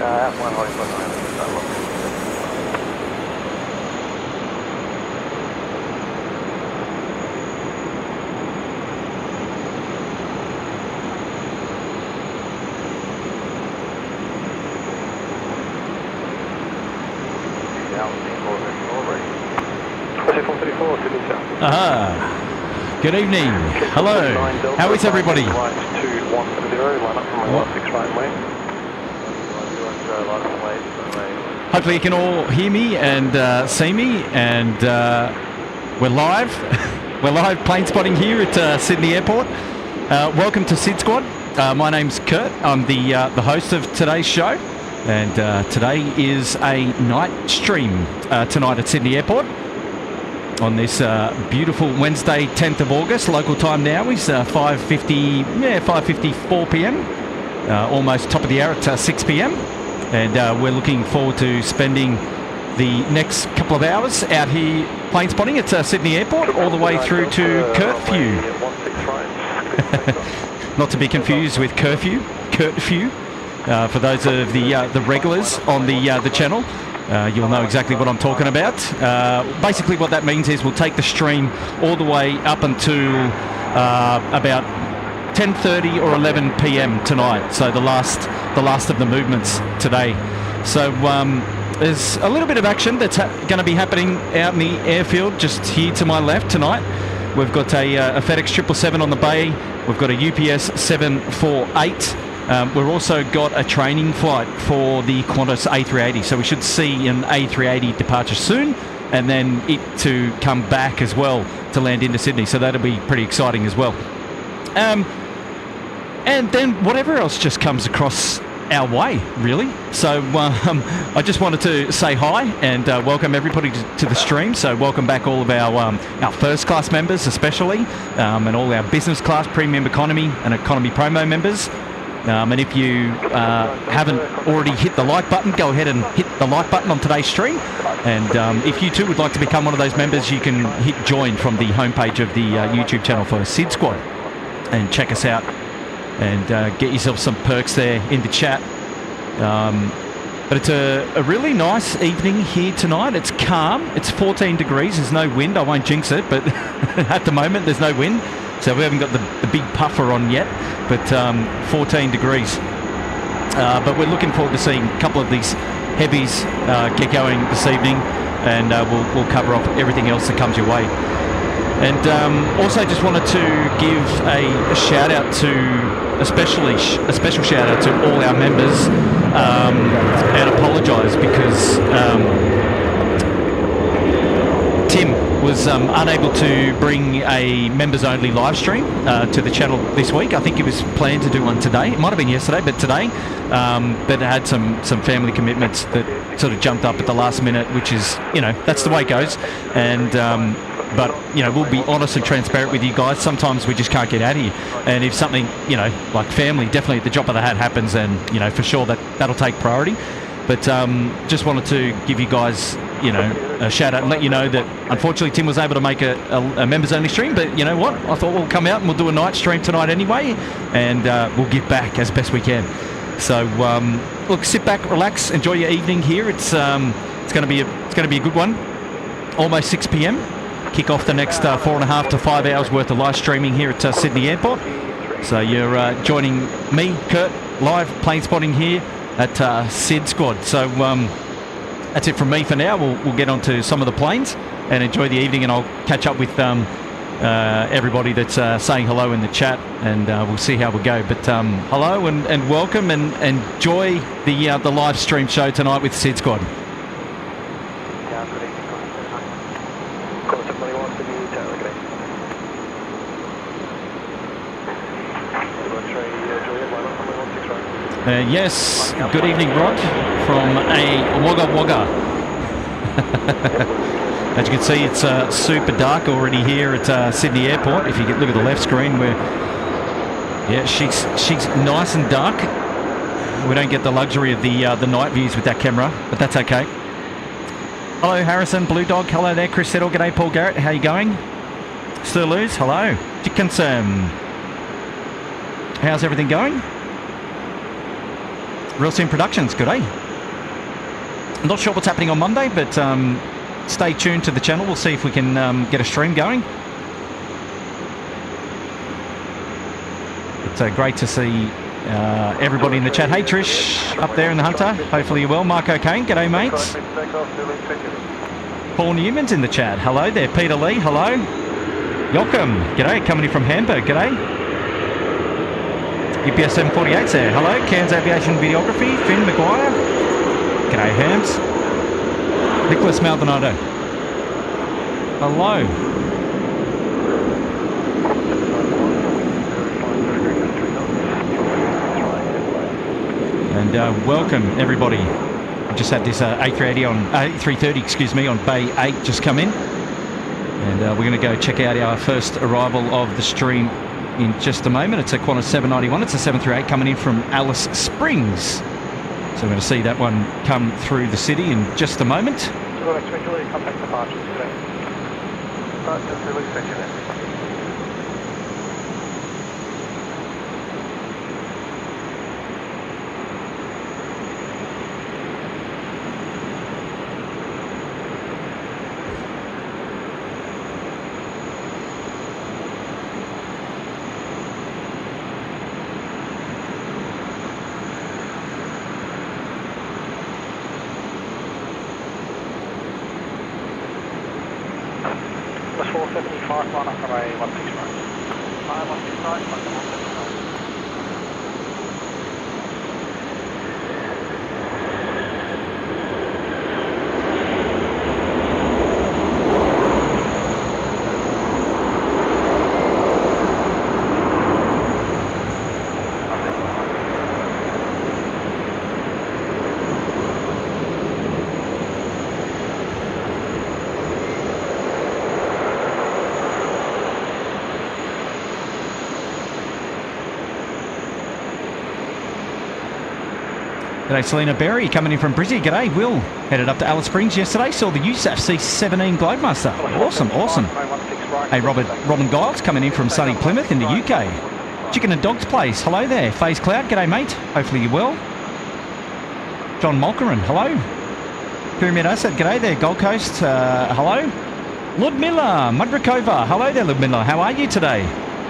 One Holly Foot 9. Aha. Good evening. Hello. How is everybody? Hopefully you can all hear me and see me, and we're live. We're live plane spotting here at Sydney Airport. Welcome to SydSquad. My name's Kurt. I'm the host of today's show, and today is a night stream tonight at Sydney Airport. On this beautiful Wednesday, 10th of August, local time now is 5:54 p.m. Almost top of the hour at 6 p.m. And we're looking forward to spending the next couple of hours out here plane spotting at Sydney Airport, all the way through to Curfew. Not to be confused with Curfew. Curfew. For those of the regulars on the channel. You'll know exactly what I'm talking about. Basically what that means is we'll take the stream all the way up until about 10:30 or 11 p.m. tonight. So the last of the movements today. So there's a little bit of action that's going to be happening out in the airfield just here to my left tonight. We've got a FedEx 777 on the bay. We've got a UPS 748. We've also got a training flight for the Qantas A380, so we should see an A380 departure soon, and then it to come back as well to land into Sydney, so that'll be pretty exciting as well. And then whatever else just comes across our way, really. So I just wanted to say hi and welcome everybody to the stream. So welcome back all of our first class members especially, and all our business class, premium economy and economy promo members. And if you haven't already hit the like button, go ahead and hit the like button on today's stream. And if you too would like to become one of those members, you can hit join from the homepage of the YouTube channel for SydSquad and check us out and get yourself some perks there in the chat. But it's a really nice evening here tonight. It's calm. It's 14 degrees. There's no wind. I won't jinx it, but at the moment there's no wind. So we haven't got the big puffer on yet, but 14 degrees. But we're looking forward to seeing a couple of these heavies get going this evening, and we'll cover off everything else that comes your way. And also just wanted to give a shout out to, a special shout out to all our members, and apologise because Tim was unable to bring a members-only live stream to the channel this week. I think he was planned to do one today. It might have been yesterday, but today. But had some family commitments that sort of jumped up at the last minute, which is, that's the way it goes. And but we'll be honest and transparent with you guys. Sometimes we just can't get out of here. And if something, like family, definitely at the drop of the hat happens, then for sure that'll take priority. But just wanted to give you guys, a shout out and let you know that unfortunately Tim was able to make a members only stream, but you know what? I thought we'll come out and we'll do a night stream tonight anyway, and we'll give back as best we can. So look, sit back, relax, enjoy your evening here. It's going to be a good one. Almost 6 p.m. Kick off the next 4.5 to 5 hours worth of live streaming here at Sydney Airport. So you're joining me, Kurt, live plane spotting here at SydSquad. So that's it from me for now. We'll get on to some of the planes and enjoy the evening, and I'll catch up with everybody that's saying hello in the chat, and we'll see how we go. But hello and welcome, and enjoy the live stream show tonight with SydSquad. Yes, good evening, Rod, from a Wagga Wagga. As you can see, it's super dark already here at Sydney Airport. If you look at the left screen, she's nice and dark. We don't get the luxury of the night views with that camera, but that's okay. Hello, Harrison, Blue Dog. Hello there, Chris Settle. G'day, Paul Garrett. How you going? Sturloos, hello. Dickinson. How's everything going? Real Scene Productions, good day. I'm not sure what's happening on Monday, but stay tuned to the channel. We'll see if we can get a stream going. It's great to see everybody in the chat. Hey Trish, up there in the Hunter. Hopefully you're well. Marco Kane, g'day mates. Paul Newman's in the chat. Hello there. Peter Lee, hello. Joachim, g'day. Coming in from Hamburg, g'day. UPS 748's there. Hello. Cairns Aviation Videography. Finn Maguire. G'day Hams. Nicholas Maldonado. Hello. And welcome everybody. We just had this A380 on A330, excuse me, on Bay 8 just come in, and we're going to go check out our first arrival of the stream in just a moment. It's a Qantas 791. It's a 738 coming in from Alice Springs. So we're going to see that one come through the city in just a moment. Contact departures today. Plus 475, line up runway 16 right. 16 right, 175. G'day Selena Berry, coming in from Brizzy. G'day Will. Headed up to Alice Springs yesterday, saw the USAF C-17 Globemaster. Awesome, awesome. Hey Robin Giles, coming in from sunny Plymouth in the UK. Chicken and Dogs Place, hello there. FaZe Cloud, g'day mate. Hopefully you're well. John Molkerin, hello. Pyramid Asad, g'day there. Gold Coast, hello. Ludmilla Mudrakova, hello there Ludmilla. How are you today?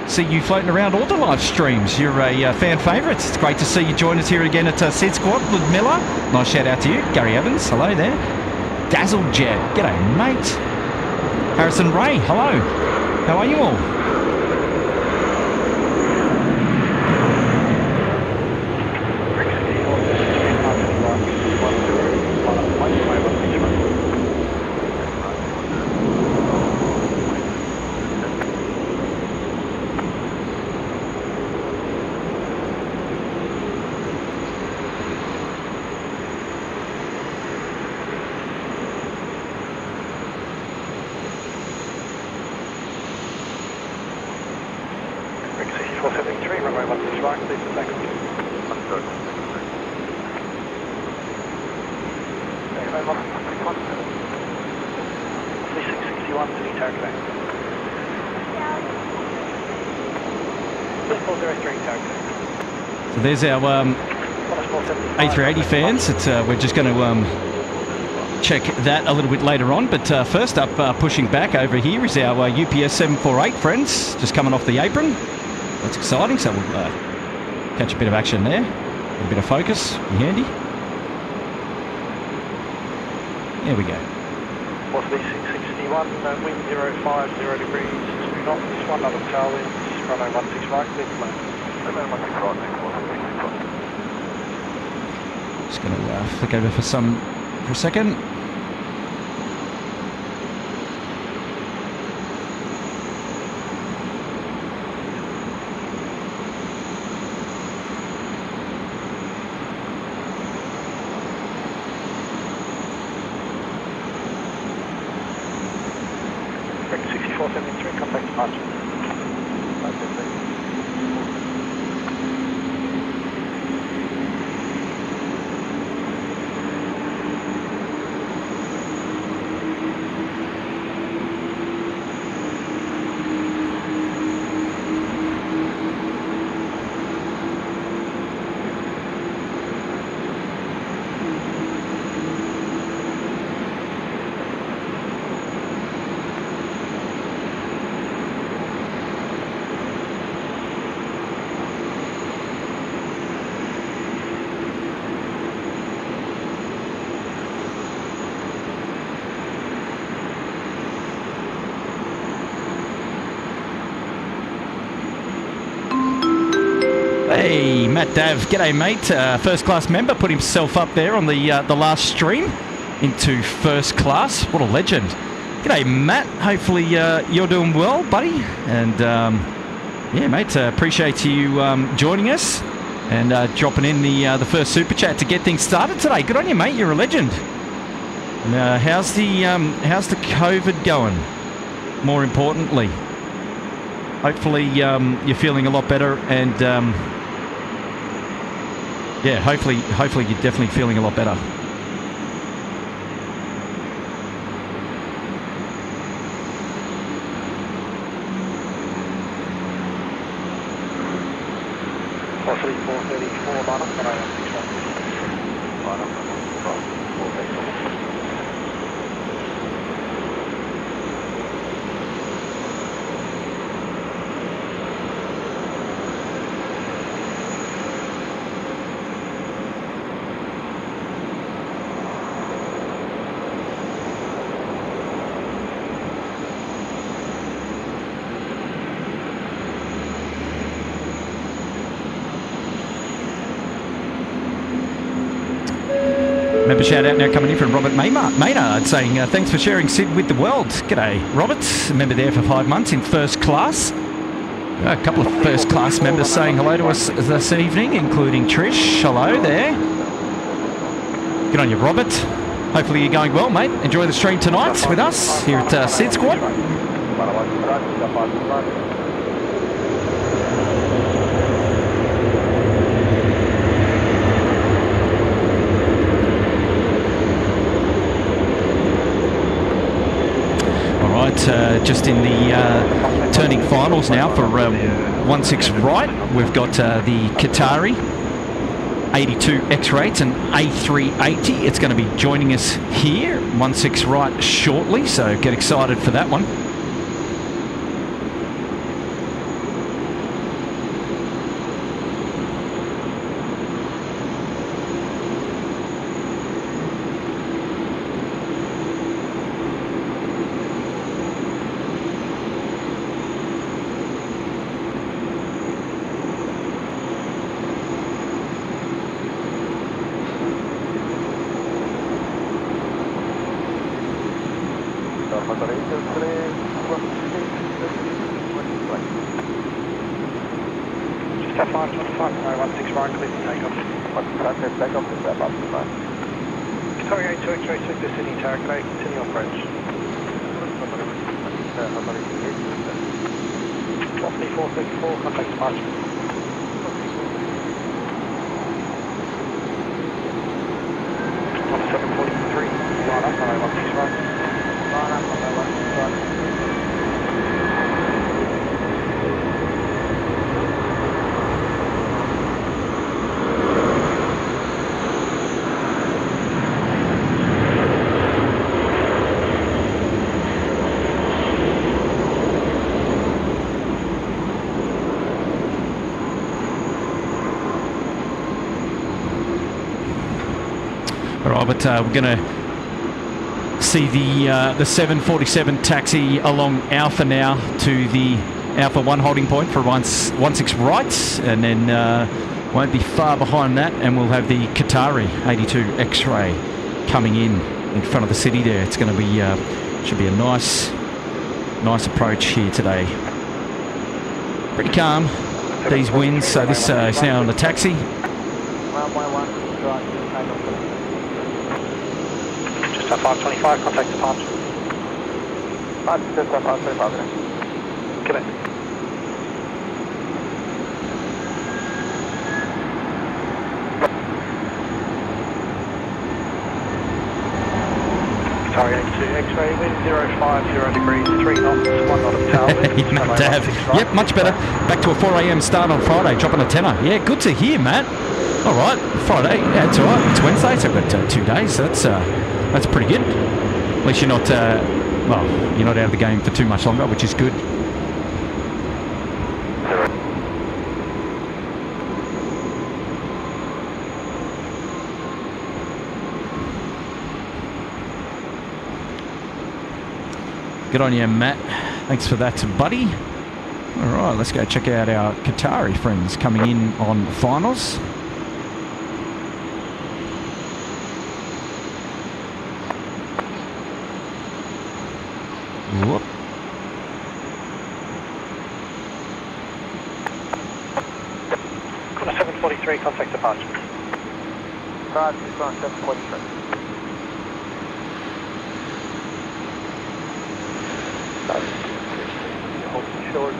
See you floating around all the live streams. You're a fan favourite. It's great to see you join us here again at SydSquad. Ludmilla, nice shout out to you. Gary Evans, hello there. Dazzle Jet, g'day mate. Harrison Ray, hello. How are you all? So there's our A380 fans. We're just going to check that a little bit later on. But first up, pushing back over here is our UPS 748 friends, just coming off the apron. That's exciting. So we'll catch a bit of action there. A bit of focus, be handy. There we go. What's the 661, wind 050 degrees, 2 knots, 1 knot of tailwind, runway 16 right, clear for land. Just going to flick over for a second. Correct, 6473, contact departure. Hey, Matt Dav. G'day, mate. First class member put himself up there on the last stream into first class. What a legend. G'day, Matt. Hopefully you're doing well, buddy. And yeah, mate, appreciate you joining us and dropping in the first super chat to get things started today. Good on you, mate. You're a legend. And, how's the COVID going? More importantly, hopefully you're feeling a lot better, and yeah, hopefully you're definitely feeling a lot better. Possibly 434, line up, and I am 6 line up, 434. Member shout out now coming in from Robert Maynard saying, thanks for sharing Sid with the world. G'day, Robert. Member there for 5 months in first class. A couple of first class members saying hello to us this evening, including Trish. Hello there. Good on you, Robert. Hopefully you're going well, mate. Enjoy the stream tonight with us here at SydSquad. Just in the turning finals now for 16 right. We've got the Qatari 82 X-Rates and A380. It's going to be joining us here 16 right shortly, so get excited for that one. Just F525, no, 16 right, clear for takeoff. Takeoff is that up to fine. Qatari A2 X-ray, Victor City Tower, can I continue approach? Possibly 434, contact departure. On 743, line up, no, 16 right. Line up, no, 16 right. But we're going to see the 747 taxi along Alpha now to the Alpha 1 holding point for 16 right, and then won't be far behind that, and we'll have the Qatari 82 X-Ray coming in front of the city there. It's going to be should be a nice approach here today. Pretty calm, these winds, so this is now on the taxi. Just F525, contact departure. Just F525, Quebec. Sorry, A2 X-ray, wind 050 degrees, 3 knots, 1 knot of tailwind. Matt Dav. Yep, much better. Back to a 4 a.m. start on Friday, dropping a tenner. Yeah, good to hear, Matt. All right, Friday, that's all right. It's Wednesday, so we've got 2 days. That's pretty good. At least you're not, well, you're not out of the game for too much longer, which is good. Good on you, Matt. Thanks for that, buddy. All right, let's go check out our Qatari friends coming in on finals. Whoop. Corner 743, contact departure. Right, 743. Short.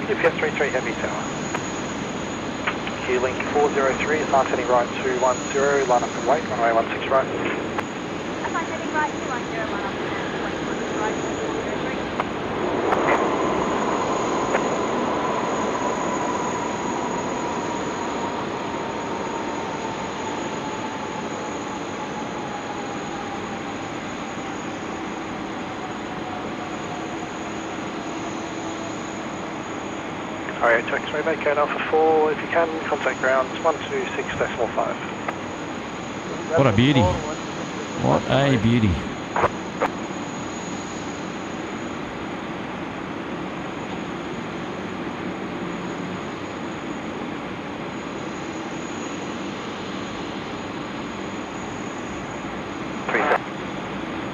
UPS 33 Heavy Tower. Q-Link 403, advance heading right 210, line up and wait, runway 16 right. Advance heading right 210, line up and wait, right 403. Alright, X-ray vacate Alpha 4, if you can, contact grounds 126.5. What a beauty. What a beauty.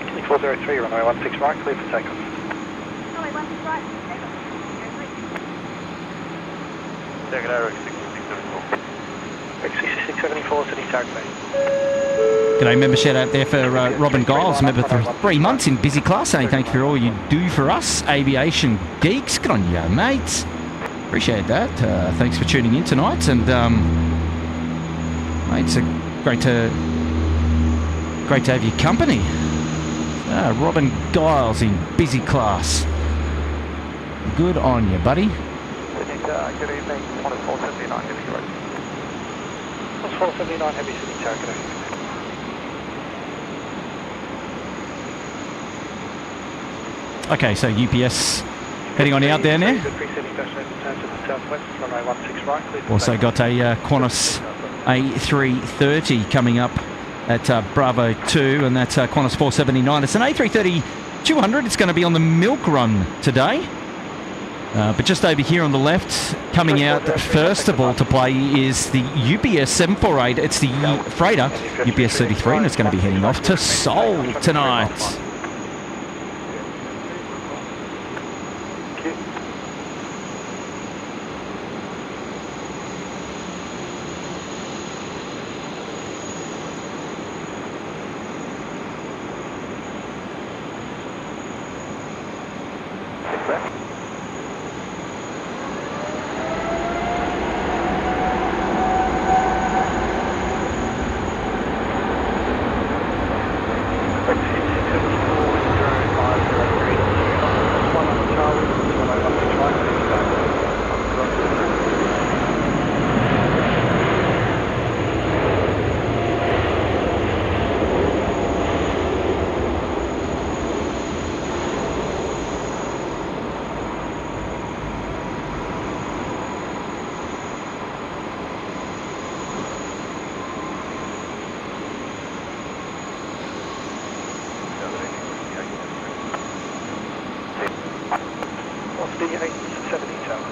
Q-Link 403, runway 16 right, clear for takeoff. Runway 16 right, takeoff. Take it out, X6674, Sydney Tag Bay. G'day, member shout out there for Robin Giles, member for 3 months in busy class, saying thank you for all you do for us, aviation geeks. Good on you, mates. Appreciate that. Thanks for tuning in tonight, and mates, great to have your company. Robin Giles in busy class. Good on you, buddy. Good evening, 479 Heavy Road. 479 Heavy Sydney Tag Bay. Okay, so UPS heading on out there now. Also got a Qantas A330 coming up at Bravo 2, and that's Qantas 479. It's an A330-200. It's going to be on the milk run today. But just over here on the left, coming out first of all to play is the UPS 748. It's the freighter, UPS 33, and it's going to be heading off to Seoul tonight. The 870 tower.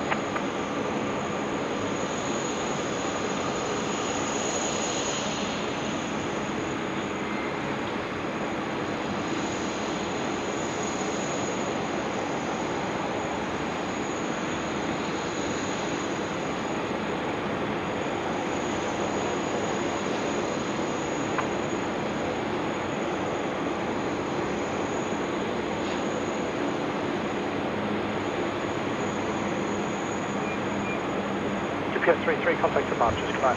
UPS 33, contact departures, good night.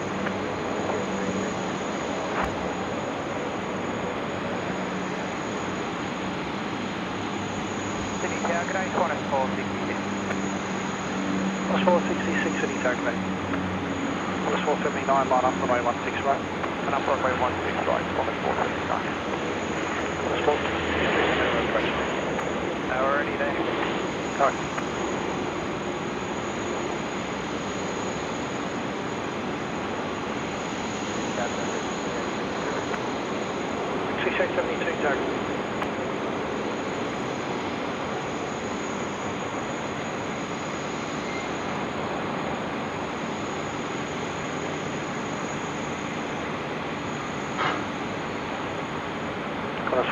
Sydney Tower, good day, Qantas 466. Qantas 466, Sydney Tag Bay. Qantas 479, line up runway 16 right. And up runway 16 right, Qantas 479. Qantas 466, Now we're already there. correct. XC72 tag.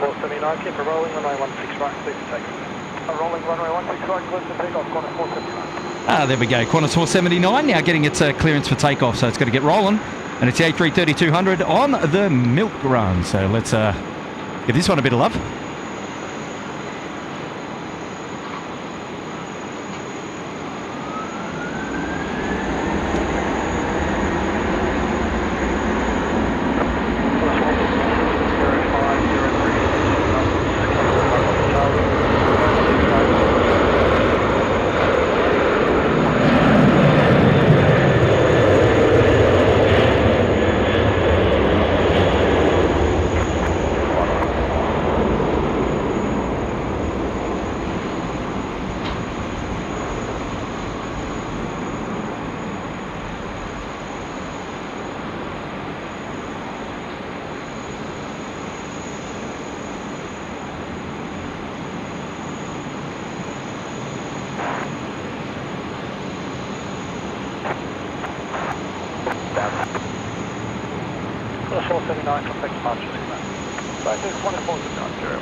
479, keep a rolling, runway 16 right, clear for takeoff. Rolling runway 16 right, clear for takeoff, corner 479. Ah, there we go. Qantas 479 now getting its clearance for takeoff, so it's got to get rolling. And it's the A330-200 on the milk run. So let's give this one a bit of love. Corner 479, contact departure, signal. Right, there's 479, zero.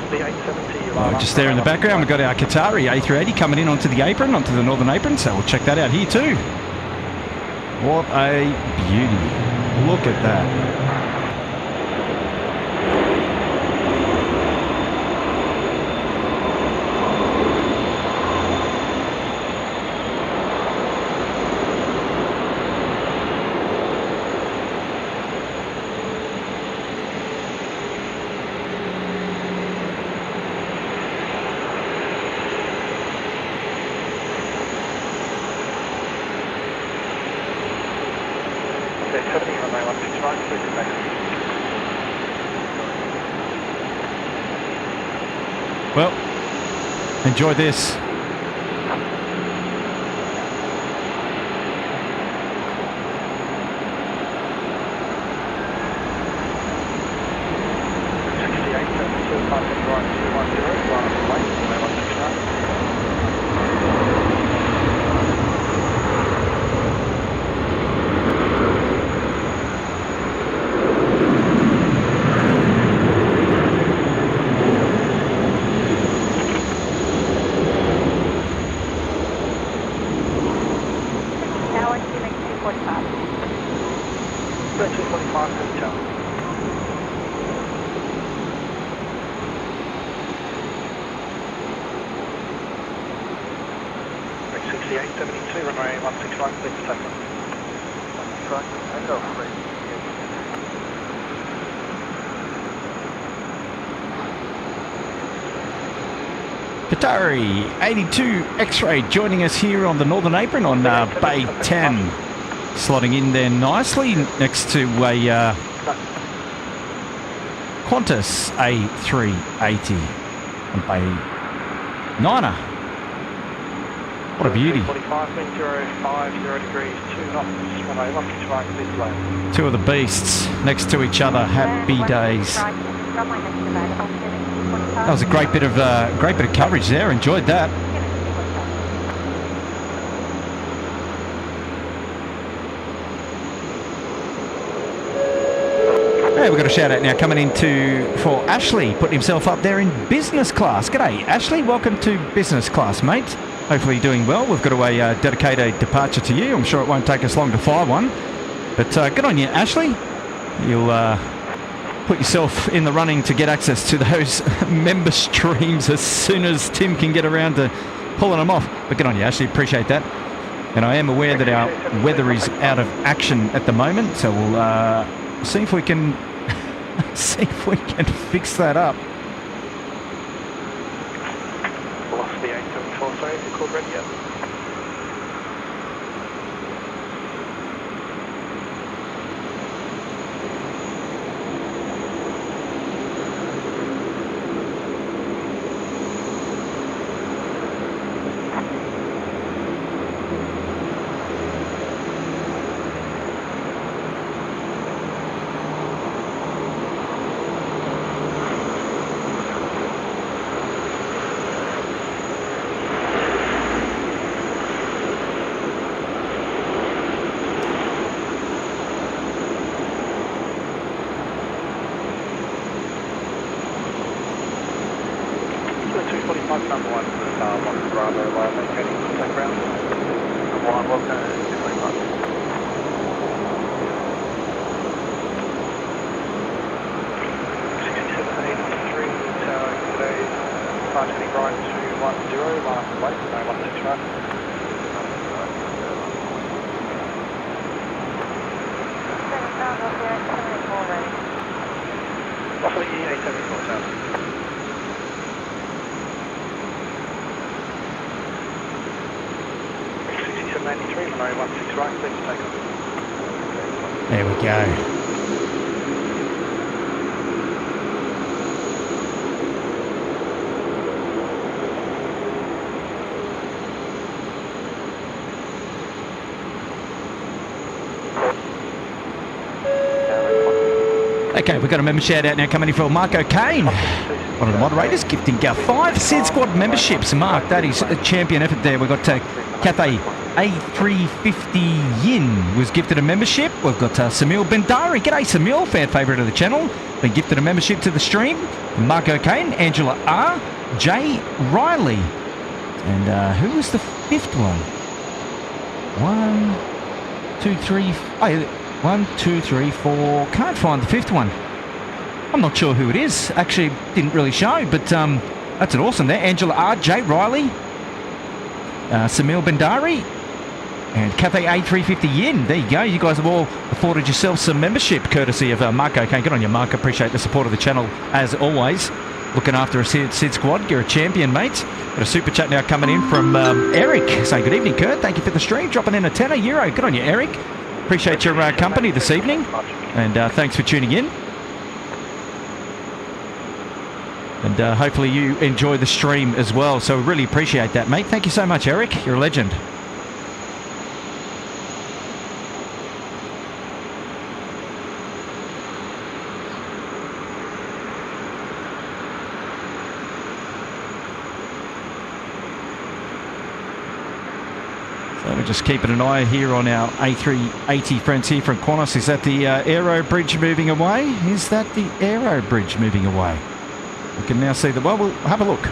The 870, Oh, just there in the background, we've got our Qatari A380 coming in onto the apron, onto the northern apron, so we'll check that out here too. What a beauty. Look at that. Well, enjoy this. Qatari 82 X-Ray joining us here on the northern apron on Bay 10. Slotting in there nicely next to a Qantas A380 on Bay 9er. What a beauty. 45, wind 050 degrees, 2 knots, runway 16 right, clear to land. Two of the beasts next to each other. Happy days. That was a great bit of coverage there. Enjoyed that. Hey, we've got a shout out now coming into for Ashley, putting himself up there in business class. G'day, Ashley. Welcome to business class, mate. Hopefully you're doing well. We've got to dedicate a departure to you. I'm sure it won't take us long to fly one. But good on you, Ashley. You'll put yourself in the running to get access to those member streams as soon as Tim can get around to pulling them off. But good on you, Ashley. Appreciate that. And I am aware that our weather is out of action at the moment, so we'll see if we can fix that up. Velocity 874, sorry, is the call ready yet? A74 Tower. 6793, runway 16 right, clear for takeoff. There we go. Okay, we've got a member shout out now coming in from Marco Kane, one of the moderators, gifting 5 SydSquad memberships. Mark, that is a champion effort there. We've got Cathay A350 Yin was gifted a membership. We've got Samil Bendari. G'day Samil, fan favourite of the channel. Been gifted a membership to the stream. Marco Kane, Angela R, Jay Riley. And who was the fifth one? 1, 2, 3... Oh, 1, 2, 3, 4. Can't find the fifth one. I'm not sure who it is. Actually, didn't really show, but that's an awesome there. Angela R, Jay Riley, Samil Bendari, and Cathay A350 Yin. There you go. You guys have all afforded yourselves some membership courtesy of Marco. Okay, good on you, Mark. Appreciate the support of the channel as always. Looking after a Sid Squad. You're a champion, mate. Got a super chat now coming in from Eric. Saying good evening, Kurt. Thank you for the stream. Dropping in a €10. Good on you, Eric. Appreciate your company this evening, and thanks for tuning in. And hopefully you enjoy the stream as well. So we really appreciate that, mate. Thank you so much, Eric. You're a legend. So we're just keeping an eye here on our A380 friends here from Qantas. Is that the aero bridge moving away? Is that the aero bridge moving away? We can now see the... Well, we'll have a look.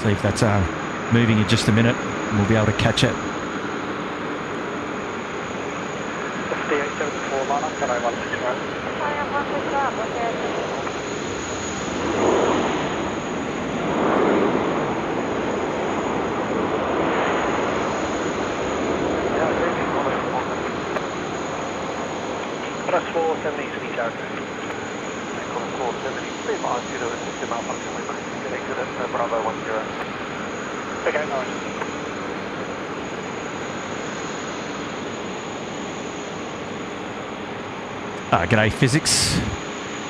See if that's moving in just a minute, and we'll be able to catch it. A374 line up, Cathay 16 right. Plus 470 Sydney Tower. 470, please ask you to assist in malfunction with connected at Bravo 10. Okay, no worries. G'day, Physics.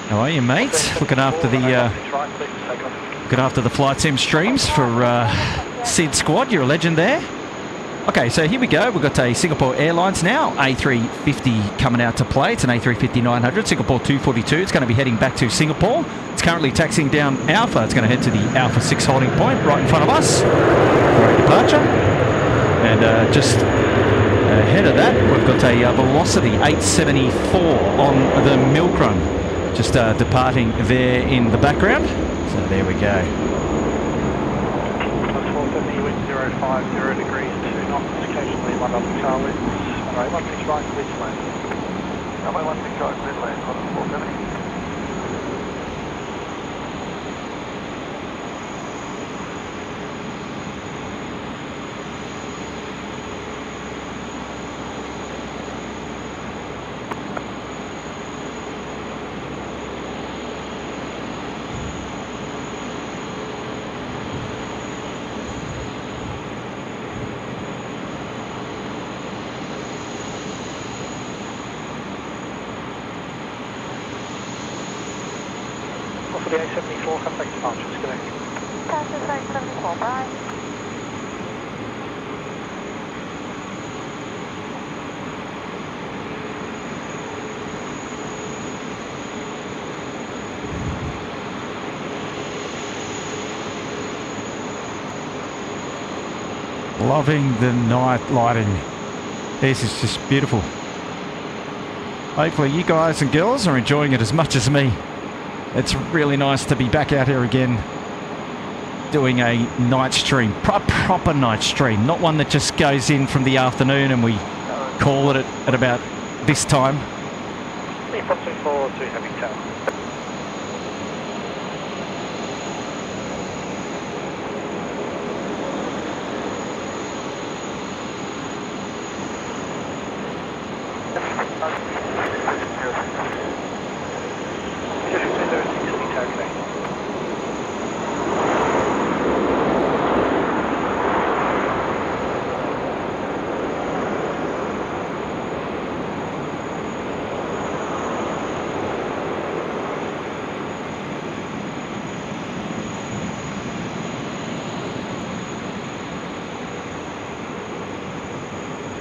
How are you, mate? Looking after the flight sim streams for SydSquad. You're a legend there. Okay, so here we go. We've got a Singapore Airlines now, A350 coming out to play. It's an A350-900, Singapore 242. It's going to be heading back to Singapore. It's currently taxiing down Alpha. It's going to head to the Alpha 6 holding point right in front of us for a departure. And just ahead of that, we've got a Velocity 874 on the milk run, just departing there in the background. So there we go. Plus 470, wind 050 degrees, 2 knots, occasionally 1 up car winds. Runway 16 right, clear to land. Runway 16 right, clear to land, 470. For the A74, come back to departure, it's good. Passes A74, bye. Loving the night lighting. This is just beautiful. Hopefully you guys and girls are enjoying it as much as me. It's really nice to be back out here again doing a night stream, proper night stream, not one that just goes in from the afternoon and we call it at about this time. 324 to Heavy Tower.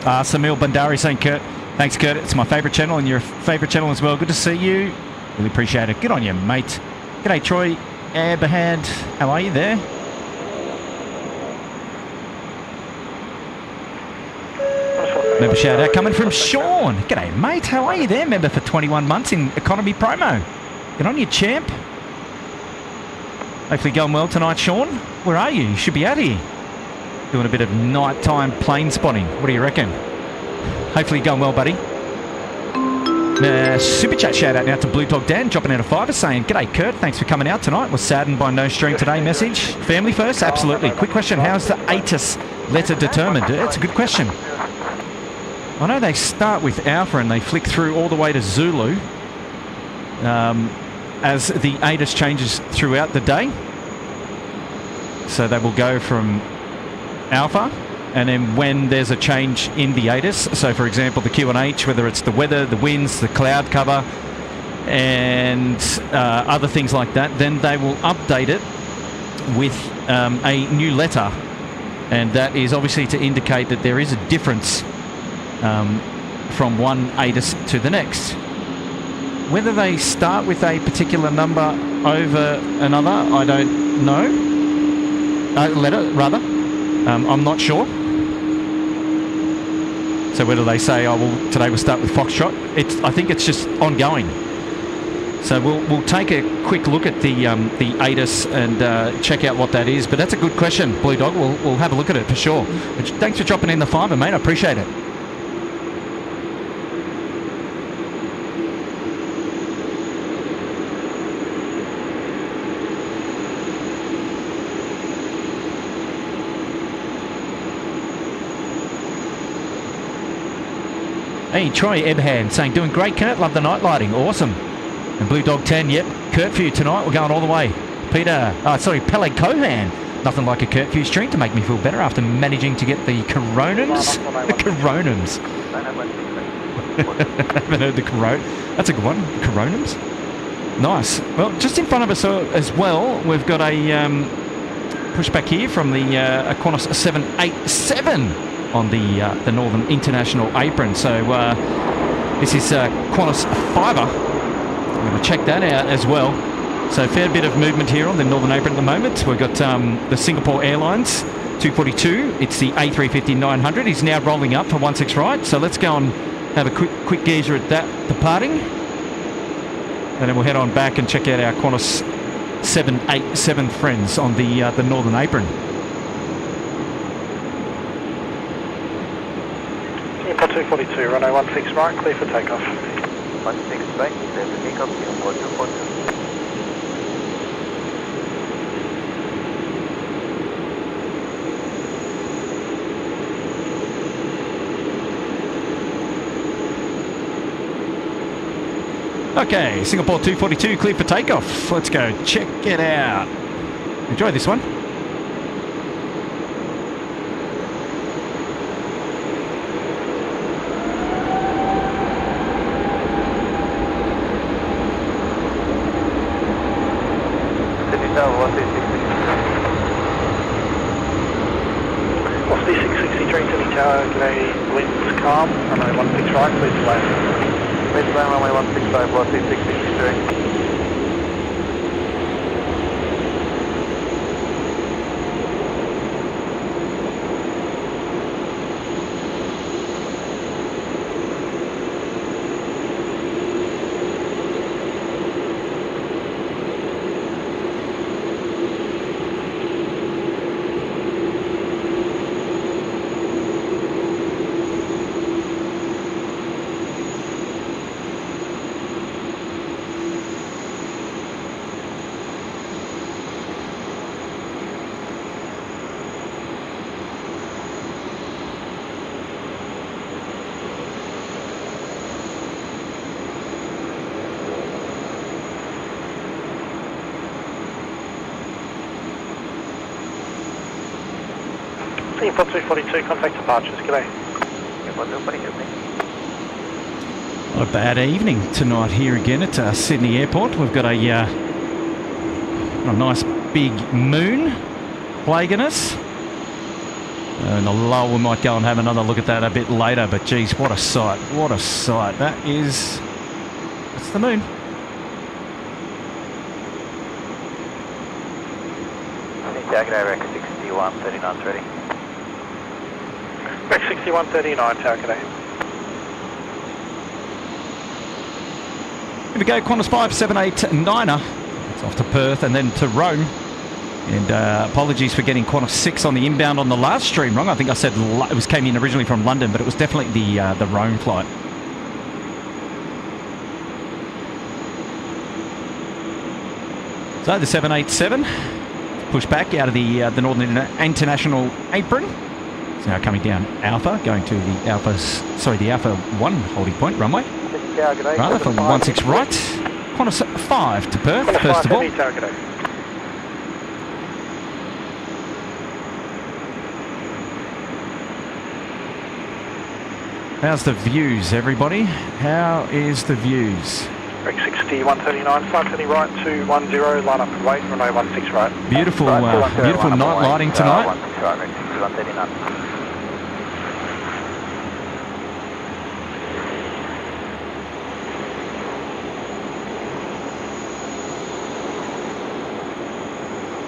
Samil Bandari saying, Kurt, thanks, Kurt. It's my favourite channel and your favourite channel as well. Good to see you. Really appreciate it. Good on you, mate. G'day, Troy Aberhand. How are you there? Member shout out coming from Sean. G'day, mate. How are you there? Member for 21 months in Economy Promo. Get on you, champ. Hopefully going well tonight, Sean. Where are you? You should be out here doing a bit of nighttime plane spotting. What do you reckon? Hopefully going well, buddy. Super chat shout out now to Blue Dog Dan, dropping out a $5 saying, G'day Kurt, thanks for coming out tonight. Was saddened by no stream today message. Family first? Absolutely. Quick question, how's the ATIS letter determined? It's a good question. I know they start with Alpha and they flick through all the way to Zulu as the ATIS changes throughout the day. So they will go from Alpha, and then when there's a change in the ATIS, so for example the QNH, whether it's the weather, the winds, the cloud cover and other things like that, then they will update it with a new letter, and that is obviously to indicate that there is a difference from one ATIS to the next. Whether they start with a particular number over another, I don't know. Letter, rather. I'm not sure. So whether they say, oh, well, today we'll start with Foxtrot, I think it's just ongoing. So we'll take a quick look at the ATIS and check out what that is. But that's a good question, Blue Dog. We'll have a look at it for sure. But thanks for dropping in the fiver, mate. I appreciate it. Hey, Troy Ebhand saying, doing great, Kurt. Love the night lighting. Awesome. And Blue Dog 10, yep. Curfew tonight. We're going all the way. Pele Cohan. Nothing like a curfew stream to make me feel better after managing to get the coronums. The coronums. I haven't heard the coron. That's a good one. Coronums. Nice. Well, just in front of us as well, we've got a pushback here from the Qantas 787. On the Northern International apron. So this is Qantas Fibre. I'm going to check that out as well. So a fair bit of movement here on the Northern apron at the moment. We've got the Singapore Airlines 242. It's the A350-900. He's now rolling up for 16 right. So let's go and have a quick gazer at that departing. And then we'll head on back and check out our Qantas 787 friends on the Northern apron. Import 242, runway 16 right, clear for takeoff. 16 right, clear for takeoff, import 242. Okay, Singapore 242, clear for takeoff. Let's go check it out. Enjoy this one. Off the 663 to the tower, g'day, winds calm, runway 16 right, please land. Please land runway 165, velocity 663. Import 242, contact departures, g'day. Import 242, Not a bad evening tonight here again at Sydney Airport. We've got a nice big moon plaguing us. And the lull, we might go and have another look at that a bit later. But geez, what a sight! What a sight! That's the moon. Target Rec 6139 ready. Rec 6139, target A. Here we go, Qantas 5789er. It's off to Perth and then to Rome. And apologies for getting Qantas 6 on the inbound on the last stream wrong. I think I said it came in originally from London, but it was definitely the Rome flight. So the 787 push back out of the Northern International apron. It's now coming down Alpha, going to the Alpha 1 holding point runway. Rather for 16 right. Qantas 5 to Perth, Qantas first 5, of all. heavy, target A. How's the views, everybody? How is the views? Rec 6139, flight to the right 210, line up and wait, runway 16 right. Beautiful, beautiful night lighting tonight. 16 right, Rec 6139.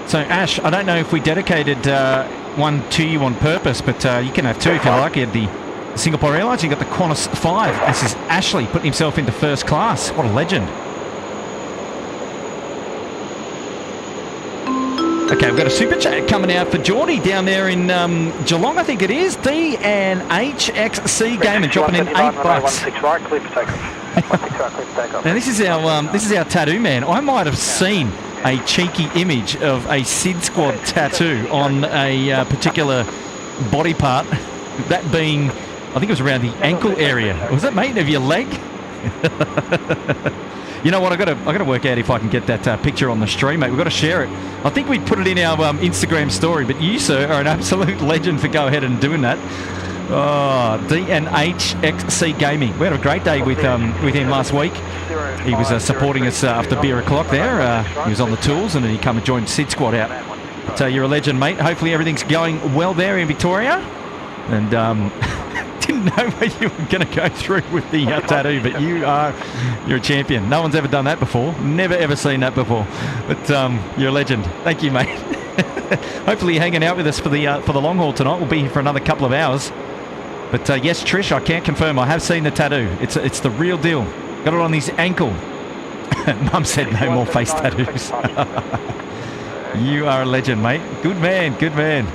So Ash, I don't know if we dedicated one to you on purpose, but you can have two if you like. You had the Singapore Airlines, you got the Qantas 5. This is Ashley putting himself into first class. What a legend. Okay, we've got a super chat coming out for Geordie down there in Geelong, I think it is. DNHXC Gaming dropping in $8. 16 right, clear for takeoff. Now this is our tattoo man. I might have seen a cheeky image of a SydSquad tattoo on a particular body part. That being, I think it was around the ankle area. Was that, mate, of your leg? You know what? I got to work out if I can get that picture on the stream, mate. We've got to share it. I think we put it in our Instagram story. But you, sir, are an absolute legend for go ahead and doing that. Oh, DNHXC Gaming. We had a great day with him last week. He was supporting us after beer o'clock there. He was on the tools and then he come and joined SydSquad out. But you're a legend, mate. Hopefully everything's going well there in Victoria. And didn't know where you were going to go through with the tattoo, but you're a champion. No one's ever done that before. Never ever seen that before. But you're a legend. Thank you, mate. Hopefully you're hanging out with us for the long haul tonight. We'll be here for another couple of hours. But yes, Trish, I can confirm I have seen the tattoo. It's the real deal. Got it on his ankle. Mum said no more face tattoos. You are a legend, mate. Good man, good man.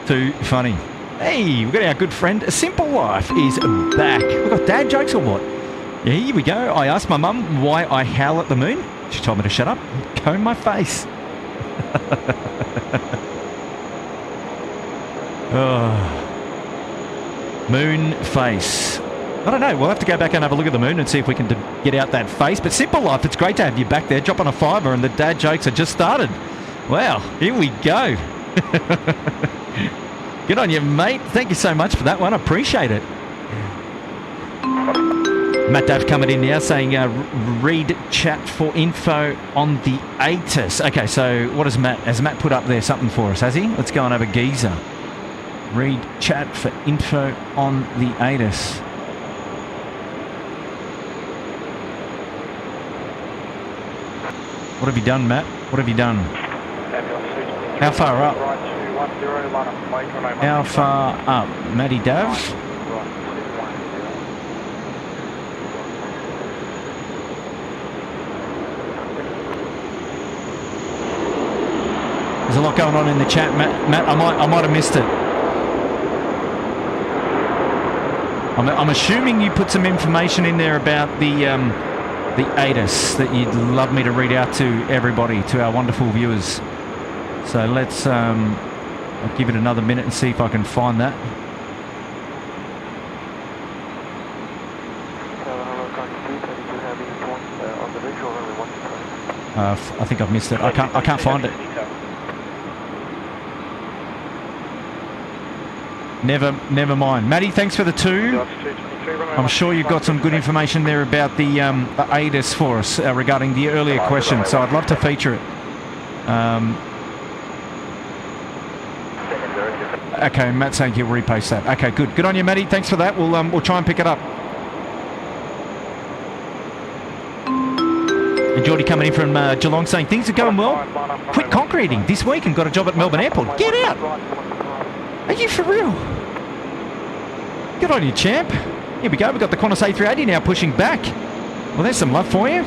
Too funny. Hey, we've got our good friend Simple Life is back. We've got dad jokes or what? Yeah, here we go. I asked my mum why I howl at the moon. She told me to shut up and comb my face. Oh. Moon face. I don't know. We'll have to go back and have a look at the moon and see if we can get out that face. But Simple Life, it's great to have you back there, dropping a fiver, and the dad jokes have just started. Wow, here we go. Good on you, mate. Thank you so much for that one. I appreciate it. Matt Dav coming in now saying read chat for info on the ATIS. Okay, so what has Matt put up there something for us, has he? Let's go and have a geezer. Read chat for info on the ATIS. What have you done, Matt? What have you done? How far up? How far up? Matty Dav? There's a lot going on in the chat, Matt. I might have missed it. I'm assuming you put some information in there about the ATIS that you'd love me to read out to everybody, to our wonderful viewers. So let's I'll give it another minute and see if I can find that. I think I've missed it. I can't find it. Never mind. Maddie, thanks for the 2. I'm sure you've got some good information there about the ATIS for us regarding the earlier question, so I'd love to feature it. Okay, Matt's saying he'll repost that. Okay, good. Good on you, Matty. Thanks for that. We'll try and pick it up. And Geordie coming in from Geelong saying things are going well. Quit concreting this week and got a job at Melbourne Airport. Get out! Are you for real? Good on you, champ. Here we go. We've got the Qantas A380 now pushing back. Well, there's some love for you.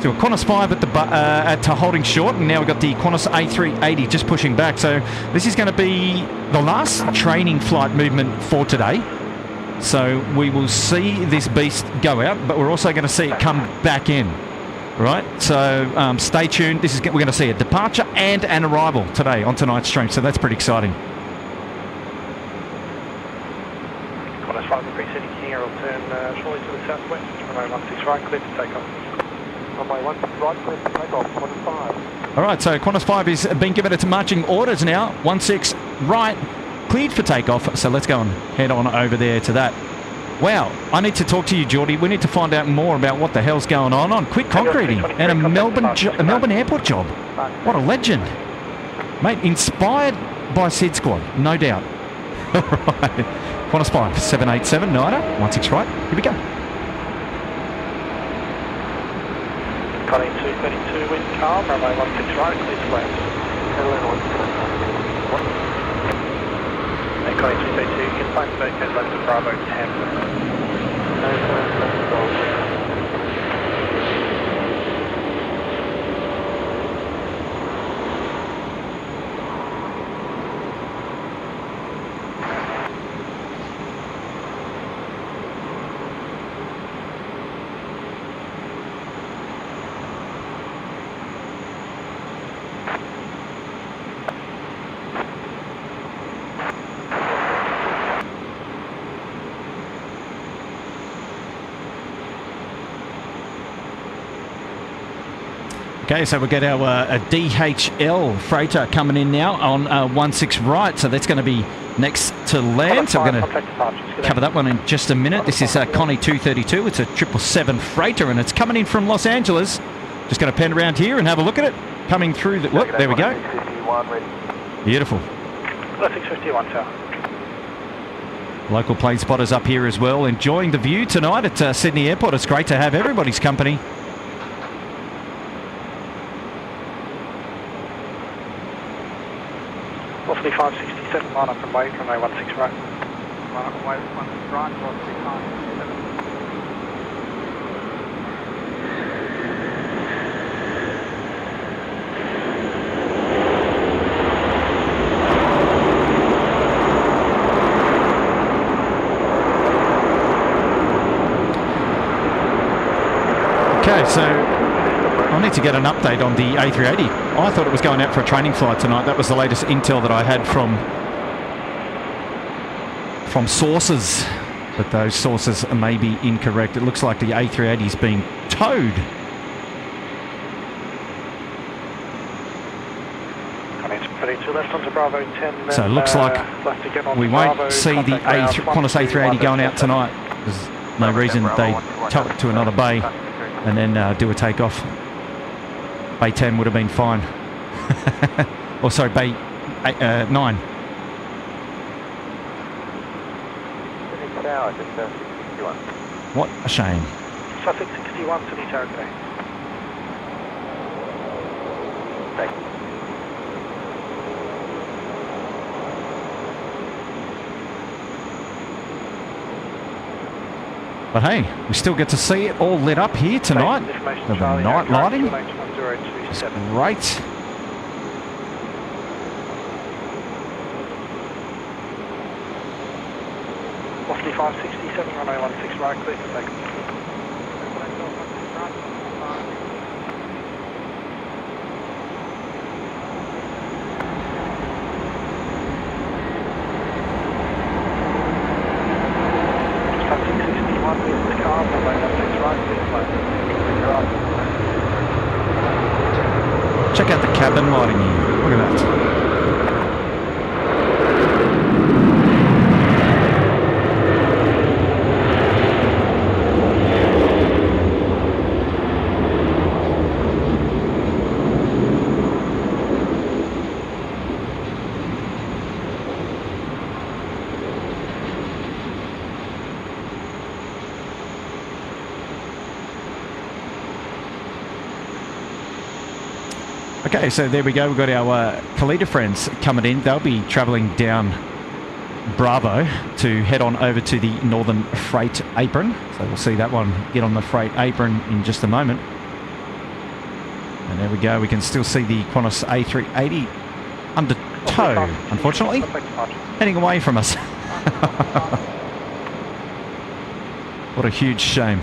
So a Qantas 5 at holding short, and now we've got the Qantas A380 just pushing back. So this is going to be the last training flight movement for today. So we will see this beast go out, but we're also going to see it come back in. Right, so stay tuned. We're going to see a departure and an arrival today on tonight's stream, so that's pretty exciting. Qantas 5 presetting here, will turn shortly to the southwest, runway 16 right, clear to take off. Runway 16 right, clear to take off, Qantas 5. Alright, so Qantas 5 is being given its marching orders now. 16 right, cleared for takeoff, so let's go and head on over there to that. Wow, I need to talk to you, Geordie. We need to find out more about what the hell's going on. Quit concreting and a Melbourne airport job. What a legend. Mate, inspired by SydSquad, no doubt. All right. Qantas 5, 787, Nida, 16 right. Here we go. Connie 232, wind calm, runway 16 right, clear to land. Connie 232, you can find Vacate left of Bravo 10. Okay, so we'll get our a DHL freighter coming in now on 16 right, so that's going to be next to land. So we're going to cover that one in just a minute. This is Connie 232. It's a 777 freighter, and it's coming in from Los Angeles. Just going to pan around here and have a look at it. Coming through the... Whoop, there we go. Beautiful. 651, sir. Local plane spotters up here as well, enjoying the view tonight at Sydney Airport. It's great to have everybody's company. Roughly 567, line up and wait, runway 16 right. Line up and wait, 16 right, 567. Okay, so I need to get an update on the A380. I thought it was going out for a training flight tonight. That was the latest intel that I had from sources, but those sources may be incorrect. It looks like the A380 is being towed. Left onto Bravo 10, so it looks like we won't see the Qantas A380 going out tonight. There's no reason they tow it to another bay and then do a takeoff. Bay 10 would have been fine. Or sorry, Bay 9. What a shame. Sussex 61, Sydney Tower today. But hey, we still get to see it all lit up here tonight. The night lighting is great. Lofty 567, runway 16 right, clear to take. Check out the cabin lighting here. Look at that. Okay, so there we go. We've got our Kalita friends coming in. They'll be travelling down Bravo to head on over to the Northern Freight apron. So we'll see that one get on the freight apron in just a moment. And there we go. We can still see the Qantas A380 under tow, unfortunately, heading away from us. What a huge shame.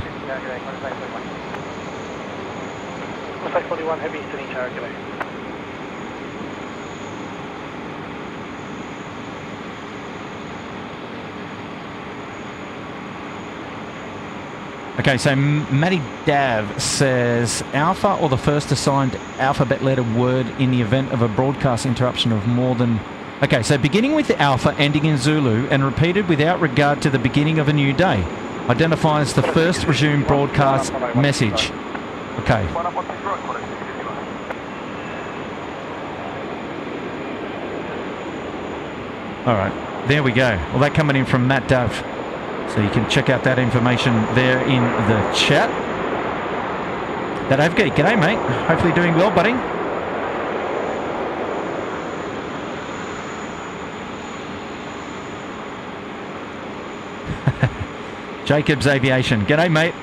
Qantas A41 Heavies to the tower, g'day. Okay, so Matty Dav says Alpha or the first assigned alphabet letter word in the event of a broadcast interruption of more than... Okay, so beginning with the Alpha, ending in Zulu, and repeated without regard to the beginning of a new day. Identifies the first resumed broadcast message. Okay. Alright, there we go. Well, that coming in from Matt Dove. So you can check out that information there in the chat. That Avgate, g'day mate. Hopefully doing well, buddy. Jacobs Aviation, g'day mate.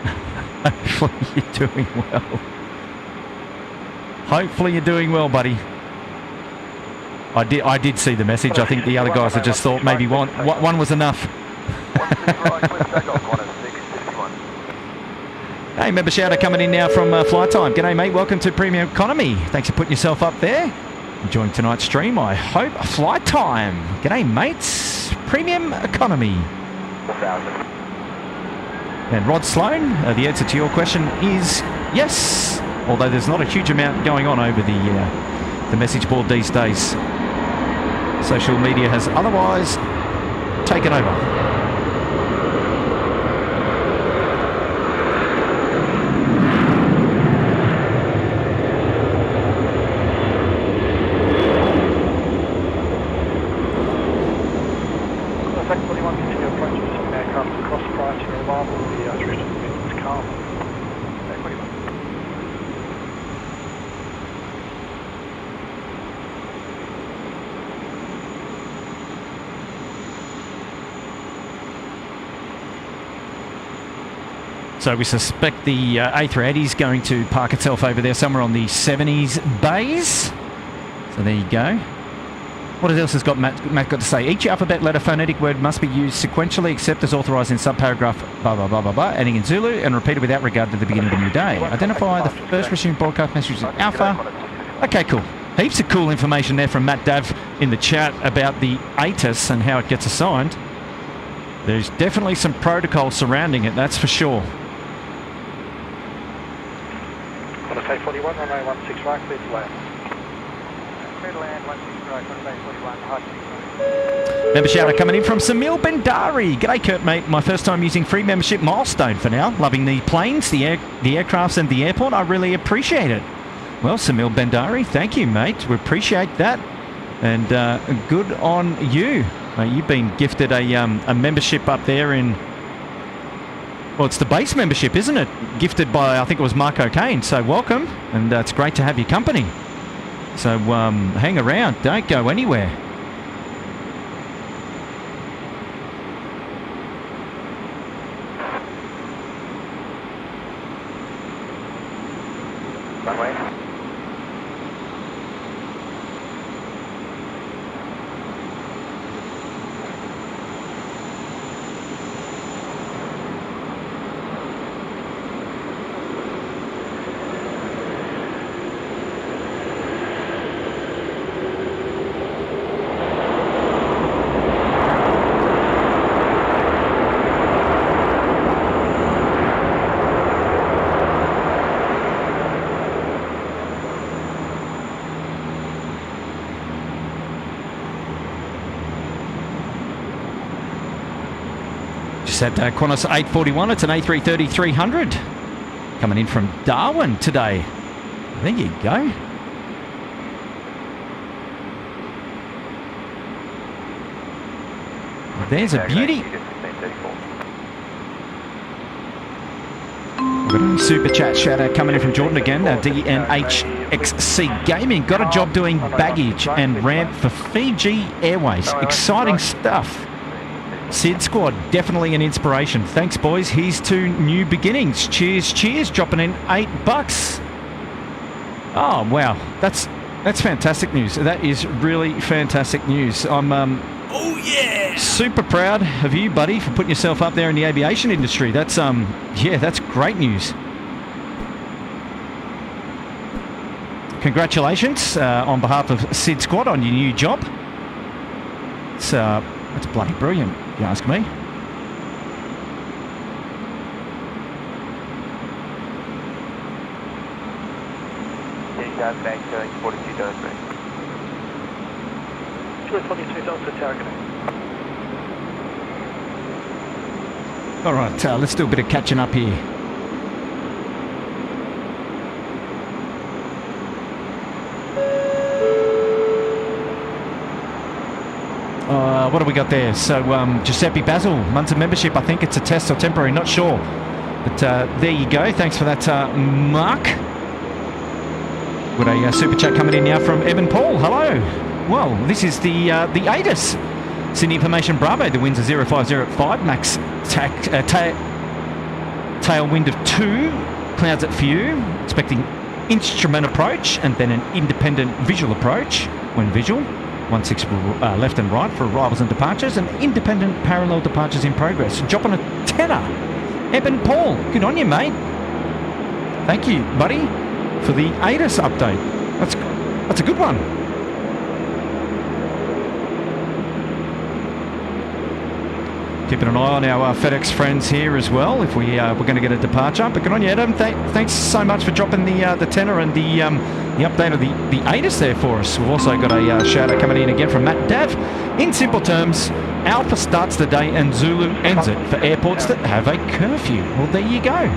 Hopefully you're doing well. Hopefully you're doing well, buddy. I did see the message. I think the other guys had just thought maybe one was enough. Hey, member shouter coming in now from Flight Time. G'day mate, welcome to Premium Economy. Thanks for putting yourself up there. Enjoying tonight's stream, I hope. Flight Time. G'day mates. Premium Economy. And Rod Sloan, the answer to your question is yes. Although there's not a huge amount going on over the message board these days. Social media has otherwise taken over. So we suspect the A380 is going to park itself over there somewhere on the 70s bays. So there you go. What else has Matt got to say? Each alphabet letter phonetic word must be used sequentially except as authorised in subparagraph blah blah blah blah blah, ending in Zulu and repeated without regard to the beginning of a new day. Identify the first resumed broadcast message as Alpha. Okay, cool. Heaps of cool information there from Matt Dav in the chat about the ATIS and how it gets assigned. There's definitely some protocol surrounding it, that's for sure. Qantas A41, runway 16 right, clear to land. Clear to land, 16 right, Qantas A41, Member shouter coming in from Samil Bendari. G'day Kurt mate, my first time using free membership Milestone for now. Loving the planes, the aircrafts and the airport. I really appreciate it. Well, Samil Bendari, thank you mate. We appreciate that. And good on you. You've been gifted a membership up there in... Well, it's the base membership, isn't it? Gifted by, I think it was Marco Kane. So welcome, and it's great to have your company. So hang around, don't go anywhere. runway. At Qantas 841, it's an A330-300 coming in from Darwin today. There you go. There's a beauty. We've got a super chat shout out coming in from Jordan again. DNHXC Gaming got a job doing baggage and ramp for Fiji Airways. Exciting stuff. SydSquad, definitely an inspiration. Thanks, boys. Here's to new beginnings. Cheers, cheers. Dropping in $8. Oh wow, that's fantastic news. That is really fantastic news. I'm super proud of you, buddy, for putting yourself up there in the aviation industry. That's yeah, that's great news. Congratulations on behalf of SydSquad on your new job. It's bloody brilliant, if you ask me. Thanks, 42 Thursday. 42 Delta Target. All right, let's do a bit of catching up here. What do we got there? So Giuseppe Basil, months of membership. I think it's a test or temporary, not sure. But there you go. Thanks for that, Mark. Got a super chat coming in now from Evan Paul. Hello. Well, this is the ATIS. Sydney Information Bravo. The winds are 0505. Max tailwind of 2. Clouds at few. Expecting instrument approach and then an independent visual approach when visual. 16 left and right for arrivals and departures, and independent parallel departures in progress. Dropping a tenner. Eben Paul, good on you, mate. Thank you, buddy, for the ATIS update. That's a good one. Keeping an eye on our FedEx friends here as well, if we're going to get a departure. But good on you, Adam. Thanks so much for dropping the tenner and the update of the ATIS there for us. We've also got a shout out coming in again from Matt Dav. In simple terms, Alpha starts the day and Zulu ends it for airports that have a curfew. Well, there you go.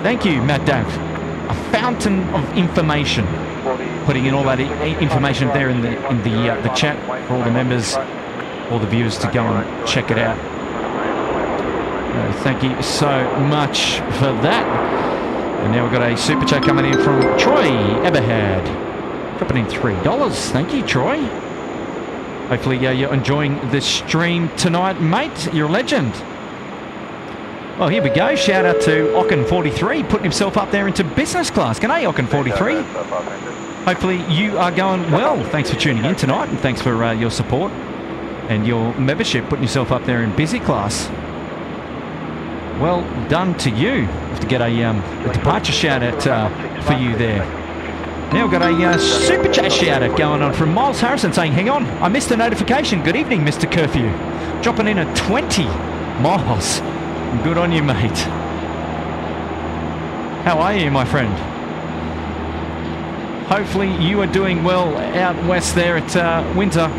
Thank you, Matt Dav. A fountain of information. Putting in all that information there in the chat for all the members, all the viewers to go and check it out. Thank you so much for that. And now we've got a super chat coming in from Troy Eberhard. Dropping in $3. Thank you, Troy. Hopefully you're enjoying the stream tonight, mate. You're a legend. Well, here we go. Shout out to Ocken43, putting himself up there into business class. G'day, Ocken43. Hopefully you are going well. Thanks for tuning in tonight, and thanks for your support and your membership, putting yourself up there in busy class. Well done to you. Have to get a departure shout out for you there. Now we've got a super chat shout out going on from Miles Harrison saying, hang on, I missed the notification. Good evening, Mr. Curfew. Dropping in at 20 miles. Good on you, mate. How are you, my friend? Hopefully you are doing well out west there at Windsor.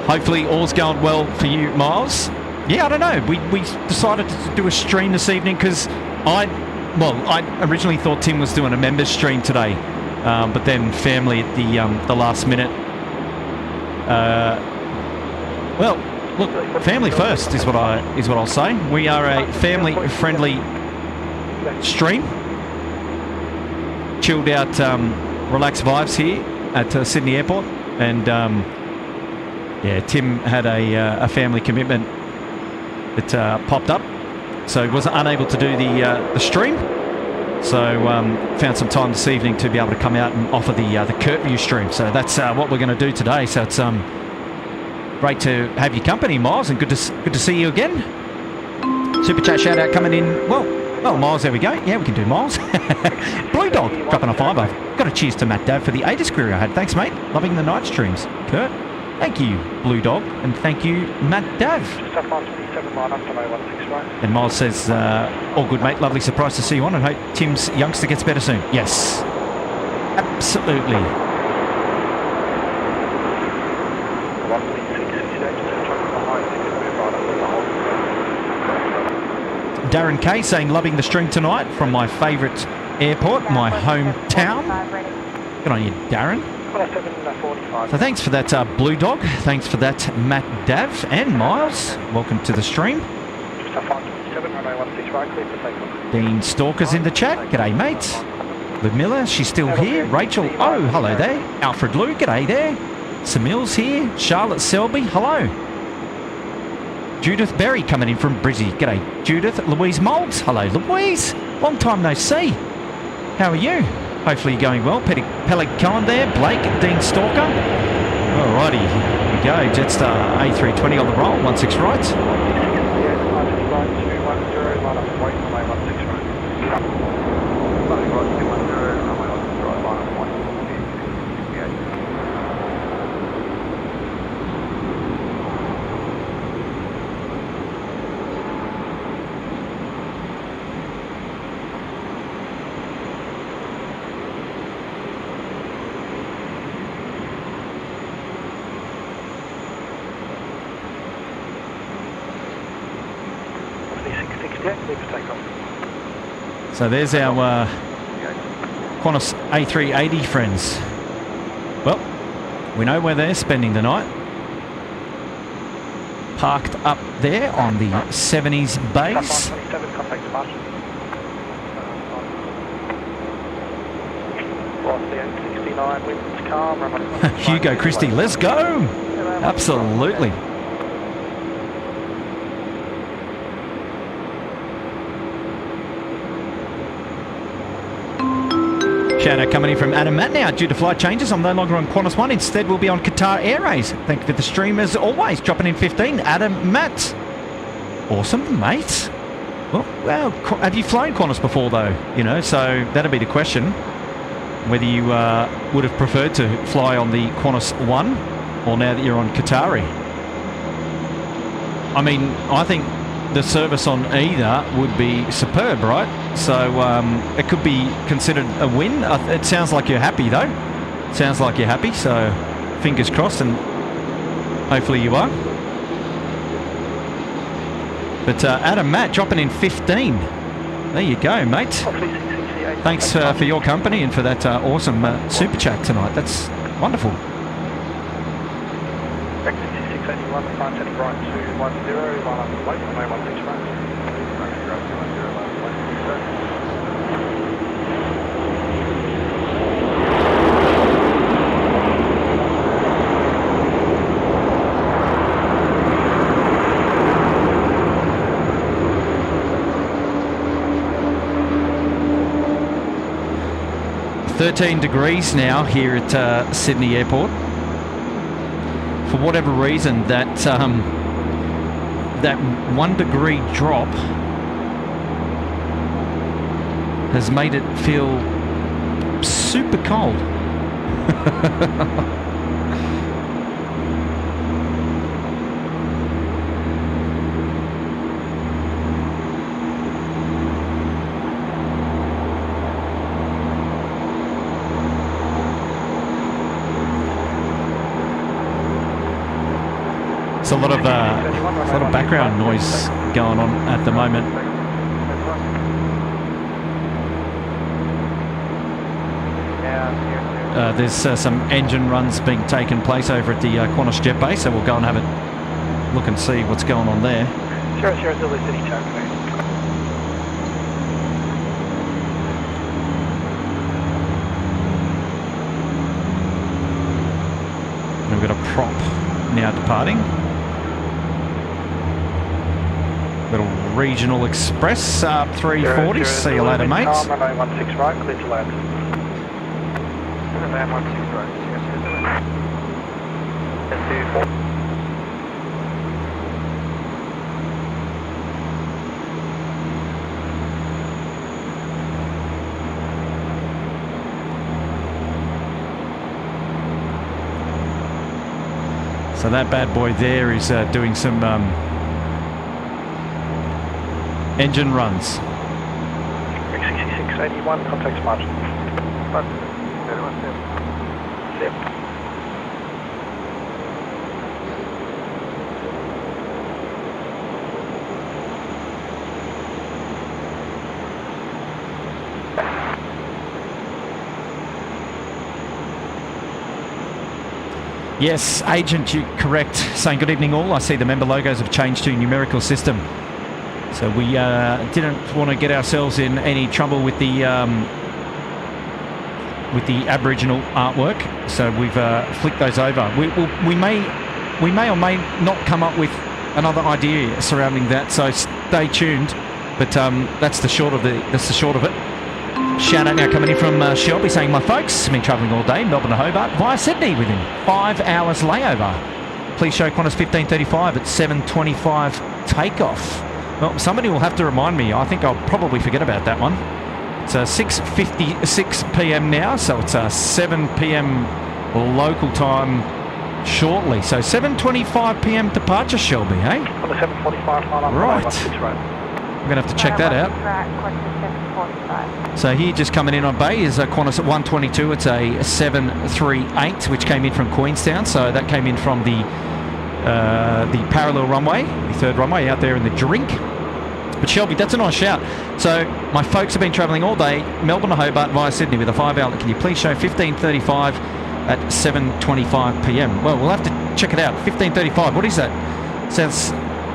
Hopefully all's going well for you, Miles. Yeah, I don't know. We decided to do a stream this evening because I originally thought Tim was doing a members stream today, but then family at the last minute. Well, look, family first is what I'll say. We are a family-friendly stream. Chilled out, relaxed vibes here at Sydney Airport, and yeah, Tim had a family commitment that popped up, so he wasn't unable to do the stream. So found some time this evening to be able to come out and offer the Curfew stream. So that's what we're going to do today. So it's great to have your company, Miles, and good to see you again. Super chat shout out coming in. Well, Miles, there we go. Yeah, we can do Miles. Blue Dog dropping a $5. Got a cheers to Matt Dav for the ATIS query I had. Thanks, mate. Loving the night streams. Kurt. Thank you, Blue Dog, and thank you, Matt Dav. Just off 127 line up to 016 right. And Miles says, all good, mate. Lovely surprise to see you on, and hope Tim's youngster gets better soon. Yes, absolutely. 166, Darren K saying, loving the stream tonight from my favourite airport, my hometown. Good on you, Darren. 107.45. So thanks for that, Blue Dog. Thanks for that, Matt Dav and Miles. Welcome to the stream. Just off 127, runway 16 right, clear for takeoff. Dean Stalker's in the chat. G'day, mate. Liv Miller, she's still here. Rachel, oh, hello there. Alfred Lou, g'day there. Samil's here. Charlotte Selby, hello. Judith Berry coming in from Brizzy. G'day, Judith. Louise Moulds, hello, Louise. Long time no see. How are you? Hopefully you're going well. Peleg Cohen there. Blake, Dean Stalker. Alrighty, here we go. Jetstar A320 on the roll. 16 right. Yeah, 1 right, 210, line up and wait, runway 16 right. 1 right, 210, runway 16 right, line up and wait. So there's our Qantas A380 friends. Well, we know where they're spending the night. Parked up there on the 70s base. 127, contact departure. Velocity 869, winds calm, runway. Hugo Christie, let's go! Absolutely. Shout out coming in from Adam Matt now. Due to flight changes, I'm no longer on Qantas 1. Instead, we'll be on Qatar Airways. Thank you for the stream as always. Dropping in 15. Adam Matt. Awesome, mate. Well, have you flown Qantas before, though? You know, so that'll be the question. Whether you would have preferred to fly on the Qantas 1 or now that you're on Qatari. I mean, I think the service on either would be superb, right? So it could be considered a win. It sounds like you're happy, though. Sounds like you're happy, so fingers crossed, and hopefully you are. But Adam Matt dropping in 15. There you go, mate. Thanks for your company and for that awesome super chat tonight. That's wonderful. 6681, departure heading right 210, line up and wait, runway 16 right. Runway 210, line up and wait, 13 degrees now here at Sydney Airport. For whatever reason, that 1 degree drop has made it feel super cold. There's a lot of background noise going on at the moment. There's some engine runs being taken place over at the Qantas Jet Base, so we'll go and have a look and see what's going on there. 00 Zulu City Taxi. And we've got a prop now departing. Little regional express 340. See you later, mates. Runway 16 right, clear to land. Land 16 right. Yes, 2 4. So that bad boy there is doing some engine runs. 6681, contact margin. Yep. Yes, Agent, you correct. Saying good evening all. I see the member logos have changed to a numerical system. So we didn't want to get ourselves in any trouble with the Aboriginal artwork. So we've flicked those over. We may or may not come up with another idea surrounding that. So stay tuned. But that's the short of it. Shout out now coming in from Shelby saying, my folks, been travelling all day, Melbourne to Hobart, via Sydney within 5 hours layover. Please show Qantas 1535 at 7:25 takeoff. Well, somebody will have to remind me. I think I'll probably forget about that one. It's 6:56 p.m. now, so it's 7 p.m. local time shortly. So 7:25 p.m. departure, Shelby, hey? On the 745 line up. Right. Right. I'm going to have to check that out. So here just coming in on bay is a Qantas at 122. It's a 738, which came in from Queenstown. So that came in from the parallel runway, the third runway out there in the drink. But Shelby, that's a nice shout. So my folks have been travelling all day, Melbourne to Hobart via Sydney with a 5-hour. Can you please show 1535 at 7:25 p.m? Well, we'll have to check it out. 1535. What is that?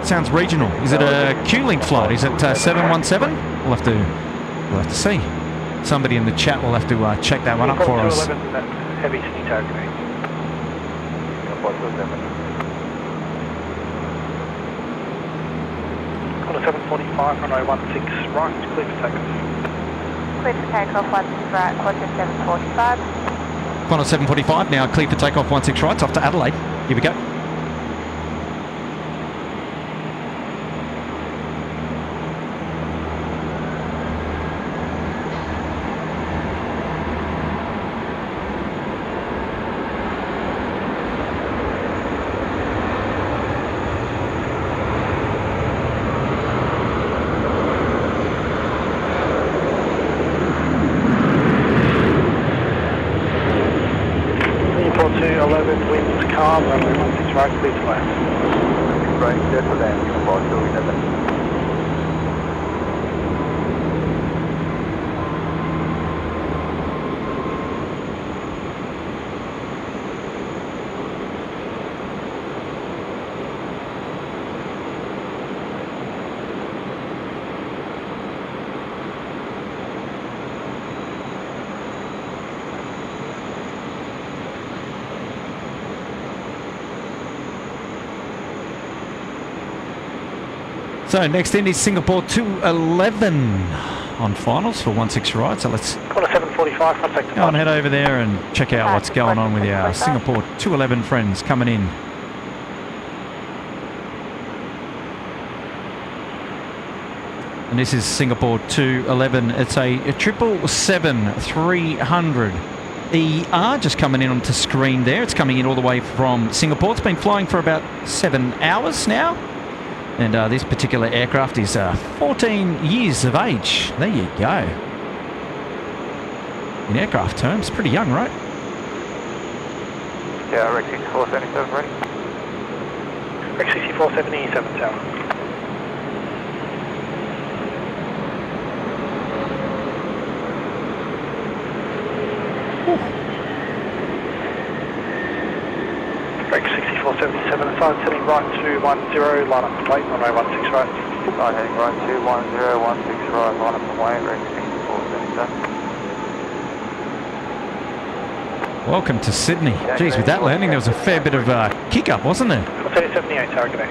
Sounds regional. Is it a Q-Link flight? Is it 717? We'll have to see. Somebody in the chat will have to check that one up for us. Heavies need targeting. On the 745, runway 16 right, clear for takeoff. Clear for takeoff, 16 right, Qantas 745. Qantas 745 now clear for takeoff 16 right, off to Adelaide. Here we go. So next in is Singapore 211 on finals for 16 right. So let's go on head over there and check out what's going on with our Singapore 211 friends coming in. And this is Singapore 211. It's a 777-300 ER just coming in onto screen there. It's coming in all the way from Singapore. It's been flying for about 7 hours now. And this particular aircraft is 14 years of age. There you go. In aircraft terms, pretty young, right? Yeah, Rex 6477 ready. Rex 6477 tower. Rex 6477, aside setting right 210, line up to wait, runway 16 right. Right, heading right 210, 16 right, line up to wait, Rex 6477. Welcome to Sydney. Geez, with that landing, there was a fair bit of kick-up, wasn't there? Contact 78 target A.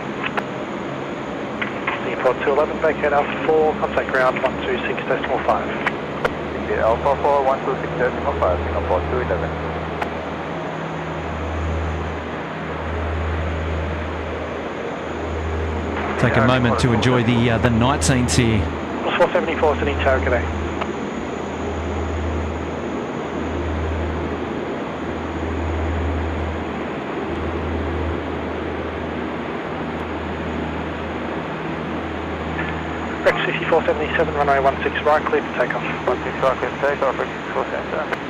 Singapore 211, vacate Alpha 4, contact ground 126.5. Alpha 4, 126.5, Singapore 211. Take a moment to enjoy the night scenes here. 474 Sydney target A. Rex 5477, runway 16 right, clear for takeoff. 16 right, clear for takeoff, Rex 5477.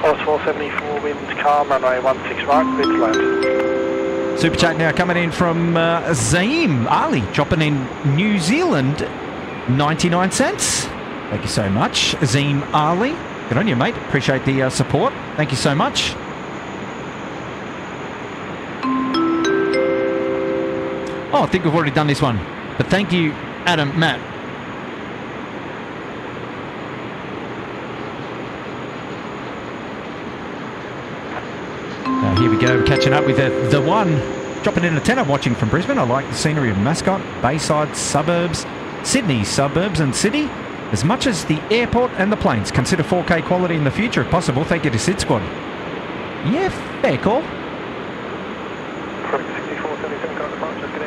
Course 474, wind calm, runway 16 right, clear to land. Super chat now coming in from Zaim Ali, dropping in New Zealand, 99 cents. Thank you so much, Zaim Ali. Good on you, mate. Appreciate the support. Thank you so much. Oh, I think we've already done this one. But thank you, Adam, Matt. Here we go, catching up with the one, dropping in a tenner, watching from Brisbane. I like the scenery of Mascot, Bayside, suburbs, Sydney, suburbs and city, as much as the airport and the planes. Consider 4K quality in the future if possible. Thank you to SydSquad. Yeah, fair call.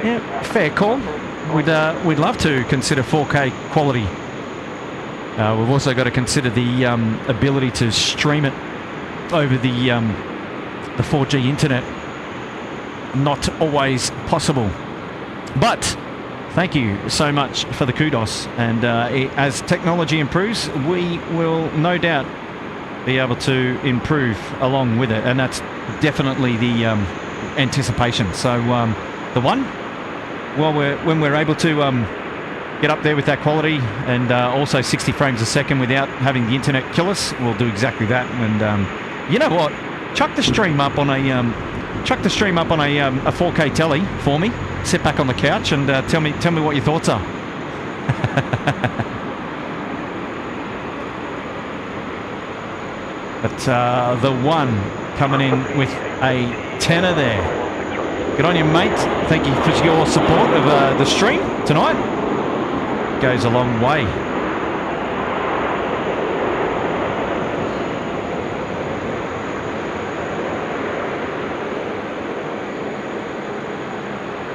Yeah, fair call. We'd love to consider 4K quality. We've also got to consider the ability to stream it over the 4G internet. Not always possible. But thank you so much for the kudos. And as technology improves, we will no doubt be able to improve along with it. And that's definitely the anticipation. So the one, well, when we're able to get up there with that quality and also 60 frames a second without having the internet kill us, we'll do exactly that. And you know what? Chuck the stream up on a 4K telly for me. Sit back on the couch and tell me what your thoughts are. But the one coming in with a tenner there. Good on you, mate. Thank you for your support of the stream tonight. Goes a long way.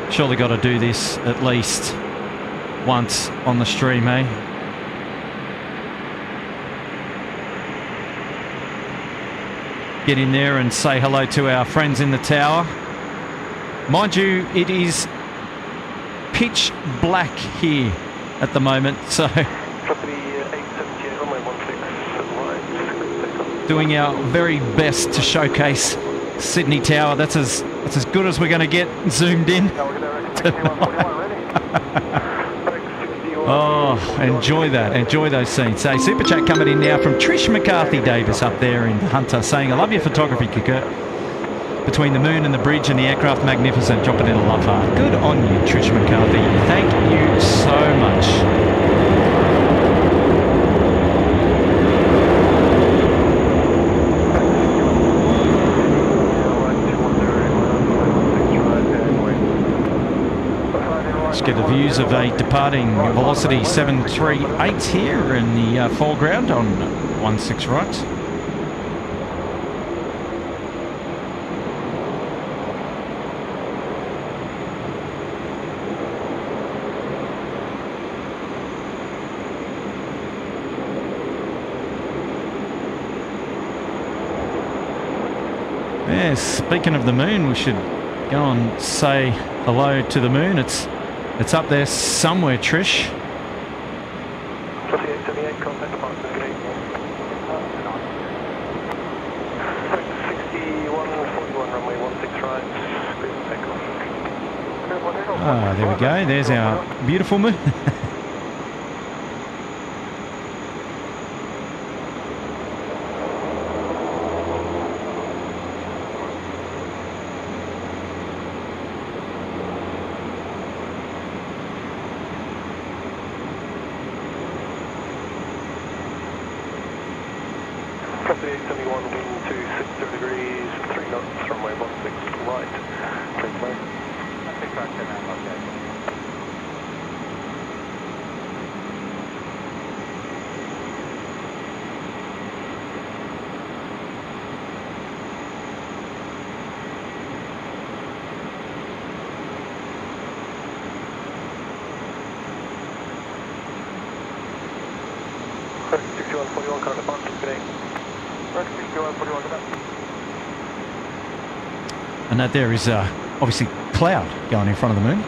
Surely got to do this at least once on the stream, eh? Get in there and say hello to our friends in the tower. Mind you, it is pitch black here at the moment, so doing our very best to showcase Sydney Tower. That's as good as we're going to get zoomed in. Oh, enjoy that. Enjoy those scenes. Say, super chat coming in now from Trish McCarthy Davis up there in Hunter, saying, I love your photography, Kicker. Between the moon and the bridge and the aircraft, magnificent. Dropping in a love heart. Good on you, Trish McCarthy. Thank you so much. Get the views of a departing Velocity 738 here in the foreground on 16 right. Yeah, speaking of the moon, we should go and say hello to the moon. It's up there somewhere, Trish. 78, contact department, good evening. 6141, runway 16 right, clear for takeoff. Ah, there we go. There's our beautiful moon. on current at Barclays today. Breakfast, go and put it on the map. And that there is obviously cloud going in front of the moon.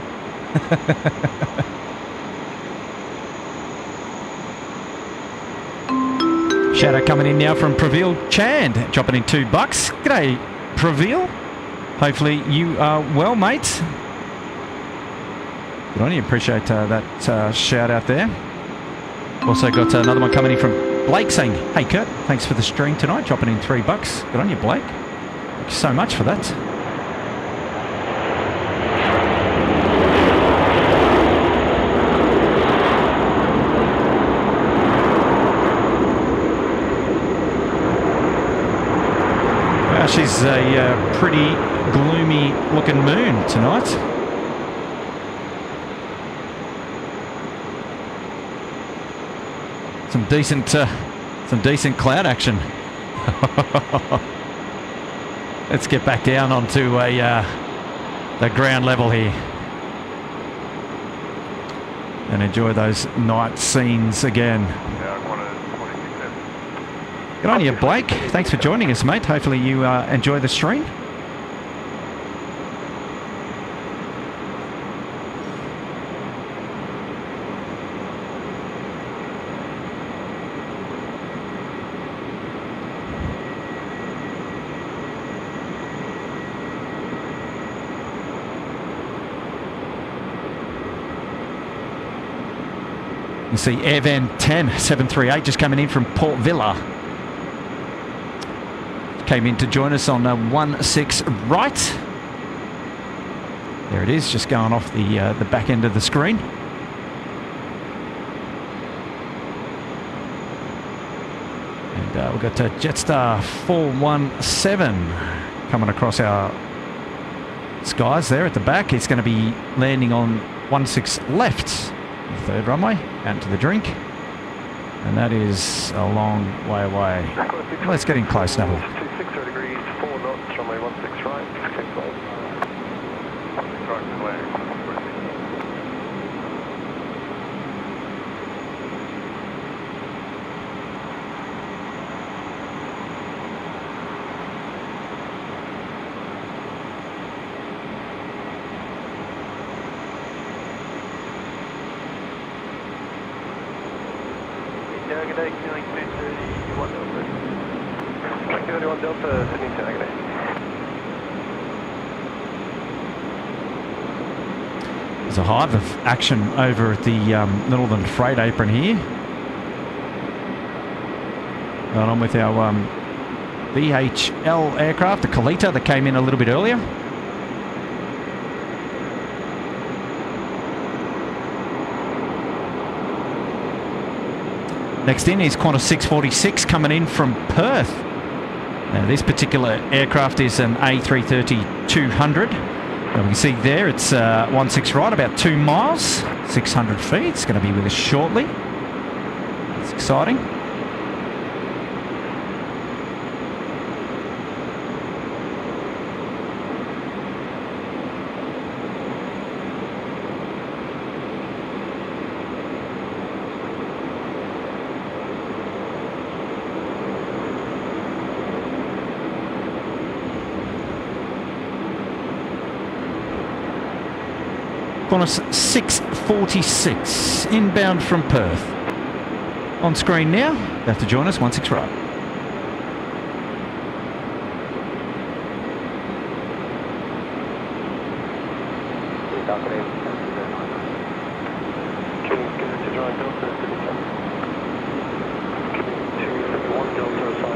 Shout out coming in now from Praveel Chand, dropping in $2. G'day, Praveel. Hopefully you are well, mate. Good on you. Appreciate that shout out there. Also got another one coming in from Blake saying, "Hey Kurt, thanks for the stream tonight." Dropping in $3. Good on you, Blake. Thank you so much for that. She's a pretty gloomy looking moon tonight. Some decent cloud action. Let's get back down onto the ground level here and enjoy those night scenes again. Good on you, Blake. Thanks for joining us, mate. Hopefully you enjoy the stream. You see Airvan 10738 just coming in from Port Villa. Came in to join us on 16 right. There it is, just going off the back end of the screen. And we've got Jetstar 417 coming across our skies there at the back. It's going to be landing on 16 left, the third runway, out to the drink. And that is a long way away. Let's get in close, Neville. 60 degrees, 4 knots, runway 16 right, 6 right. 16 right, clear. Yeah, good day, feeling 231 Delta. 231 Delta, Sydney to Agony. There's a hive of action over at the Middleton Freight apron here. Going on with our VHL aircraft, the Kalita that came in a little bit earlier. Next in is Qantas 646 coming in from Perth. Now this particular aircraft is an A330-200. And we can see there it's 16 right, about 2 miles, 600 feet. It's going to be with us shortly. It's exciting. Qantas 646 inbound from Perth. On screen now. You have to join us 16 right.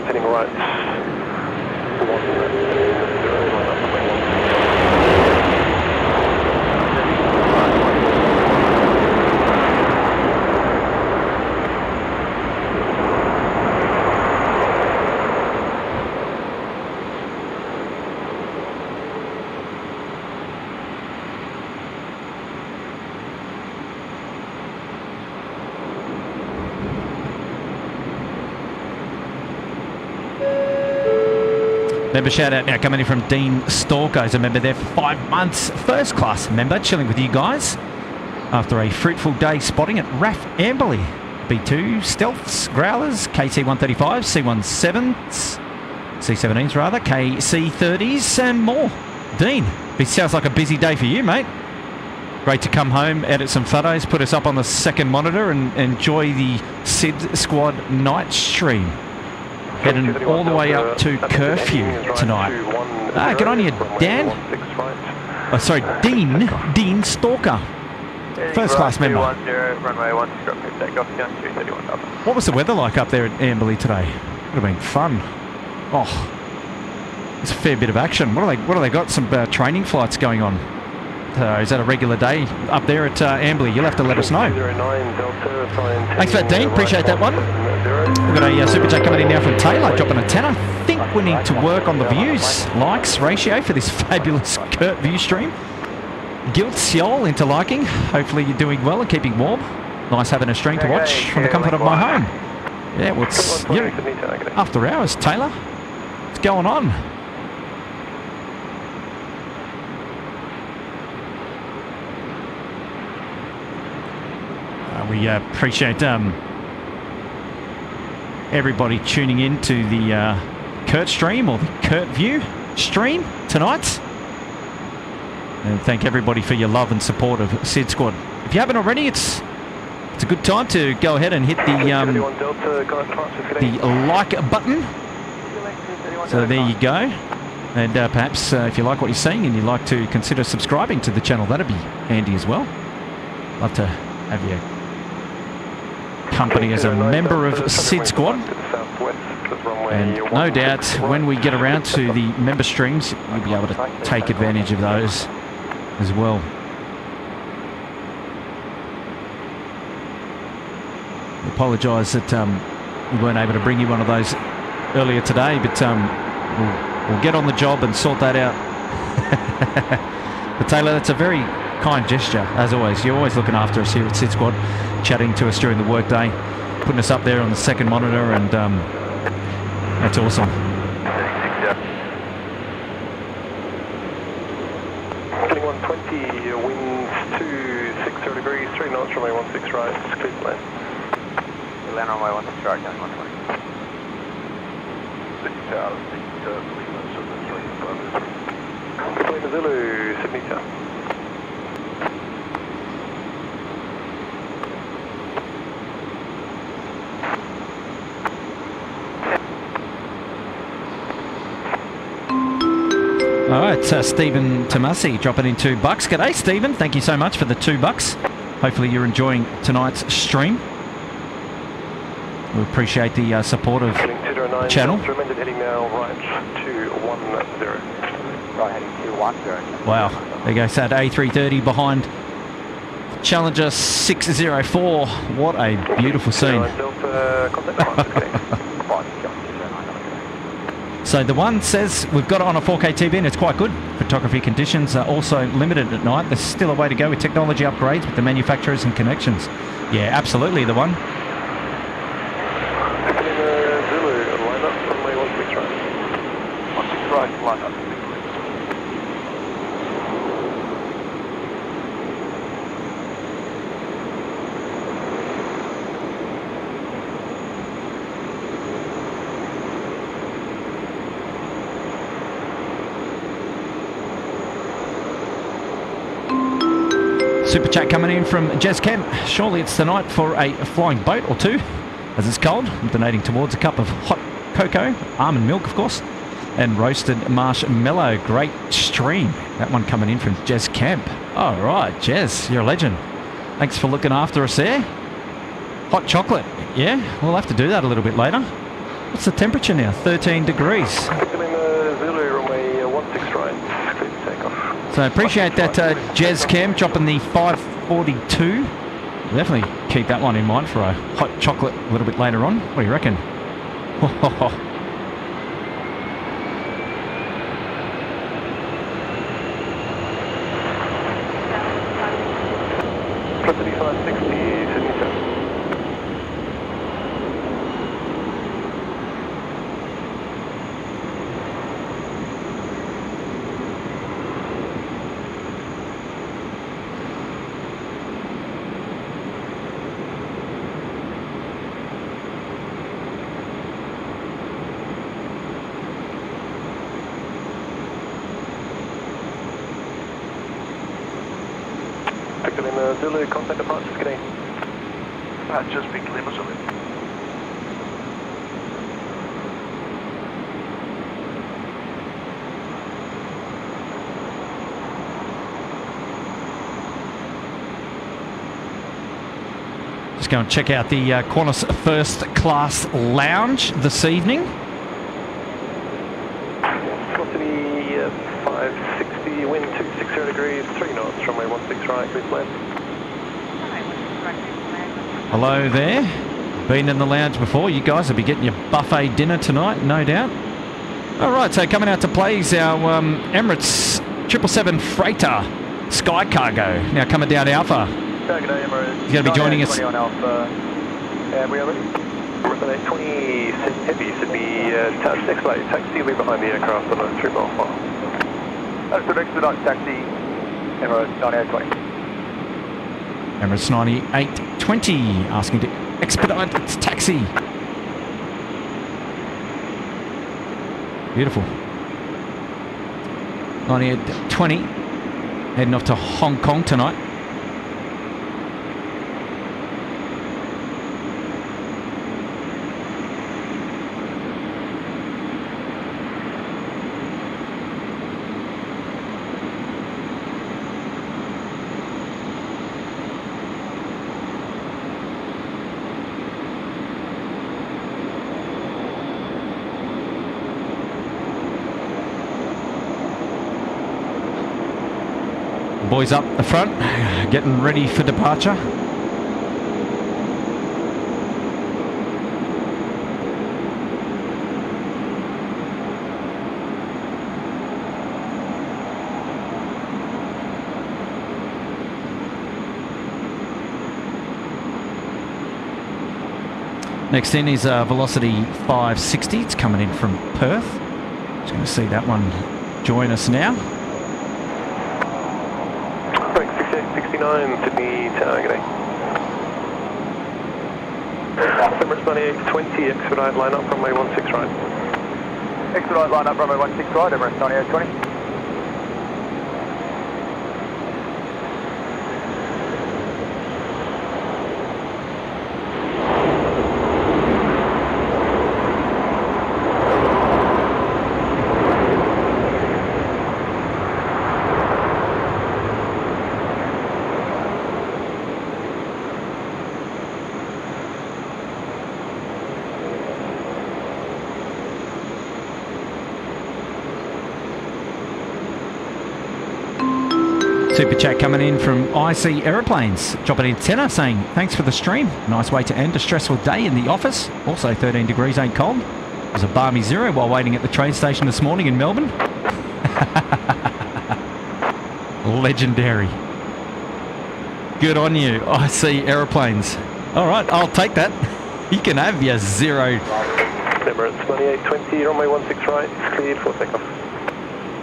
Heading right. Member shout out now coming in from Dean Stalker. He's a member there for 5 months. First class member, chilling with you guys after a fruitful day spotting at RAF Amberley. B2 Stealths, Growlers, KC-135, C-17s, C-17s rather, KC-30s and more. Dean, it sounds like a busy day for you, mate. Great to come home, edit some photos, put us up on the second monitor and enjoy the SydSquad night stream. Heading all the way up to Curfew tonight. Ah, good on you, Dan. Oh, sorry, Dean Stalker. First class member. What was the weather like up there at Amberley today? Would have been fun. Oh, it's a fair bit of action. What have they got? Some training flights going on. Is that a regular day up there at Amberley? You'll have to let us know. Thanks for that, Dean. Appreciate that one. We've got a super chat coming in now from Taylor, dropping a tenner. I think we need to work on the views, likes ratio for this fabulous Kurt view stream. Guilt Seol into liking. Hopefully you're doing well and keeping warm. Nice having a stream to watch from the comfort of my home. Yeah, well, it's after hours, Taylor. What's going on? We appreciate everybody tuning in to the Kurt stream or the Kurt View stream tonight. And thank everybody for your love and support of SydSquad. If you haven't already, it's a good time to go ahead and hit the like button. So there you go. And perhaps if you like what you're seeing and you'd like to consider subscribing to the channel, that'd be handy as well. Love to have you company as a member of SydSquad. And no doubt when we get around to the member streams, you'll be able to take advantage of those as well. I apologise that we weren't able to bring you one of those earlier today, but we'll get on the job and sort that out. But Taylor, that's a very kind gesture, as always. You're always looking after us here at SydSquad, chatting to us during the workday, putting us up there on the second monitor, and that's awesome. 120, winds 260 degrees, 3 knots, runway 16 right, clear to land. Land runway 16 right, going 120. 6 out of 6, Lima Zulu, Sydney Tower. All right, Stephen Tomasi dropping in $2. G'day, Stephen. Thank you so much for the $2. Hopefully you're enjoying tonight's stream. We appreciate the support of the channel. Recommended heading now right to 10. Right, heading 210. Wow, there you go. So that A330 behind Challenger 604. What a beautiful scene. So the one says we've got it on a 4K TV and it's quite good. Photography conditions are also limited at night. There's still a way to go with technology upgrades with the manufacturers and connections. Yeah, absolutely the one. Zulu, line up runway 16 right. 16 right, line up. Super chat coming in from Jez Kemp. Surely it's the night for a flying boat or two, as it's cold. I'm donating towards a cup of hot cocoa, almond milk, of course, and roasted marshmallow. Great stream. That one coming in from Jez Kemp. All right, Jez, you're a legend. Thanks for looking after us there. Hot chocolate. Yeah, we'll have to do that a little bit later. What's the temperature now? 13 degrees. Zulu, runway 16 right. Clear to take off. So appreciate that, Jez Cam, dropping the 542. Definitely keep that one in mind for a hot chocolate a little bit later on. What do you reckon? Victor in Zulu, contact departures, good day. Just big Lima Zulu. Just go and check out the Qantas First Class Lounge this evening. Velocity 560, wind 260 degrees, 3 knots, runway 16 right, please land. Hello there. Been in the lounge before. You guys will be getting your buffet dinner tonight, no doubt. All right, so coming out to play is our Emirates 777 Freighter Sky Cargo. Now coming down Alpha. Good day, Emirates. He's going to be joining us. 20 on Alpha. We are ready. Runway 20, Heavies, Sydney, touch 6 late, taxi, leave behind the aircraft on a 3 mile file. That's the expedite taxi, Emirates 9820. Emirates 9820 asking to expedite its taxi. Beautiful. 9820 heading off to Hong Kong tonight. Boys up the front, getting ready for departure. Next in is Velocity 560. It's coming in from Perth. Just going to see that one join us now. 69, Sydney Tower, good day. Emirates 9820, expedite line up, runway 16 right. Expedite line up, runway 16 right, Emirates 9820. Super chat coming in from IC Aeroplanes, dropping in tenner saying thanks for the stream. Nice way to end a stressful day in the office. Also 13 degrees ain't cold. It was a balmy 0 while waiting at the train station this morning in Melbourne. Legendary. Good on you, IC Aeroplanes. All right, I'll take that. You can have your 0. Emirates 9820, runway 16 right, cleared for takeoff.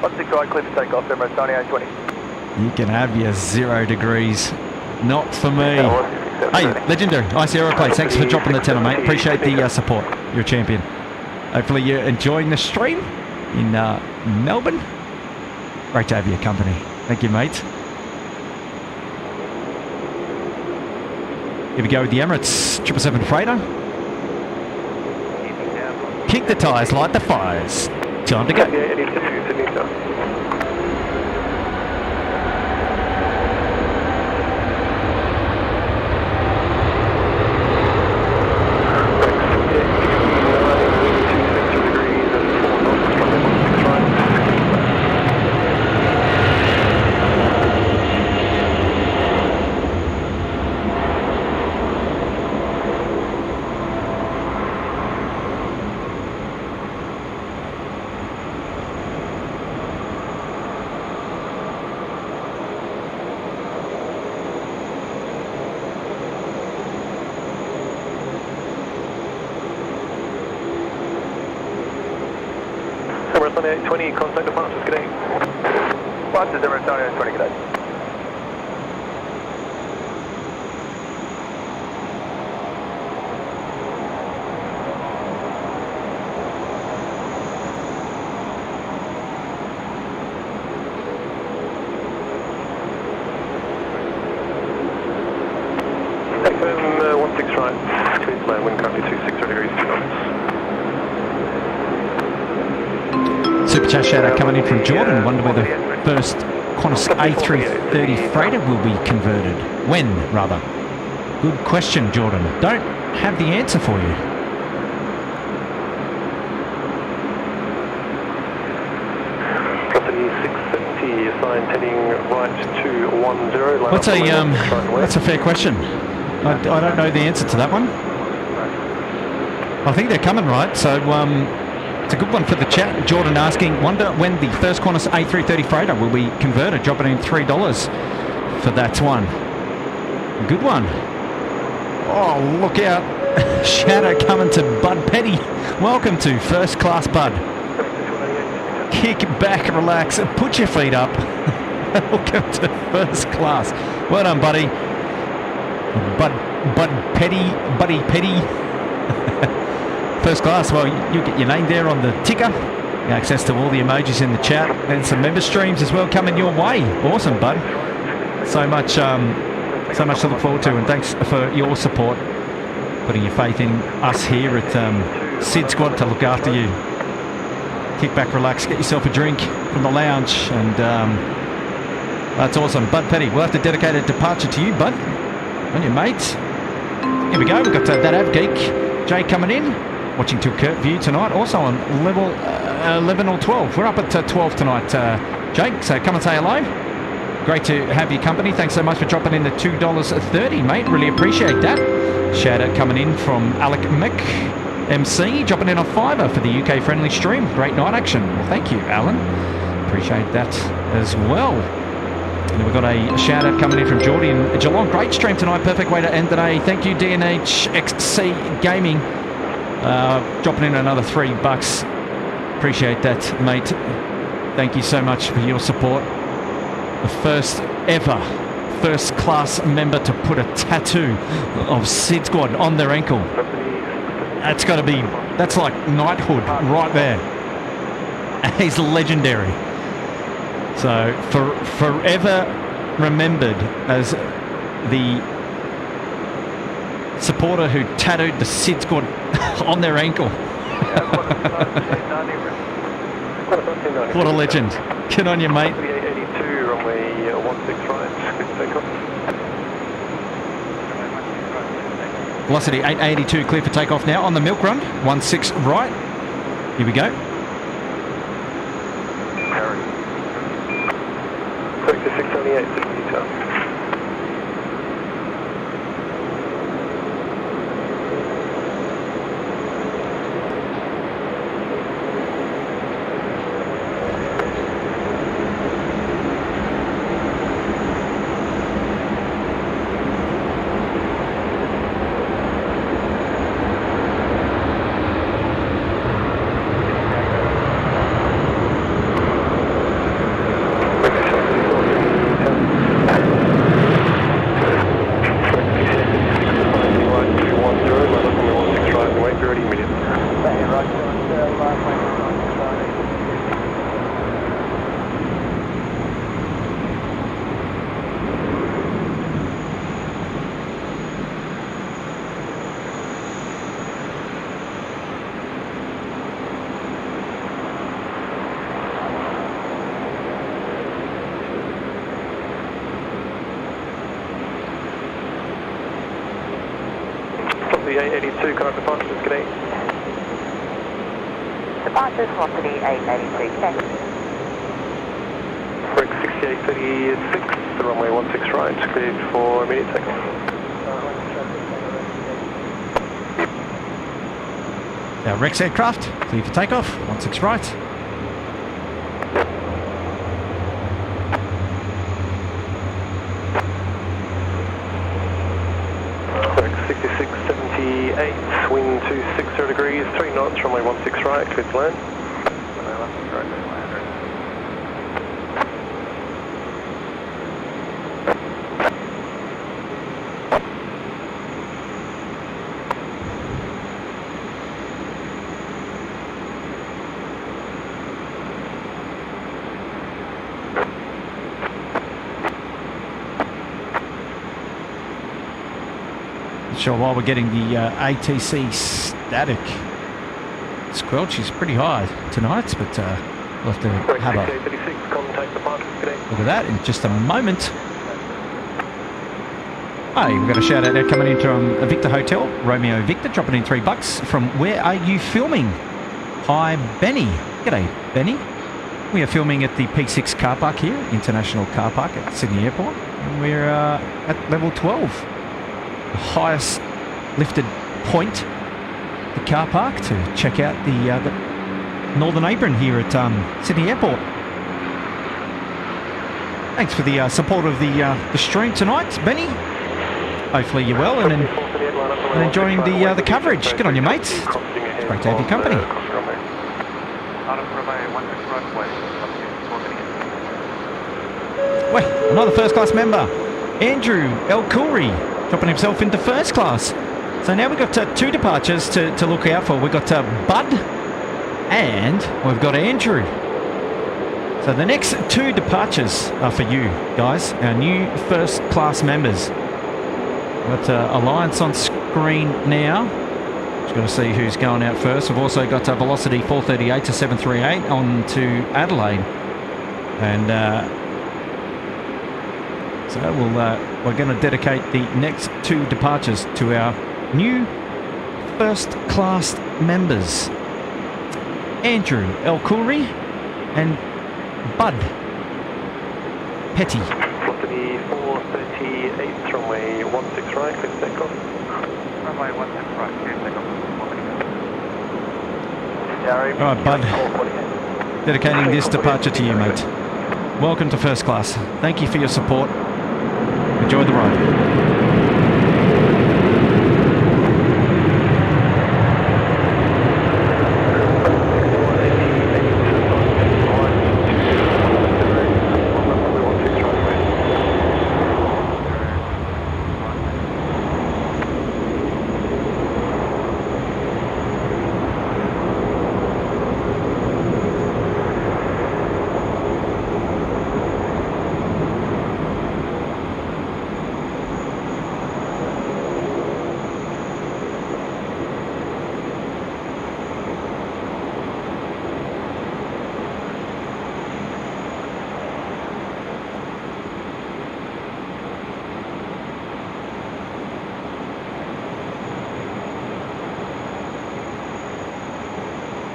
16 right, clear for takeoff, Emirates 9820. You can have your 0 degrees. Not for me. Hey, legendary. IC Aeroplanes, thanks for dropping the tenner, mate. Appreciate the support. You're a champion. Hopefully you're enjoying the stream in Melbourne. Great to have your company. Thank you, mate. Here we go with the Emirates 777 Freighter. Kick the tyres, light the fires. Time to go. Emirates 9820, contact departures, good day. Departures, Emirates 9820, good day. Chat shout out coming in from Jordan. Wonder whether first Qantas A330 freighter will be converted. When, rather? Good question, Jordan. Don't have the answer for you. Company 670, assigned heading right to 10. That's a fair question. I don't know the answer to that one. I think they're coming right, so it's a good one for the chat. Jordan asking, wonder when the first Qantas A330 freighter will be converted, dropping in $3 for that one. Good one. Oh, look out. Shout out coming to Bud Petty. Welcome to First Class, Bud. Kick back, relax, and put your feet up. Welcome to First Class. Well done, buddy. Buddy Petty. First Class. Well, you get your name there on the ticker. Access to all the emojis in the chat, and some member streams as well coming your way. Awesome, bud. So much to look forward to, and thanks for your support, putting your faith in us here at SydSquad to look after you. Kick back, relax, get yourself a drink from the lounge, and that's awesome. Bud Petty, we'll have to dedicate a departure to you, bud, and your mates. Here we go, we've got that Av Geek Jay coming in, watching till Curfew tonight, also on level 11 or 12. We're up at 12 tonight, Jake, so come and say hello. Great to have your company. Thanks so much for dropping in the $2.30, mate. Really appreciate that. Shout out coming in from Alec Mick MC, dropping in a $5 for the UK friendly stream. Great night action. Well, thank you, Alan. Appreciate that as well. And we've got a shout out coming in from Geordie in Geelong. Great stream tonight. Perfect way to end the day. Thank you, DNH XC Gaming. Dropping in another $3. Appreciate that, mate. Thank you so much for your support. The first ever First Class member to put a tattoo of SydSquad on their ankle. That's got to be, that's like knighthood right there. He's legendary. So forever remembered as the supporter who tattooed the SydSquad on their ankle. What a legend. Good on you, mate. Velocity 882, clear for takeoff now on the milk run. 16 right. Here we go. Correct, 678, 60 meter. A82, current departures, good day. Departures, velocity 882, check. Correct, 6836, the runway 16 right, cleared for immediate takeoff. Our Rex aircraft, clear for takeoff, 16 right. Wind 260 degrees, 3 knots, runway 16 right, clear to land. Sure, while we're getting the ATC static squelch is pretty high tonight, but We'll have to have a look at that in just a moment. Hey, we've got a shout out now coming in from Victor Hotel, Romeo Victor, dropping in $3 from Where Are You Filming? Hi, Benny. G'day, Benny. We are filming at the P6 car park here, International Car Park at Sydney Airport. And we're at level 12, the highest lifted point, the car park, to check out the Northern Apron here at Sydney Airport. Thanks for the support of the stream tonight, Benny. Hopefully you're well and enjoying the coverage. Good on you, mates. It's great to have your company. Well, another first class member, Andrew El Khoury, dropping himself into first class. So now we've got two departures to look out for. We've got Bud and we've got Andrew. So the next two departures are for you guys, our new first class members. We've got Alliance on screen now. Just got to see who's going out first. We've also got Velocity 438 to 738 on to Adelaide. And so we're going to dedicate the next two departures to our new first class members, Andrew El Khoury and Bud Petty. Velocity 438, runway 16 right, clear for takeoff. Runway 16 right, clear for takeoff. All right, Bud. Dedicating this departure to you, mate. Welcome to first class. Thank you for your support. Enjoy the ride.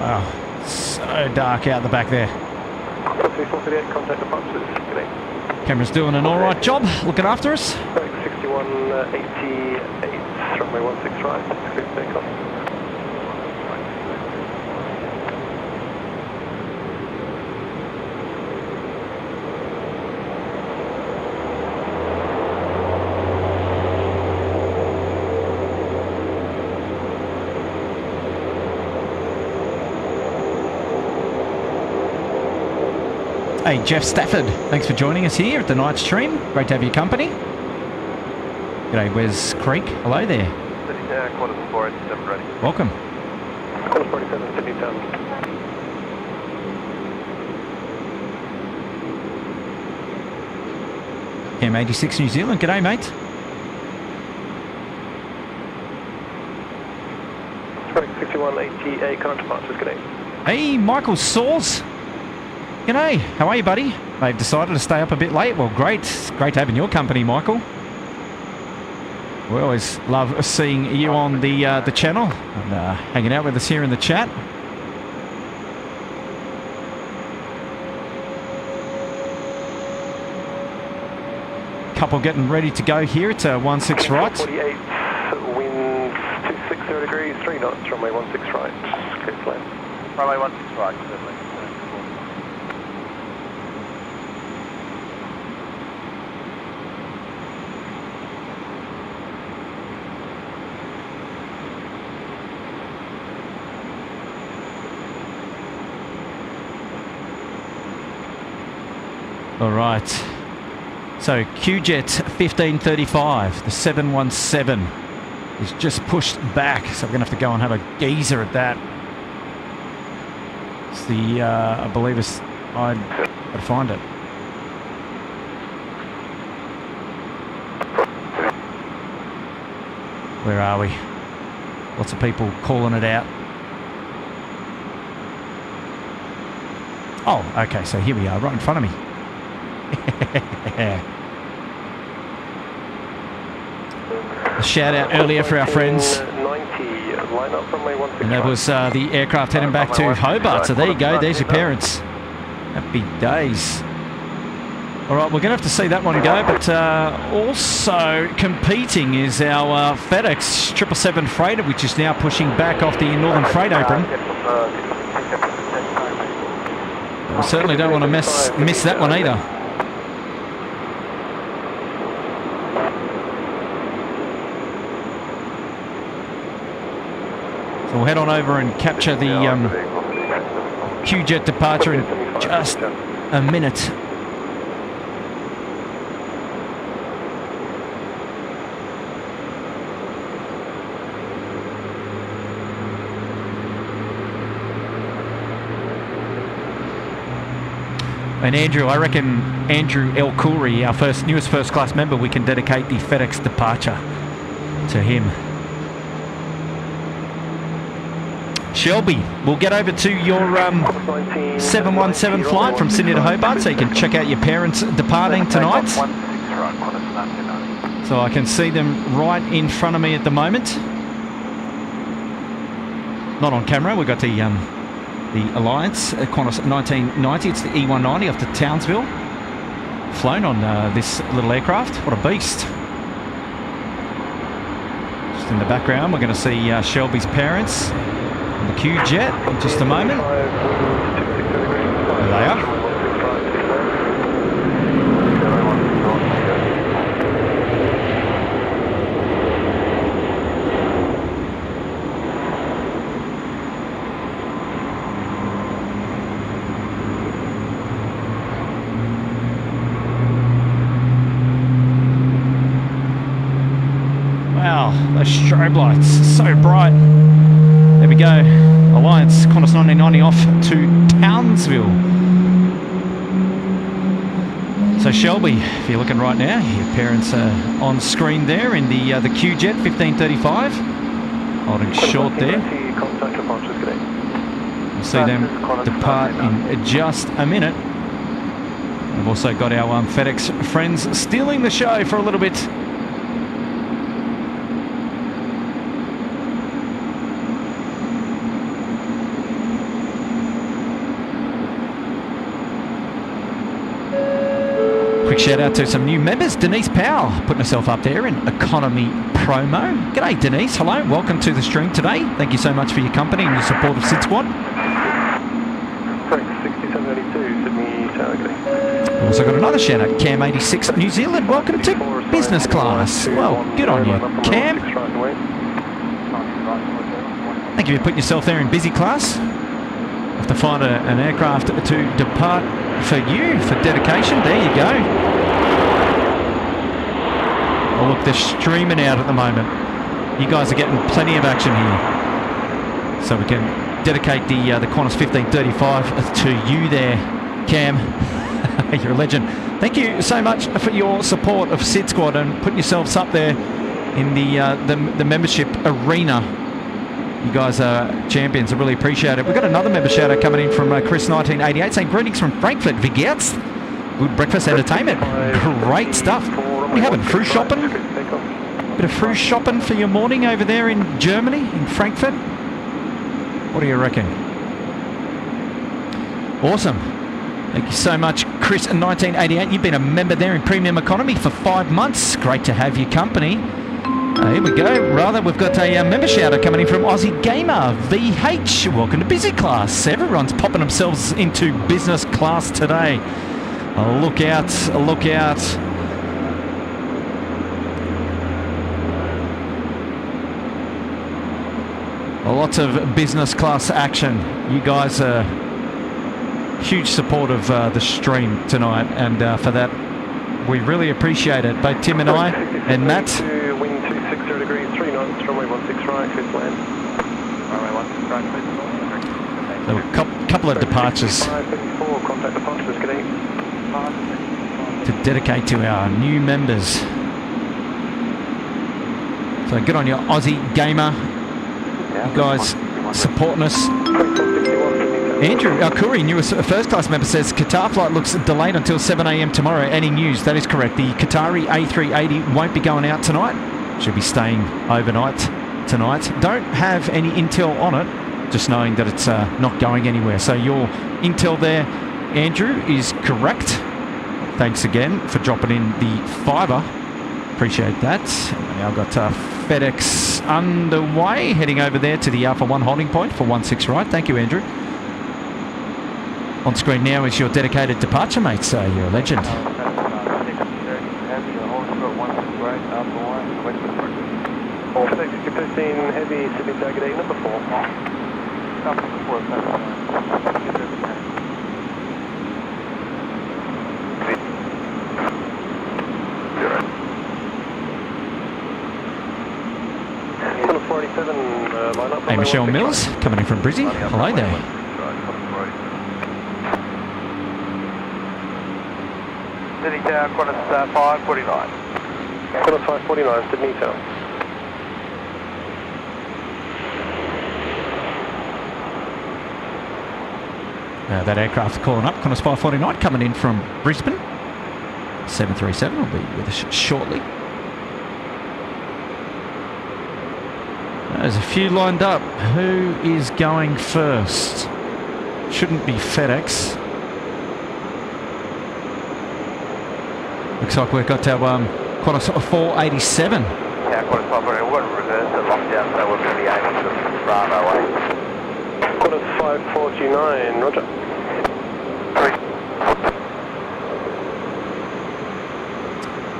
Wow, so dark out the back there. Camera's doing an alright job, looking after us. 6188, runway 16 right, clear for takeoff. Hey, Jeff Stafford, thanks for joining us here at the night stream. Great to have your company. G'day, where's Creek? Hello there. Quarters 487 ready. Welcome. Quarters 47, Sydney Town. Cam 86 New Zealand, g'day mate. Correct, 6188, current departures, g'day. Hey, Michael Saws. G'day, how are you, buddy? They've decided to stay up a bit late. Well, great. It's great having your company, Michael. We always love seeing you on the channel and hanging out with us here in the chat. Couple getting ready to go here at 16 right. 48, winds 260 degrees, 3 knots, runway 16 right, clear to land. Runway 16 right, clear to land. All right. So QJet 1535, the 717 is just pushed back. So we're going to have to go and have a geezer at that. It's the, I believe it's, I'd find it. Where are we? Lots of people calling it out. Oh, okay, so here we are, right in front of me. A shout out earlier for our friends. And that was the aircraft heading back to Hobart. So there you go, there's your parents. Happy days. All right, we're going to have to see that one go, but also competing is our FedEx 777 freighter, which is now pushing back off the Northern Freight apron. We certainly don't want to miss that one either. So we'll head on over and capture the Q-Jet departure in just a minute. And Andrew, I reckon Andrew El Khoury, our newest first class member, we can dedicate the FedEx departure to him. Shelby, we'll get over to your 717 flight from Sydney to Hobart so you can check out your parents departing tonight. So I can see them right in front of me at the moment. Not on camera, we've got the Alliance Qantas 1990, it's the E190 off to Townsville. Flown on this little aircraft, what a beast. Just in the background we're going to see Shelby's parents. The Q-Jet in just a moment. There they are. Wow, those strobe lights, so bright. There we go, Alliance Qantas 1990 off to Townsville. So Shelby, if you're looking right now, your parents are on screen there in the Q-Jet 1535, holding short there. We'll see them depart in just a minute. We've also got our FedEx friends stealing the show for a little bit. Quick shout out to some new members. Denise Powell putting herself up there in economy promo. G'day Denise, hello, welcome to the stream today. Thank you so much for your company and your support of SydSquad. We've also got another shout out, Cam 86 New Zealand, welcome to business class. Well, good on you, Cam. Thank you for putting yourself there in busy class. Have to find an aircraft to depart for you for dedication. There you go. Oh look, they're streaming out at the moment. You guys are getting plenty of action here, so we can dedicate the Qantas 1535 to you there, Cam. You're a legend. Thank you so much for your support of SydSquad and putting yourselves up there in the membership arena. You guys are champions. I really appreciate it. We've got another member shout out coming in from Chris 1988 saying greetings from Frankfurt. Wie geht's? Good breakfast entertainment. Great stuff. What are you having? Fruit shopping? Bit of fruit shopping for your morning over there in Germany, in Frankfurt? What do you reckon? Awesome. Thank you so much, Chris 1988. You've been a member there in Premium Economy for 5 months. Great to have your company. Here we go. Rather, we've got a member shout-out coming in from Aussie Gamer VH. Welcome to busy class. Everyone's popping themselves into business class today. Look out, look out. Lots of business class action. You guys are huge support of the stream tonight, and for that we really appreciate it. Both Tim and I and Matt. Wind 260 degrees, 3 knots, runway 16 right, clear to land. Runway 16 right, clear to land. There were a couple of departures contact departures, good evening. to dedicate to our new members. So good on you, Aussie Gamer. You guys supporting us Andrew Alkuri, newest first class member, says Qatar flight looks delayed until 7 a.m. tomorrow. Any news? That is correct. The Qatari A380 won't be going out tonight. Should be staying overnight tonight. Don't have any intel on it, just knowing that it's not going anywhere. So your intel there, Andrew, is correct. Thanks again for dropping in the fiver. Appreciate that. And now got FedEx underway, heading over there to the Alpha 1 holding point for 16 right. Thank you, Andrew. On screen now is your dedicated departure, mate, so you're a legend. All 15 heavy, Sydney target 8, number 4. Hey, Michelle Mills, coming in from Brizzy. Hello there. Sydney Tower, Qantas 549. Qantas 549, Sydney Tower. That aircraft calling up, Qantas 549, coming in from Brisbane. 737 will be with us shortly. There's a few lined up. Who is going first? Shouldn't be FedEx. Looks like we've got our Qantas 487. Yeah, Qantas 549. We're going to reverse the lockdown, so we're going to be aiming for Bravo 8. Qantas 549, roger.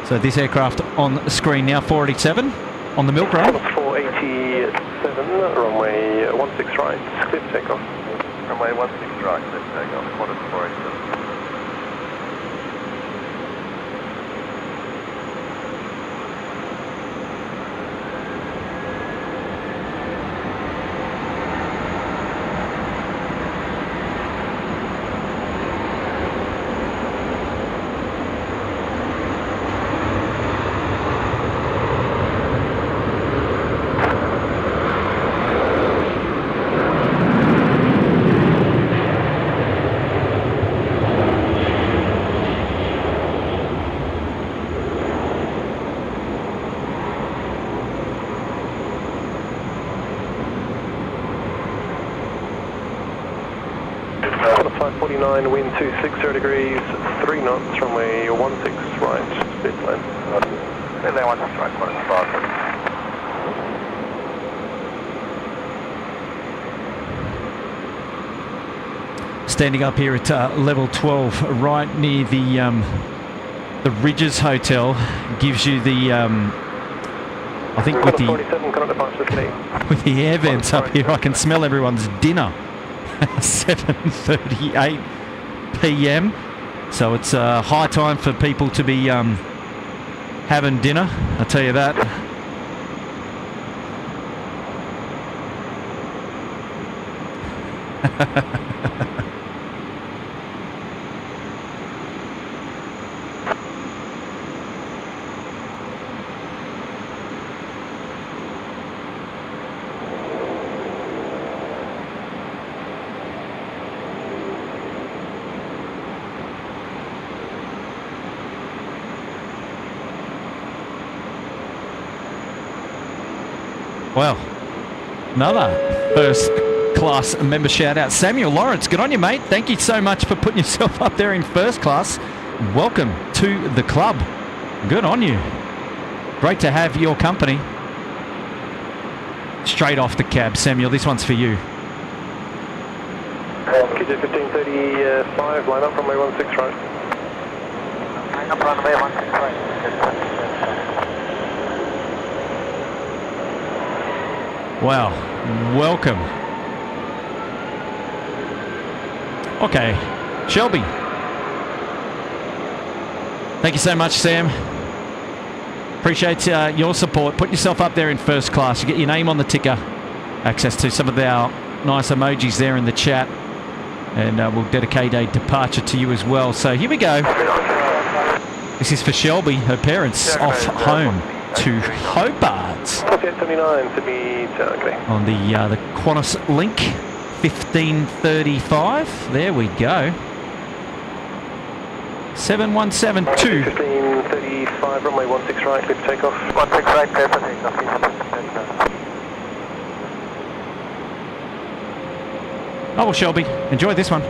So this aircraft on screen now, 487 on the milk run. Qantas 487, runway 16 right, clear for takeoff. Runway 16 right, clear for takeoff. Qantas 487. Qantas 549, wind 260 degrees, 3 knots, runway 16 right, speed line. Then 16 right, Qantas 549. Standing up here at level 12, right near the Ridges Hotel, gives you the I think with the air vents up here, I can smell everyone's dinner. 7:38 p.m. So it's high time for people to be having dinner. I'll tell you that. Well, another first class member shout out. Samuel Lawrence, good on you, mate. Thank you so much for putting yourself up there in first class. Welcome to the club. Good on you. Great to have your company. Straight off the cab, Samuel, this one's for you. QJ 1535, line up from runway 16 right. Line up runway 16 right. Wow, welcome. Okay, Shelby. Thank you so much, Sam. Appreciate your support. Put yourself up there in first class. You get your name on the ticker. Access to some of our nice emojis there in the chat. And we'll dedicate a departure to you as well. So here we go. This is for Shelby, her parents, off home to Hobart. 4879, Sydney Tower, okay. On the Qantas Link 1535. There we go. 7172. 1535, runway 16 right, clear for takeoff. 16 right, clear for takeoff. Oh, well, Shelby, enjoy this one.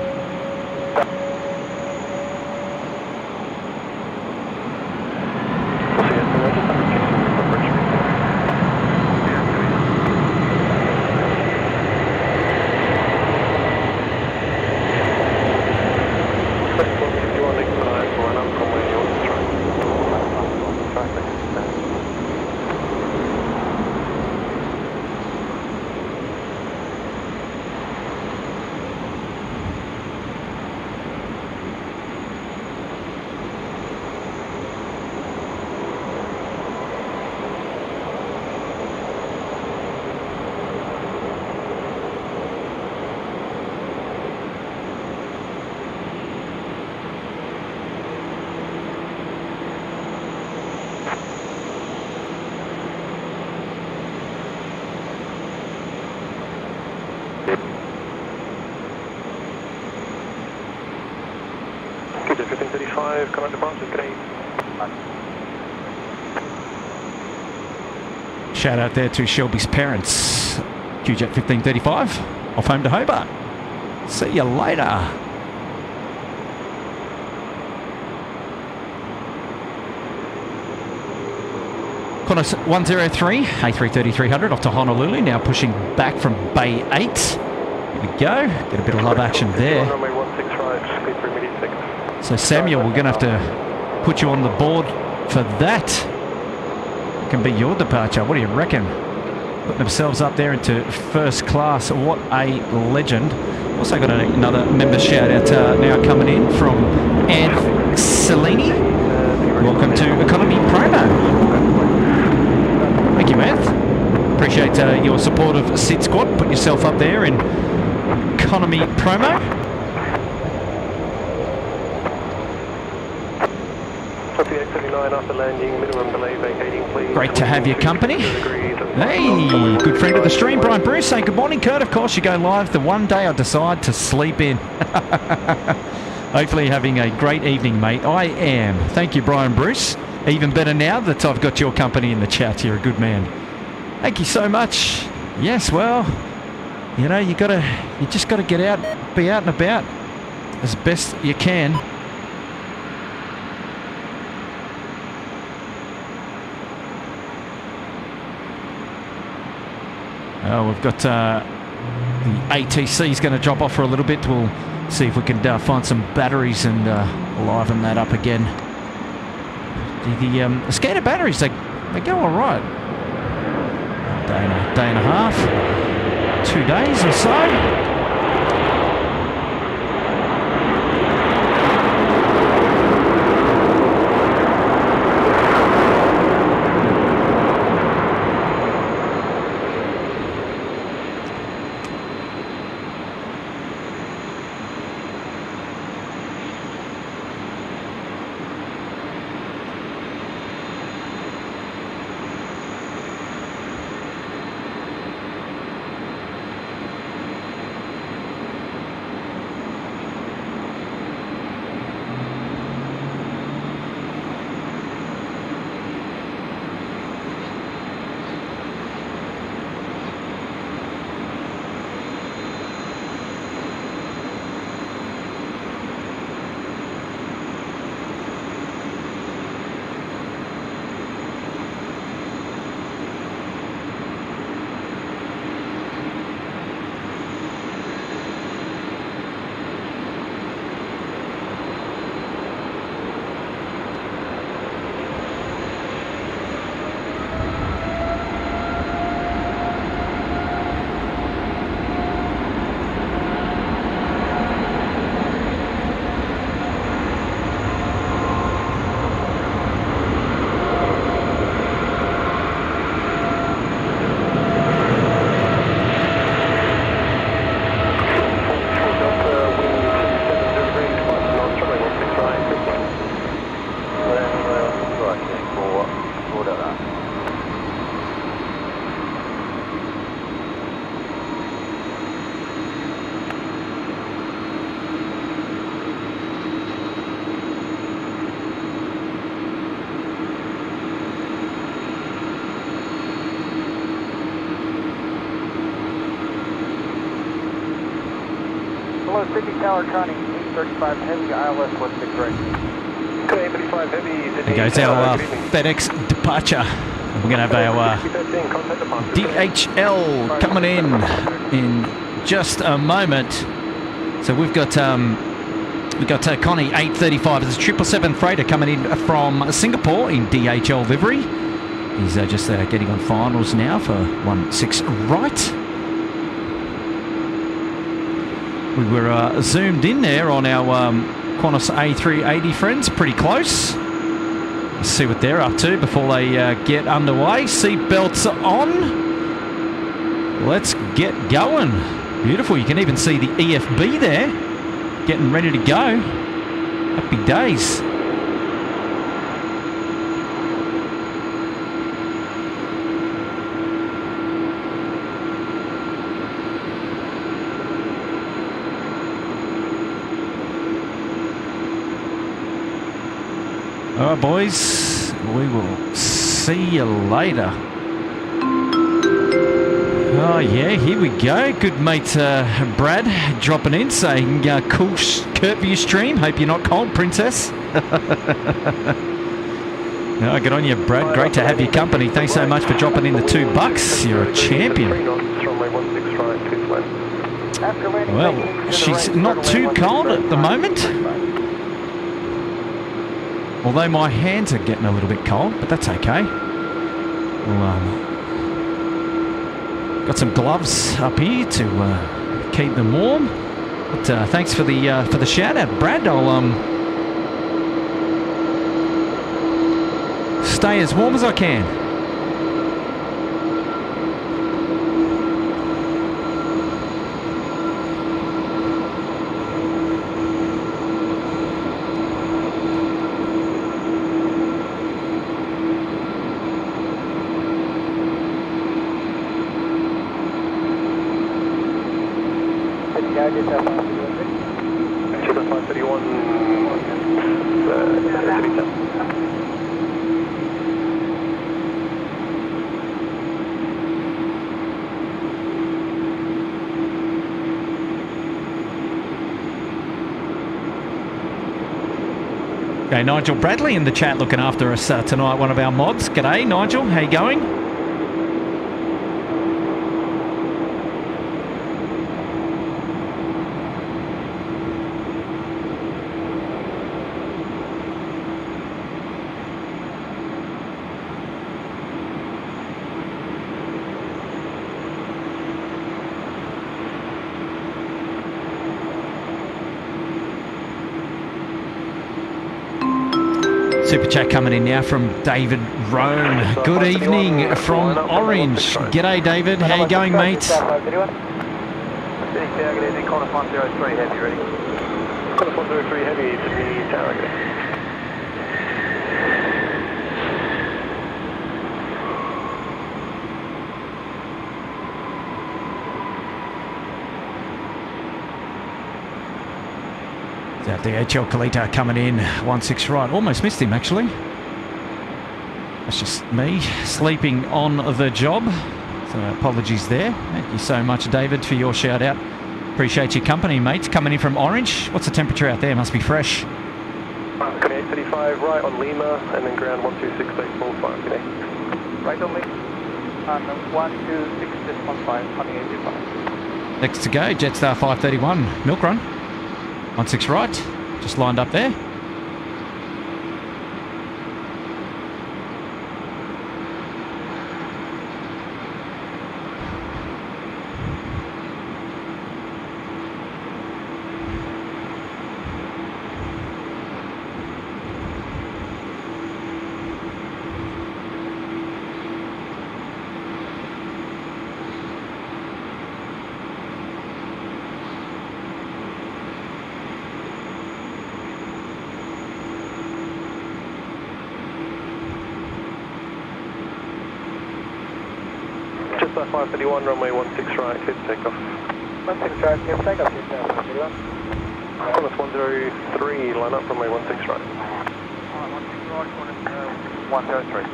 QJ 1535, come out the bounce, great. Shout out there to Shelby's parents. QJ 1535, off home to Hobart. See you later. Qantas 103, A330-300 off to Honolulu, now pushing back from Bay 8. Here we go, get a bit of love action there. Runway 165, speed for immediate takeoff. So Samuel, we're going to have to put you on the board for that. It can be your departure. What do you reckon? Putting themselves up there into first class. What a legend. Also got another member shout out now coming in from Ed Cellini. Welcome to Economy Promo. Thank you, Ed. Appreciate your support of SydSquad. Put yourself up there in Economy Promo. After landing, minimum delay vacating, please. Great to have your company. Hey, good friend of the stream, Brian Bruce, saying good morning, Kurt. Of course, you go live the one day I decide to sleep in. Hopefully having a great evening, mate. I am. Thank you, Brian Bruce. Even better now that I've got your company in the chat. You're a good man. Thank you so much. Yes, well, you know, you just got to get out, be out and about as best you can. Oh, we've got the ATC is going to drop off for a little bit. We'll see if we can find some batteries and liven that up again. The scanner batteries, they go all right. Day and a half, 2 days or so. Tower Connie, 835 Heavy, ILS 16 right. 835 Heavy, There goes our FedEx departure. We're going to have our DHL coming in just a moment. So we've got Connie 835. There's a 777 freighter coming in from Singapore in DHL livery. He's just getting on finals now for 16 right. We were zoomed in there on our Qantas A380 friends, pretty close. Let's see what they're up to before they get underway. Seatbelts on. Let's get going. Beautiful. You can even see the EFB there, getting ready to go. Happy days. All right, boys, we will see you later. Oh, yeah, here we go. Good mate Brad dropping in saying, cool Curfew stream. Hope you're not cold, princess. Oh, good on you, Brad. Great to have your company. Thanks so much for dropping in the $2. You're a champion. Well, she's not too cold at the moment. Although my hands are getting a little bit cold, but that's okay. We'll, got some gloves up here to keep them warm. But thanks for the shout out, Brad. I'll stay as warm as I can. Okay, Nigel Bradley in the chat looking after us tonight, one of our mods. G'day, Nigel. How you going? Super chat coming in now from David Roan. Good evening from Orange. G'day, David. How you going, mate? Qantas 103 Heavy, ready? Qantas 103 Heavy to the tower, That DHL Kalita coming in, 16 right. Almost missed him, actually. That's just me sleeping on the job. So apologies there. Thank you so much, David, for your shout out. Appreciate your company, mate. Coming in from Orange. What's the temperature out there? Must be fresh. 835 right on Lima and then ground 126.45 today. Right on Lima. And 126.15 on the 85. Next to go, Jetstar 531, milk run. 16 right, just lined up there. Jetstar 531, runway 16 right, clear to takeoff. 16 right, clear to takeoff, Jetstar 531. Qantas 103, line up, runway 16 right. 16 right, Qantas 103.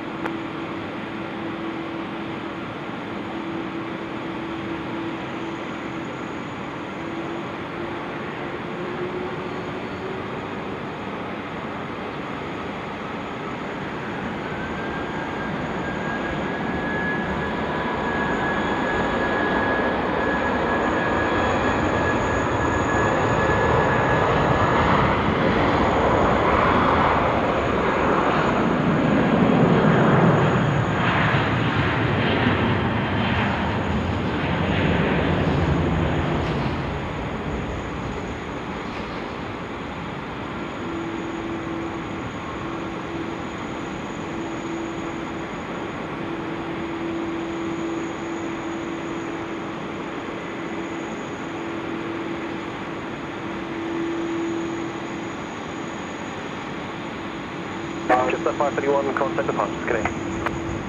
Just that 531, contact departures, good day.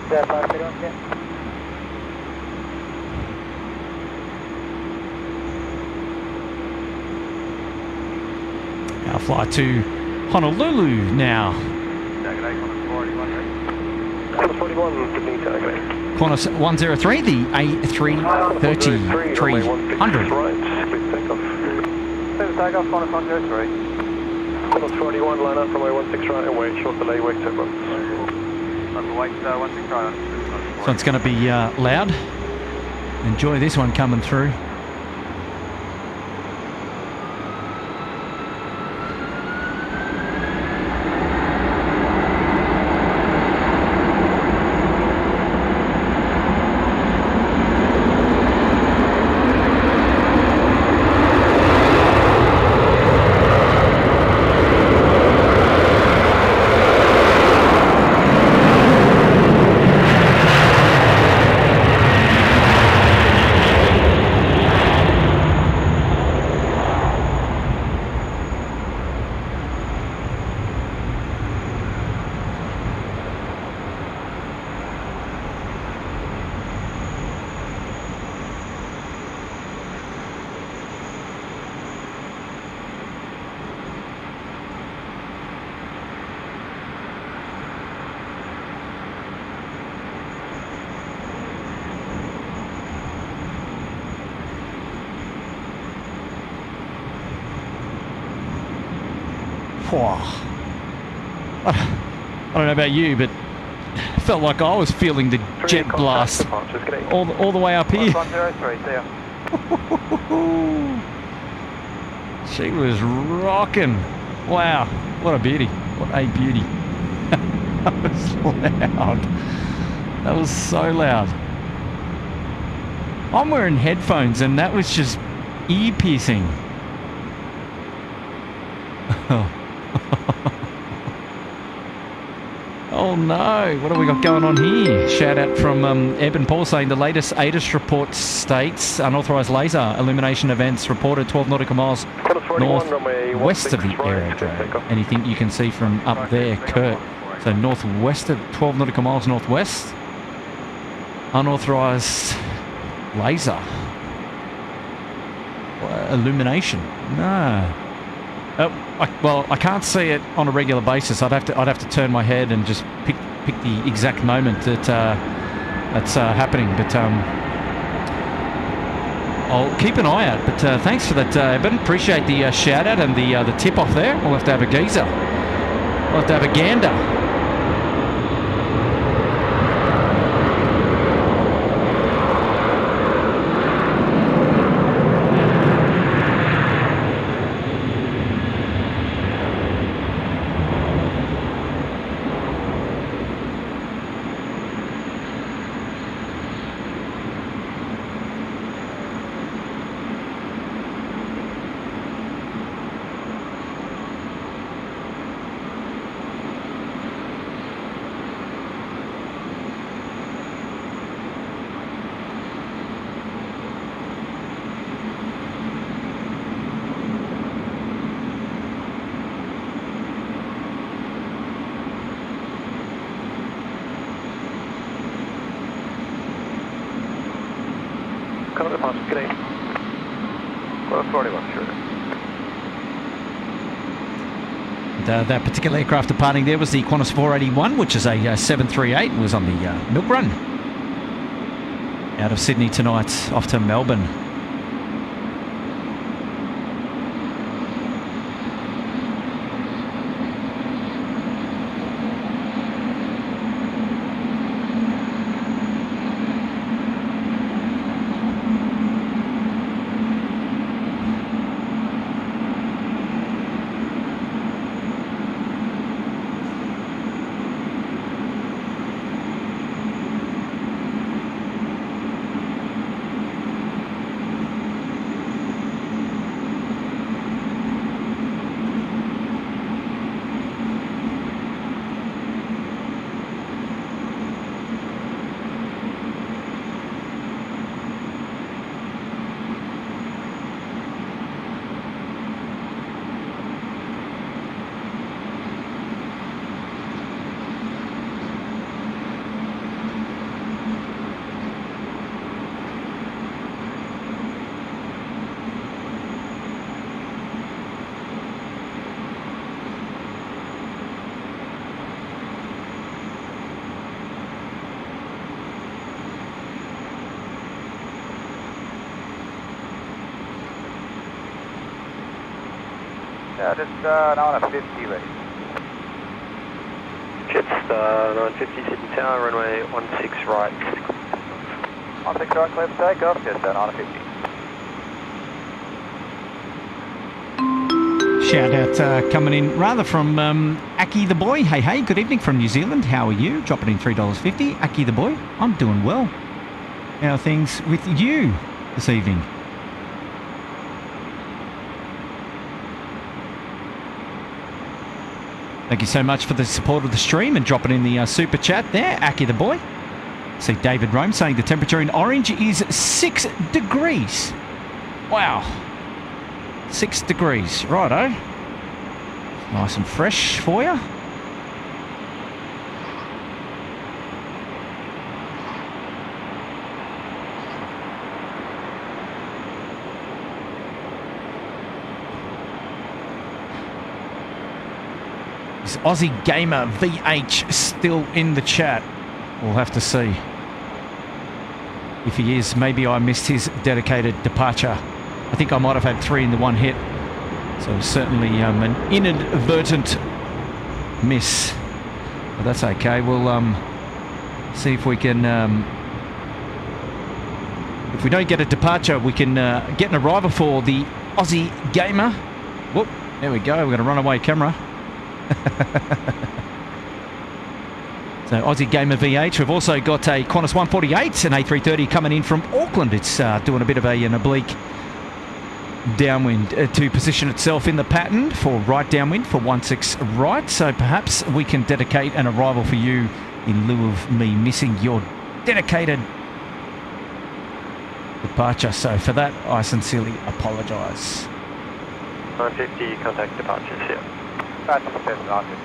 Yeah, 531, yeah. Our flight to Honolulu now. Qantas 41, Sydney, good day. Qantas 103, the A330 300. Right, please take off. Please take off, Qantas 103. Qantas 41, line up from 16 right and wait, short delay, wait 2 months. Wait 16 right. So it's going to be loud. Enjoy this one coming through. I don't know about you, but it felt like I was feeling the jet blast all the way up here. 103, see ya. She was rocking. Wow, what a beauty. What a beauty. That was loud. That was so loud. I'm wearing headphones and that was just ear-piercing. Oh no, what have we got going on here? Shout out from Ebb and Paul saying the latest ATIS report states unauthorised laser illumination events reported 12 nautical miles northwest of the aerodrome. Anything you can see from up there, Kurt? So northwest of 12 nautical miles northwest. Unauthorised laser illumination. No. Well, I can't see it on a regular basis. I'd have to turn my head and just pick the exact moment that that's happening. But I'll keep an eye out. But thanks for that, Eben. Appreciate the shout out and the tip off there. We'll have to have a geezer. We'll have to have a gander. Current departures, good day. Qantas 41, sure. That particular aircraft departing there was the Qantas 481, which is a 738, was on the milk run out of Sydney tonight, off to Melbourne. Yeah, just 950 ready. Jetstar 950 sitting tower, runway 16 right. 16 right, clear for takeoff, Jetstar 950. Shout out coming in rather from Aki the boy. Hey, hey, good evening from New Zealand. How are you? Dropping in $3.50. Aki the boy, I'm doing well. How are things with you this evening? Thank you so much for the support of the stream and dropping in the super chat there, Aki the boy. See David Rome saying the temperature in Orange is 6 degrees. Wow. 6 degrees, righto. Nice and fresh for you. Is Aussie Gamer VH still in the chat? We'll have to see. If he is, maybe I missed his dedicated departure. I think I might have had 3 in the one hit. So certainly an inadvertent miss. But that's okay. We'll see if we can... if we don't get a departure, we can get an arrival for the Aussie Gamer. Whoop, there we go. We've got a runaway camera. So Aussie Gamer VH. We've also got a Qantas 148, an A330 coming in from Auckland. It's doing a bit of an oblique downwind to position itself in the pattern for right downwind for 16 right. So perhaps we can dedicate an arrival for you in lieu of me missing your dedicated departure. So for that, I sincerely apologise. 950 contact departures here. That's the best market.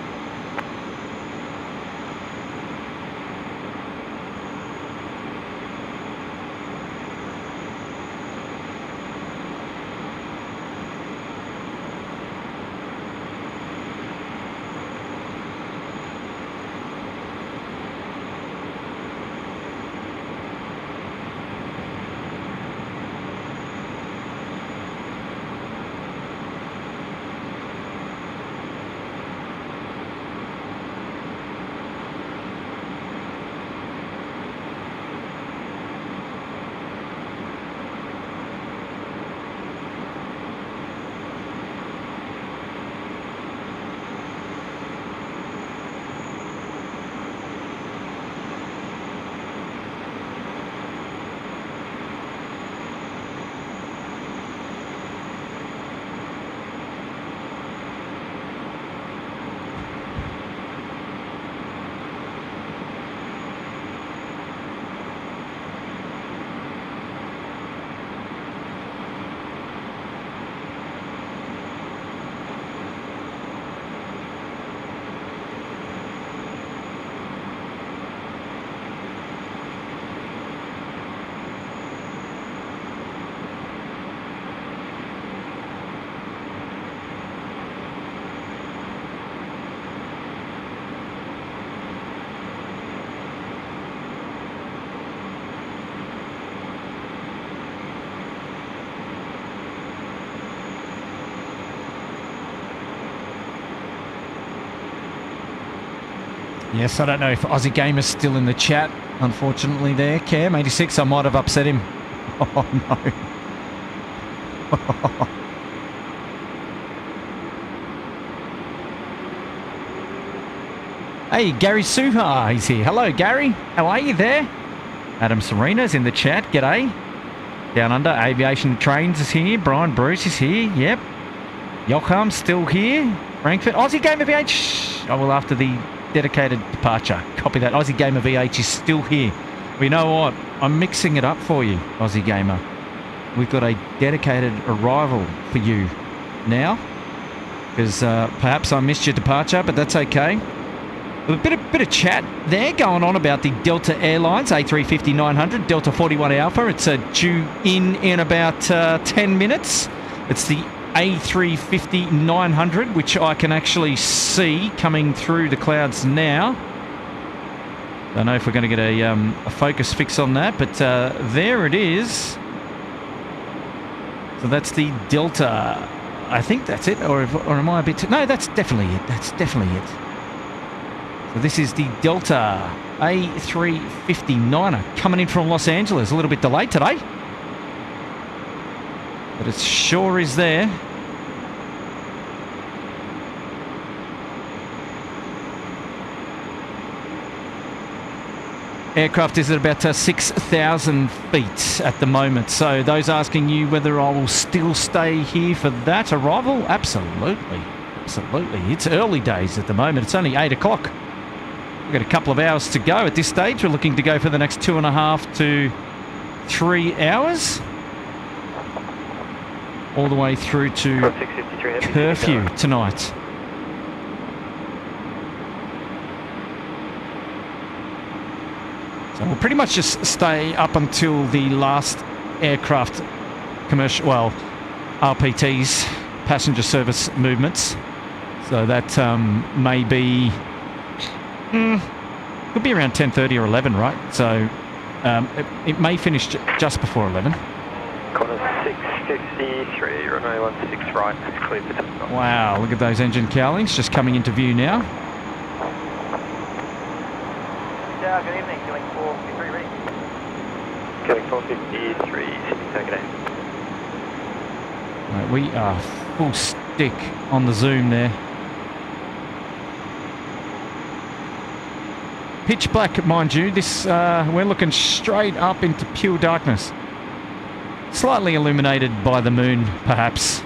Yes, I don't know if Aussie Gamer's still in the chat, unfortunately there. Cam, 86, I might have upset him. Oh, no. Hey, Gary Suha, he's here. Hello, Gary. How are you there? Adam Serena's in the chat. G'day. Down Under, Aviation Trains is here. Brian Bruce is here. Yep. Yockham's still here. Frankfurt. Aussie Gamer VH. Oh, well, after the dedicated departure. Copy that. Aussie Gamer VH is still here. Well, you know what? I'm mixing it up for you, Aussie Gamer. We've got a dedicated arrival for you now. Because perhaps I missed your departure, but that's okay. A bit of chat there going on about the Delta Airlines A350-900, Delta 41 Alpha. It's due in about 10 minutes. It's the A350-900, which I can actually see coming through the clouds now. Don't know if we're going to get a focus fix on that, but there it is. So that's the Delta I think that's it, or am I a bit... No, that's definitely it. That's definitely it. So this is the Delta A350 coming in from Los Angeles. A little bit delayed today, but it sure is there. Aircraft is at about 6,000 feet at the moment. So those asking you whether I will still stay here for that arrival, absolutely. Absolutely. It's early days at the moment. It's only 8 o'clock. We've got a couple of hours to go at this stage. We're looking to go for the next 2.5 to 3 hours. All the way through to curfew tonight. So we'll pretty much just stay up until the last aircraft commercial, well, RPTs, passenger service movements. So that may be, could be around 10:30 or 11, right? So it may finish just before 11. Corner 653, runway 16 right, clear for takeoff. Wow, look at those engine cowlings just coming into view now. Yeah, good evening. Killing 453 ready. Killing 453, Sydney target aim. Right, we are full stick on the zoom there. Pitch black, mind you. This we're looking straight up into pure darkness. Slightly illuminated by the moon, perhaps.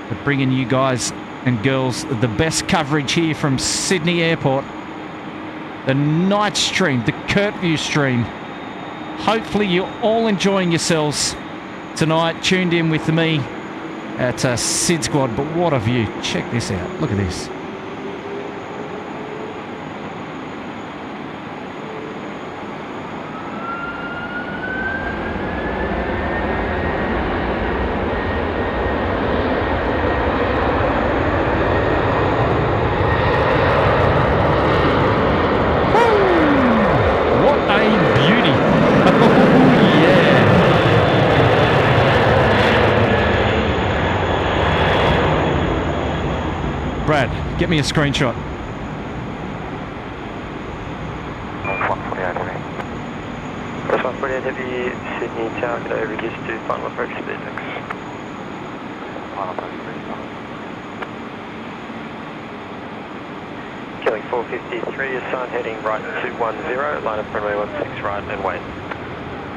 But bringing you guys and girls the best coverage here from Sydney Airport. The night stream, the Curfew stream. Hopefully you're all enjoying yourselves tonight, tuned in with me at SydSquad. But what a view. Check this out. Look at this. Brad, get me a screenshot. 148 heavy. That's 148 heavy, Sydney tower, could I reduce to final approach speed next? Final approach speed. Killing 453, assigned heading right 210, line up runway 16 right and wait.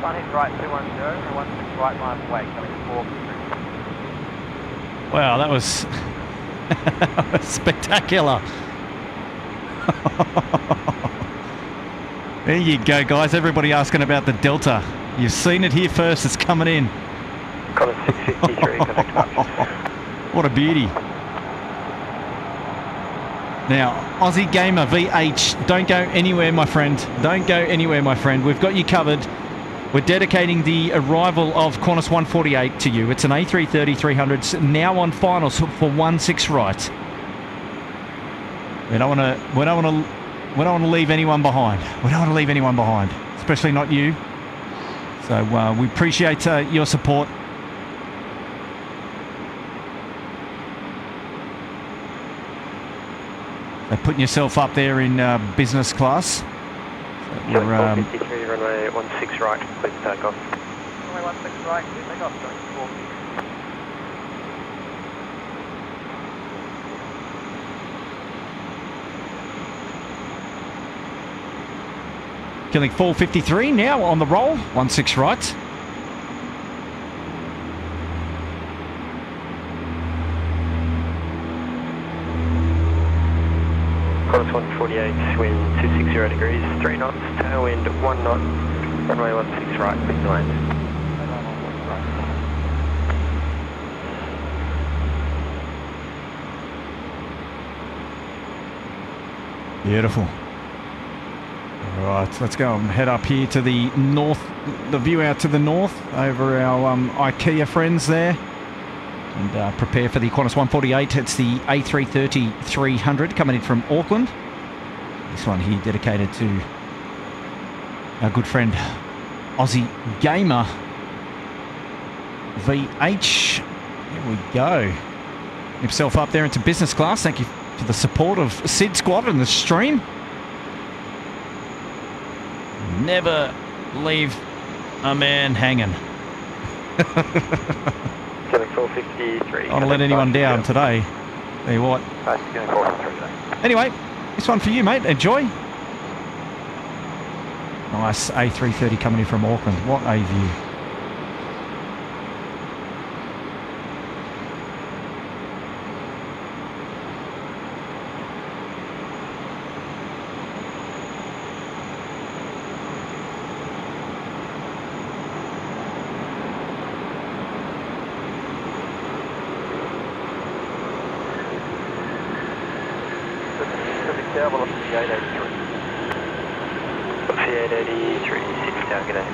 One hit right 210, and 16 right line wait. Killing 453. Wow, that was spectacular. There you go, guys. Everybody asking about the Delta. You've seen it here first. It's coming in. Connor 653, connect options. What a beauty. Now, Aussie Gamer VH, don't go anywhere, my friend. Don't go anywhere, my friend. We've got you covered. We're dedicating the arrival of Qantas 148 to you. It's an A330 300s now on finals for 16 right. We don't want to leave anyone behind. We don't want to leave anyone behind, especially not you. So we appreciate your support. So putting yourself up there in business class. So we're 453, runway 16 right, clear for takeoff. Runway 16 right, clear takeoff. Going 450. killing 453 now on the roll, 16 right. Qantas 148, wind 260 degrees, 3 knots, tailwind 1 knot, runway 16 right, clear to land. Beautiful. All right, let's go and head up here to the north, the view out to the north over our IKEA friends there. And prepare for the Qantas 148. It's the A330 300 coming in from Auckland. This one here dedicated to our good friend Aussie Gamer. VH. Here we go. Himself up there into business class. Thank you for the support of SydSquad and the stream. Never leave a man hanging. Getting 453. I don't want to let anyone down today. Tell you what. Getting 453. Anyway, this one for you, mate. Enjoy. Nice A330 coming in from Auckland. What a view. The 883, 6 down, g'day.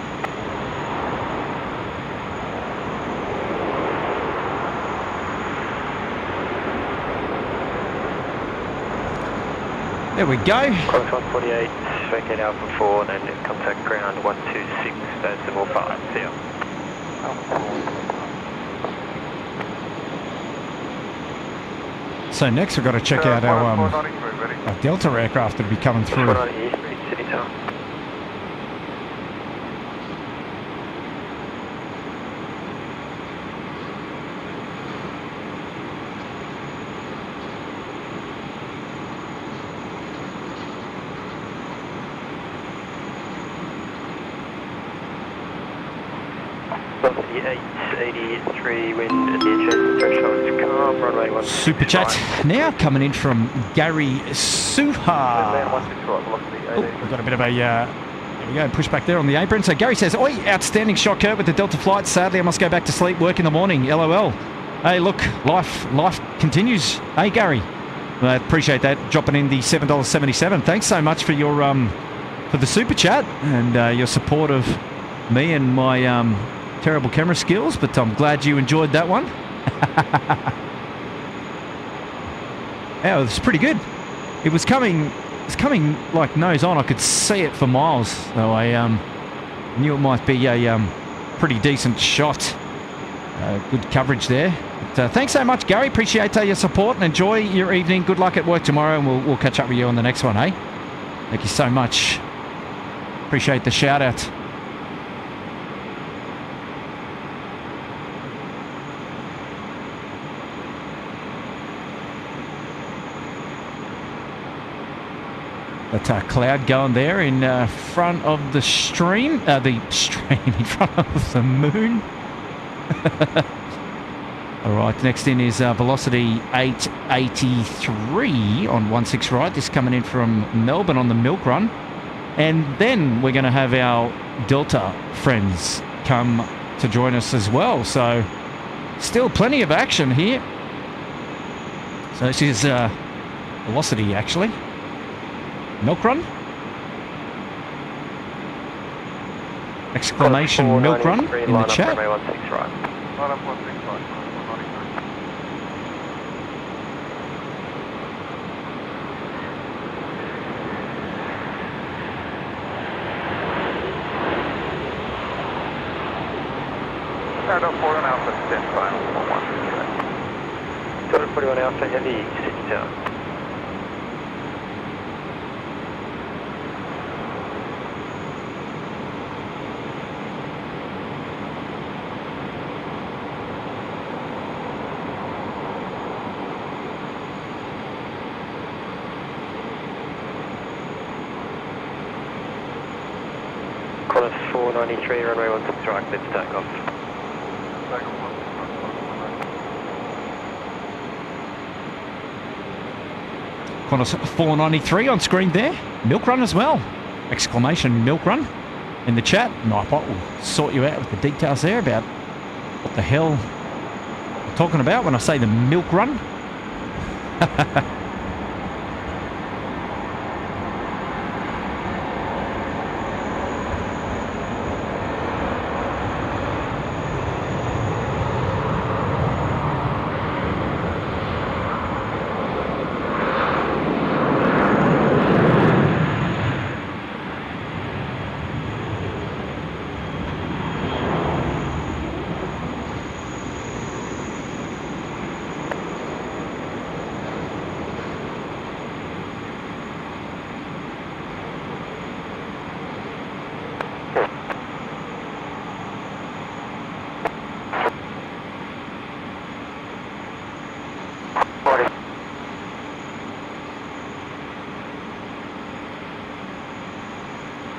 There we go. Close 148, vacate Alpha 4, and then contact ground 126, Stonesible 5, see ya. So next we've got to check out our Delta aircraft that'll be coming through. 490 East, reach City Tower. The 883 wind and the adjacent threshold calm, runway 1. Super chat now coming in from Gary Suha. Oh, we've got a bit of a there we go, pushback there on the apron. So Gary says, oi, outstanding shot, Kurt, with the Delta flight. Sadly, I must go back to sleep, work in the morning, LOL. Hey, look, life continues. Hey, Gary, I appreciate that, dropping in the $7.77. Thanks so much for your for the super chat and your support of me and my terrible camera skills, but I'm glad you enjoyed that one. Yeah, it was pretty good. It was coming like nose on. I could see it for miles, so I knew it might be a pretty decent shot. Good coverage there. But, thanks so much, Gary. Appreciate your support and enjoy your evening. Good luck at work tomorrow, and we'll catch up with you on the next one, eh? Thank you so much. Appreciate the shout out. That cloud going there in front of the stream, in front of the moon. All right, next in is Velocity 883 on 16 right. This coming in from Melbourne on the milk run. And then we're going to have our Delta friends come to join us as well. So still plenty of action here. So this is Velocity actually. Milk run? Exclamation milk run in the chat. Forward Alpha, stand final, 41 Alpha, heavy, City Tower. Qantas 493, runway 16 right, let's take off. Qantas 493 on screen there. Milk run as well. Exclamation milk run in the chat. Nightbot will sort you out with the details there about what the hell I'm talking about when I say the milk run.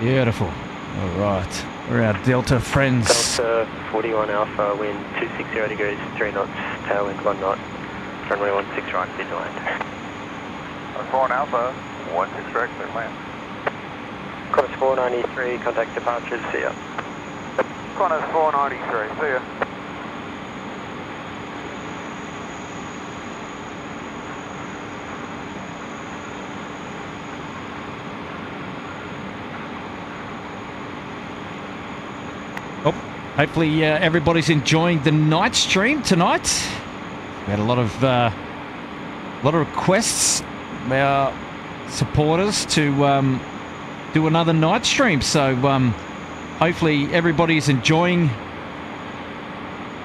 Beautiful. All right. We're our Delta friends. Delta 41 Alpha, wind 260 degrees, 3 knots, tailwind 1 knot, runway 16 right, clear to land. 41 Alpha, 16 right, clear to land. Qantas 493, contact departures, see ya. Qantas 493, see ya. Oh, hopefully everybody's enjoying the night stream tonight. We had a lot of requests from our supporters to do another night stream. So hopefully everybody's enjoying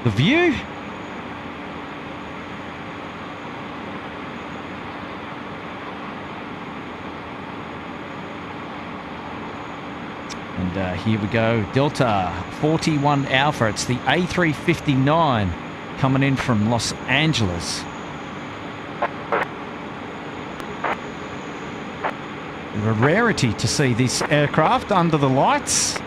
the view. And here we go, Delta 41 Alpha. It's the A359 coming in from Los Angeles. A rarity to see this aircraft under the lights.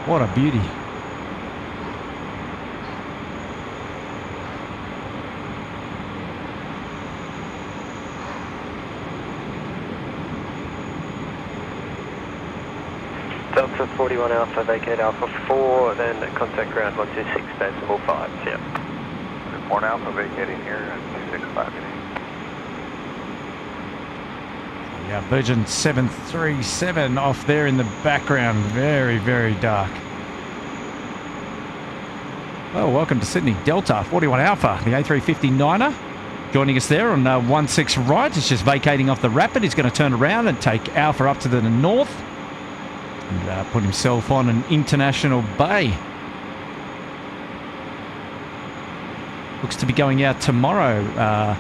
What a beauty. Delta 41 Alpha, vacate Alpha 4, then contact ground 126, decimal 5, see ya. 41 Alpha, vacating here and 265 getting. Yeah, Virgin 737 off there in the background. Very, very dark. Well, welcome to Sydney. Delta 41 Alpha, the A350-9er. Joining us there on 16 right. He's just vacating off the Rapid. He's going to turn around and take Alpha up to the north and put himself on an international bay. Looks to be going out tomorrow.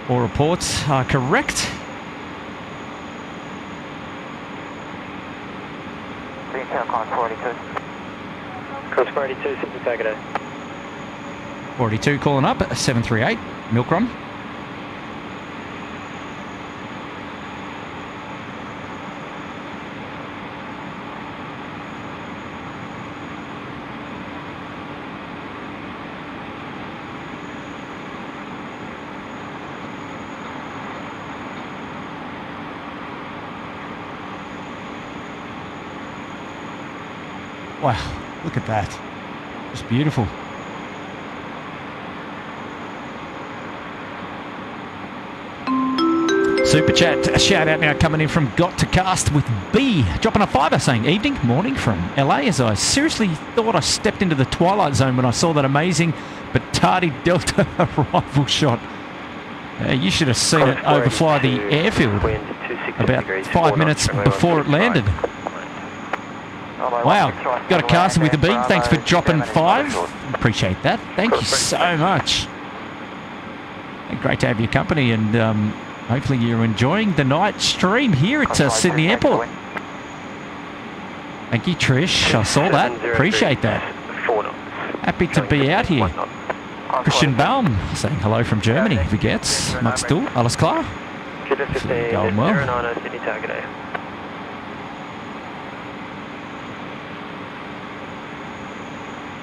All reports are correct. Qantas 42. Qantas 42, Sydney Tagada. 42 calling up, 738, Milk Run. Wow, look at that. Just beautiful. Super chat, a shout out now coming in from Got to Cast with B. Dropping a fiver saying, evening, morning from LA, as I seriously thought I stepped into the twilight zone when I saw that amazing but tardy Delta arrival shot. You should have seen it overfly the airfield about 5 minutes before it landed. Wow, got a Carson with a B. Thanks for dropping 5. Appreciate that. Thank you so much. Great to have your company, and hopefully you're enjoying the night stream here at Sydney Airport. Thank you, Trish. I saw that. Appreciate that. Happy to be out here. Christian Baum saying hello from Germany. Wie geht's? Macht's du? Alles klar? Going well. Sydney Tagada.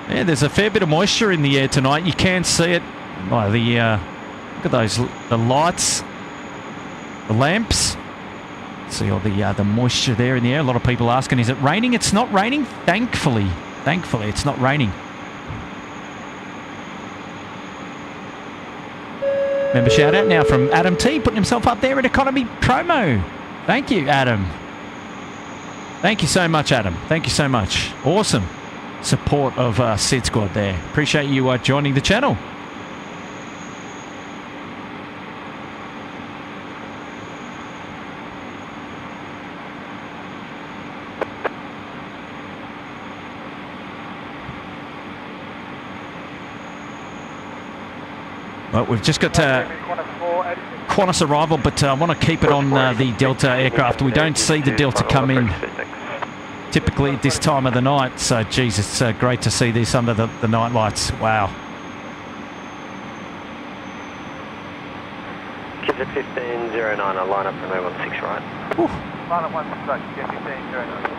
Yeah, there's a fair bit of moisture in the air tonight. You can see it by the look at those, the lights, the lamps. See all the moisture there in the air. A lot of people asking, is it raining? It's not raining. Thankfully, it's not raining. Member shout out now from Adam T, putting himself up there at economy promo. Thank you, Adam. Thank you so much, Adam. Thank you so much. Awesome. support of SydSquad there. Appreciate you joining the channel. Well, we've just got Qantas arrival, but I want to keep it on the Delta aircraft. We don't see the Delta come in typically at this time of the night, so geez, it's great to see this under the night lights. Wow. Kids at 1509, I'll line up from 016 right. Whew. Line up 16 right, get 1509.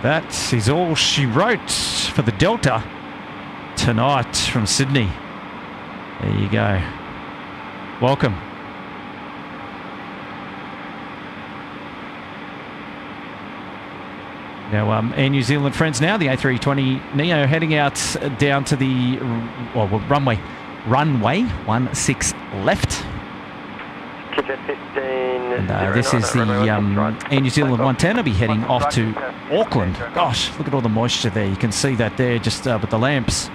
That is all she wrote for the Delta tonight from Sydney. There you go. Welcome. Now, Air New Zealand friends now, the A320 Neo heading out down to the runway 16 left. Kids at 15. And this is the Air New Zealand 110. I'll be heading off to Auckland. Gosh, look at all the moisture there. You can see that there just with the lamps.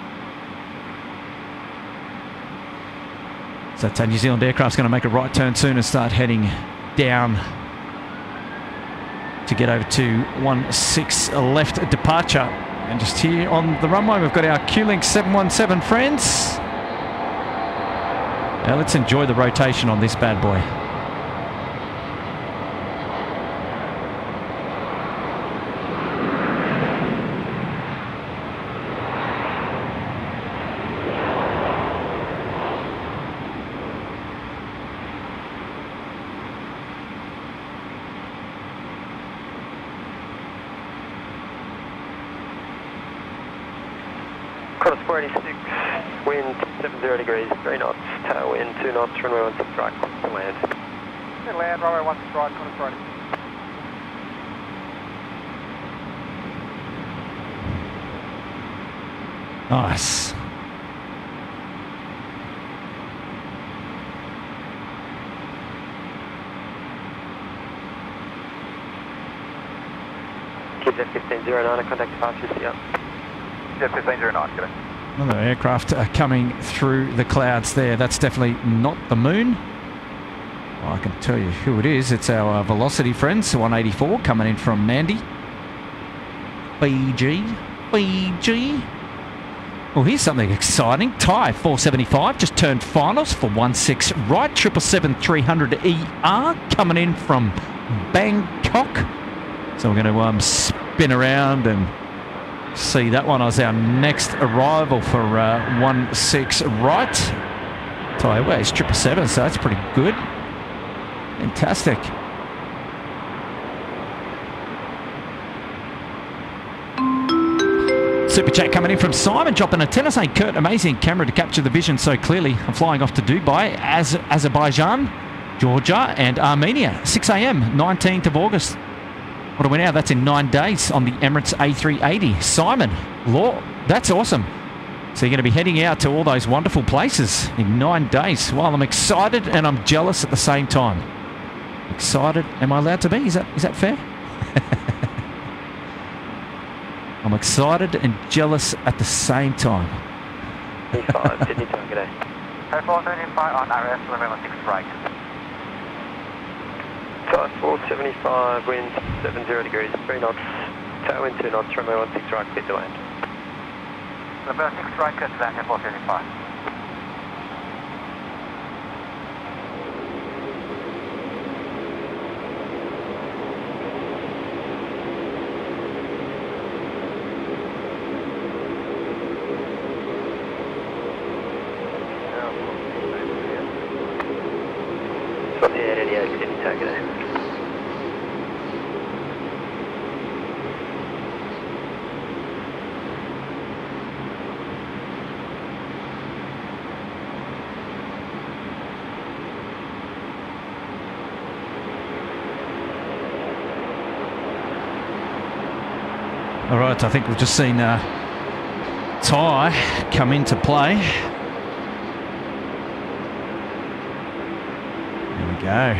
So that New Zealand aircraft's going to make a right turn soon and start heading down to get over to 16 left departure. And just here on the runway, we've got our Q-Link 717 friends. Now let's enjoy the rotation on this bad boy. Qantas 486, wind 70 degrees, 3 knots, tailwind 2 knots, runway 16 right, to land. Land, runway 16 right, Qantas 486. Nice. Kids at 1509, contact departure, see ya. Jet 1509, get it. Another aircraft coming through the clouds there. That's definitely not the moon. Well, I can tell you who it is. It's our Velocity friends, 184, coming in from Mandy. Fiji. Well, here's something exciting. Thai 475 just turned finals for 16 right. 777-300ER coming in from Bangkok. So we're going to spin around and see that one as our next arrival for 16 right. Thai Airways 777, so that's pretty good. Fantastic. Super chat coming in from Simon, dropping a tenner saying, Kurt, amazing camera to capture the vision so clearly. I'm flying off to Dubai, Azerbaijan, Georgia and Armenia. 6 a.m, 19th of August. What are we now? That's in 9 days on the Emirates A380. Simon, Law, that's awesome. So you're going to be heading out to all those wonderful places in 9 days. Well, I'm excited and I'm jealous at the same time. Excited, am I allowed to be? Is that fair? I'm excited and jealous at the same time. 25, Sydney time, g'day. 475 on RS, level 6 right. Thai 475, wind 70 degrees, 3 knots, tailwind 2 knots, runway 16 right, clear to land. Level 6 right, clear to land, 475. Got the 888, Sydney time, g'day. All right, I think we've just seen Ty come into play. There we go.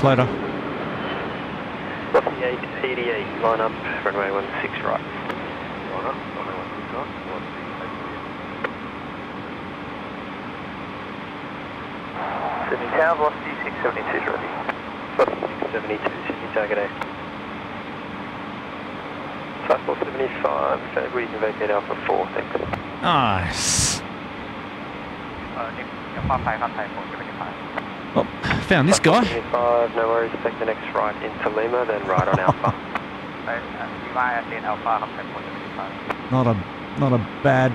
Floater. What's the 888? Line up, runway 16 right. Line up, runway 16 right. Sydney Tower, velocity 672 is ready. Velocity 672, Sydney target A. Fastball 75, we can vacate Alpha 4, thanks. Nice. Nick, your 475, Oh, found this guy. 75, no worries, take the next right into Lima, then right on Alpha. Not a bad.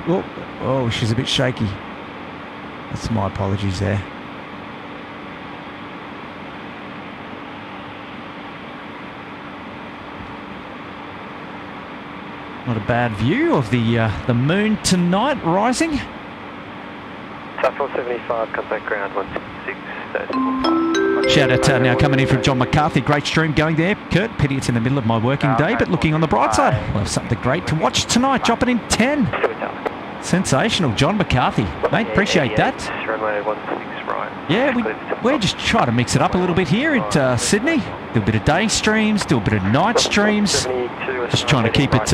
Oh, she's a bit shaky. That's my apologies there. Not a bad view of the moon tonight rising. Fastball 75, contact ground 166. Shout out now coming in from John McCarthy. Great stream going there, Kurt. Pity it's in the middle of my working day, but looking on the bright side, we'll have something great to watch tonight. Dropping in 10. Sensational, John McCarthy. Mate, appreciate that. Runway 16 right. Yeah, we're just trying to mix it up a little bit here at Sydney. Do a bit of day streams, do a bit of night streams. Just trying to keep it,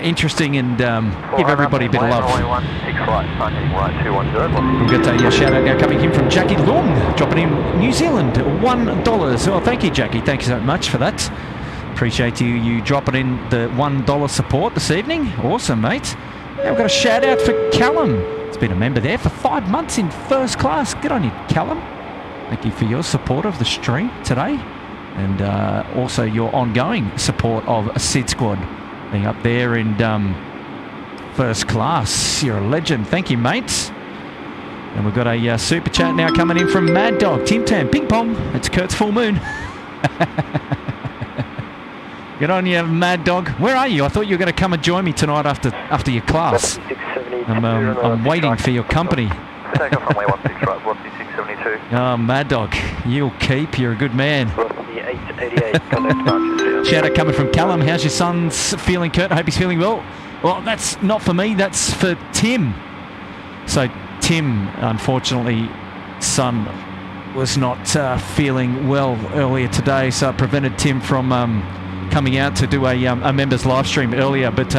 interesting and give everybody a bit of love. We've got a shout out now coming in from Jackie Long, dropping in New Zealand $1. Oh, thank you, Jackie. Thank you so much for that. Appreciate you dropping in the $1 support this evening. Awesome, mate. Now we've got a shout out for Callum. It's been a member there for 5 months in first class. Good on you, Callum. Thank you for your support of the stream today, and also your ongoing support of SydSquad, being up there in first class. You're a legend. Thank you, mates. And we've got a super chat now coming in from Mad Dog. Tim Tam, ping pong. It's Kurt's full moon. Good on you, Mad Dog. Where are you? I thought you were going to come and join me tonight after your class. I'm waiting for your company. Take off runway 16 right, velocity 672. Oh, Mad Dog, you'll keep. You're a good man. Velocity 888, contact departures. Shout out coming from Callum. How's your son's feeling, Kurt? I hope he's feeling well. Well, that's not for me. That's for Tim. So Tim, unfortunately, son was not feeling well earlier today, so it prevented Tim from coming out to do a members live stream earlier. But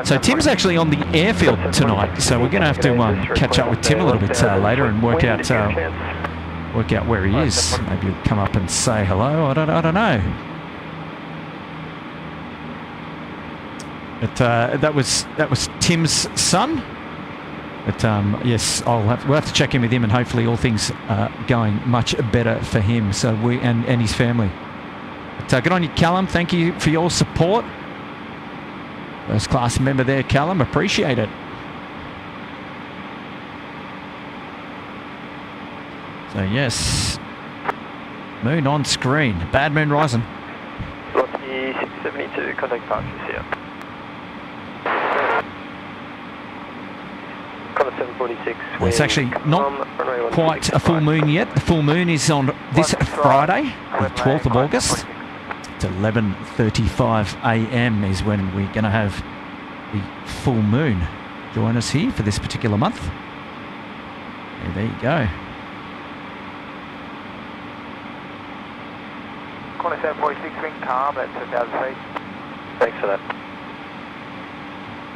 so Tim's actually on the airfield tonight, so we're going to have to catch up with Tim a little bit later and work out where he is. Maybe he'll come up and say hello. I don't know. But that was Tim's son. But yes, we'll have to check in with him, and hopefully all things are going much better for him. So and his family. But good on you, Callum. Thank you for your support. First class member there, Callum. Appreciate it. So yes, moon on screen. Bad moon rising. Velocity 672, contact departures here. Connor 746. It's actually not quite a full moon yet. The full moon is on this Friday, the 12th of August. It's 11:35 a.m. is when we're going to have the full moon join us here for this particular month. And there you go. Corner 746, wind calm at 2,000 feet. Thanks for that.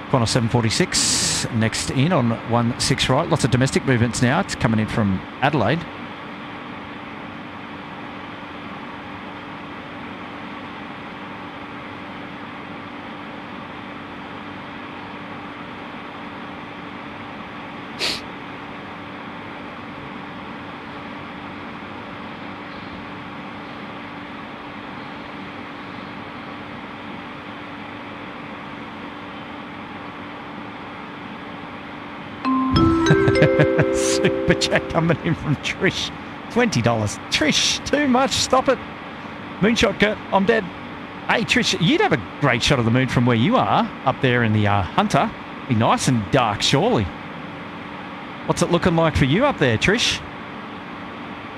Qantas 746 next in on 16 right. Lots of domestic movements now. It's coming in from Adelaide. Super chat coming in from Trish. $20. Trish, too much. Stop it. Moonshot Kurt, I'm dead. Hey, Trish, you'd have a great shot of the moon from where you are, up there in the Hunter. Be nice and dark, surely. What's it looking like for you up there, Trish?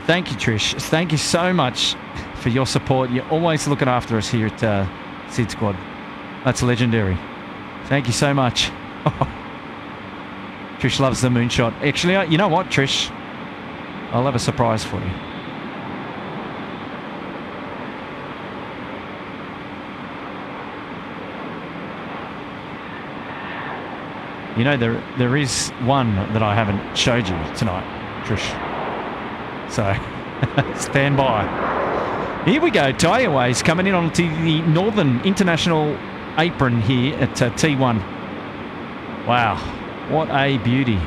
Thank you, Trish. Thank you so much for your support. You're always looking after us here at SydSquad. That's legendary. Thank you so much. Trish loves the moonshot. Actually, you know what, Trish? I'll have a surprise for you. You know, there is one that I haven't showed you tonight, Trish. So, stand by. Here we go, Tire-Ways coming in onto the Northern International apron here at T1. Wow, what a beauty.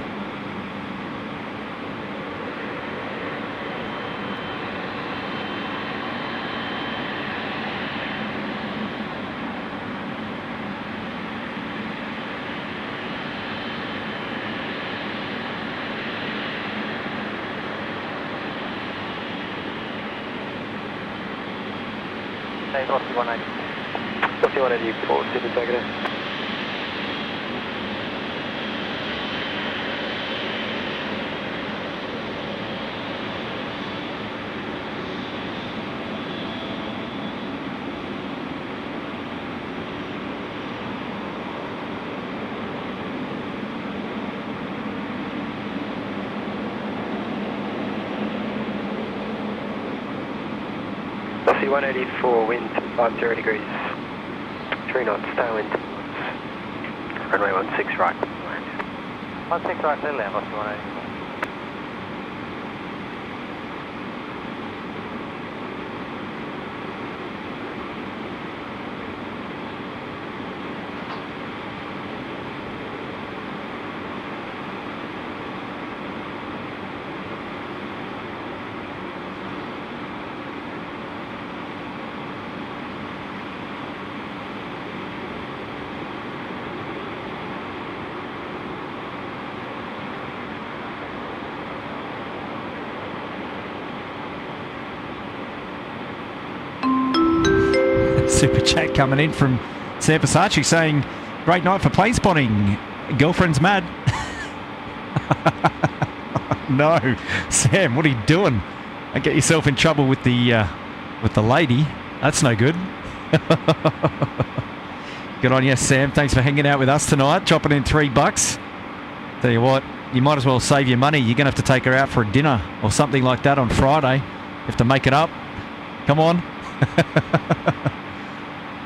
Takeoff 180. 184, Sydney, take it in. I see 184, wind 50 degrees, 3 knots, tailwind, runway 16 right. 16 right, clear land, Oscar 180. Super chat coming in from Sam Passaci saying, great night for plane spotting. Girlfriend's mad. No, Sam, what are you doing? Don't get yourself in trouble with the lady. That's no good. Good on you, Sam. Thanks for hanging out with us tonight. Dropping in $3. Tell you what, you might as well save your money. You're going to have to take her out for a dinner or something like that on Friday. You have to make it up. Come on.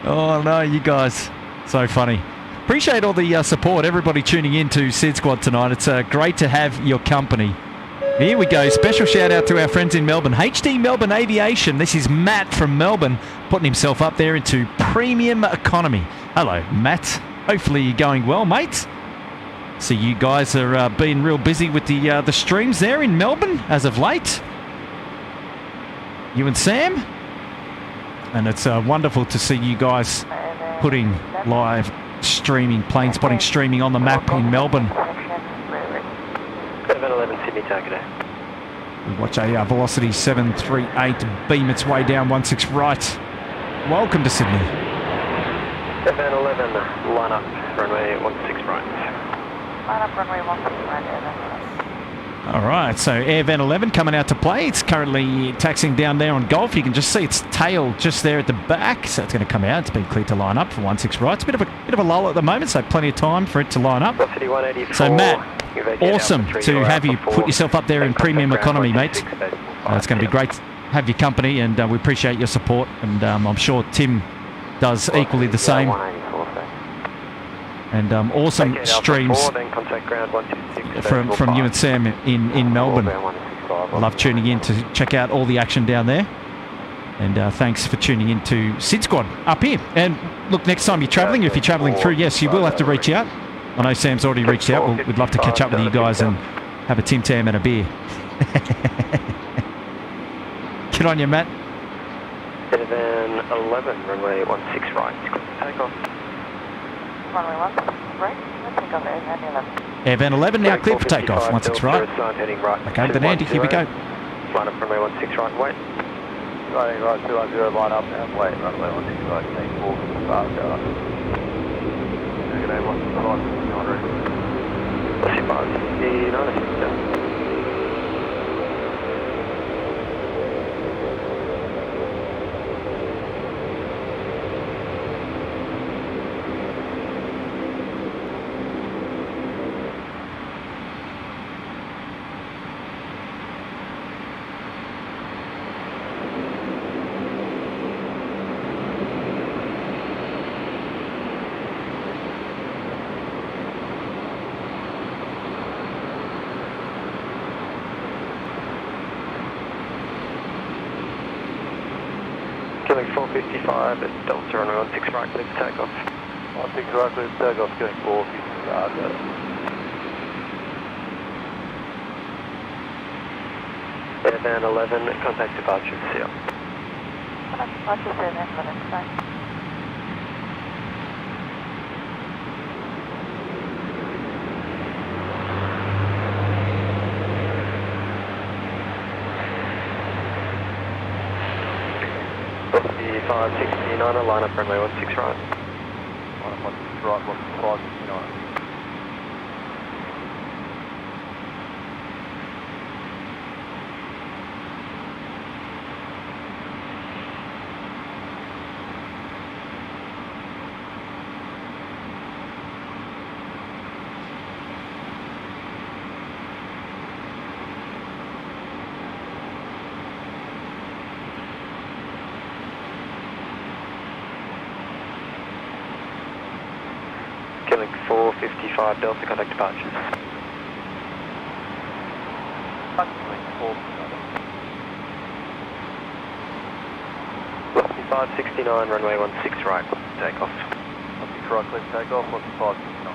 Oh no, you guys, so funny. Appreciate all the support, everybody tuning in to SydSquad tonight. It's great to have your company. Here we go, special shout out to our friends in Melbourne. HD Melbourne Aviation, this is Matt from Melbourne, putting himself up there into premium economy. Hello, Matt. Hopefully you're going well, mate. So you guys are being real busy with the streams there in Melbourne as of late. You and Sam. And it's wonderful to see you guys putting live streaming, plane spotting streaming on the map in Melbourne. 711 Sydney, take it in. We watch a Velocity 738 beam its way down 16 right. Welcome to Sydney. 711, line up, runway 16 right. Line up, runway 16 right. All right, so Airvan 11 coming out to play. It's currently taxiing down there on Golf. You can just see its tail just there at the back, so it's going to come out. It's been cleared to line up for 16 right. It's a bit of a lull at the moment, so plenty of time for it to line up. Velocity 184. So Matt, awesome to have you put yourself up there in premium economy, mate. It's going to be great to have your company, and we appreciate your support. And I'm sure Tim does equally the same. And awesome streams from you and Sam in Melbourne. I love tuning in to check out all the action down there. And thanks for tuning in to SydSquad up here. And look, next time you're travelling, if you're travelling through, yes, you will have to reach out. I know Sam's already reached out. We'd love to catch up with you guys and have a Tim Tam and a beer. Get on you, Matt. Airvan 11, runway 16 right. Takeoff. Runway 16 right. Let's take off Air 11. Airvan 11 now clear for takeoff. 16 right. Heading right. Okay, then Andy, here we go. Line up runway 16 right and wait. Running right 210, line up and wait. Runway 16 right, take 4 for the fast car. Good name, what's the flight? What's your flight? Yeah. Killing 455 at Delta runway 16 right, clear for takeoff. 16 right, clear for takeoff, going 455. Airvan 11, contact departure, see ya. Departure Airvan 11, sorry. Velocity 569, line up runway 16 right. Line up 16 right, what's the 569? Killing 455 Delta, contact departures. Velocity 569, runway 16 right, takeoff. 16 right, clear for takeoff, what's the 569?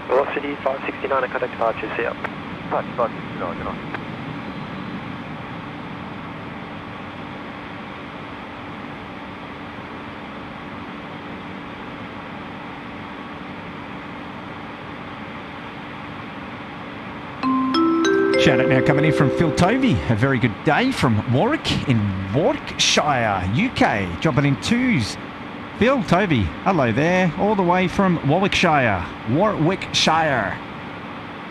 Velocity 569 at contact departure, see ya. Touch 569, get on. Shout out now coming in from Phil Tovey. A very good day from Warwick in Warwickshire, UK. Jumping in twos. Phil Tovey, hello there. All the way from Warwickshire. Warwickshire.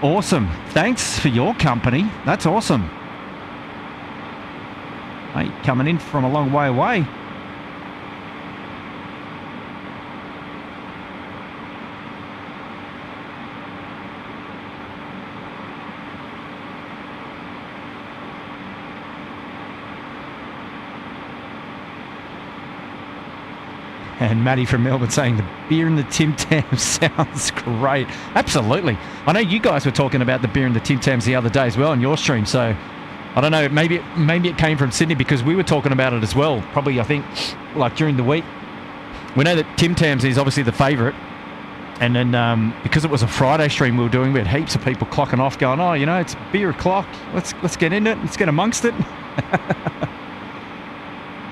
Awesome. Thanks for your company. That's awesome. Hey, coming in from a long way away. And Maddie from Melbourne saying the beer in the Tim Tams sounds great. Absolutely. I know you guys were talking about the beer in the Tim Tams the other day as well on your stream. So I don't know, maybe it came from Sydney because we were talking about it as well. Probably, I think, like during the week. We know that Tim Tams is obviously the favourite. And then because it was a Friday stream we were doing, we had heaps of people clocking off going, oh, you know, it's beer o'clock. Let's get into it. Let's get amongst it.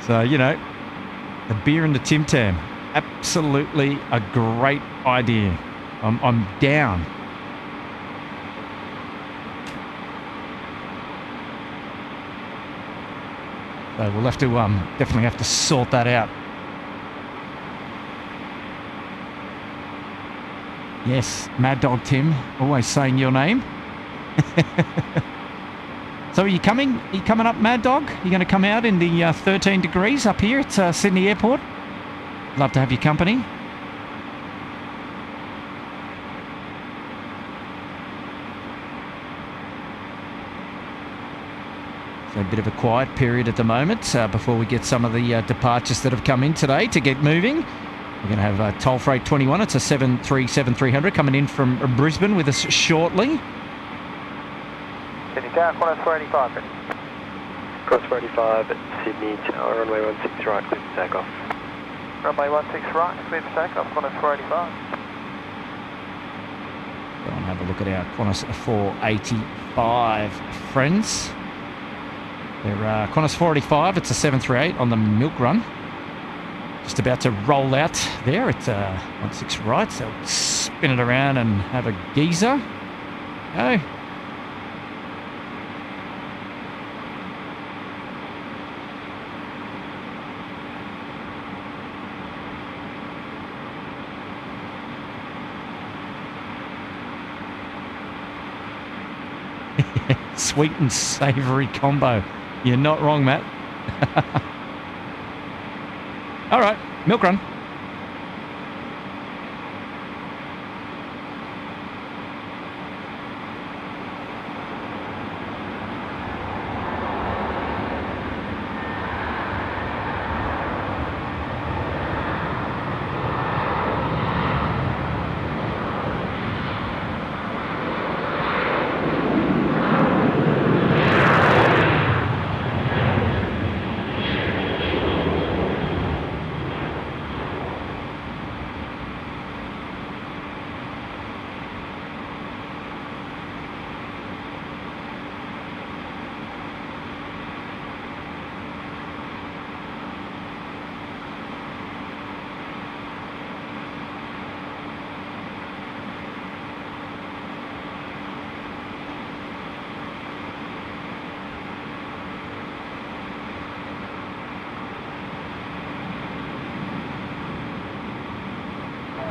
So, you know. The beer and the Tim Tam, absolutely a great idea. I'm down. So we'll have to definitely have to sort that out. Yes, Mad Dog Tim, always saying your name. So are you coming? Are you coming up, Mad Dog? You're going to come out in the 13 degrees up here at Sydney Airport? Love to have your company. So a bit of a quiet period at the moment before we get some of the departures that have come in today to get moving. We're going to have Toll Freight 21. It's a 737-300 coming in from Brisbane with us shortly. Sydney Tower, Qantas 485. Qantas 485 at Sydney Tower, runway 16 right, clear for takeoff. Runway 16 right, clear for takeoff, Qantas 485. Go and have a look at our Qantas 485 friends. They're Qantas 485, it's a 738 on the milk run. Just about to roll out there at 16 right, so spin it around and have a geezer. Go. Sweet and savoury combo. You're not wrong, Matt. All right, milk run.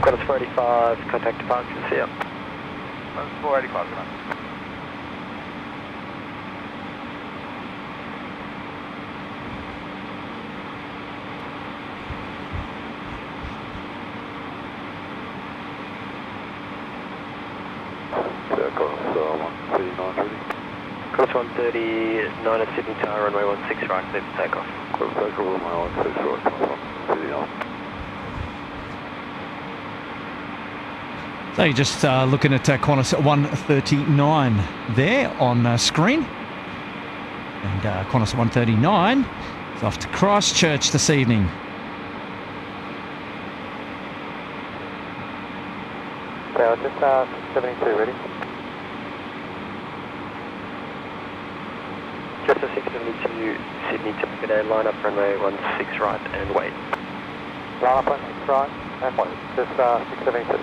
Qantas 485, contact departures here. Qantas 485, good night. Qantas 139 at Sydney Tower, runway 16 right, clear for takeoff. So you're just looking at Qantas 139 there on screen. And Qantas 139 is off to Christchurch this evening. Tower, just 72 ready. Just a 672 Sydney to today, line up runway 16 right and wait. Line up 16 right and wait. Just 672.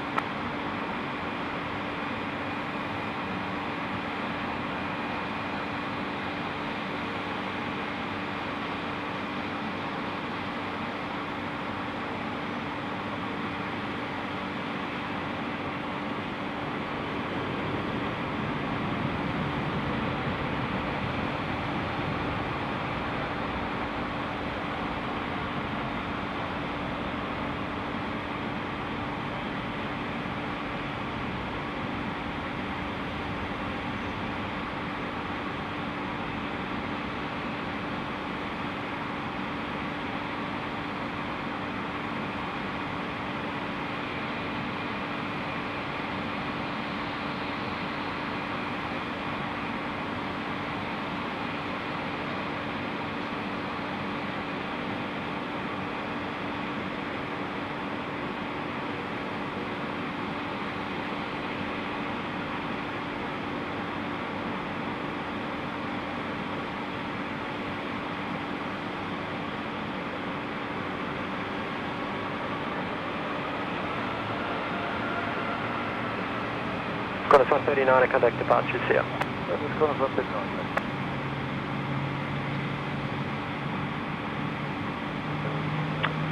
Qantas 139, contact departures here. Qantas 139.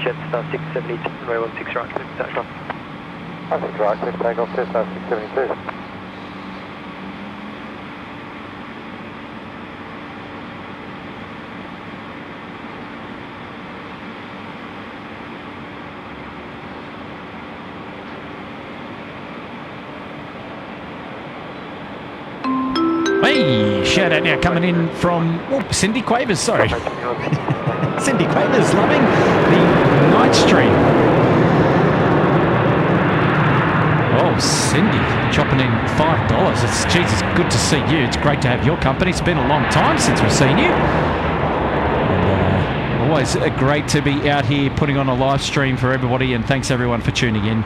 Jetstar 672, runway 16 right, clear for takeoff. 16 right, clear for takeoff, Jetstar 672. Hey, shout out now coming in from Cindy Quavers, sorry. Cindy Quavers loving the night stream. Oh, Cindy, chopping in $5. It's Jesus, good to see you. It's great to have your company. It's been a long time since we've seen you. And, always great to be out here putting on a live stream for everybody, and thanks everyone for tuning in.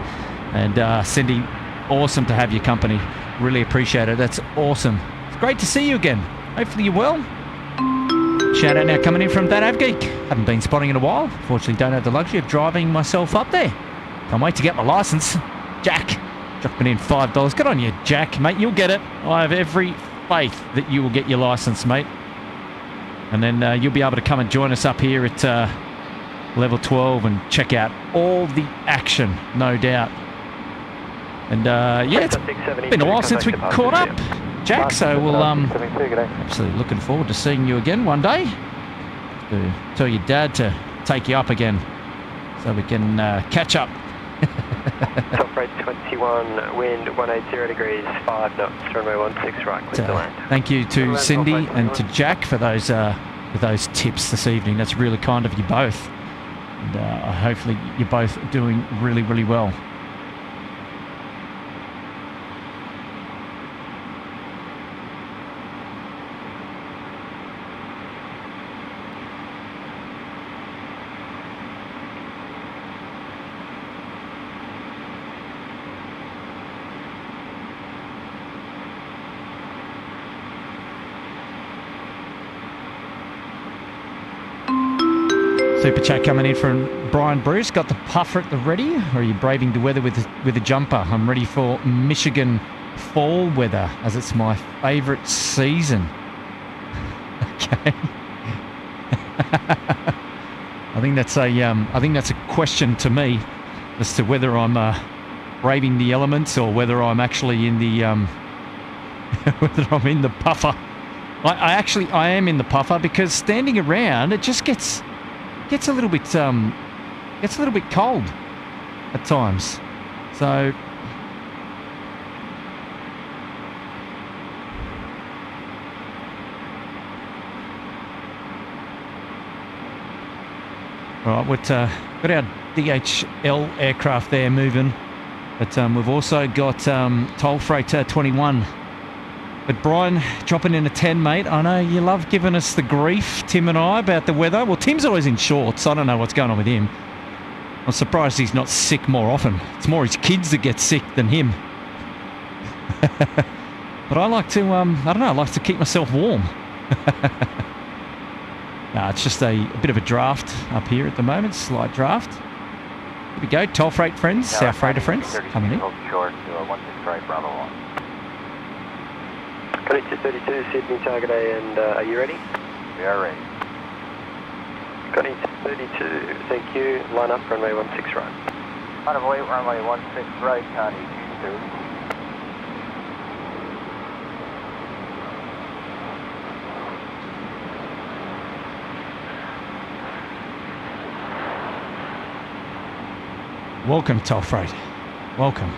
And Cindy, awesome to have your company. Really appreciate it. That's awesome. It's great to see you again. Hopefully you're well. Shout out now coming in from that Avgeek. Haven't been spotting in a while. Fortunately don't have the luxury of driving myself up there. Can't wait to get my license. Jack, dropping in $5. Good on you, Jack, mate. You'll get it. I have every faith that you will get your license, mate. And then you'll be able to come and join us up here at level 12 and check out all the action, no doubt. And yeah, it's been a while since we caught up, Jack, so we'll absolutely looking forward to seeing you again one day. To tell your dad to take you up again so we can catch up. Top rate 21, wind 180 degrees, 5 knots, runway 16 right, clear to land. Thank you to Cindy and to Jack for those tips this evening. That's really kind of you both. And hopefully you're both doing really, really well. Super chat coming in from Brian Bruce. Got the puffer at the ready, or are you braving the weather with a jumper? I'm ready for Michigan fall weather, as it's my favourite season. Okay. I think that's a question to me as to whether I'm braving the elements or whether I'm actually in the whether I'm in the puffer. I am in the puffer, because standing around it just gets a little bit cold at times. So right, we've got our DHL aircraft there moving, but we've also got toll freight 21. But Brian, dropping in a 10, mate. I know you love giving us the grief, Tim and I, about the weather. Well, Tim's always in shorts. I don't know what's going on with him. I'm surprised he's not sick more often. It's more his kids that get sick than him. But I like to, I don't know, I like to keep myself warm. Nah, it's just a bit of a draft up here at the moment, slight draft. Here we go, toll freight friends, our freighter friends, coming in. Short to 16 right, Bravo 1. Connect to 32, Sydney target A, and are you ready? We are ready. Connect to 32, thank you. Line up, runway 16 right. Line of weight, runway 16 right, County 2. Welcome, toll freight. Welcome.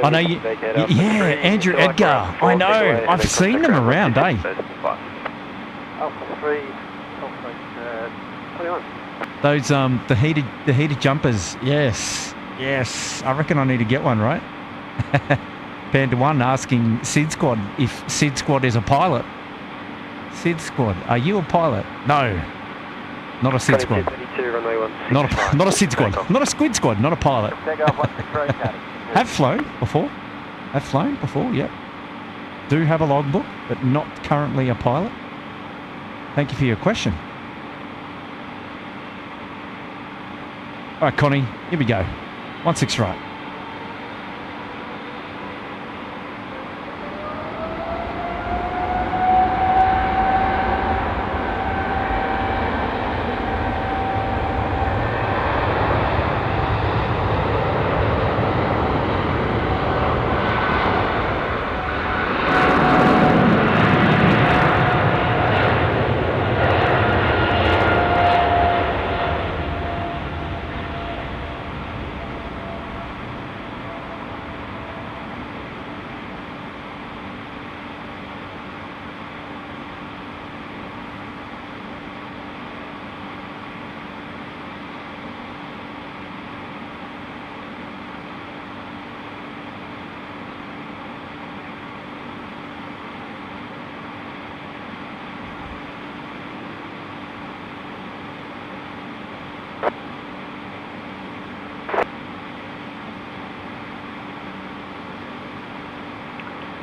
I know you. Yeah, Andrew Edgar. I know. I've seen them around, eh? Those the heated jumpers. Yes, yes. I reckon I need to get one, right? Panda One asking SydSquad if SydSquad is a pilot. SydSquad, are you a pilot? No, not a SydSquad. Not a SydSquad. Not a Squid Squad. Not a pilot. Have flown before. Yep. Do have a logbook, but not currently a pilot. Thank you for your question. All right, Connie, here we go. 16 right.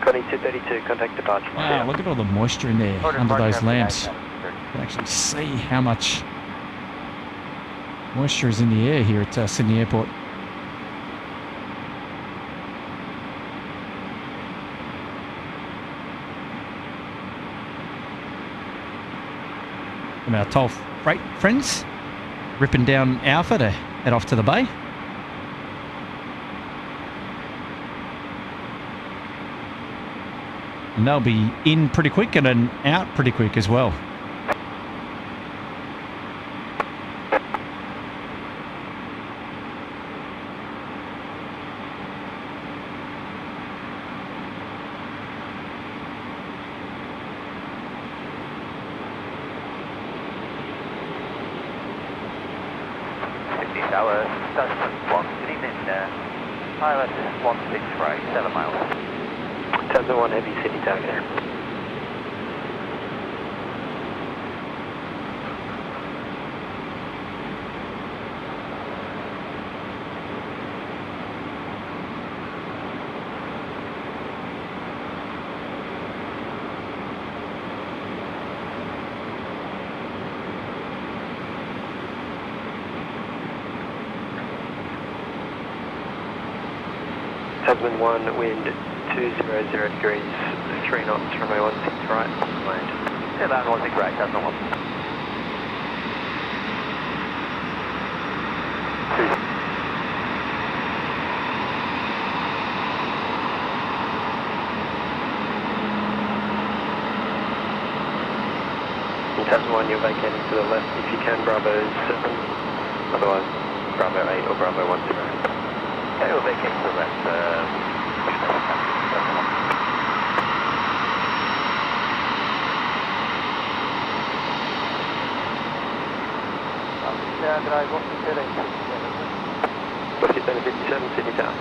Connie 232, contact departure. Wow, look at all the moisture in there under those lamps. You can actually see how much moisture is in the air here at Sydney Airport. And our toll freight friends ripping down Alpha to head off to the bay. And they'll be in pretty quick and then out pretty quick as well. Pilot is 16 right, 7 miles. Tasman 1 heavy city target. Tasman 1, wind 200 degrees, 3 knots, runway 16 right, land. Yeah, that 16 right, Tasman 1. Tasman 1, you're vacating to the left if you can, Bravo 7, otherwise Bravo 8 or Bravo 10. Okay, we'll vacate to the left. Drive 57, Sydney Tower.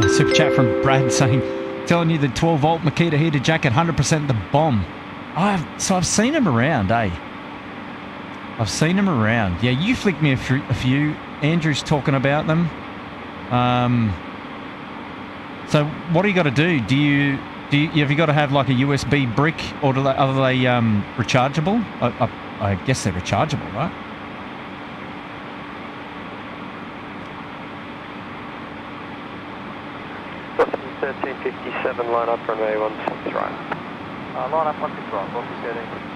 Super chat from Brad saying, telling you the 12 volt Makita heater jacket 100% the bomb. So I've seen them around, eh? I've seen them around. Yeah, you flicked me a few. Andrew's talking about them. So what do you got to do? Have you got to have like a USB brick, or are they rechargeable? I guess they're rechargeable, right? Boston 1357, line up runway 16 right. line up 16 right, Boston 13.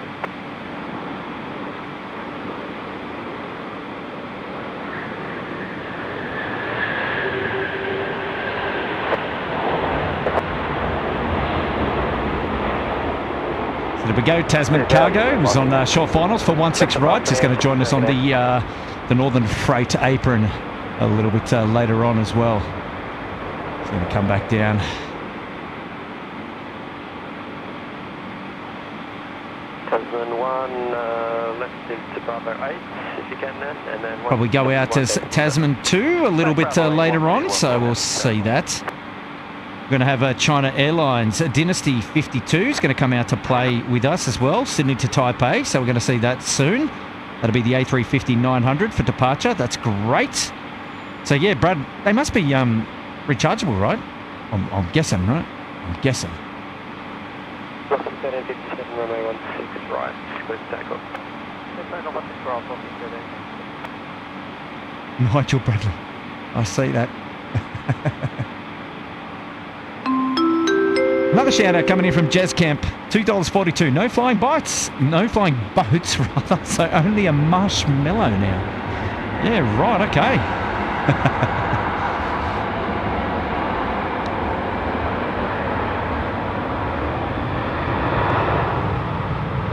So there we go. Tasman Cargo was on short finals for 1-6 rides. He's going to join us on the Northern Freight apron a little bit later on as well. He's going to come back down. Tasman 1, left into Bravo 8, if you can then, and then... Probably go out as Tasman 2 a little bit later on, so we'll see that. We're going to have China Airlines Dynasty 52 is going to come out to play with us as well, Sydney to Taipei, so we're going to see that soon. That'll be the A350 900 for departure. That's great. So yeah, Brad, they must be rechargeable, right? I'm guessing, right? I'm guessing. 1357, runway 16 right, clear to takeoff. Nigel Bradley. I see that. Another shout out coming in from Jazz Camp, $2.42. No flying bites, no flying boats rather, so only a marshmallow now. Yeah, right, okay.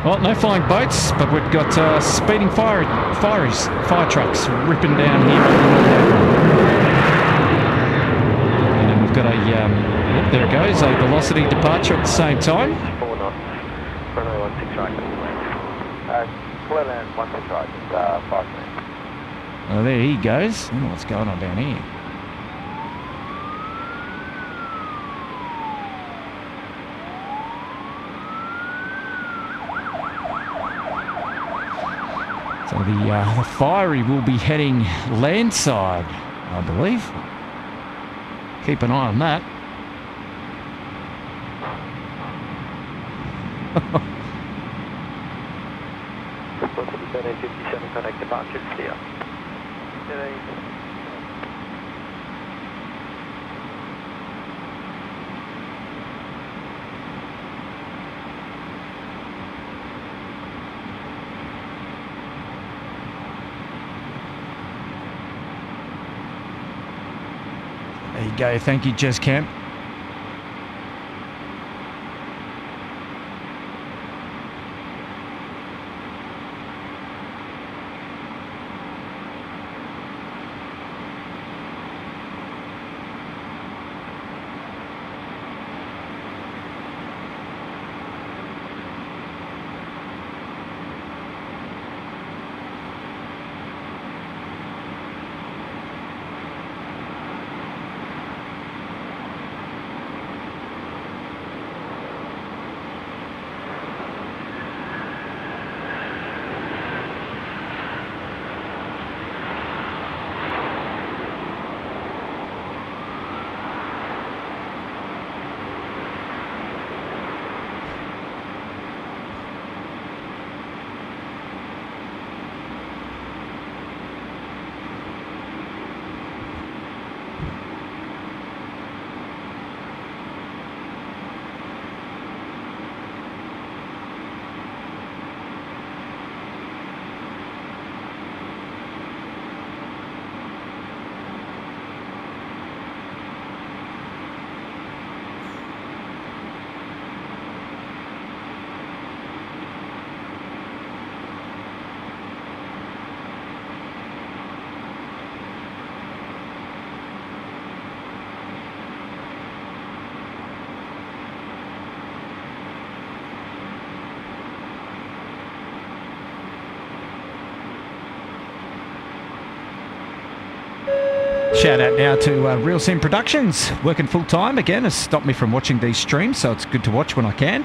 Well, no flying boats, but we've got speeding fire trucks ripping down here. And then we've got a, there it goes, a velocity departure at the same time. 4 knots, runway 16 right. Clear land 16 right, 5 minutes. Well, there he goes. I wonder what's going on down here. So the Fiery will be heading landside, I believe. Keep an eye on that. 1357, contact departure, clear. There you go. Thank you, Jazz Camp. Shout out now to Real Sim Productions, working full time again, has stopped me from watching these streams, so it's good to watch when I can.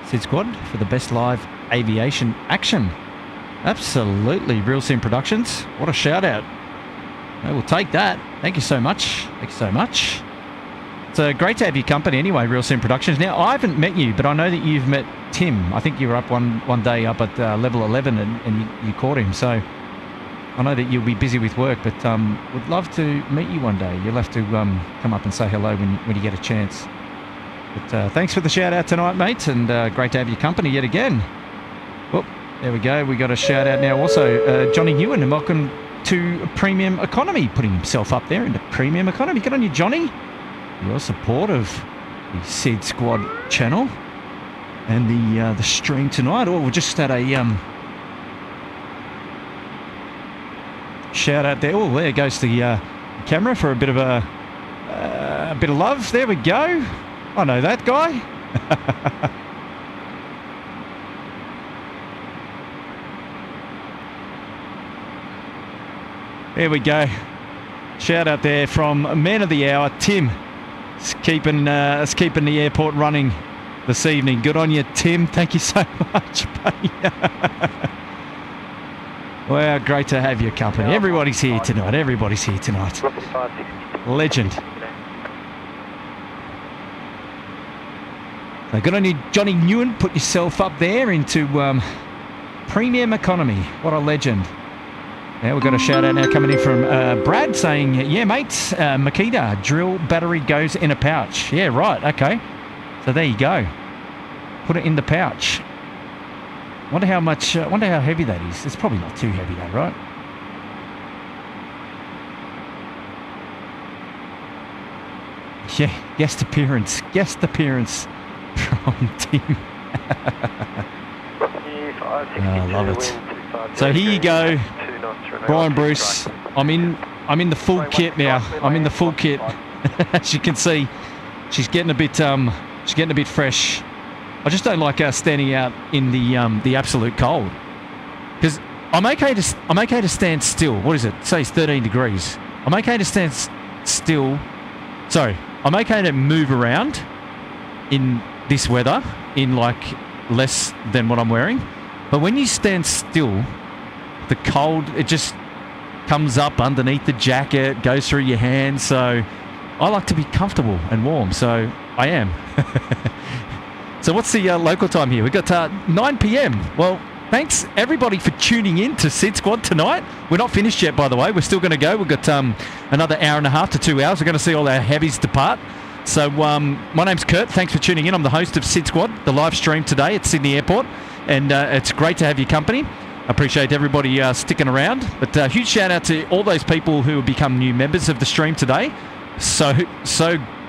SydSquad for the best live aviation action. Absolutely, Real Sim Productions. What a shout out. I will take that. Thank you so much. Thank you so much. It's great to have your company anyway, Real Sim Productions. Now, I haven't met you, but I know that you've met Tim. I think you were up one day up at level 11 and you caught him, so I know that you'll be busy with work, but would love to meet you one day. You'll have to come up and say hello when you get a chance. But thanks for the shout out tonight, mate, and great to have your company yet again. Oh, there we go. We got a shout out now also. Johnny Ewan, and welcome to Premium Economy, putting himself up there into Premium Economy. Good on you, Johnny. Your support of the SydSquad channel. and the stream tonight. Oh, we're just at a shout out there. Oh, there goes the camera for a bit of love. There we go. I know that guy. There we go. Shout out there from Man of the Hour, Tim. It's keeping the airport running this evening. Good on you, Tim. Thank you so much, buddy. Well, great to have your company. Everybody's here tonight. Everybody's here tonight. Legend. So good on you, Johnny Newen. Put yourself up there into premium economy. What a legend. Now we've got a shout out now coming in from Brad saying, yeah, mates, Makita, drill battery goes in a pouch. Yeah, right. Okay. So there you go. Put it in the pouch. Wonder how heavy that is. It's probably not too heavy though, right? Yeah, guest appearance from Tim. I love it. So here you go, Brian Bruce. I'm in the full kit now. I'm in the full kit. As you can see, she's getting a bit fresh. I just don't like standing out in the absolute cold, because I'm okay to stand still. What is it? Say it's 13 degrees. I'm okay to stand still. Sorry, I'm okay to move around in this weather in like less than what I'm wearing. But when you stand still, the cold, it just comes up underneath the jacket, goes through your hands. So I like to be comfortable and warm. So I am. So what's the local time here? We've got 9 p.m. Well, thanks everybody for tuning in to SydSquad tonight. We're not finished yet, by the way. We're still going to go. We've got another hour and a half to 2 hours. We're going to see all our heavies depart. So my name's Kurt. Thanks for tuning in. I'm the host of SydSquad, the live stream today at Sydney Airport. And it's great to have your company. I appreciate everybody sticking around. But huge shout out to all those people who have become new members of the stream today. So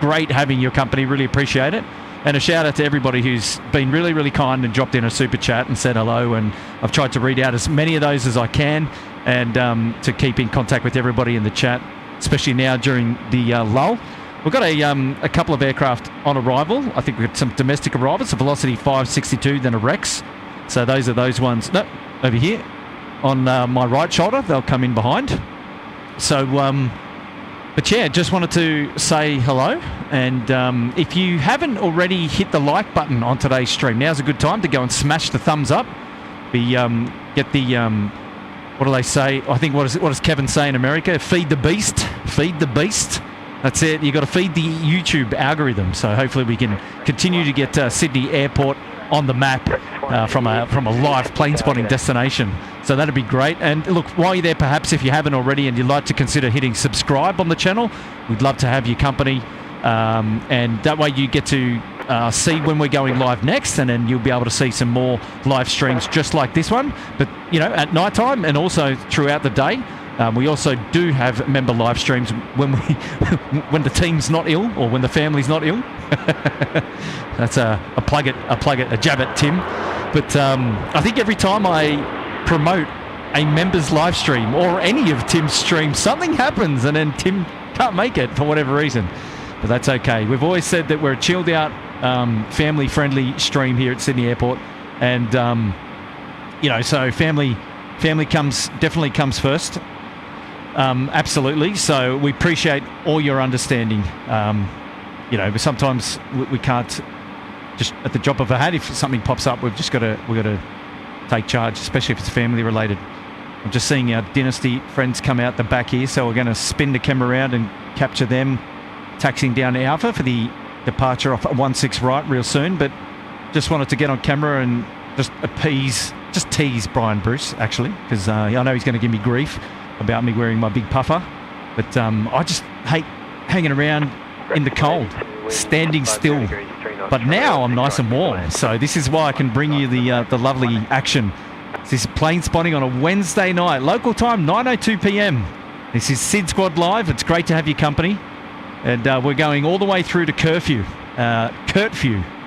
great having your company. Really appreciate it. And a shout out to everybody who's been really, really kind and dropped in a super chat and said hello. And I've tried to read out as many of those as I can, and to keep in contact with everybody in the chat, especially now during the lull. We've got a couple of aircraft on arrival. I think we've got some domestic arrivals, a Velocity 562, then a Rex. So those are those ones. No, over here on my right shoulder. They'll come in behind. So, but yeah, just wanted to say hello. And if you haven't already hit the like button on today's stream, now's a good time to go and smash the thumbs up. Get the, what do they say? I think, what does Kevin say in America? Feed the beast. Feed the beast. That's it. You've got to feed the YouTube algorithm. So hopefully we can continue to get Sydney Airport on the map from a live plane spotting destination. So that'd be great. And look, while you're there, perhaps if you haven't already and you'd like to consider hitting subscribe on the channel, we'd love to have your company. And that way you get to see when we're going live next, and then you'll be able to see some more live streams just like this one. But, you know, at night time and also throughout the day. We also do have member live streams when the team's not ill, or when the family's not ill. That's a jab at Tim. But I think every time I promote a member's live stream or any of Tim's streams, something happens and then Tim can't make it for whatever reason. But that's okay. We've always said that we're a chilled out, family-friendly stream here at Sydney Airport. And, you know, so family definitely comes first. Absolutely. So we appreciate all your understanding. You know, but sometimes we can't just at the drop of a hat. If something pops up, we've got to take charge, especially if it's family related. I'm just seeing our Dynasty friends come out the back here, so we're going to spin the camera around and capture them taxiing down to Alpha for the departure off 16 right real soon. But just wanted to get on camera and just tease Brian Bruce, actually, because I know he's going to give me grief about me wearing my big puffer. But I just hate hanging around in the cold, standing still. But now I'm nice and warm, so this is why I can bring you the lovely action. This is plane spotting on a Wednesday night, local time 9:02 p.m. This is SydSquad Live. It's great to have your company, and we're going all the way through to Curfew.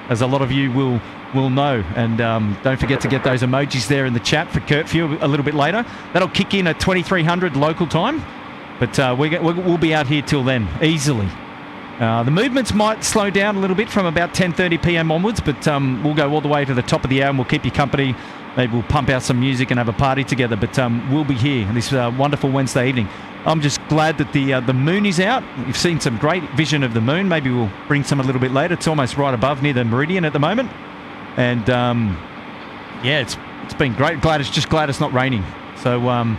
as a lot of you will know. And don't forget to get those emojis there in the chat for Curfew a little bit later. That'll kick in at 2300 local time, but we'll be out here till then, easily. The movements might slow down a little bit from about 10:30 p.m. onwards, but we'll go all the way to the top of the hour and we'll keep you company. Maybe we'll pump out some music and have a party together, but we'll be here this wonderful Wednesday evening. I'm just glad that the moon is out. You've seen some great vision of the moon. Maybe we'll bring some a little bit later. It's almost right above near the meridian at the moment. And yeah, it's been great. Glad it's not raining. So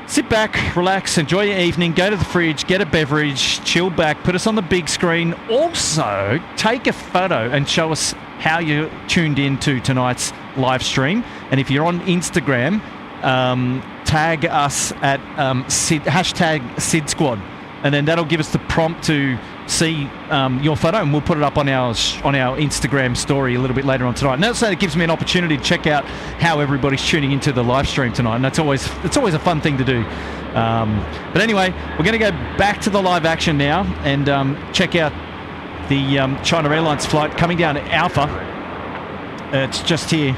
sit back, relax, enjoy your evening, go to the fridge, get a beverage, chill back, put us on the big screen. Also, take a photo and show us how you're tuned in to tonight's live stream. And if you're on Instagram, tag us at hashtag SydSquad. And then that'll give us the prompt to see your photo, and we'll put it up on our Instagram story a little bit later on tonight. And that's it gives me an opportunity to check out how everybody's tuning into the live stream tonight, and it's always a fun thing to do. But anyway, we're going to go back to the live action now and check out the China Airlines flight coming down to Alpha. It's just here.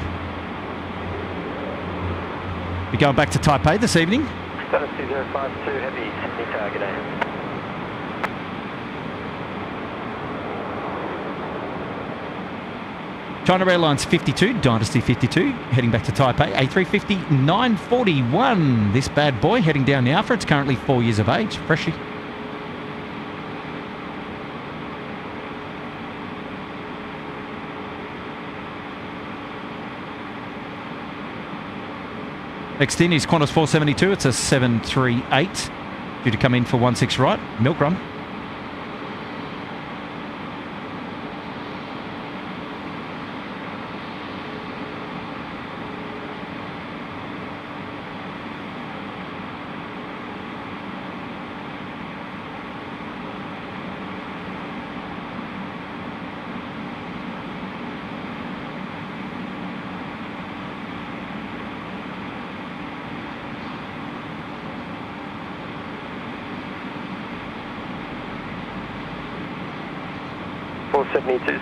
We're going back to Taipei this evening. Status 2052 Heavies, Sydney target aim. China Airlines 52, Dynasty 52, heading back to Taipei. A350 941. This bad boy heading down the Alpha. It's currently 4 years of age, freshly. Next in is Qantas 472. It's a 738, due to come in for 16 right, milk run.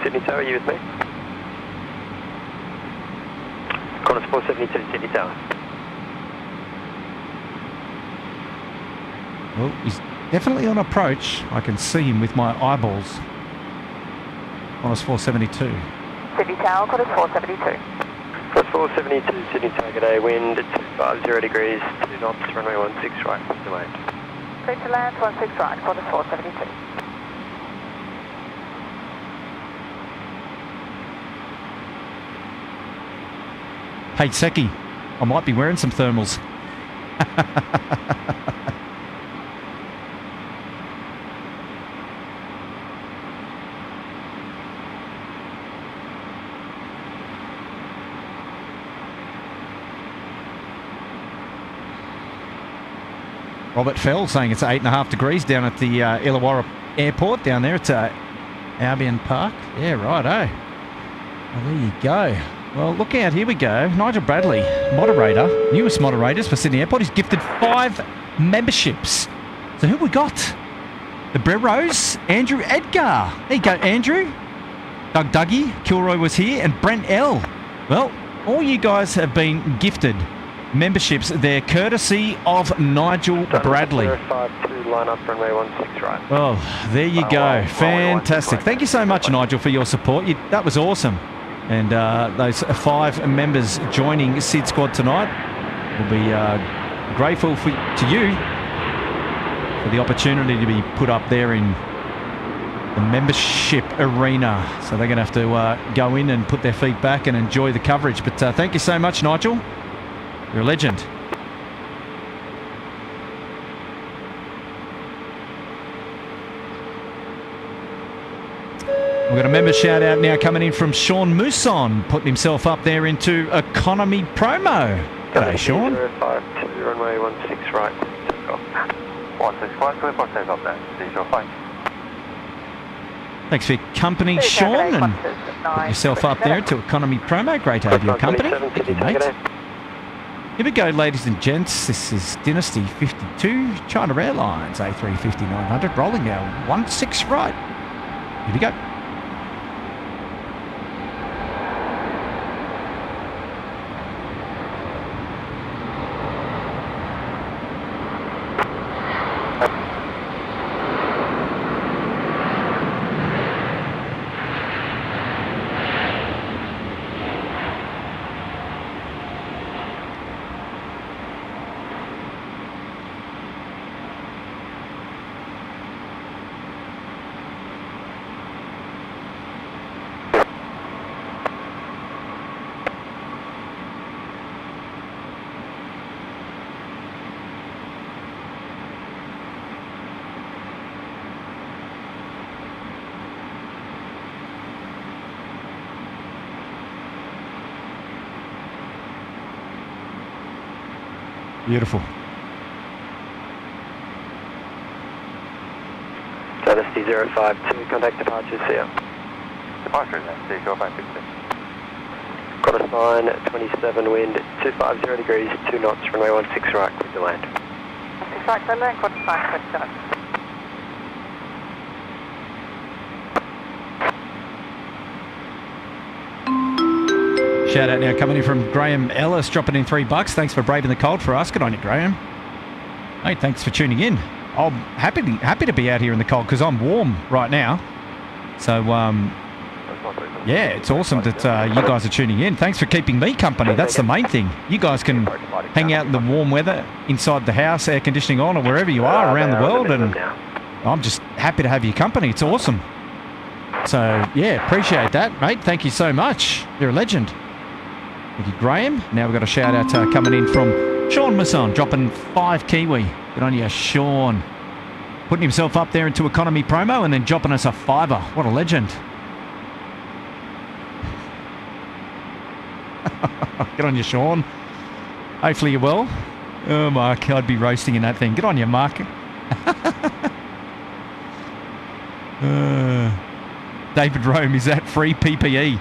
Sydney Tower, are you with me? Qantas 472, Sydney Tower. Well, he's definitely on approach. I can see him with my eyeballs. Qantas 472. Sydney Tower, Qantas 472. Qantas 472, Sydney target A, wind at 250 degrees, 2 knots, runway 16 right, to land. Clear to land, 16 right, Qantas 472. Hey, Seki, I might be wearing some thermals. Robert Fell saying it's 8.5 degrees down at the Illawarra Airport down there at Albion Park. Yeah, righto. Well, there you go. Well, look out, here we go. Nigel Bradley, moderator, newest moderators for Sydney Airport. He's gifted 5 memberships. So who we got? The Breros, Andrew Edgar. There you go, Andrew. Doug Dougie, Kilroy was here, and Brent L. Well, all you guys have been gifted memberships there, courtesy of Nigel Bradley. 052, line up, runway 16 right. Oh, there you go. Fantastic. Thank you so much, Nigel, for your support. That was awesome. And those 5 members joining SydSquad tonight will be grateful to you for the opportunity to be put up there in the membership arena. So they're going to have to go in and put their feet back and enjoy the coverage. But thank you so much, Nigel. You're a legend. We've got a member shout out now coming in from Sean Mousson, putting himself up there into economy promo. G'day, Sean. 052, runway 16 right, takeoff. 16 right, clear for takeoff now. Diesel 5. Thanks for your company, Sean, and put yourself up there into economy promo. Great to have your company. Thank you, mate. Here we go, ladies and gents. This is Dynasty 52, China Airlines, A350 900, rolling now 16 right. Here we go. Beautiful. Dynasty 052, contact departures here. Departure then, Seashore 560. Got a sign, 27 wind, 250 degrees, 2 knots, runway 16 right, clear to land. 16 right, clear land, quarter sign, quick start. Shout out now coming in from Graham Ellis, dropping in $3. Thanks for braving the cold for us. Good on you, Graham. Hey, thanks for tuning in. I'm happy to be out here in the cold because I'm warm right now. So, yeah, it's awesome that you guys are tuning in. Thanks for keeping me company. That's the main thing. You guys can hang out in the warm weather, inside the house, air conditioning on, or wherever you are around the world. And I'm just happy to have your company. It's awesome. So, yeah, appreciate that, mate. Thank you so much. You're a legend. Thank you, Graham. Now we've got a shout out coming in from Sean Masson, dropping 5 Kiwi. Good on you, Sean. Putting himself up there into economy promo and then dropping us a $5. What a legend. Good on you, Sean. Hopefully you're well. Oh, Mark, I'd be roasting in that thing. Good on you, Mark. David Rome, is that free PPE?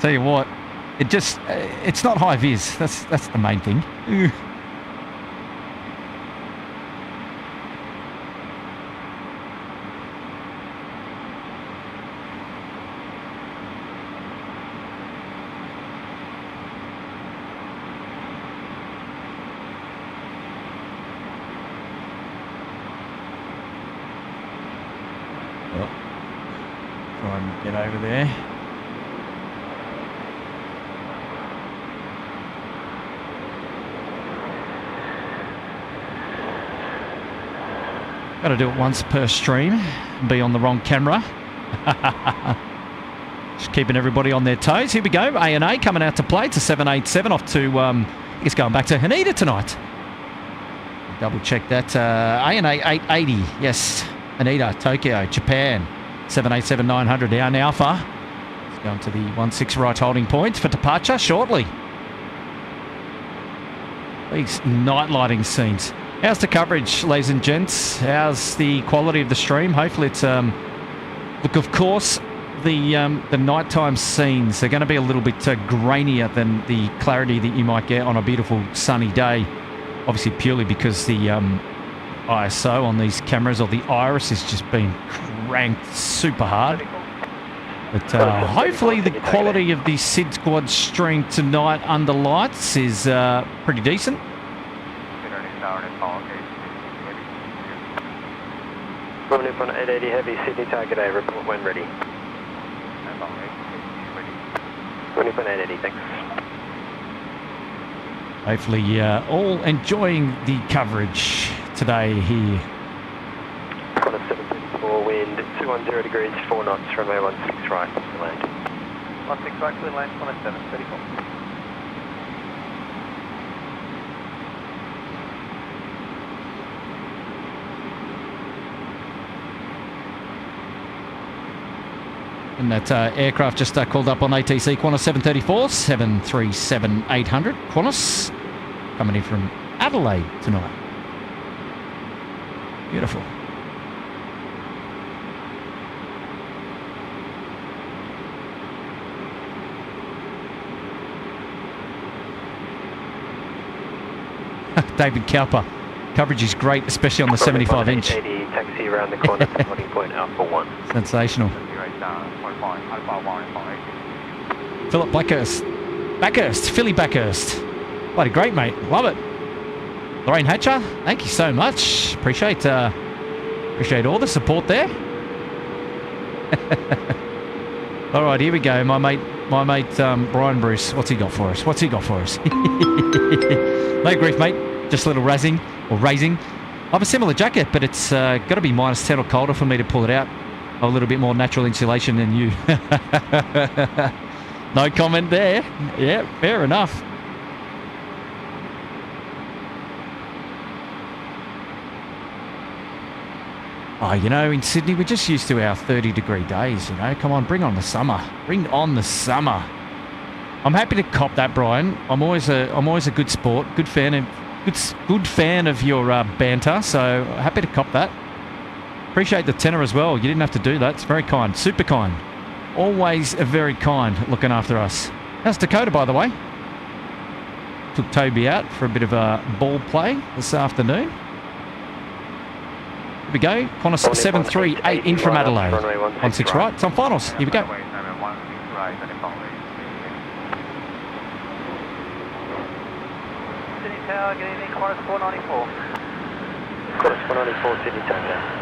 Tell you what, it's not high vis. That's the main thing. Try and get over there. Got to do it once per stream. Be on the wrong camera. Just keeping everybody on their toes. Here we go. A&A coming out to play. It's a 787 off to, it's going back to Haneda tonight. Double check that. A&A 880. Yes. Haneda, Tokyo, Japan. 787-900 down Alpha. It's going to the 16 right holding point for departure shortly. These night lighting scenes. How's the coverage, ladies and gents? How's the quality of the stream? Hopefully it's, look, of course, the nighttime scenes are going to be a little bit grainier than the clarity that you might get on a beautiful sunny day. Obviously purely because the ISO on these cameras, or the iris, has just been cranked super hard. But hopefully the quality of the SydSquad stream tonight under lights is pretty decent. Coming in front of 880 Heavy, Sydney target A, report when ready. Coming in front of 880, thanks. Hopefully all enjoying the coverage today here. Got a 734 wind, 210 degrees, 4 knots, runway 16 right, to land. 16 right, clear land, 734. And that aircraft just called up on ATC Qantas 734, 737-800. Qantas coming in from Adelaide tonight. Beautiful. David Cowper. Coverage is great, especially on the 75-inch. Taxi around the corner, holding point Alpha 1. Sensational. Philip Backhurst, Philly Backhurst. Bloody great, mate. Love it. Lorraine Hatcher, thank you so much. Appreciate all the support there. All right, here we go. My mate Brian Bruce. What's he got for us? No grief, mate. Just a little razzing or raising. I have a similar jacket, but it's got to be -10 or colder for me to pull it out. A little bit more natural insulation than you. No comment there. Yeah, fair enough. Oh, you know, in Sydney, we're just used to our 30-degree days, you know. Come on, bring on the summer. Bring on the summer. I'm happy to cop that, Brian. I'm always a good sport, good fan. And Good fan of your banter, so happy to cop that. Appreciate the tenor as well. You didn't have to do that. It's very kind. Super kind. Always very kind looking after us. How's Dakota, by the way? Took Toby out for a bit of a ball play this afternoon. Here we go. Qantas 738 in from Adelaide. 16 right. It's on finals. Here we go. Sydney Tower, good evening, Qantas 494. Qantas 494, Sydney Tower.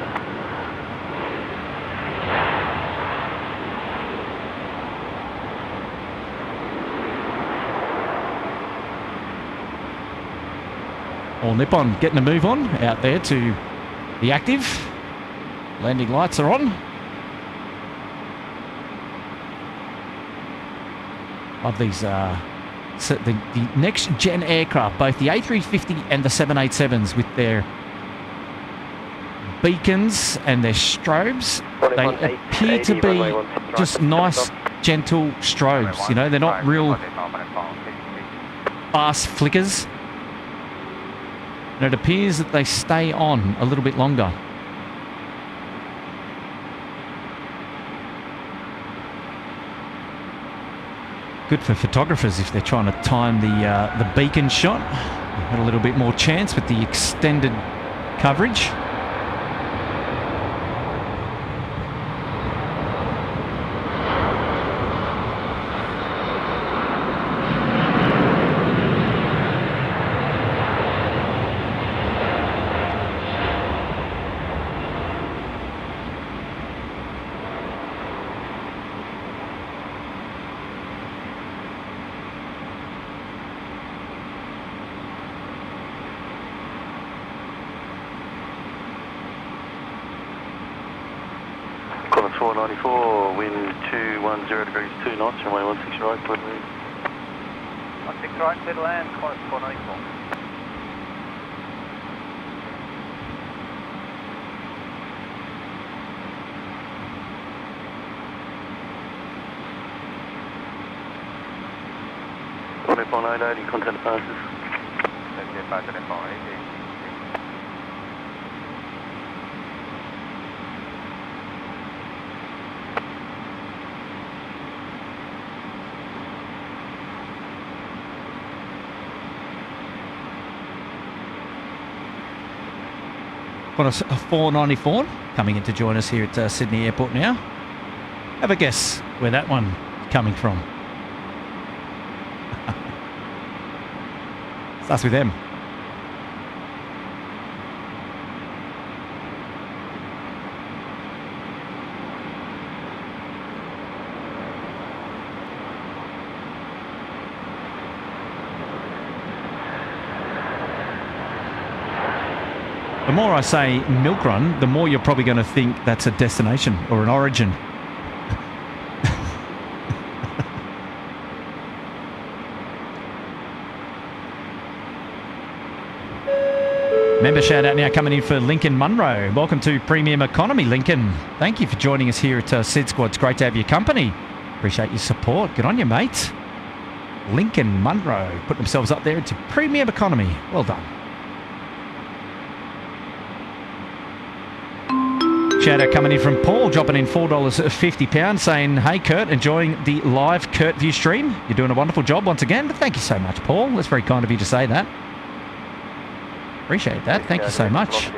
All Nippon getting a move on out there to the active. Landing lights are on. Love these, the next gen aircraft, both the A350 and the 787s with their beacons and their strobes. They appear to be just nice, gentle strobes. You know, they're not real fast flickers. And it appears that they stay on a little bit longer. Good for photographers if they're trying to time the beacon shot. Got a little bit more chance with the extended coverage. Qantas 494, wind 210 degrees 2 knots, runway 16 right, clear to move. 16 right, clear to land, Qantas 494. Nippon 880, contact passes. Qantas 494 coming in to join us here at Sydney Airport now. Have a guess where that one coming from. Starts with M. The more I say milk run, the more you're probably going to think that's a destination or an origin. Member shout out now coming in for Lincoln Munro. Welcome to Premium Economy, Lincoln. Thank you for joining us here at SydSquad. It's great to have your company. Appreciate your support. Good on you, mate. Lincoln Munro put themselves up there into Premium Economy. Well done. Shout out coming in from Paul, dropping in $4.50, saying, hey Kurt, enjoying the live Kurt View stream. You're doing a wonderful job once again. But thank you so much, Paul. That's very kind of you to say that. Appreciate that. Thank you so much.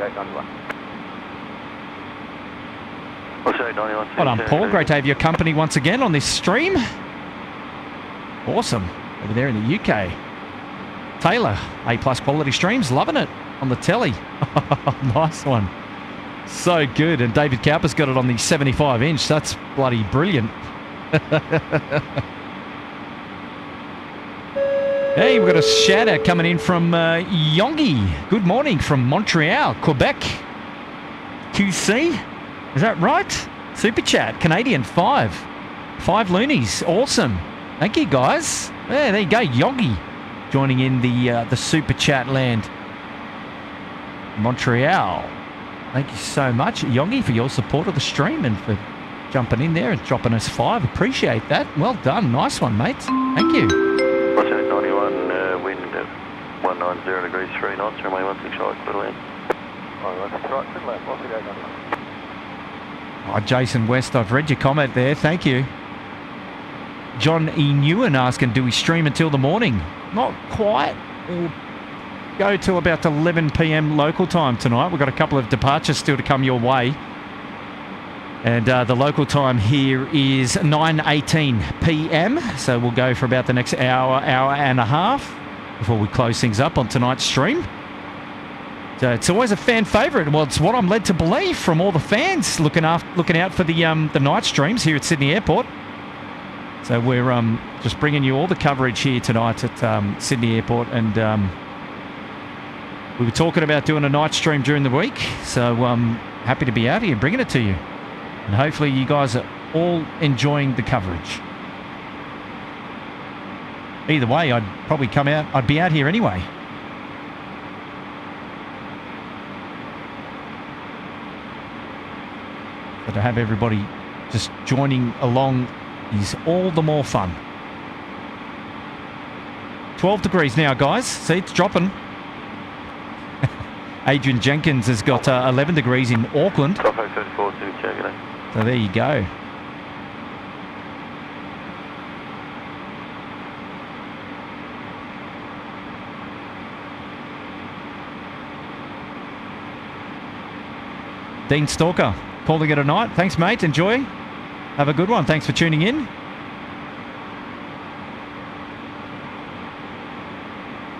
Well done, Paul. Great to have your company once again on this stream. Awesome. Over there in the UK. Taylor, A+ quality streams. Loving it on the telly. Nice one. So good. And David Cowper's got it on the 75-inch. That's bloody brilliant. Hey, we've got a shout out coming in from Yongi. Good morning from Montreal, Quebec. QC, is that right? Super chat, Canadian 5 loonies, awesome. Thank you guys. Yeah, there you go, Yongi joining in the super chat land. Montreal. Thank you so much, Yongi, for your support of the stream and for jumping in there and dropping us 5. Appreciate that. Well done. Nice one, mate. Thank you. 91, wind 19 10 degrees, 3 knots, runway 16 right, clear to land. Runway 16 right, clear to land, off we go, Gunner. Oh, Jason West, I've read your comment there. Thank you. John E. Newen asking, do we stream until the morning? Not quite. We'll go till about 11 p.m. local time tonight. We've got a couple of departures still to come your way. And the local time here is 9:18 p.m. So we'll go for about the next hour and a half before we close things up on tonight's stream. So it's always a fan favourite. Well, it's what I'm led to believe from all the fans looking out for the night streams here at Sydney Airport. So we're just bringing you all the coverage here tonight at Sydney Airport, and we were talking about doing a night stream during the week. So happy to be out here bringing it to you, and hopefully you guys are all enjoying the coverage. Either way, I'd probably come out. I'd be out here anyway. But to have everybody just joining along is all the more fun. 12 degrees now, guys. See, it's dropping. Adrian Jenkins has got 11 degrees in Auckland. So there you go. Dean Stalker calling it a night. Thanks, mate. Enjoy. Have a good one. Thanks for tuning in.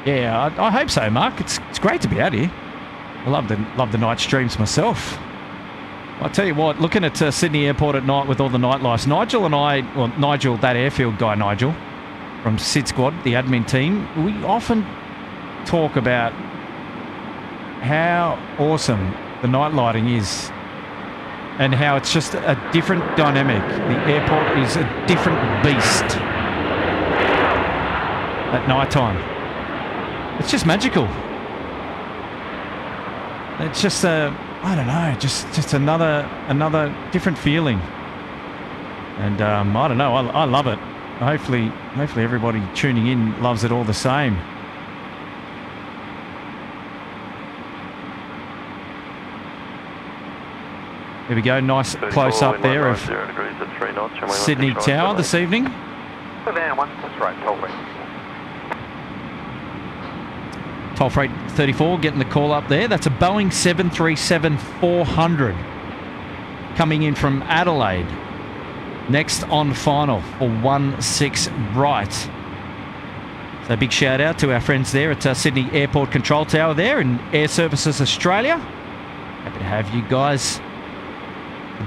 Yeah, I hope so, Mark. It's great to be out here. I love the night streams myself. I'll tell you what, looking at Sydney Airport at night with all the nightlights, Nigel and I, well, Nigel, that airfield guy, Nigel, from SydSquad, the admin team, we often talk about how awesome the night lighting is and how it's just a different dynamic. The airport is a different beast at night time. It's just magical. It's just I don't know, just another different feeling. And I don't know, I love it. Hopefully everybody tuning in loves it all the same. There we go, nice close up there of Sydney Tower this evening. Van 16 right, toll rate. Toll freight 34 getting the call up there. That's a Boeing 737-400 coming in from Adelaide. Next on final for 16 right. So big shout out to our friends there at Sydney Airport Control Tower there in Air Services Australia. Happy to have you guys.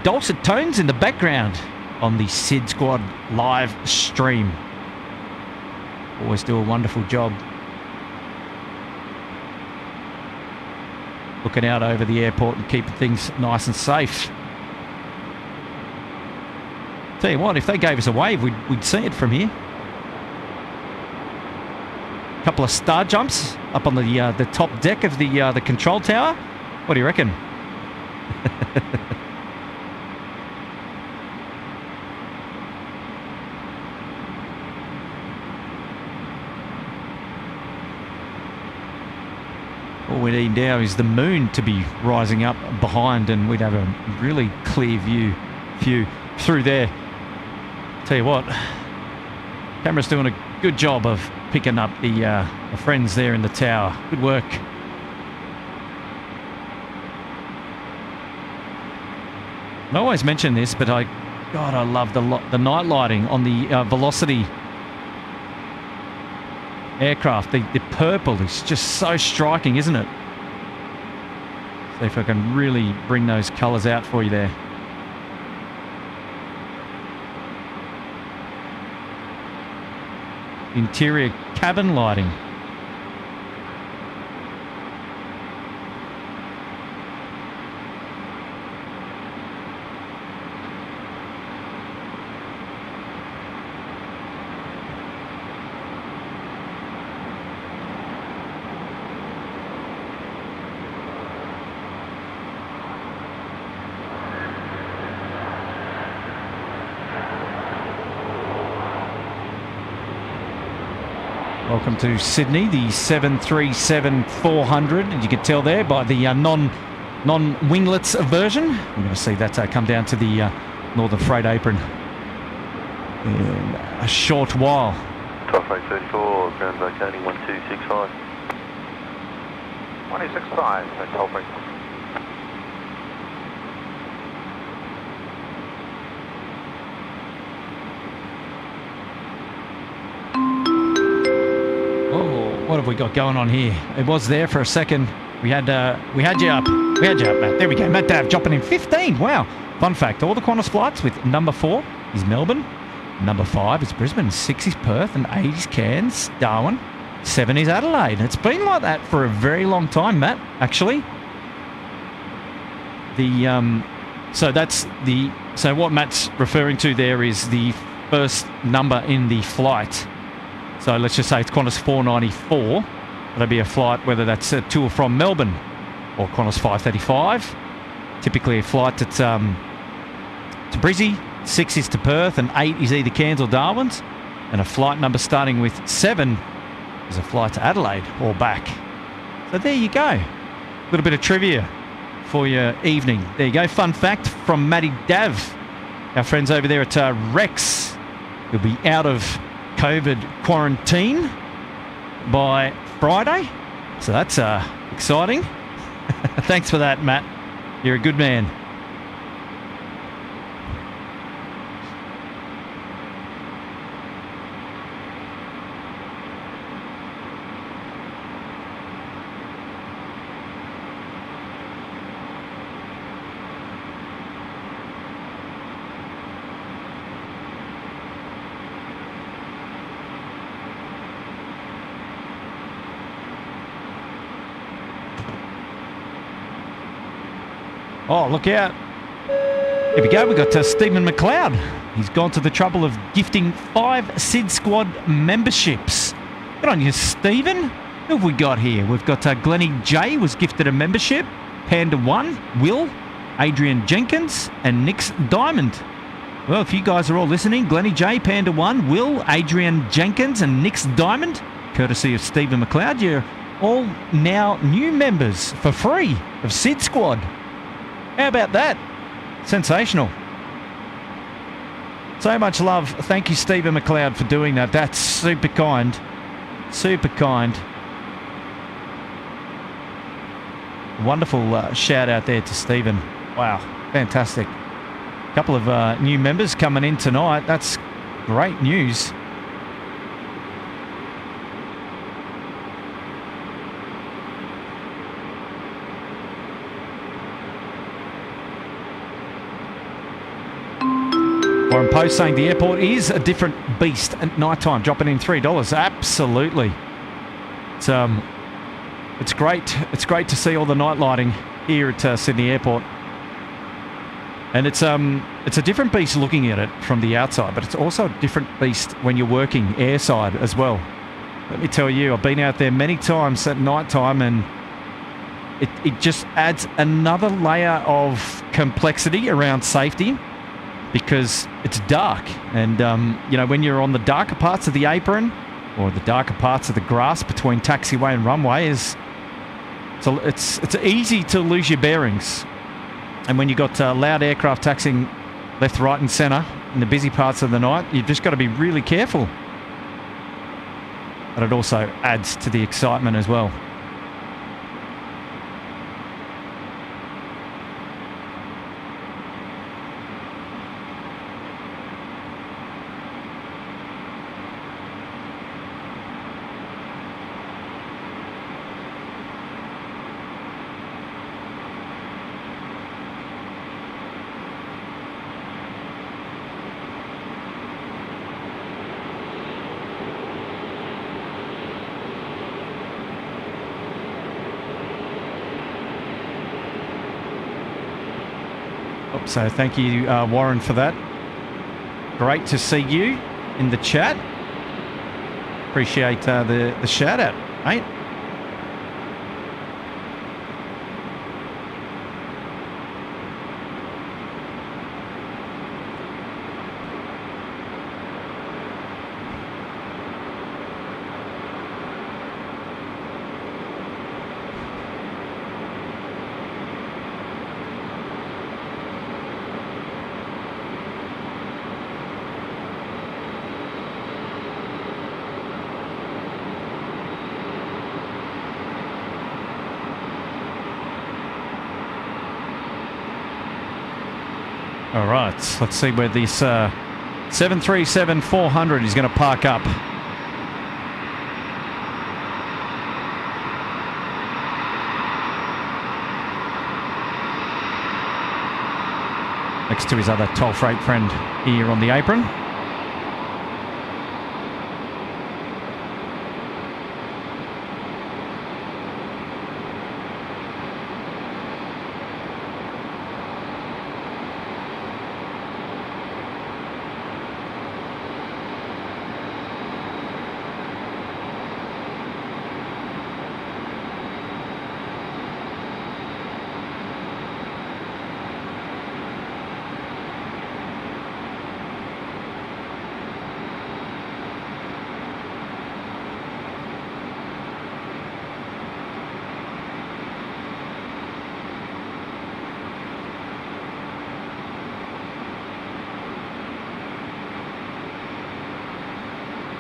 Dulcet tones in the background on the SydSquad live stream. Always do a wonderful job. Looking out over the airport and keeping things nice and safe. Tell you what, if they gave us a wave, we'd see it from here. A couple of star jumps up on the top deck of the control tower. What do you reckon? All we need now is the moon to be rising up behind, and we'd have a really clear view through there. Tell you what, camera's doing a good job of picking up the friends there in the tower. Good work. I always mention this, but I love the night lighting on the Velocity aircraft. The purple is just so striking, isn't it? See if I can really bring those colours out for you there. Interior cabin lighting. Welcome to Sydney, the 737-400, and you can tell there by the non-winglets version. We're going to see that come down to the Northern Freight apron in a short while. Tough 34, ground vacating 1265. 165, toll free. What have we got going on here? It was there for a second. We had you up. Matt. There we go. Matt Dav dropping in 15. Wow. Fun fact, all the Qantas flights with number 4 is Melbourne, number 5 is Brisbane, 6 is Perth, and 8 is Cairns, Darwin, 7 is Adelaide. It's been like that for a very long time, Matt, actually. So what Matt's referring to there is the first number in the flight. So let's just say it's Qantas 494. That'll be a flight, whether that's to or from Melbourne or Qantas 535. Typically a flight that's to Brizzy, 6 is to Perth, and 8 is either Cairns or Darwin's. And a flight number starting with 7 is a flight to Adelaide or back. So there you go. A little bit of trivia for your evening. There you go. Fun fact from Matty Dav, our friends over there at Rex. He'll be out of COVID quarantine by Friday, so that's exciting. Thanks for that, Matt. You're a good man. Oh, look out. Here we go. We've got Stephen McLeod. He's gone to the trouble of gifting 5 SydSquad memberships. Good on you, Stephen. Who have we got here? We've got Glennie J was gifted a membership. Panda 1, Will, Adrian Jenkins, and Nick's Diamond. Well, if you guys are all listening, Glennie J, Panda 1, Will, Adrian Jenkins, and Nick's Diamond, courtesy of Stephen McLeod, you're all now new members for free of SydSquad. How about that? Sensational. So much love. Thank you, Stephen McLeod, for doing that. That's super kind. Super kind. Wonderful shout out there to Stephen. Wow, fantastic. A couple of new members coming in tonight. That's great news. Warren Post saying the airport is a different beast at night time, dropping in $3. Absolutely. It's great. It's great to see all the night lighting here at Sydney Airport. And it's a different beast looking at it from the outside, but it's also a different beast when you're working airside as well. Let me tell you, I've been out there many times at night time, and it just adds another layer of complexity around safety, because it's dark, and when you're on the darker parts of the apron or the darker parts of the grass between taxiway and runway, it's easy to lose your bearings. And when you've got loud aircraft taxiing left, right and centre in the busy parts of the night, you've just got to be really careful. But it also adds to the excitement as well. So thank you, Warren, for that. Great to see you in the chat. Appreciate the shout out, mate. All right, let's see where this 737-400 is going to park up. Next to his other toll freight friend here on the apron.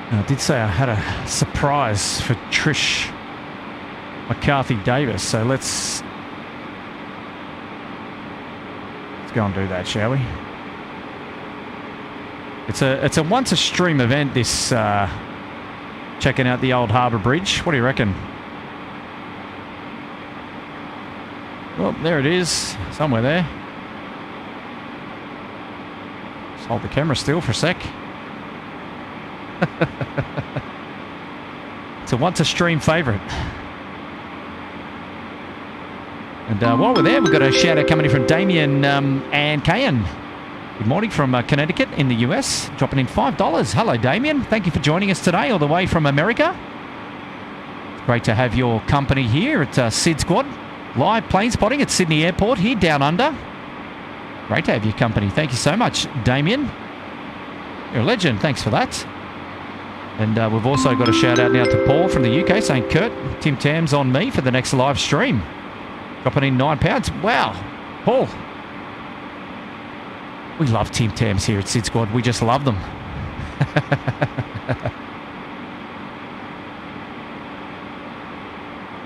I did say I had a surprise for Trish McCarthy Davis, so let's go and do that, shall we? It's a once a stream event, this checking out the old Harbour Bridge. What do you reckon? Well, there it is, somewhere there. Just hold the camera still for a sec. It's a once a stream favourite. And while we're there, we've got a shout out coming in from Damien and Kayan. Good morning from Connecticut in the US, dropping in $5. Hello, Damien. Thank you for joining us today, all the way from America. Great to have your company here at SydSquad. Live plane spotting at Sydney Airport here down under. Great to have your company. Thank you so much, Damien. You're a legend. Thanks for that. And we've also got a shout out now to Paul from the UK saying, Kurt, Tim Tam's on me for the next live stream. Dropping in £9. Wow. Paul. We love Tim Tams here at SydSquad. We just love them.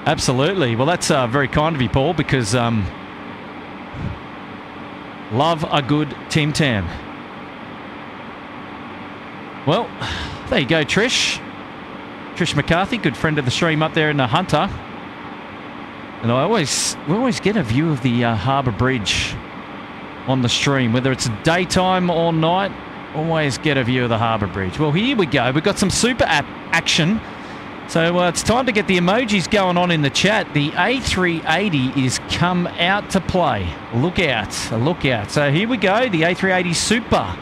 Absolutely. Well, that's very kind of you, Paul, because love a good Tim Tam. Well, there you go, Trish. Trish McCarthy, good friend of the stream up there in the Hunter. And we always get a view of the Harbour Bridge on the stream, whether it's daytime or night. Always get a view of the Harbour Bridge. Well, here we go. We've got some super app action. So it's time to get the emojis going on in the chat. The A380 is come out to play. Look out, look out. So here we go, the A380 Super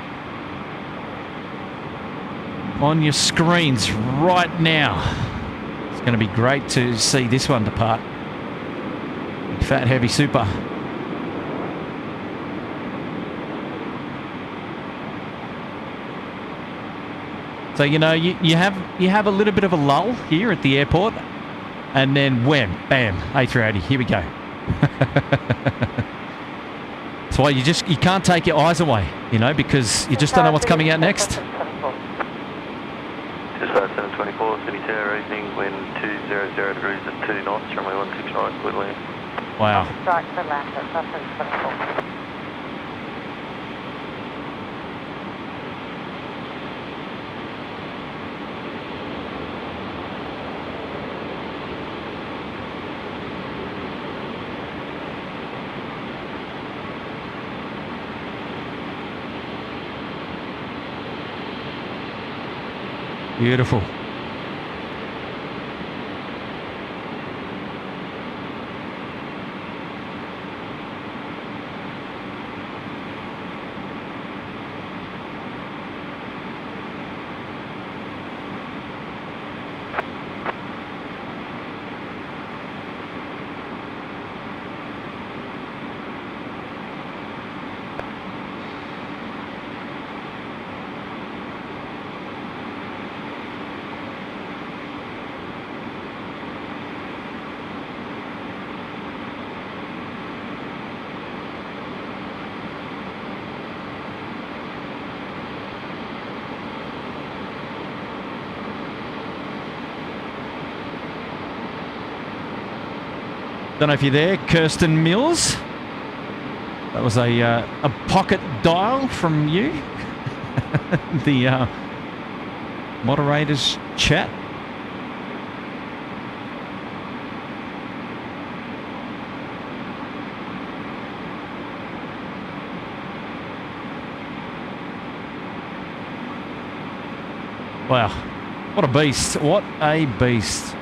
on your screens right now. It's going to be great to see this one depart. Big fat heavy Super. So, you know, you have a little bit of a lull here at the airport, and then wham, bam, A380, here we go. That's why you can't take your eyes away, you know, because you just don't know what's coming out next. Just 724, City Tower, evening, wind 200 degrees at 2 knots, runway 16 right, clear land. Wow. Strike for land at 724. Beautiful. Don't know if you're there, Kirsten Mills. That was a pocket dial from you. The moderator's chat. Wow, what a beast. What a beast.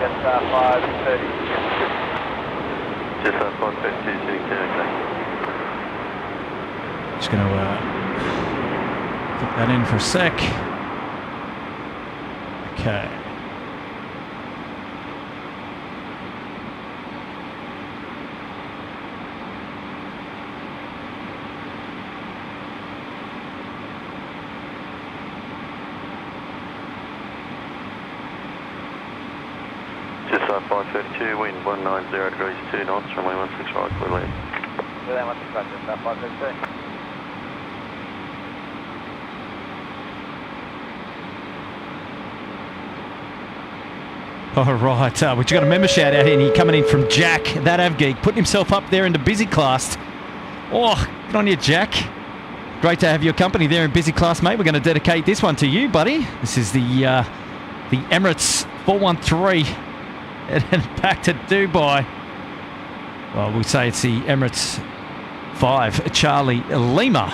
Just 530. Just 532, sitting down, okay. Just going to put that in for a sec. Okay. Just 532, wind 190 degrees, 2 knots, runway 16 right, clear land. Clear land 16 right, just 532. All right, we've got a member shout out here, and he coming in from Jack, that Avgeek, putting himself up there into busy class. Oh, good on you, Jack. Great to have your company there in busy class, mate. We're going to dedicate this one to you, buddy. This is the Emirates 413 and back to Dubai. Well, we say it's the Emirates 5 Charlie Lima.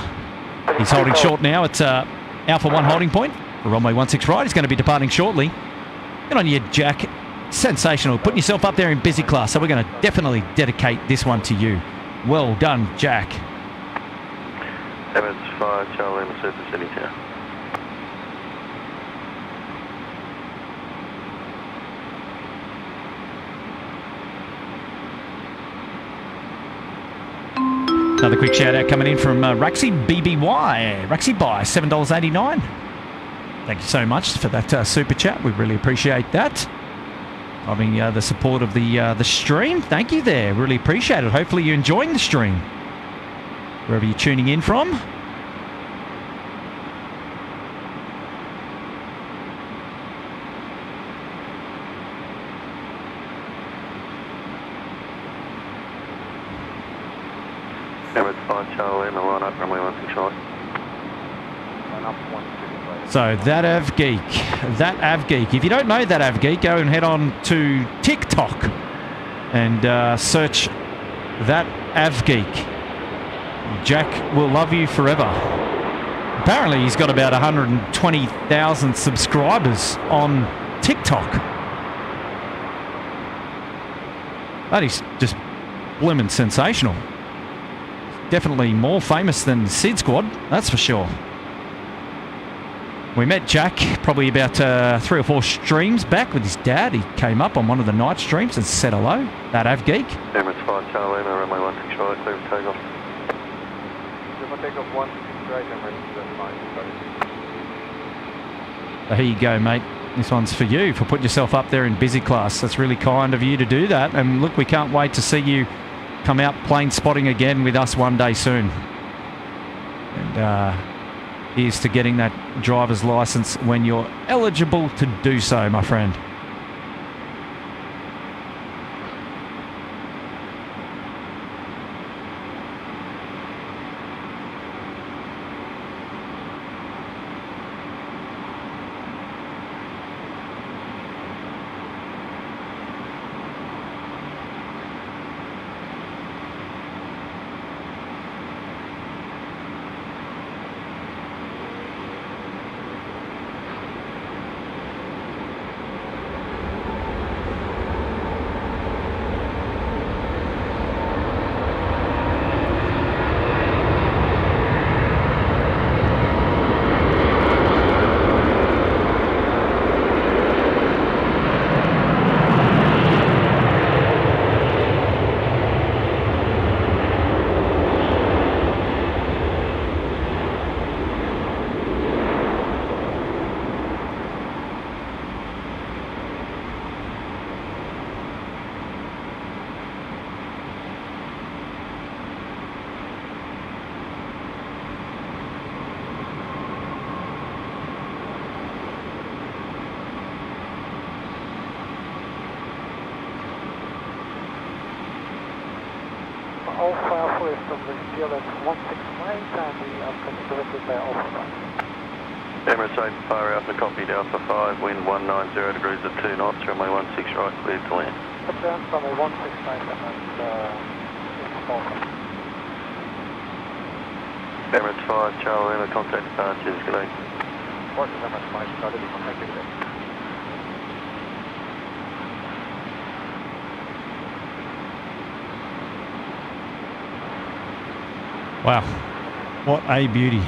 He's holding short now at Alpha 1 holding point for runway 16 right. He's going to be departing shortly. Good on you, Jack. Sensational. Putting yourself up there in busy class. So we're going to definitely dedicate this one to you. Well done, Jack. Emirates 5, Charlie Lima, surface city tower. Another quick shout out coming in from Raxi BBY. Raxi by $7.89. Thank you so much for that super chat. We really appreciate that. Having the support of the stream. Thank you there. Really appreciate it. Hopefully you're enjoying the stream. Wherever you're tuning in from. Emirates 5, Charlie Lima, line up, runway 16 right. Line up 1. So that Avgeek. If you don't know that Avgeek, go and head on to TikTok and search that Avgeek. Jack will love you forever. Apparently he's got about 120,000 subscribers on TikTok. That is just blimmin' sensational. Definitely more famous than SydSquad, that's for sure. We met Jack probably about 3 or 4 streams back with his dad. He came up on one of the night streams and said hello. That Avgeek. Emirates 5, Charlie Lima, runway 16 right, clear for takeoff. Clear for takeoff 16 right, Emirates 5. There you go, mate. This one's for you for putting yourself up there in busy class. That's really kind of you to do that. And look, we can't wait to see you come out plane spotting again with us one day soon. And here's to getting that driver's license when you're eligible to do so, my friend. Alpha fully established, fuel at 168 and we are coming directly by Alpha 5. Emirates 8 Fire Alpha, copied Alpha 5, wind 190 degrees at 2 knots, runway 16 right, cleared to land. Return runway 169 and it's Alpha. Emirates 5, Charlie Lima, contact departures, good day. Working Emirates 5, started, contact today. Wow, what a beauty.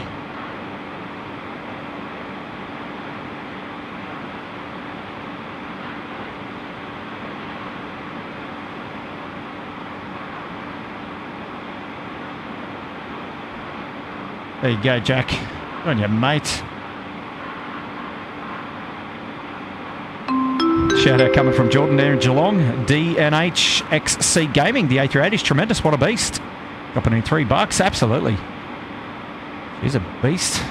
There you go, Jack. Good on you, mate. Shout out coming from Jordan there in Geelong. DNH XC Gaming. The A380 is tremendous. What a beast. Dropping in $3. Absolutely. She's a beast.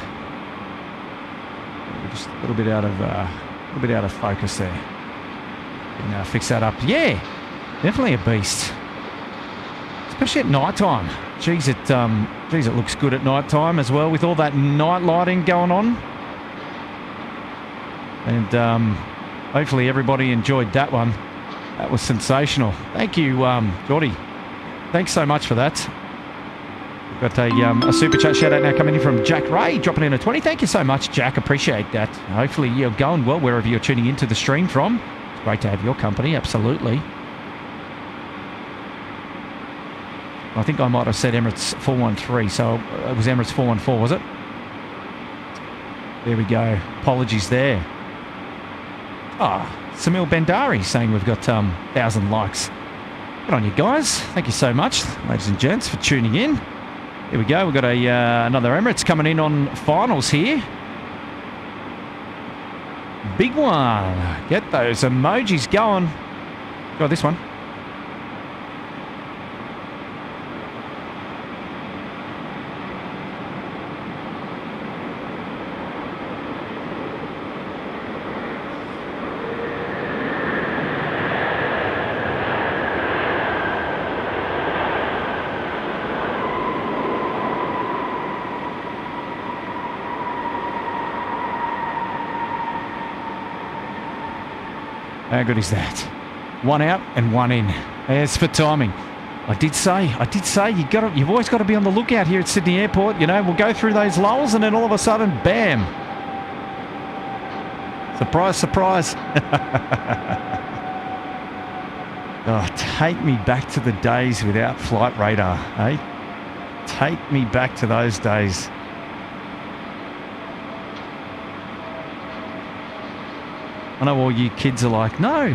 Just a little bit out of focus there. Can fix that up. Yeah, definitely a beast. Especially at night time. Geez, it looks good at night time as well with all that night lighting going on. And hopefully everybody enjoyed that one. That was sensational. Thank you, Geordie. Thanks so much for that. We've got a super chat shout out now coming in from Jack Ray, dropping in a 20. Thank you so much, Jack. Appreciate that. Hopefully you're going well wherever you're tuning into the stream from. It's great to have your company, absolutely. I think I might have said Emirates 413, so it was Emirates 414, was it? There we go. Apologies there. Samil Bendari saying we've got 1,000 likes. Good on you guys. Thank you so much, ladies and gents, for tuning in. Here we go. We've got another Emirates coming in on finals here. Big one. Get those emojis going. Got this one. How good is that? One out and one in. As for timing, I did say you've always got to be on the lookout here at Sydney Airport. You know, we'll go through those lulls and then all of a sudden, bam! Surprise, surprise! Oh, take me back to the days without flight radar, eh? Take me back to those days. I know all you kids are like, no.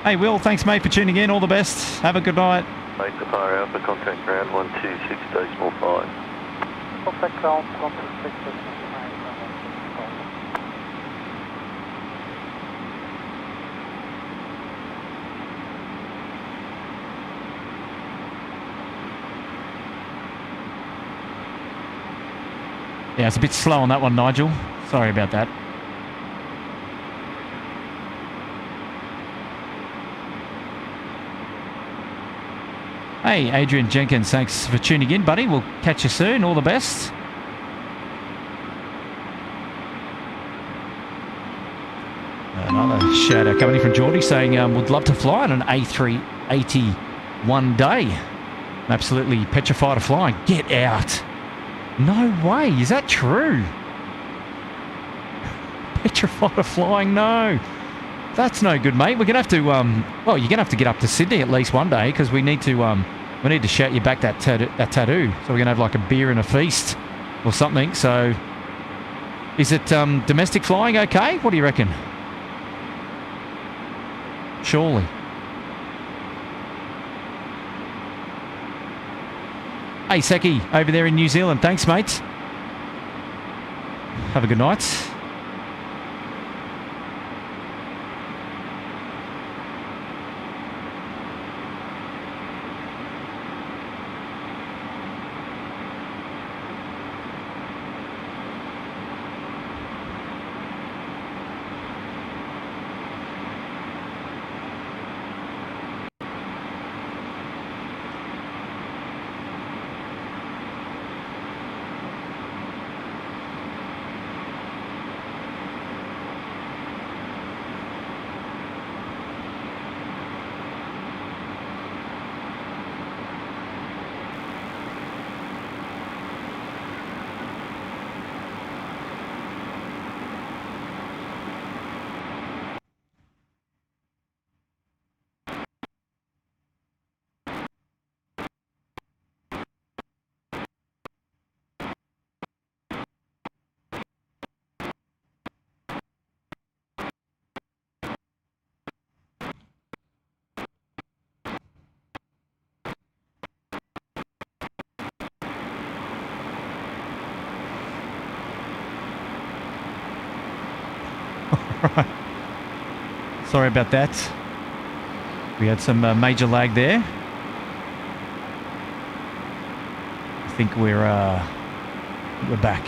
Hey, Will, thanks, mate, for tuning in. All the best. Have a good night. 8 to Fire Alpha, contact ground 126.5. Contact ground 126.5. Yeah, it's a bit slow on that one, Nigel. Sorry about that. Hey, Adrian Jenkins, thanks for tuning in, buddy. We'll catch you soon. All the best. Another shout out coming in from Geordie saying would love to fly on an A380 one day. I'm absolutely petrified of flying. Get out. No way, is that true? Petrified of flying? No. That's no good, mate. We're going to have to, well, you're going to have to get up to Sydney at least one day because we need to shout you back that tattoo. So we're going to have like a beer and a feast or something. So is it domestic flying okay? What do you reckon? Surely. Hey, Seki, over there in New Zealand. Thanks, mate. Have a good night. Right. Sorry about that. We had some major lag there. I think we're back.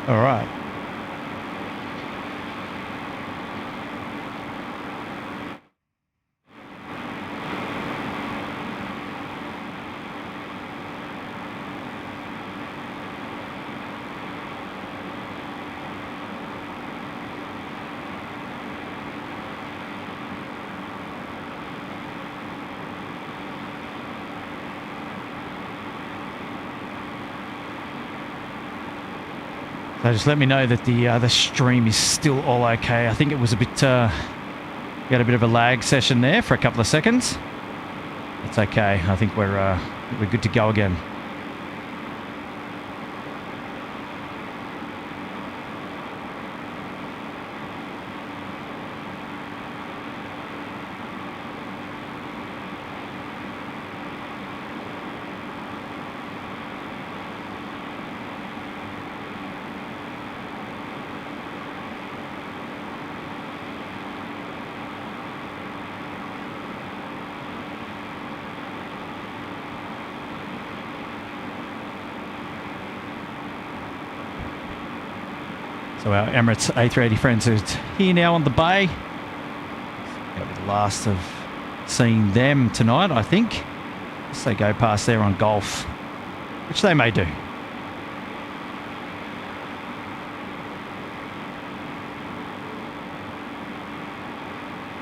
All right. So just let me know that the stream is still all okay. I think it was a bit, we had a bit of a lag session there for a couple of seconds. It's okay. I think we're good to go again. So our Emirates A380 friends are here now on the bay. That'll be the last of seeing them tonight, I think. As they go past there on Golf, which they may do.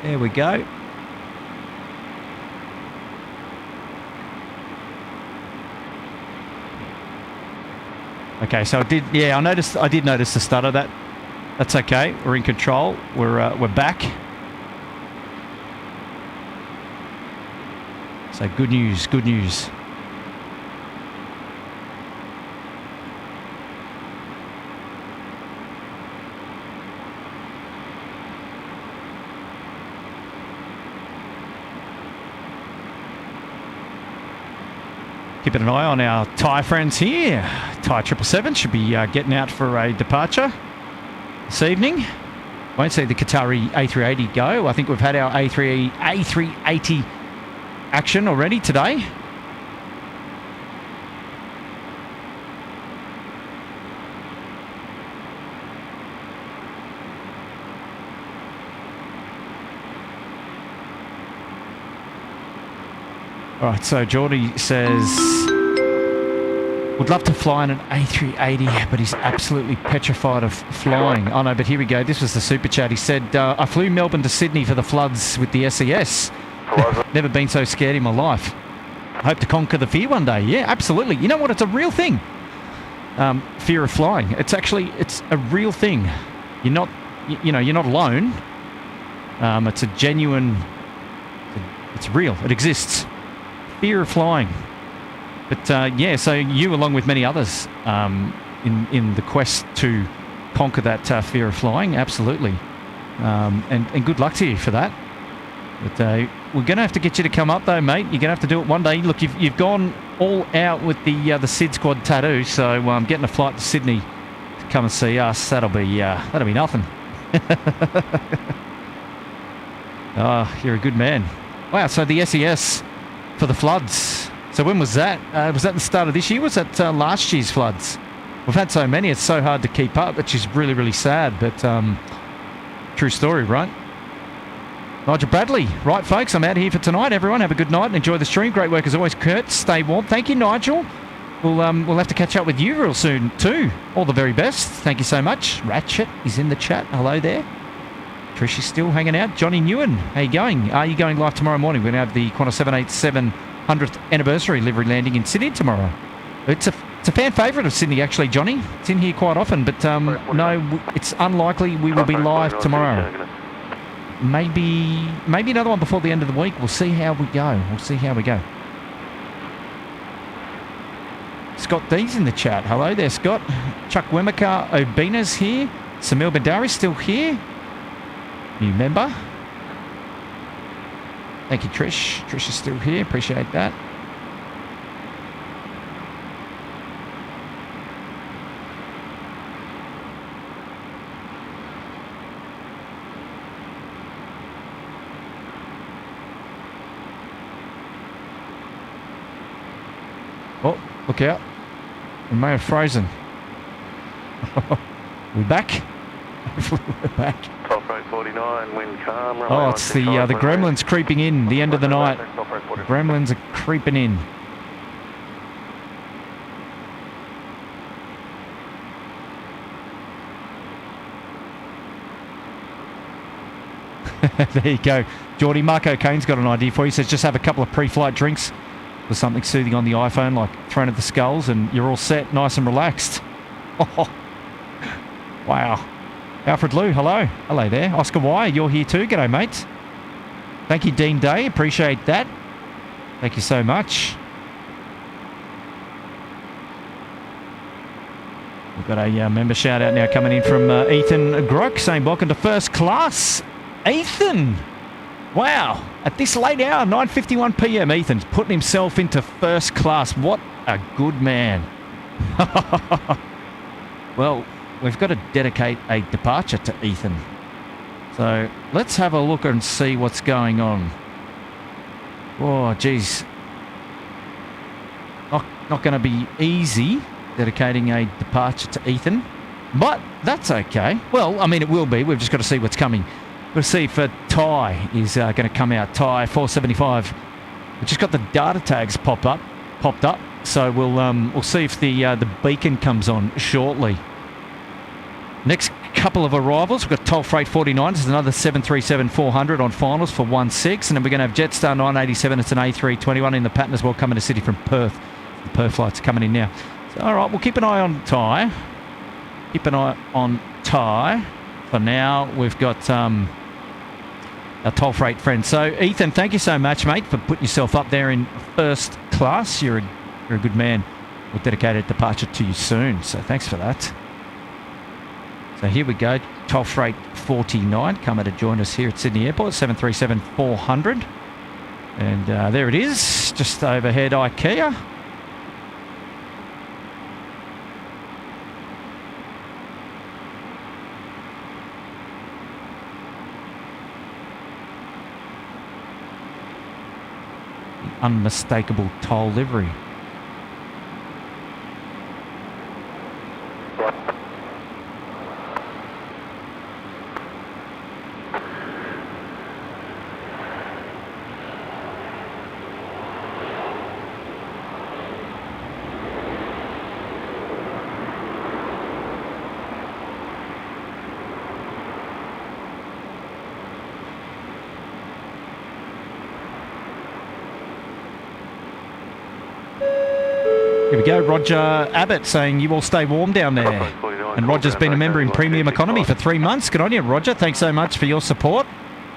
There we go. Okay, so I did notice the stutter. That's okay. We're in control. We're back. So good news, good news. Keeping an eye on our Thai friends here. Thai 777 should be getting out for a departure this evening. Won't see the Qatari A380 go. I think we've had our A380 action already today. All right, so Geordie says, would love to fly in an A380, but he's absolutely petrified of flying. Oh no, but here we go. This was the super chat. He said, I flew Melbourne to Sydney for the floods with the SES. Never been so scared in my life. Hope to conquer the fear one day. Yeah, absolutely. You know what? It's a real thing. Fear of flying. It's a real thing. You're not alone. It's a genuine, it's real. It exists. Fear of flying. But yeah, so you, along with many others, in the quest to conquer that fear of flying, absolutely. And good luck to you for that. But we're going to have to get you to come up, though, mate. You're going to have to do it one day. Look, you've gone all out with the SydSquad tattoo, so getting a flight to Sydney to come and see us, that'll be nothing. Oh, you're a good man. Wow, so the SES for the floods. So when was that? Was that the start of this year? Was that last year's floods? We've had so many, it's so hard to keep up, which is really, really sad, but true story, right? Nigel Bradley. Right, folks, I'm out here for tonight. Everyone, have a good night and enjoy the stream. Great work as always, Kurt. Stay warm. Thank you, Nigel. We'll have to catch up with you real soon, too. All the very best. Thank you so much. Ratchet is in the chat. Hello there. Trish is still hanging out. Johnny Newen, how you going? Are you going live tomorrow morning? We're going to have the Qantas 787 100th anniversary livery landing in Sydney tomorrow. It's a fan favourite of Sydney, actually, Johnny. It's in here quite often, but no, it's unlikely we will be live tomorrow. Maybe another one before the end of the week. We'll see how we go. Scott D's in the chat. Hello there, Scott. Chuck Wemaka Obina's here. Samil Bandari's still here. new member. Thank you, Trish. Trish is still here. Appreciate that. Oh, look out. We may have frozen. We're back? We're back. Top rate 49, wind calm. Oh, it's the gremlins creeping in, the end of the night. The gremlins are creeping in. There you go. Geordie, Marco Kane's got an idea for you. He says just have a couple of pre-flight drinks with something soothing on the iPhone, like thrown at the skulls, and you're all set, nice and relaxed. Oh, wow. Alfred Lou, hello. Hello there. Oscar Y, you're here too. G'day, mate. Thank you, Dean Day. Appreciate that. Thank you so much. We've got a member shout out now coming in from Ethan Grock saying, welcome to first class. Ethan! Wow. At this late hour, 9:51 p.m, Ethan's putting himself into first class. What a good man. Well, we've got to dedicate a departure to Ethan. So let's have a look and see what's going on. Oh, geez. Not going to be easy dedicating a departure to Ethan, but that's okay. Well, I mean, it will be. We've just got to see what's coming. We'll see if Ty is going to come out. Ty 475. We've just got the data tags popped up. So we'll see if the beacon comes on shortly. Next couple of arrivals, we've got Toll Freight 49. There's another 737-400 on finals for 1-6. And then we're going to have Jetstar 987. It's an A321 in the pattern as well, coming to City from Perth. The Perth flight's coming in now. So, all right, we'll keep an eye on Ty. Keep an eye on Ty. For now, we've got our Toll Freight friend. So, Ethan, thank you so much, mate, for putting yourself up there in first class. You're a good man. We'll dedicate a departure to you soon. So, thanks for that. So here we go, Toll Freight 49 coming to join us here at Sydney Airport, 737-400. And there it is, just overhead IKEA. The unmistakable toll livery. Here we go, Roger Abbott saying you all stay warm down there. And Roger's been a member in Premium Economy for 3 months. Good on you, Roger. Thanks so much for your support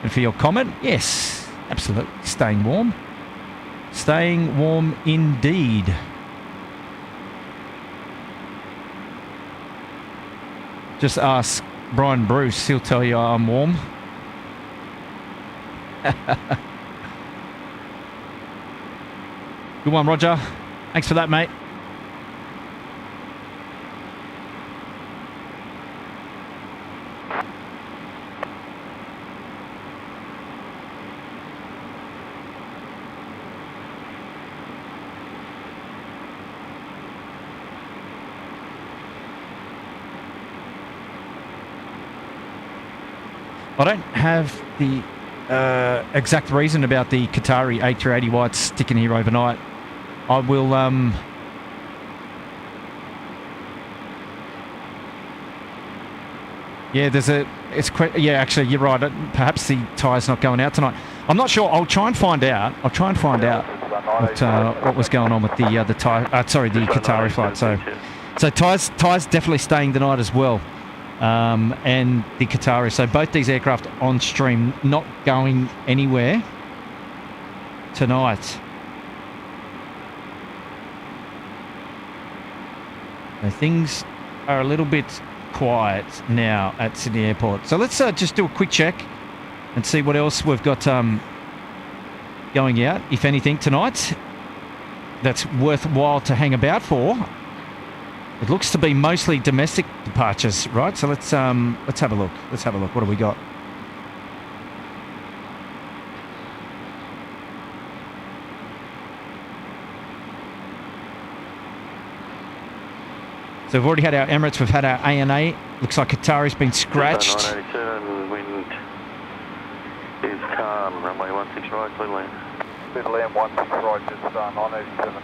and for your comment. Yes, absolutely. Staying warm. Staying warm indeed. Just ask Brian Bruce. He'll tell you I'm warm. Good one, Roger. Thanks for that, mate. I don't have the exact reason about the Qatari A380 why it's sticking here overnight. I will yeah, yeah, actually you're right. Perhaps the tyre's not going out tonight. I'm not sure. I'll try and find out. What was going on with the Qatari flight. So tyre's definitely staying tonight as well. And the Qatari. So both these aircraft on stream, not going anywhere tonight. So things are a little bit quiet now at Sydney Airport. So let's just do a quick check and see what else we've got going out, if anything, tonight that's worthwhile to hang about for. It looks to be mostly domestic departures, right? So let's have a look. Let's have a look. What have we got? So we've already had our Emirates, we've had our ANA. Looks like Qatari's been scratched. 987, wind is calm, runway 16 right, clear land. Clear land 16 right, just 987.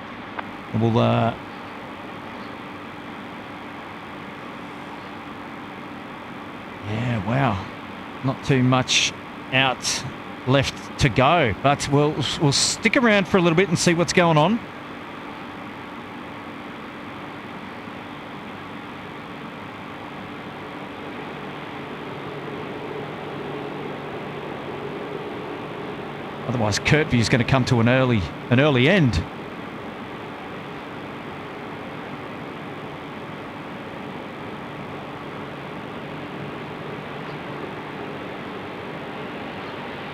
And we'll yeah, wow. Not too much out left to go, but we'll stick around for a little bit and see what's going on. Otherwise, Curfew is going to come to an early end.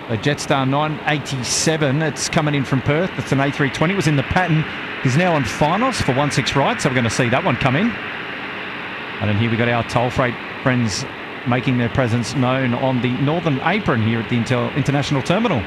So Jetstar 987, it's coming in from Perth. It's an A320. It was in the pattern. He's now on finals for 16 right, so we're going to see that one come in. And then here we got our toll freight friends making their presence known on the northern apron here at the International Terminal.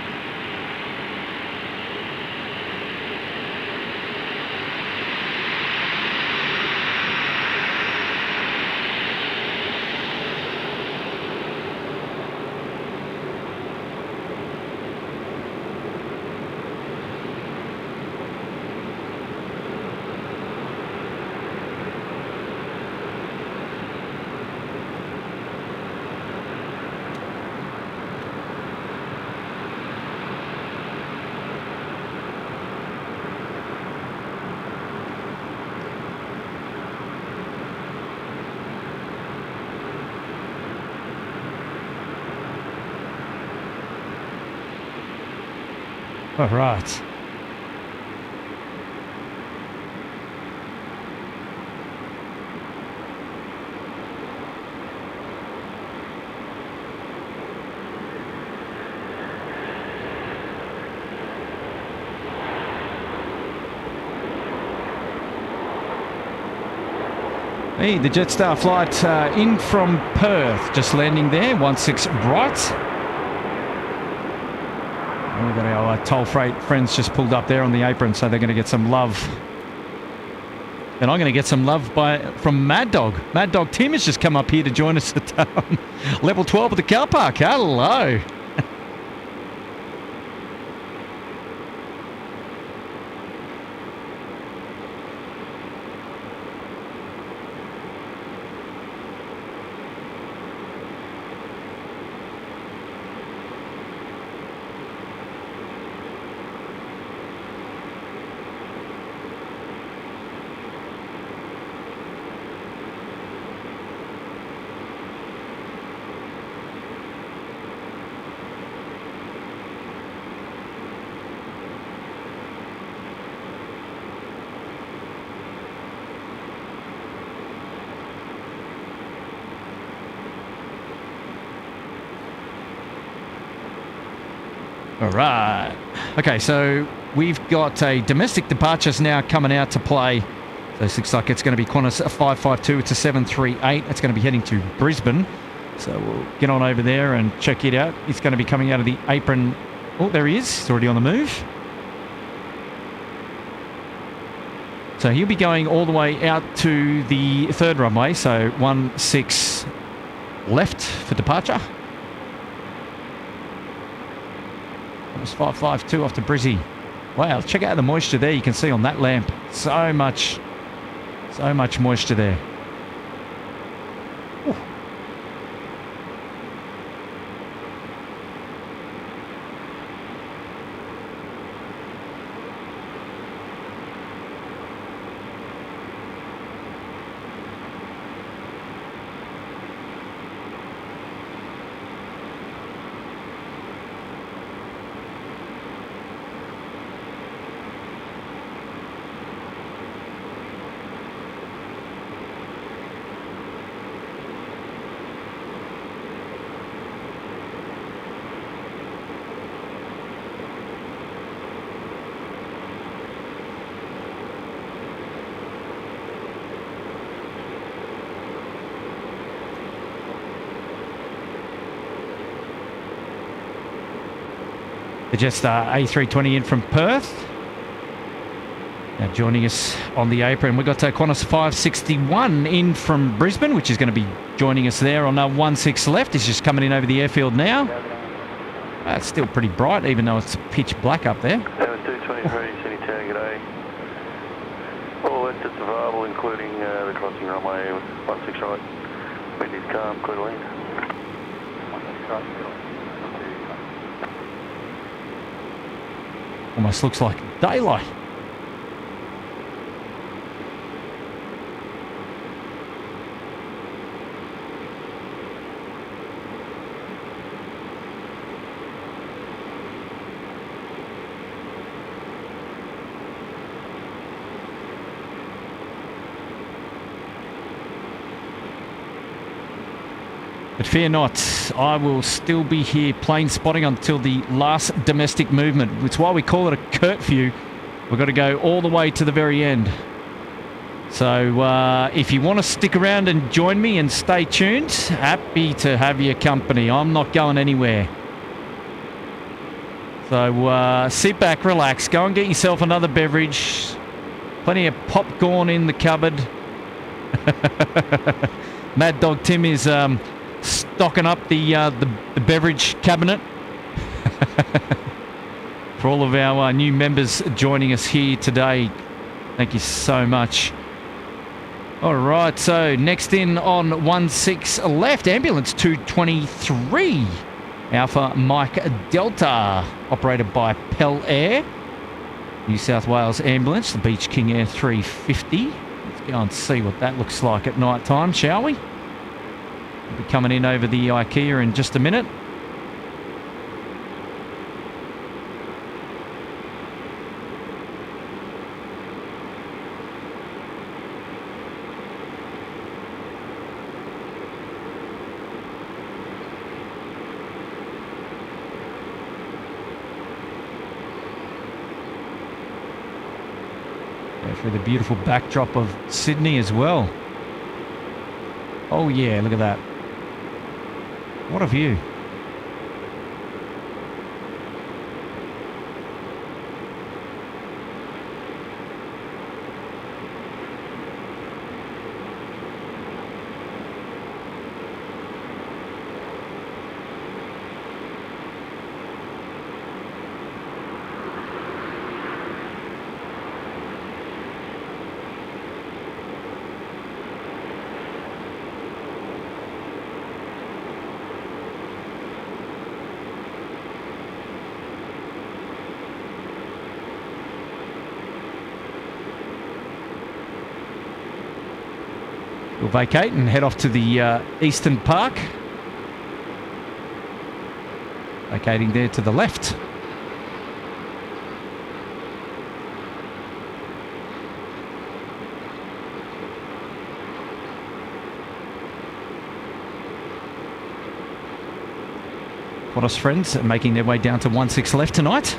All right. Hey, the Jetstar flight in from Perth, just landing there, 16 right. And we've got our toll freight friends just pulled up there on the apron, so they're going to get some love. And I'm going to get some love from Mad Dog. Mad Dog Tim has just come up here to join us at level 12 of the car park. Hello. All right. Okay, so we've got a domestic departures now coming out to play. So this looks like it's going to be Qantas 552. It's a 738. It's going to be heading to Brisbane. So we'll get on over there and check it out. It's going to be coming out of the apron. Oh, there he is. He's already on the move. So he'll be going all the way out to the third runway. So 16 left for departure. It was 552 off to Brizzy. Wow, check out the moisture there. You can see on that lamp. So much moisture there. Ooh. The Jetstar A320 in from Perth. Now joining us on the apron, we've got Qantas 561 in from Brisbane, which is going to be joining us there on 16 left. It's just coming in over the airfield now. It's still pretty bright, even though it's pitch black up there. 223, City Tower, g'day. All exits available, including the crossing runway 16 right. Wind is calm, clear lead. 16 right, Almost looks like daylight. But fear not, I will still be here plane spotting until the last domestic movement. It's why we call it a curfew. We've got to go all the way to the very end. So if you want to stick around and join me and stay tuned, happy to have your company. I'm not going anywhere. So sit back, relax, go and get yourself another beverage. Plenty of popcorn in the cupboard. Mad Dog Tim is stocking up the beverage cabinet for all of our new members joining us here today. Thank you so much. All right, so next in on 16 left, ambulance 223, Alpha Mike Delta, operated by Pell Air, New South Wales ambulance, the Beach King Air 350. Let's go and see what that looks like at night time, shall we? We'll be coming in over the IKEA in just a minute. Go through the beautiful backdrop of Sydney as well. Oh yeah, look at that. What a view. We'll vacate and head off to the Eastern Park. Vacating there to the left. Qantas friends are making their way down to 16 left tonight.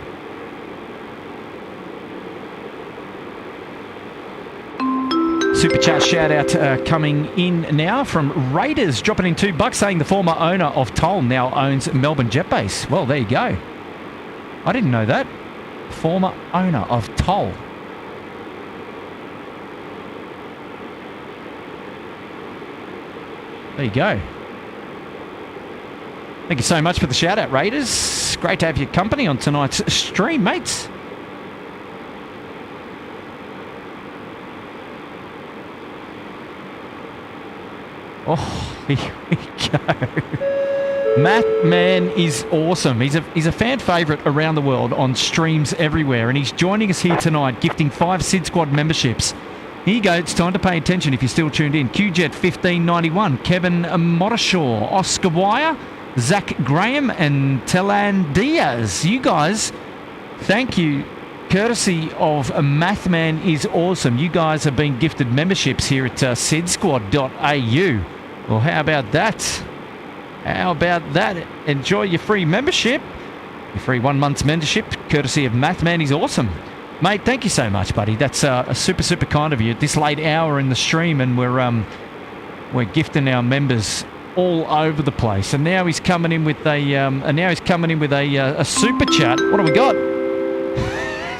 Super chat shout out coming in now from Raiders, dropping in $2 saying the former owner of Toll now owns Melbourne Jet Base. Well, there you go. I didn't know that. Former owner of Toll. There you go. Thank you so much for the shout out, Raiders. Great to have your company on tonight's stream, mates. Oh, here we go. Matt Man is awesome. He's a fan favourite around the world on streams everywhere, and he's joining us here tonight, gifting 5 SydSquad memberships. Here you go. It's time to pay attention if you're still tuned in. QJet 1591, Kevin Mottershaw, Oscar Wire, Zach Graham, and Telan Diaz. You guys, thank you. Courtesy of Mathman is awesome. You guys have been gifted memberships here at SydSquad.au. Well, how about that? How about that? Enjoy your free membership. Your free 1 month's membership, courtesy of Mathman is awesome. Mate, thank you so much, buddy. That's a super kind of you at this late hour in the stream, and we're gifting our members all over the place. And now he's coming in with a super chat. What do we got?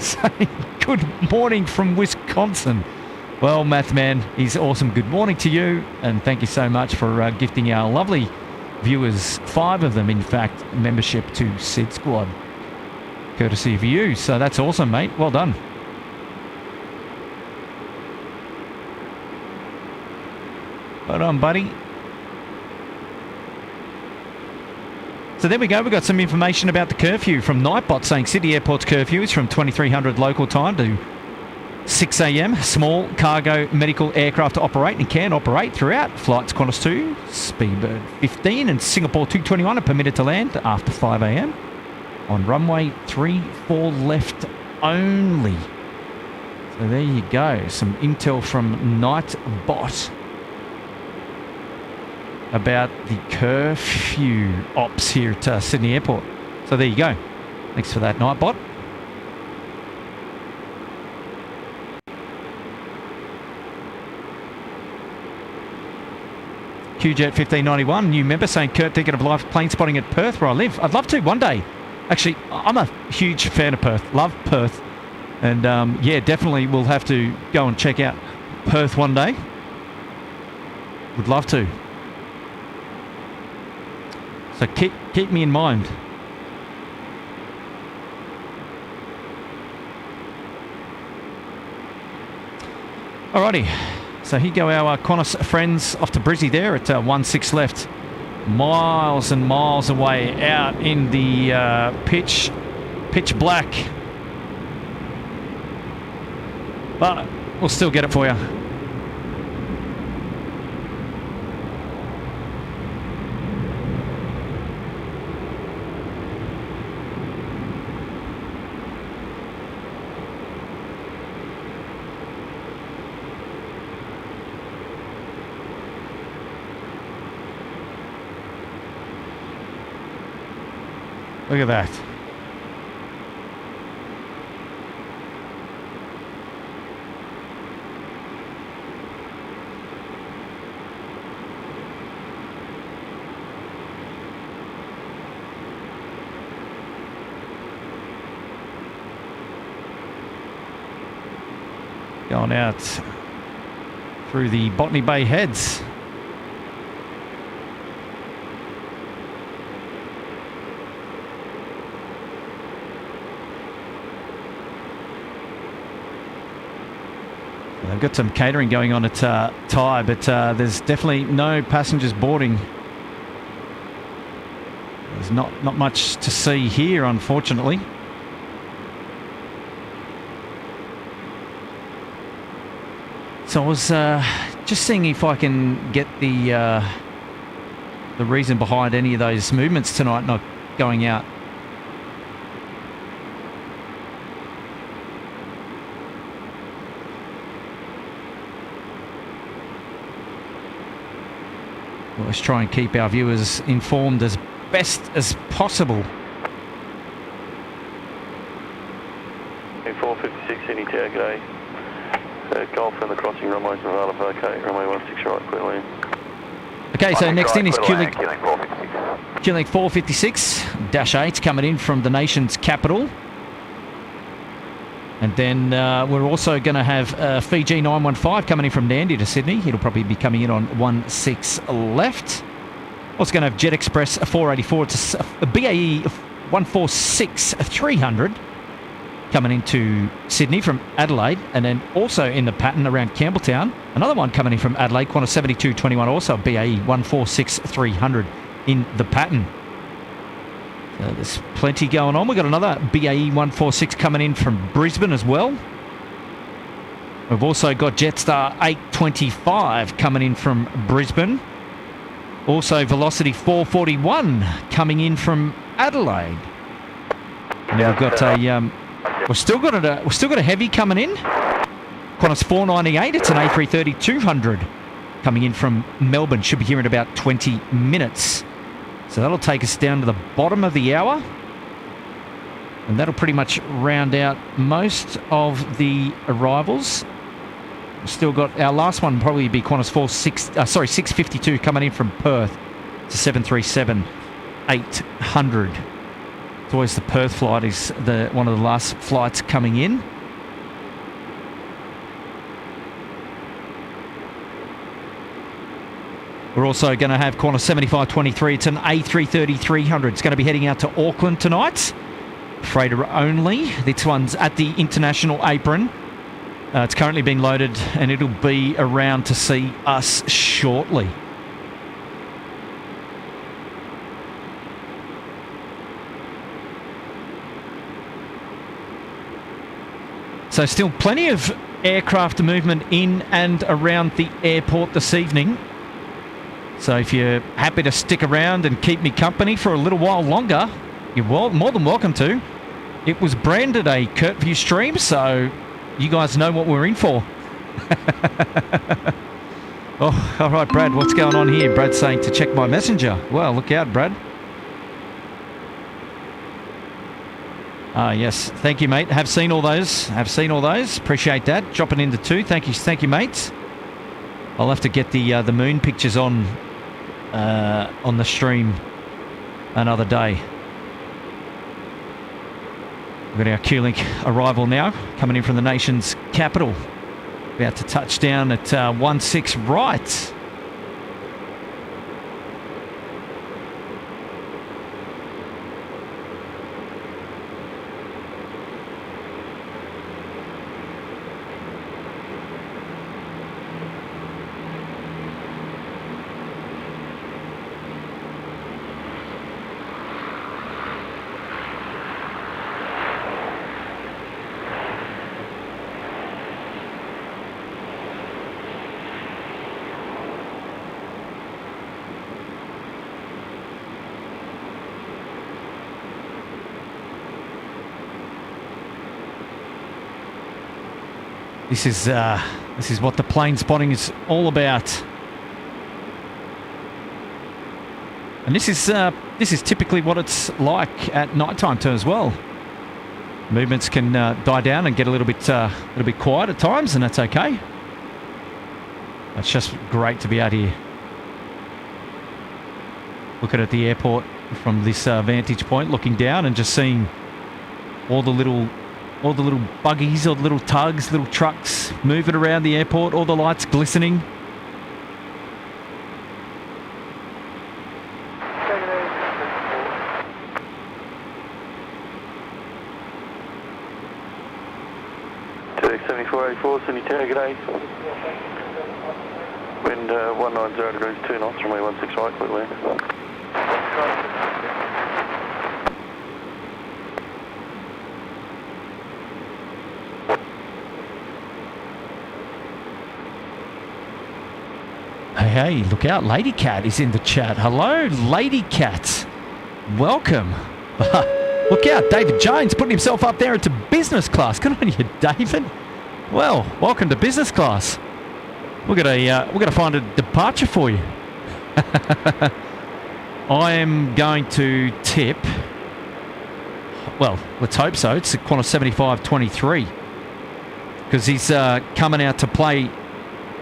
Saying good morning from Wisconsin. Well, Math Man, he's awesome. Good morning to you, and thank you so much for gifting our lovely viewers, 5 of them, in fact, membership to SydSquad, courtesy of you. So that's awesome, mate. Well done. Well done, buddy. So there we go. We've got some information about the curfew from Nightbot, saying Sydney Airport's curfew is from 2300 local time to 6 a.m. Small cargo medical aircraft to operate and can operate throughout. Flights Qantas 2, Speedbird 15 and Singapore 221 are permitted to land after 5 a.m. on runway 34 left only. So there you go. Some intel from Nightbot about the curfew ops here at Sydney Airport. So there you go. Thanks for that, Nightbot. QJet 1591, new member, saying Kurt, thinking of live plane spotting at Perth where I live. I'd love to one day. Actually, I'm a huge fan of Perth. Love Perth. And yeah, definitely we'll have to go and check out Perth one day. Would love to. So keep me in mind. Alrighty. So here go our Qantas friends off to Brizzy there at 16 left. Miles and miles away out in the pitch black. But we'll still get it for you. Look at that. Going out through the Botany Bay heads. They've got some catering going on at Thai, but there's definitely no passengers boarding. There's not much to see here, unfortunately. So I was just seeing if I can get the reason behind any of those movements tonight not going out. Let's try and keep our viewers informed as best as possible. 456 any tag A. Golf and the crossing runways are out of okay. Runway 16 right, clear lane. Okay, so next in is QLink 456-8 coming in from the nation's capital. And then we're also going to have Fiji 915 coming in from Nandi to Sydney. It'll probably be coming in on 16 left. Also going to have Jet Express 484 to BAE 146-300 coming into Sydney from Adelaide. And then also in the pattern around Campbelltown, another one coming in from Adelaide, Qantas 7221, also BAE 146-300 in the pattern. There's plenty going on. We've got another BAE 146 coming in from Brisbane as well. We've also got Jetstar 825 coming in from Brisbane. Also Velocity 441 coming in from Adelaide. Now we've got a we've still got a heavy coming in. Qantas 498. It's an A330 200 coming in from Melbourne. Should be here in about 20 minutes. So that'll take us down to the bottom of the hour. And that'll pretty much round out most of the arrivals. We've still got our last one, probably be Qantas 652 coming in from Perth. It's a 737-800. It's always the Perth flight is one of the last flights coming in. We're also going to have corner 7523. It's an A330-300. It's going to be heading out to Auckland tonight. Freighter only. This one's at the international apron. It's currently being loaded and it'll be around to see us shortly. So still plenty of aircraft movement in and around the airport this evening. So if you're happy to stick around and keep me company for a little while longer, you're more than welcome to. It was branded a Curfew stream, so you guys know what we're in for. Oh, all right, Brad, what's going on here? Brad's saying to check my messenger. Well, look out, Brad. Ah, yes. Thank you, mate. Have seen all those. Appreciate that. Dropping into 2. Thank you, mates. I'll have to get the moon pictures on the stream another day. We've got our Q-Link arrival now, coming in from the nation's capital. About to touch down at 16 right. This is what the plane spotting is all about, and this is typically what it's like at night time too as well. Movements can die down and get a little bit quiet at times, and that's okay. It's just great to be out here, looking at the airport from this vantage point, looking down and just seeing all the little buggies, all the little tugs, little trucks moving around the airport, all the lights glistening. Sydney Tower, g'day. Wind 190 degrees, 2 knots, runway 16 right, quick land. Hey, look out, Lady Cat is in the chat. Hello, Lady Cat. Welcome. Look out, David Jones putting himself up there into business class. Good on you, David. Well, welcome to business class. We're gonna find a departure for you. I am going to tip. Well, let's hope so. It's a Qantas 7523 because he's coming out to play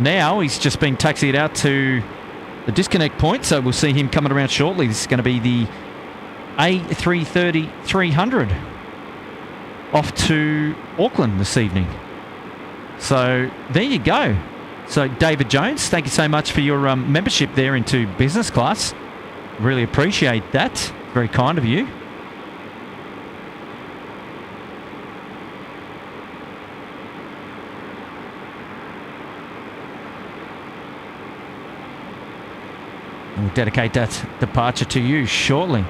now. He's just been taxied out to the disconnect point, so we'll see him coming around shortly. This is going to be the A330-300 off to Auckland this evening. So there you go. So David Jones, thank you so much for your membership there into business class. Really appreciate that. Very kind of you. We'll dedicate that departure to you shortly.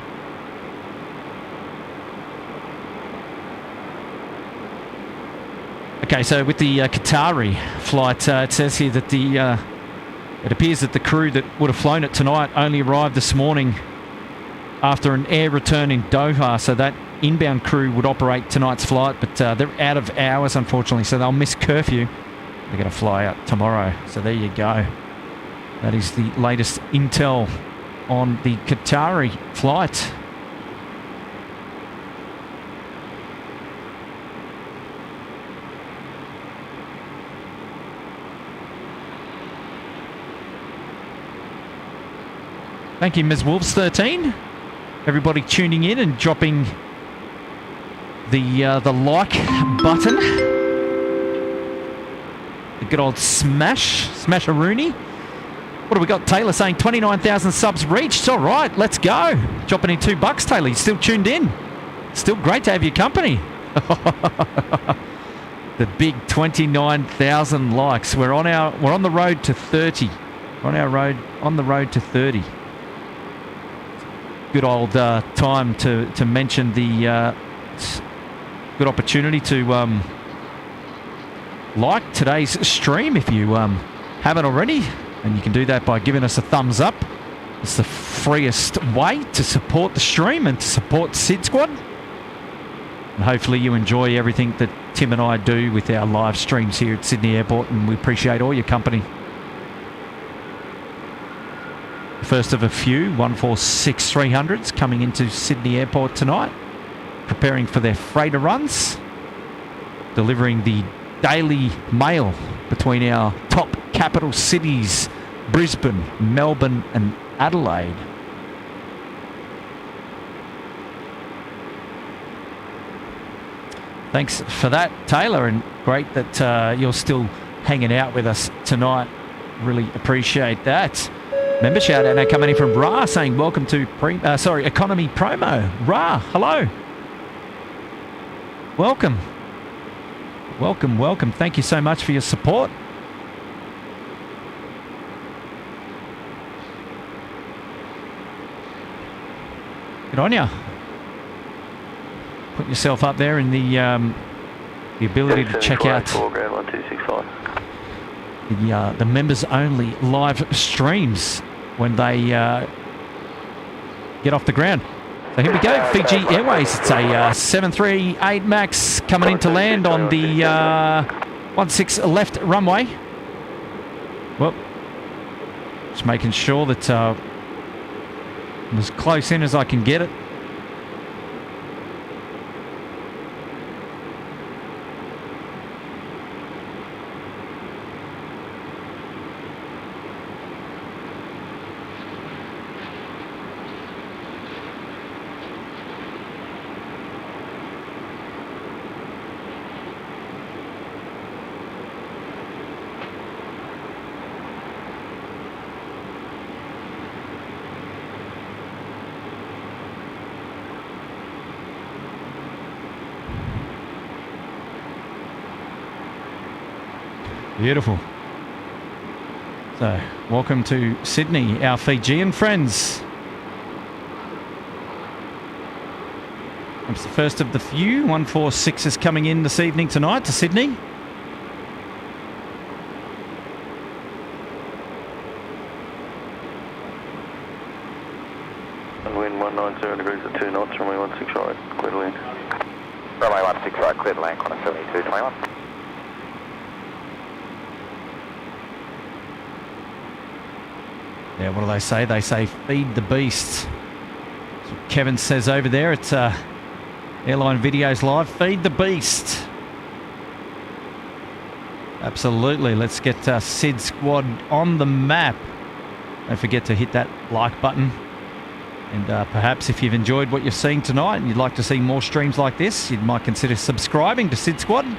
Okay, so with the Qatari flight, it says here that it appears that the crew that would have flown it tonight only arrived this morning after an air return in Doha, so that inbound crew would operate tonight's flight, but they're out of hours, unfortunately, so they'll miss curfew. They're going to fly out tomorrow, so there you go. That is the latest intel on the Qatari flight. Thank you, Ms. Wolves 13. Everybody tuning in and dropping the like button. The good old smash-a-rooney. What have we got? Taylor saying 29,000 subs reached. All right, let's go. Dropping in $2, Taylor. You're still tuned in. Still great to have your company. The big 29,000 likes. We're on the road to 30. We're on the road to 30. Good old time to mention the good opportunity to like today's stream if you haven't already, and you can do that by giving us a thumbs up. It's the freest way to support the stream and to support SydSquad. And hopefully you enjoy everything that Tim and I do with our live streams here at Sydney Airport, and we appreciate all your company. First of a few 146-300s coming into Sydney Airport tonight, preparing for their freighter runs, delivering the daily mail between our top capital cities, Brisbane, Melbourne and Adelaide. Thanks for that, Taylor, and great that you're still hanging out with us tonight. Really appreciate that. Member shout out now coming in from Ra saying welcome to economy promo. Ra, hello. Welcome. Welcome. Thank you so much for your support. Good on ya. Put yourself up there in the ability to check out the members only live streams when they get off the ground. So here we go, Fiji Airways. It's a 738 MAX coming in to land on the 16 left runway. Well, just making sure that I'm as close in as I can get it. Beautiful. So, welcome to Sydney, our Fijian friends. It's the first of the few 146s coming in this evening tonight to Sydney. Wind 190 degrees at 2 knots, runway 16 right, clear to land. Runway 16 right, clear to land, corner 7221. Yeah, what do they say? They say feed the beast. That's what Kevin says over there at Airline Videos Live. Feed the beast. Absolutely. Let's get SydSquad on the map. Don't forget to hit that like button. And perhaps if you've enjoyed what you're seeing tonight and you'd like to see more streams like this, you might consider subscribing to SydSquad.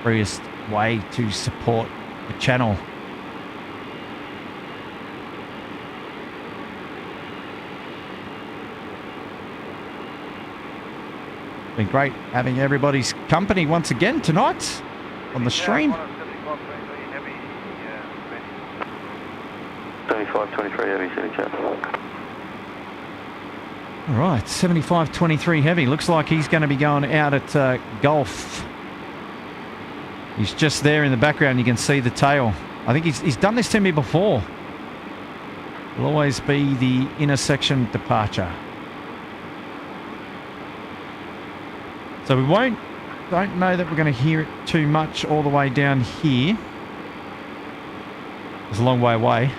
Freest way to support the channel. Been great having everybody's company once again tonight on the stream. 7523 heavy, city chat. All right, 7523 heavy. Looks like he's going to be going out at Gulf. He's just there in the background. You can see the tail. I think he's done this to me before. Will always be the intersection departure. So we don't know that we're going to hear it too much all the way down here. It's a long way away.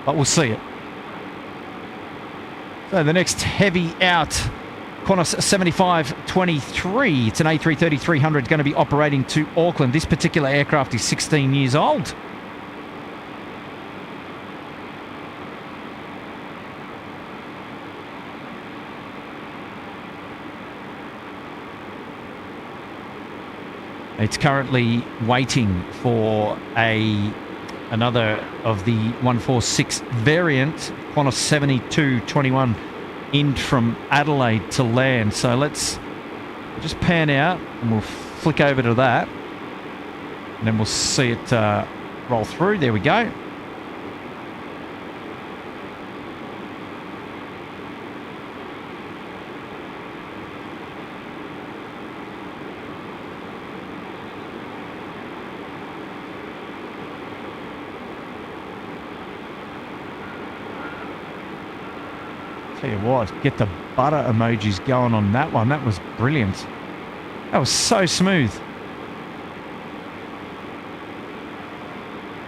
But we'll see it. So the next heavy out, Qantas 7523. It's an A330-300 going to be operating to Auckland. This particular aircraft is 16 years old. It's currently waiting for another of the 146 variant, Qantas 7221, in from Adelaide to land. So let's just pan out and we'll flick over to that. And then we'll see it roll through. There we go. Tell you what, get the butter emojis going on that one. That was brilliant. That was so smooth.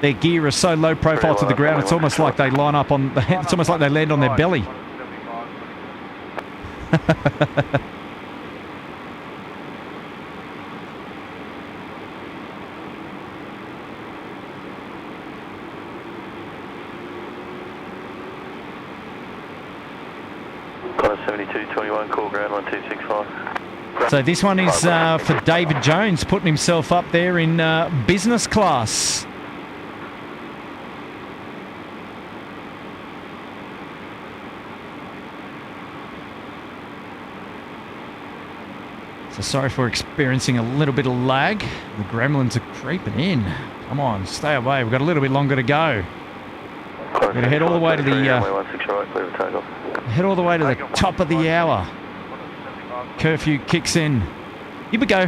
Their gear is so low profile to the ground, it's almost like they line up on the, it's almost like they land on their belly. Qantas 7221, call ground 1265. So this one is for David Jones, putting himself up there in business class. So sorry if we're experiencing a little bit of lag. The gremlins are creeping in. Come on, stay away. We've got a little bit longer to go. We're going to head all the way to the head all the way to the top of the hour. Curfew kicks in. Here we go.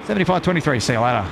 7523. See you later.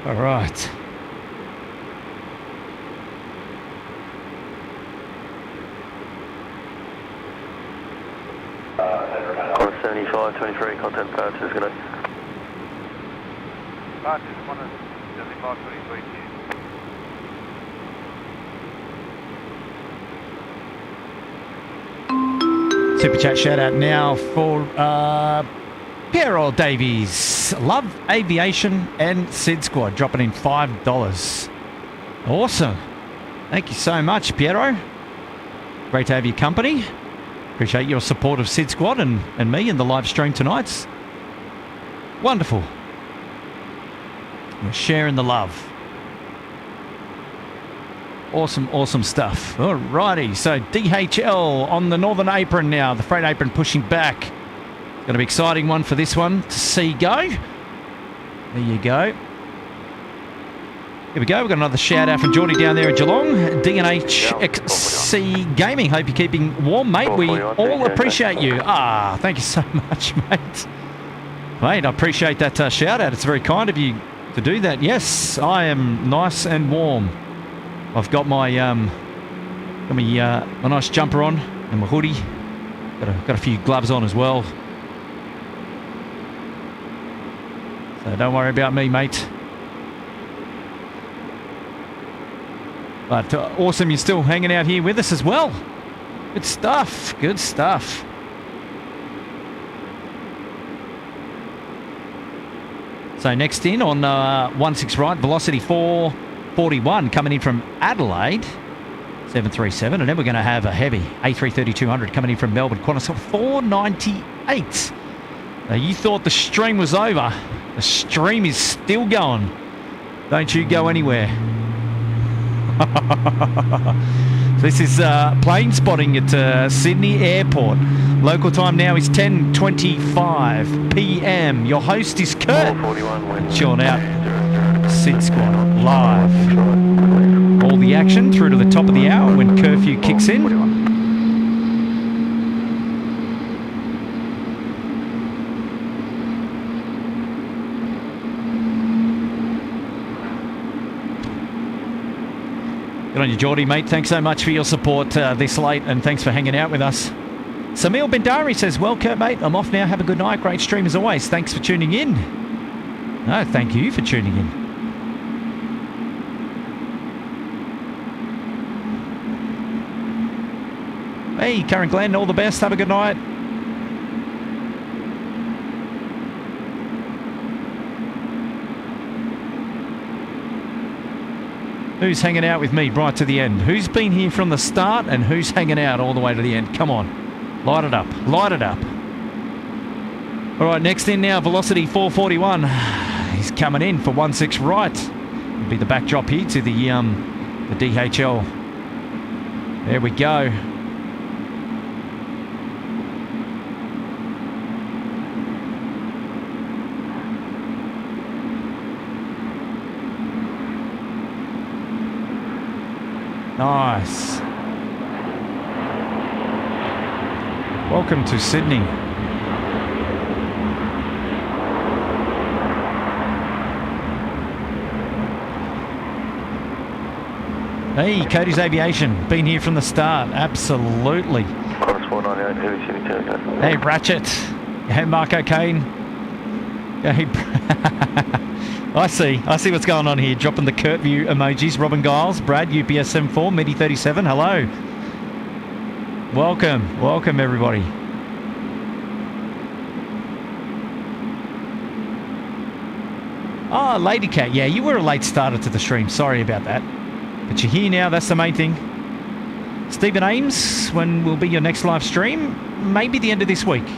All right. Qantas 7523, contact departures, good day. Departures, Qantas 7523, Super chat shout out now for Pierre Davies. Love Aviation and SydSquad dropping in $5. Awesome. Thank you so much, Piero. Great to have your company. Appreciate your support of SydSquad and me in the live stream tonight. Wonderful. We're sharing the love. Awesome, awesome stuff. Alrighty, so DHL on the northern apron now. The freight apron pushing back. Going to be an exciting one for this one to see go. There you go. Here we go. We've got another shout out from Geordie down there in Geelong. DNHXC Gaming. Hope you're keeping warm, mate. We all appreciate you. Thank you so much, mate. Mate, I appreciate that shout out. It's very kind of you to do that. Yes, I am nice and warm. I've got my my nice jumper on and my hoodie. Got a few gloves on as well. So don't worry about me, mate. But awesome, you're still hanging out here with us as well. Good stuff. Good stuff. So next in on 16 right, Velocity 441 coming in from Adelaide, 737. And then we're going to have a heavy A330-200 coming in from Melbourne, Qantas 498. Now you thought the stream was over. The stream is still going. Don't you go anywhere. This is plane spotting at Sydney Airport. Local time now is 10:25 p.m. Your host is Kurt. Chilling out. SydSquad live. All the action through to the top of the hour when curfew kicks in. Good on you, Geordie, mate. Thanks so much for your support this late, and thanks for hanging out with us. Samil Bendari says, well, Kurt, mate, I'm off now. Have a good night. Great stream as always. Thanks for tuning in. No, thank you for tuning in. Hey, Karen Glenn, all the best. Have a good night. Who's hanging out with me right to the end? Who's been here from the start and who's hanging out all the way to the end? Come on. Light it up. Light it up. All right, next in now, Velocity 441. He's coming in for 16 right. It'll be the backdrop here to the DHL. There we go. Nice. Welcome to Sydney. Hey, Cody's Aviation. Been here from the start. Absolutely. Hey, Ratchet. Hey, Marco Kane. Hey, I see what's going on here. Dropping the Curfew emojis. Robin Giles, Brad, UPS 74, Midi 37. Hello. Welcome everybody. Oh, Lady Cat. Yeah, you were a late starter to the stream. Sorry about that. But you're here now. That's the main thing. Stephen Ames, when will be your next live stream? Maybe the end of this week.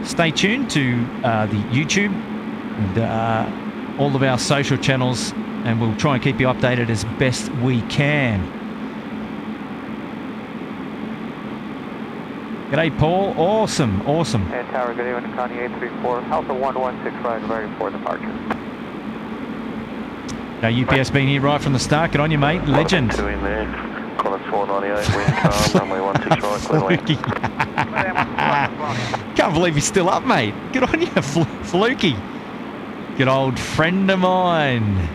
Stay tuned to the YouTube and all of our social channels, and we'll try and keep you updated as best we can. G'day, Paul. Awesome. And Tower, good evening, Connie 834, Alpha 116 right, ready for departure. Now, UPS been here right from the start. Good on you, mate. Legend. Two in there. Qantas 498, wind calm, runway 16 right, clear. Can't believe he's still up, mate. Good on you, Fluky. Good old friend of mine.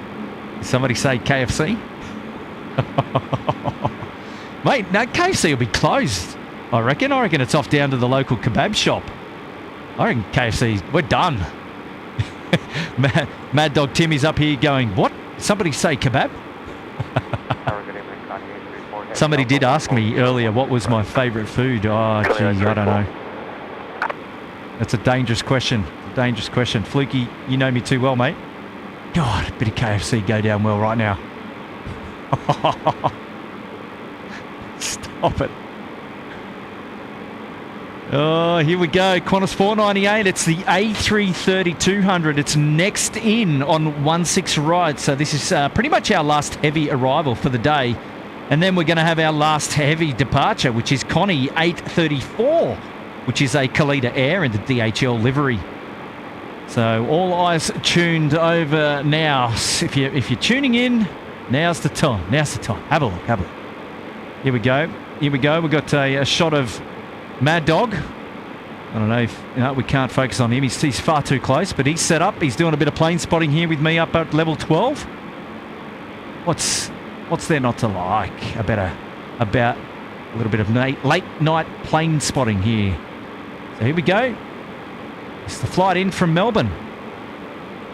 Somebody say KFC? Mate, no, KFC will be closed. I reckon it's off down to the local kebab shop. I reckon KFC, we're done. Mad Dog Timmy's up here going, what? Somebody say kebab? Somebody did ask me earlier what was my favourite food. Oh, gee, I don't know. That's a dangerous question. Dangerous question. Fluky, you know me too well, mate. God, a bit of KFC go down well right now. Stop it. Oh, here we go. Qantas 498. It's the A330-200. It's next in on 16 right. So this is pretty much our last heavy arrival for the day. And then we're going to have our last heavy departure, which is Connie 834, which is a Kalita Air in the DHL livery. So all eyes tuned over now. If you're tuning in, now's the time. Have a look. Here we go. We've got a shot of Mad Dog. I don't know if we can't focus on him. He's far too close, but he's set up. He's doing a bit of plane spotting here with me up at level 12. What's there not to like about a little bit of late night plane spotting here? So here we go. It's the flight in from Melbourne.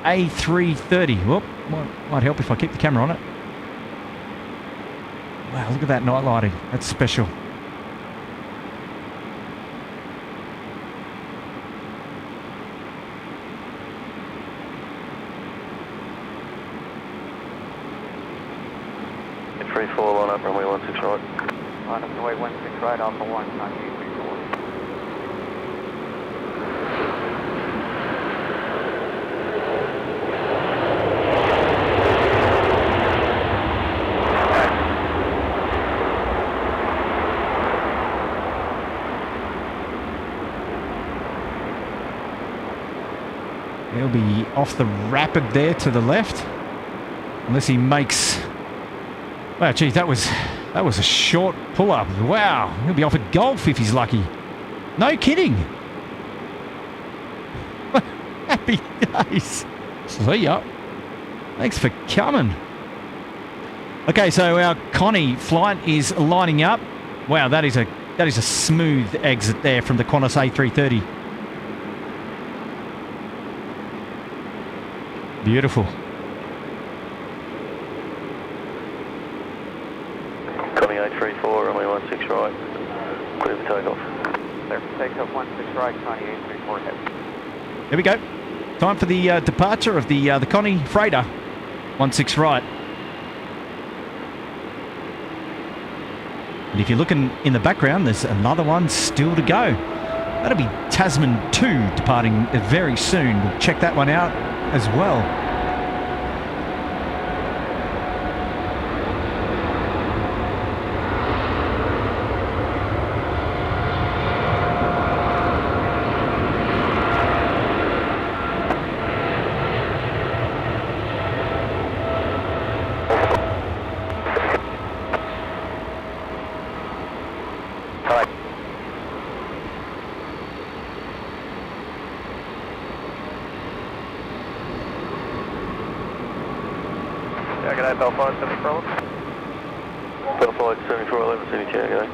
A330. Whoop, might help if I keep the camera on it. Wow, look at that night lighting. That's special. Free fall on up, runway 16 right. On up runway 16 right, Alpha 1, Connie 834. He'll be off the rapid there to the left. Unless he makes... Wow, geez, that was a short pull-up. Wow, he'll be off at golf if he's lucky. No kidding. Happy days. See ya. Thanks for coming. Okay, so our Connie flight is lining up. Wow, that is a smooth exit there from the Qantas A330. Beautiful. Connie A340, runway 16 right. Clear for takeoff. Clear for takeoff 16 right, Connie A340 heavy. Here we go. Time for the departure of the Connie freighter, 16 right. And if you're looking in the background, there's another one still to go. That'll be Tasman 2 departing very soon. We'll check that one out as well. Yeah, g'day, Bell Flight 74. Bell Flight 7411, City Chair, g'day.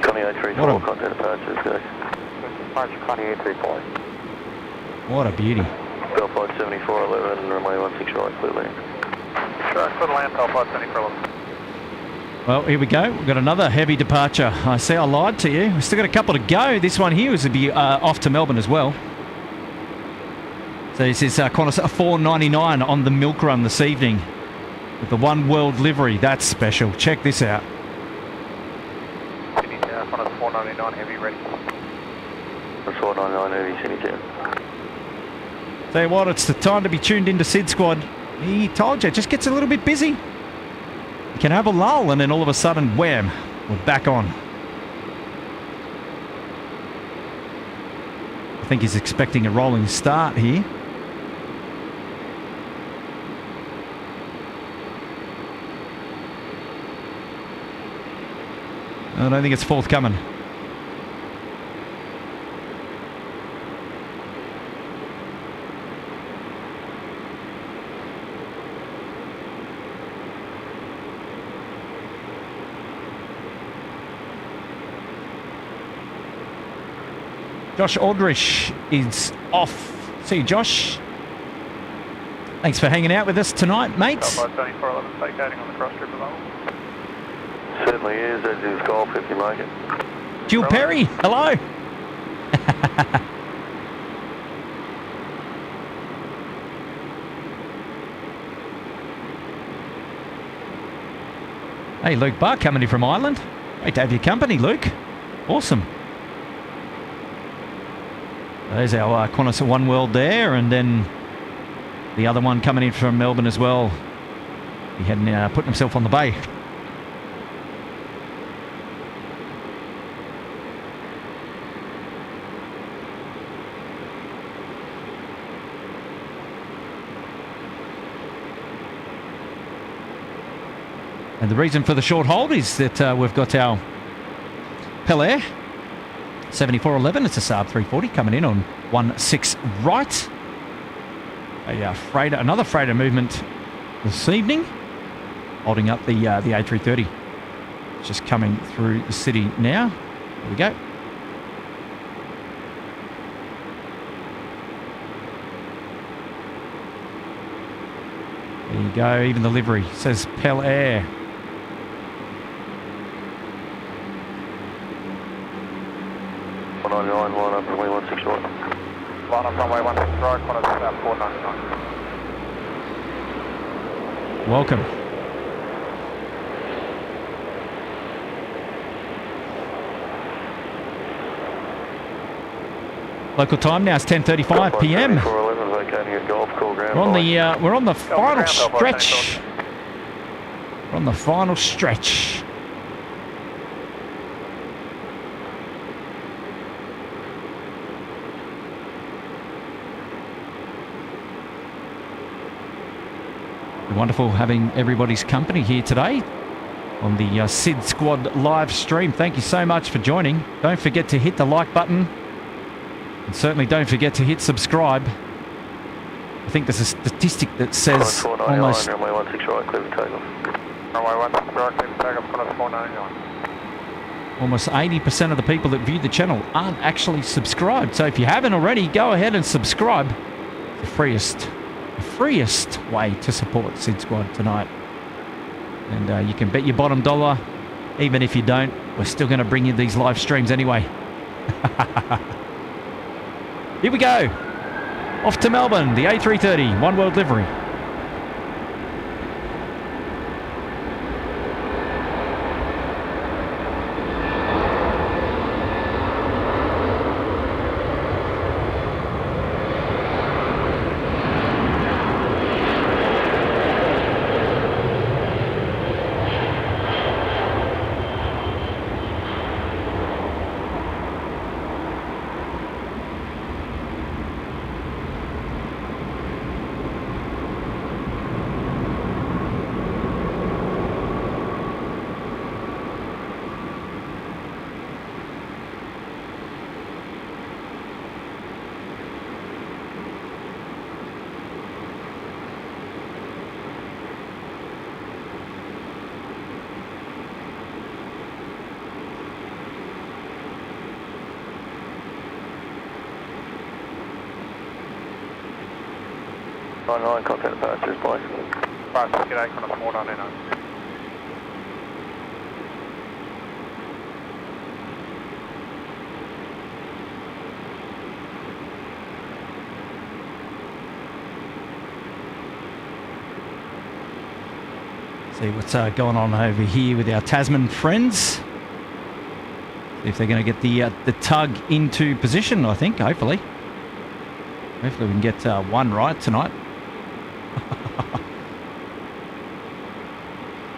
Connie A340, contact departures, g'day. Departure Connie A340. What a beauty. Bell Flight 7411, runway 16 right, clear land. Sure, clear land, Bell Flight 7411. Well, here we go. We've got another heavy departure. I see I lied to you. We've still got a couple to go. This one here is to be off to Melbourne as well. So this is Qantas 499 on the milk run this evening with the One World livery. That's special. Check this out. Sydney Tower, Qantas 499 heavy ready. Qantas 499 heavy, Sydney Tower. Tell you what, it's the time to be tuned into SydSquad. He told you, it just gets a little bit busy. You can have a lull and then all of a sudden, wham, we're back on. I think he's expecting a rolling start here. I don't think it's forthcoming. Josh Aldrich is off. See you, Josh. Thanks for hanging out with us tonight, mates. Flight 7411, vacating on the cross strip level. Certainly is, as is golf if you make it. Jill Perry, hello. Hey, Luke Barr coming in from Ireland. Great to have your company, Luke. Awesome. There's our Qantas One World there, and then the other one coming in from Melbourne as well. He hadn't put himself on the bay. And the reason for the short hold is that we've got our Pell Air 7411, it's a Saab 340 coming in on 16 right. A freighter, another freighter movement this evening, holding up the A330. It's just coming through the city now. There we go. There you go, even the livery says Pell Air. Line up runway 16 right. Line up runway 16 right, Qantas 499. Welcome. Local time now is 10:35 p.m. 411 vacating at golf call ground. We're on the final ground, stretch. We're on the final stretch. Wonderful having everybody's company here today on the SydSquad live stream. Thank you so much for joining. Don't forget to hit the like button. And certainly don't forget to hit subscribe. I think there's a statistic that says almost... Runway 16 right, clear for takeoff. Runway 16 right, clear for takeoff, Qantas 499. Almost 80% of the people that view the channel aren't actually subscribed. So if you haven't already, go ahead and subscribe. The freest way to support SydSquad tonight. And you can bet your bottom dollar, even if you don't, we're still going to bring you these live streams anyway. Here we go. Off to Melbourne, the A330, One World livery. Line contact departures, please. Right, g'day, Qantas 499. See what's going on over here with our Tasman friends. See if they're going to get the tug into position, I think, hopefully. Hopefully we can get one right tonight.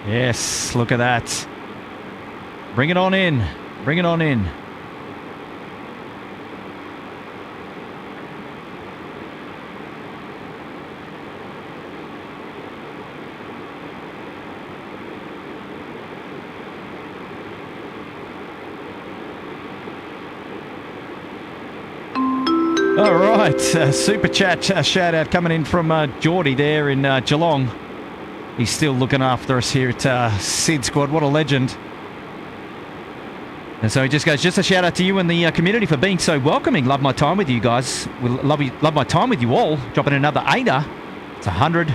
Yes, look at that. Bring it on in. Bring it on in. All right, super chat shout out coming in from Geordie there in Geelong. He's still looking after us here at SydSquad. What a legend. And so he just goes, just a shout out to you and the community for being so welcoming. Love my time with you guys. Love my time with you all. Dropping another 8er. It's 100.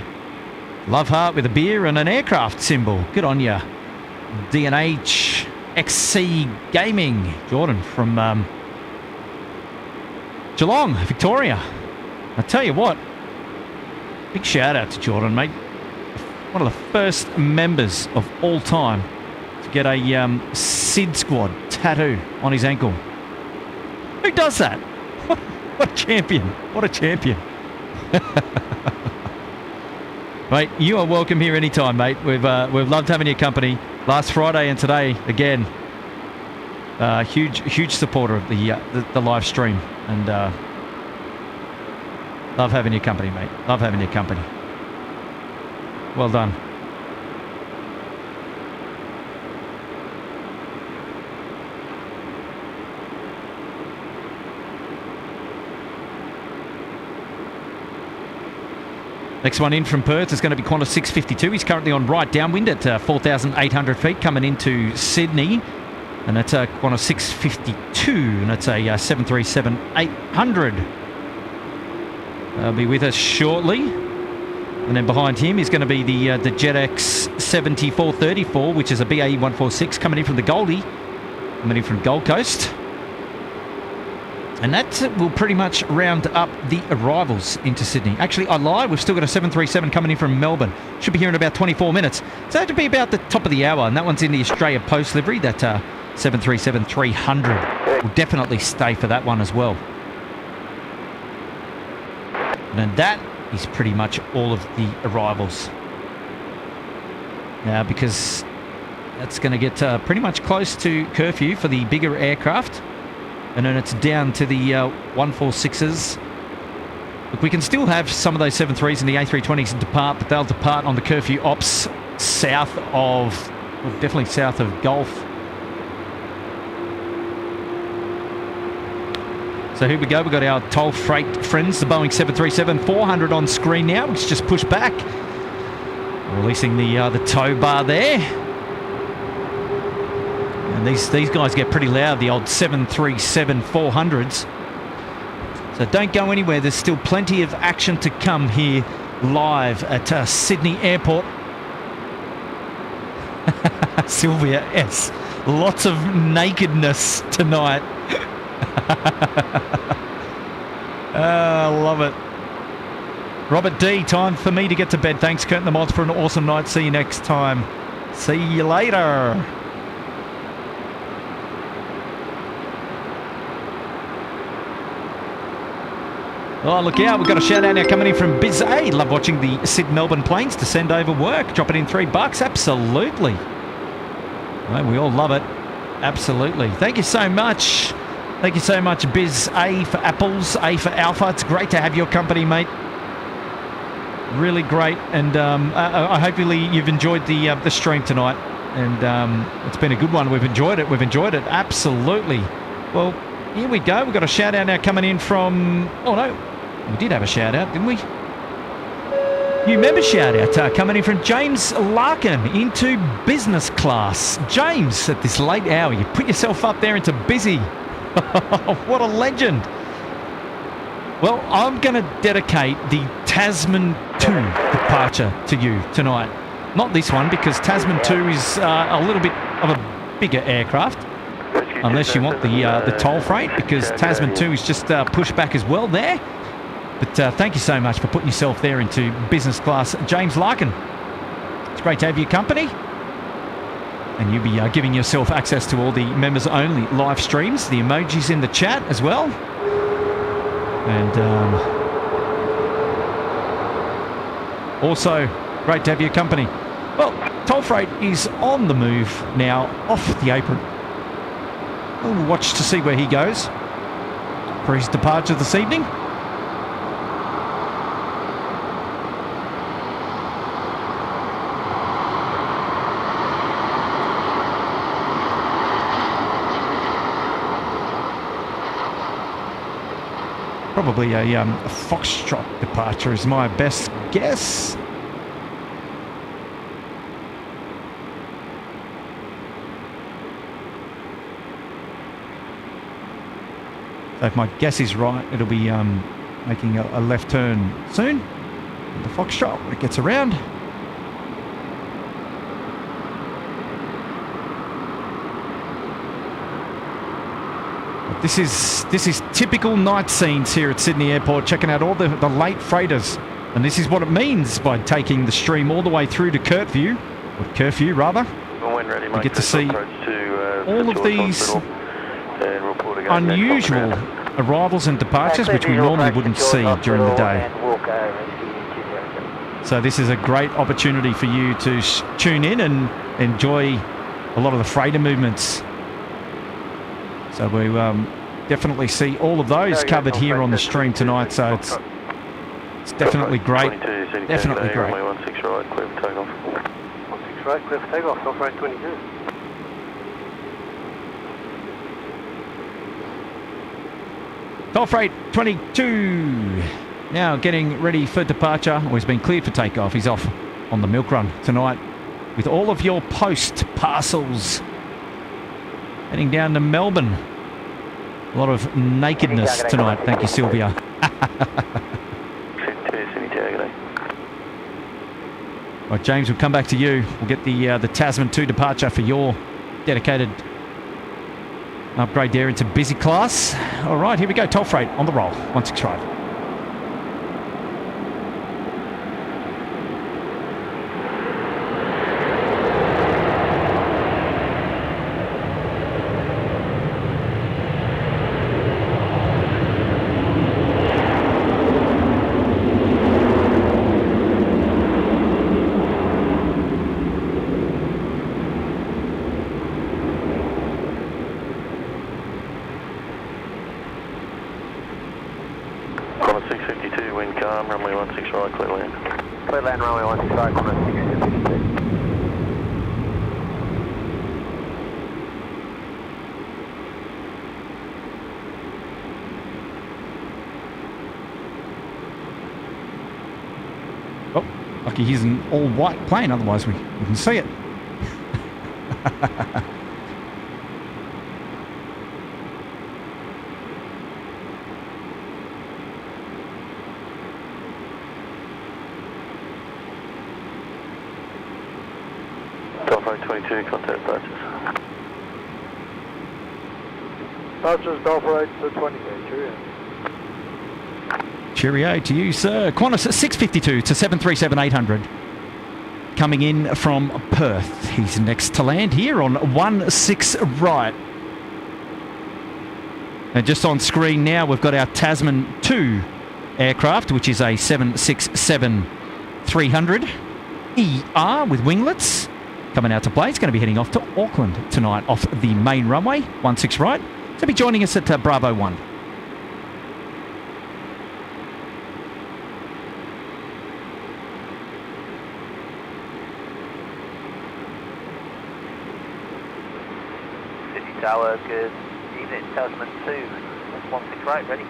Love heart with a beer and an aircraft symbol. Good on ya. D&H XC Gaming. Jordan from Geelong, Victoria. I tell you what, big shout out to Jordan, mate. One of the first members of all time to get a SydSquad tattoo on his ankle. Who does that? What a champion. What a champion. Mate, you are welcome here anytime, mate. We've loved having your company. Last Friday and today, again. Huge supporter of the live stream. And love having your company, mate. Love having your company. Well done. Next one in from Perth is going to be Qantas 652. He's currently on right downwind at 4,800 feet coming into Sydney. And that's a Qantas 652, and it's a 737-800. They'll be with us shortly. And then behind him is going to be the JetX 7434, which is a BAE 146 coming in from the Goldie, coming in from Gold Coast. And that will pretty much round up the arrivals into Sydney. Actually, I lied. We've still got a 737 coming in from Melbourne. Should be here in about 24 minutes. So that would be about the top of the hour. And that one's in the Australia Post livery, that 737-300. We'll definitely stay for that one as well. And that is pretty much all of the arrivals. Now, because that's going to get pretty much close to curfew for the bigger aircraft. And then it's down to the 146s. Look, we can still have some of those 73s and the A320s depart, but they'll depart on the curfew ops south of, well, definitely south of Gulf. So here we go. We've got our toll freight friends, the Boeing 737-400 on screen now. Let's just push back. Releasing the tow bar there. And these guys get pretty loud, the old 737-400s. So don't go anywhere. There's still plenty of action to come here live at Sydney Airport. Sylvia S. Lots of nakedness tonight. I love it. Robert D, time for me to get to bed. Thanks, Kurt and the mods, for an awesome night. See you next time. See you later. Oh, look out. We've got a shout out now coming in from Biz A. Love watching the Sydney-Melbourne planes descend over work. Drop it in $3. Absolutely. Well, we all love it. Absolutely. Thank you so much. Thank you so much, Biz A for apples, A for alpha. It's great to have your company, mate. Really great. And hopefully you've enjoyed the stream tonight. And it's been a good one. We've enjoyed it. We've enjoyed it. Absolutely. Well, here we go. We've got a shout out now coming in from... Oh, no. We did have a shout out, didn't we? New member shout out coming in from James Larkin into business class. James, at this late hour, you put yourself up there into busy. What a legend. Well, I'm going to dedicate the Tasman 2 departure to you tonight. Not this one, because Tasman 2 is a little bit of a bigger aircraft. Unless you want the toll freight, because Tasman 2 is just pushback as well there. But thank you so much for putting yourself there into business class, James Larkin. It's great to have your company. And you'll be giving yourself access to all the members-only live streams, the emojis in the chat as well. And also, great to have your company. Well, toll freight is on the move now, off the apron. We'll watch to see where he goes for his departure this evening. Probably a Foxtrot departure is my best guess. So if my guess is right, it'll be making a left turn soon. The Foxtrot, when it gets around. This is typical night scenes here at Sydney Airport, checking out all the late freighters. And this is what it means by taking the stream all the way through to Curfew, or Curfew rather. You get to see all of these unusual arrivals and departures which we normally wouldn't see during the day. So this is a great opportunity for you to tune in and enjoy a lot of the freighter movements. So we definitely see all of those covered here on the stream tonight. So it's definitely great. Definitely great. 16 right, clear for takeoff. 16 right, clear for takeoff, South right 22. Toll freight 22 now getting ready for departure. Or he's been cleared for takeoff. He's off on the milk run tonight with all of your post parcels. Heading down to Melbourne. A lot of nakedness tonight. Thank you, Sylvia. Right, James, we'll come back to you. We'll get the Tasman 2 departure for your dedicated upgrade there into busy class. All right, here we go. Toll freight on the roll. 165. runway 16 right, clear land. Clear land, runway 16 right, Qantas 652. Oh, lucky he's an all-white plane, otherwise we can see it. Delta 22, contact departures. Departures Delta 22, cheerio. Cheerio to you, sir. Qantas 652 to 737-800. Coming in from Perth. He's next to land here on 16 right. And just on screen now, we've got our Tasman 2 aircraft, which is a 767-300 ER with winglets. Coming out to play. It's going to be heading off to Auckland tonight off the main runway, 16 right. So be joining us at Bravo 1. Sydney Tower, good evening, Tasman 2, 16 right, ready?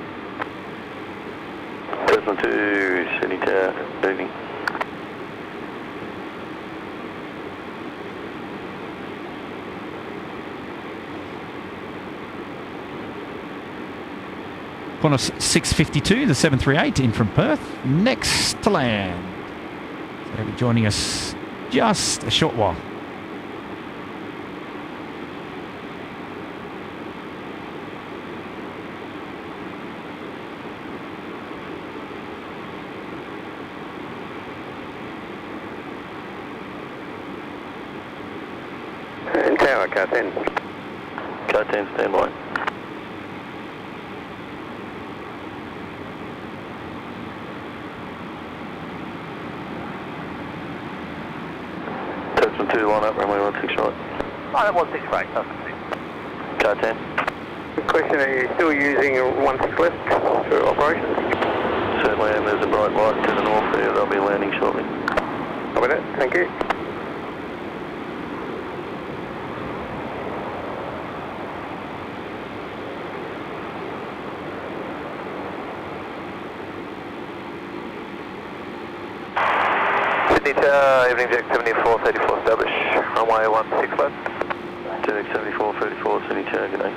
Tasman 2, Sydney Tower, good evening. Qantas 652, the 738 in from Perth, next to land. So they'll be joining us just a short while. Tower, car 10. Car 10, stand by. Tasman 2, line up, runway 16 right. Line up 16 right, Tasman 2. Car 10. Good question, are you still using 16 left for operations? Certainly, and there's a bright light to the north there, they'll be landing shortly. Copy that, thank you. Sydney Tower, evening Jack 7434 establish, runway 16 left. Jack 7434, Sydney Tower, good day.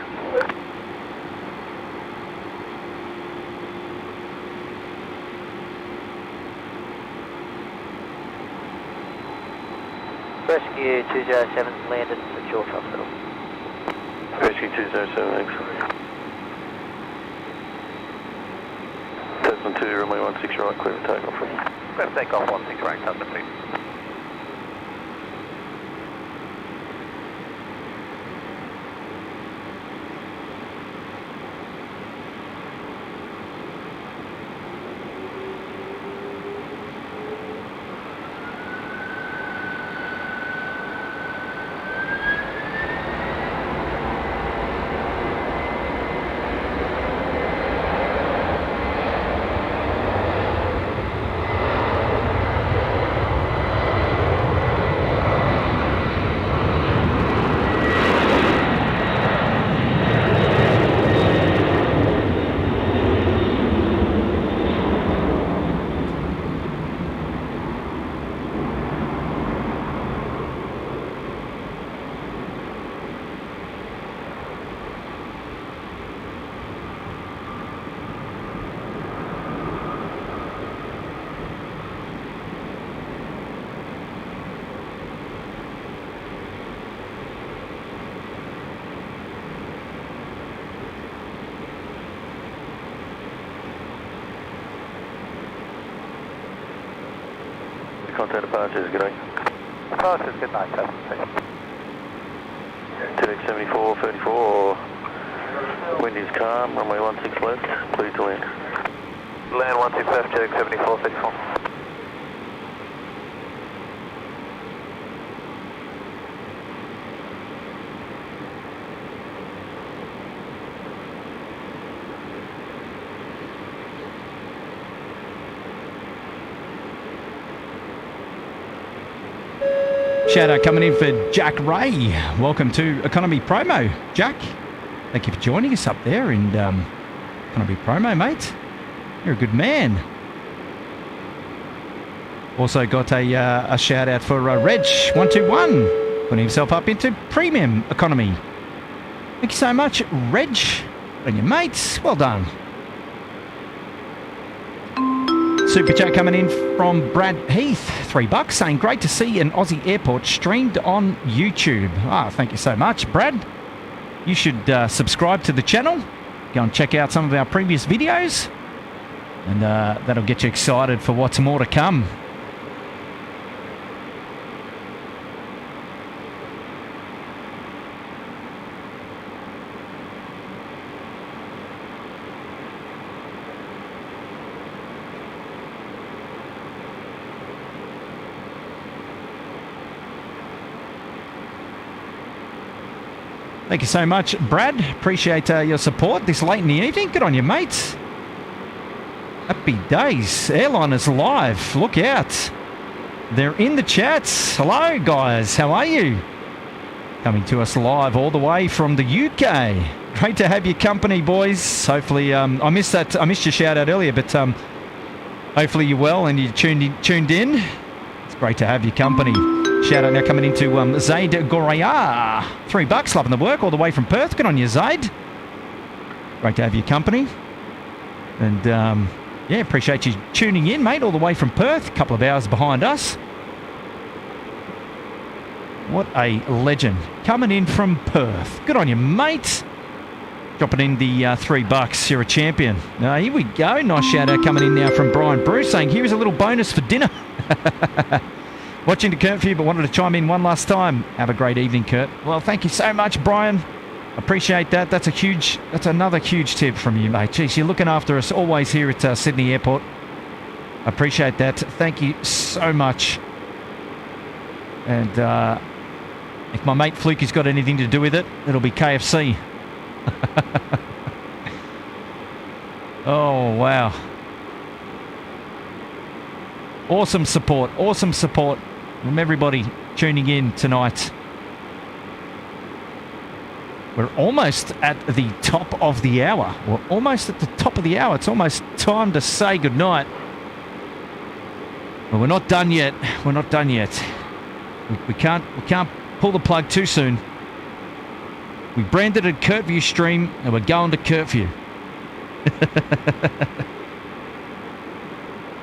Rescue 207 landed at George Hospital. Rescue 207, excellent. Tasman 2, runway 16 right, clear for takeoff from you. Clear for takeoff 16 right, Tasman 2. Contact departures, good day. Departures, good night, Tasman 2. TX 7434, wind is calm, runway 16 left, clear to land. Land 16 left, TX 7434. shout out coming in for Jack Ray. Welcome to Economy Promo, Jack. Thank you for joining us up there in Economy Promo, mate. You're a good man. Also got a shout out for Reg121, putting himself up into Premium Economy. Thank you so much, Reg, and your mates. Well done. Super chat coming in from Brad Heath, $3, saying great to see an Aussie airport streamed on YouTube. Ah, thank you so much, Brad. You should subscribe to the channel. Go and check out some of our previous videos, and that'll get you excited for what's more to come. Thank you so much, Brad. Appreciate your support this late in the evening. Good on you, mates. Happy days. Airliners live. Look out. They're in the chats. Hello, guys. How are you? Coming to us live all the way from the UK. Great to have your company, boys. Hopefully, I missed your shout out earlier, but hopefully you're well and you tuned in. It's great to have your company. Shout out now coming into Zaid Goraya. $3, loving the work all the way from Perth. Good on you, Zaid. Great to have your company. And yeah, appreciate you tuning in, mate, all the way from Perth. A couple of hours behind us. What a legend. Coming in from Perth. Good on you, mate. Dropping in the $3. You're a champion. Here we go. Nice shout out coming in now from Brian Bruce saying, here's a little bonus for dinner. Watching the Curfew, but wanted to chime in one last time. Have a great evening, Kurt. Well, thank you so much, Brian. Appreciate that. That's another huge tip from you, mate. Jeez, you're looking after us always here at Sydney Airport. Appreciate that. Thank you so much. And if my mate Fluky's got anything to do with it, it'll be KFC. Oh, wow. Awesome support from everybody tuning in tonight. We're almost at the top of the hour. It's almost time to say goodnight. But we're not done yet. We can't pull the plug too soon. We branded a Curfew stream and we're going to Curfew.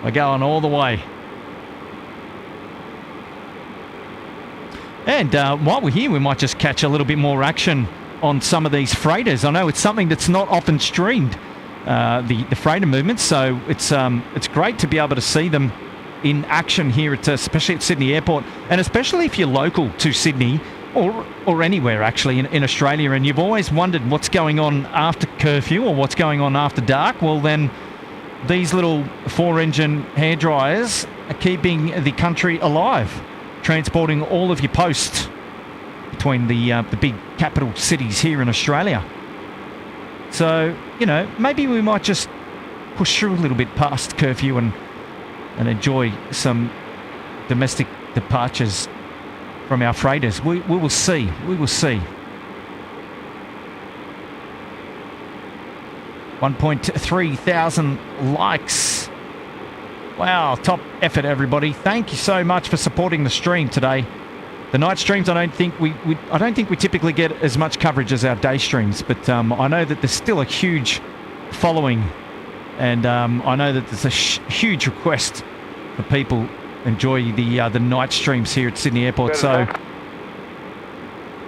We're going all the way. And while we're here, we might just catch a little bit more action on some of these freighters. I know it's something that's not often streamed, the freighter movements, so it's great to be able to see them in action here, especially at Sydney Airport, and especially if you're local to Sydney or anywhere actually in Australia, and you've always wondered what's going on after curfew or what's going on after dark. Well, then these little 4-engine hairdryers are keeping the country alive, transporting all of your post between the big capital cities here in Australia. So, you know, maybe we might just push through a little bit past curfew and enjoy some domestic departures from our freighters. We will see. 1.3 thousand likes. Wow, top effort, everybody. Thank you so much for supporting the stream today. The night streams, I don't think we typically get as much coverage as our day streams, but I know that there's still a huge following, and I know that there's a huge request for people enjoy the night streams here at Sydney Airport. So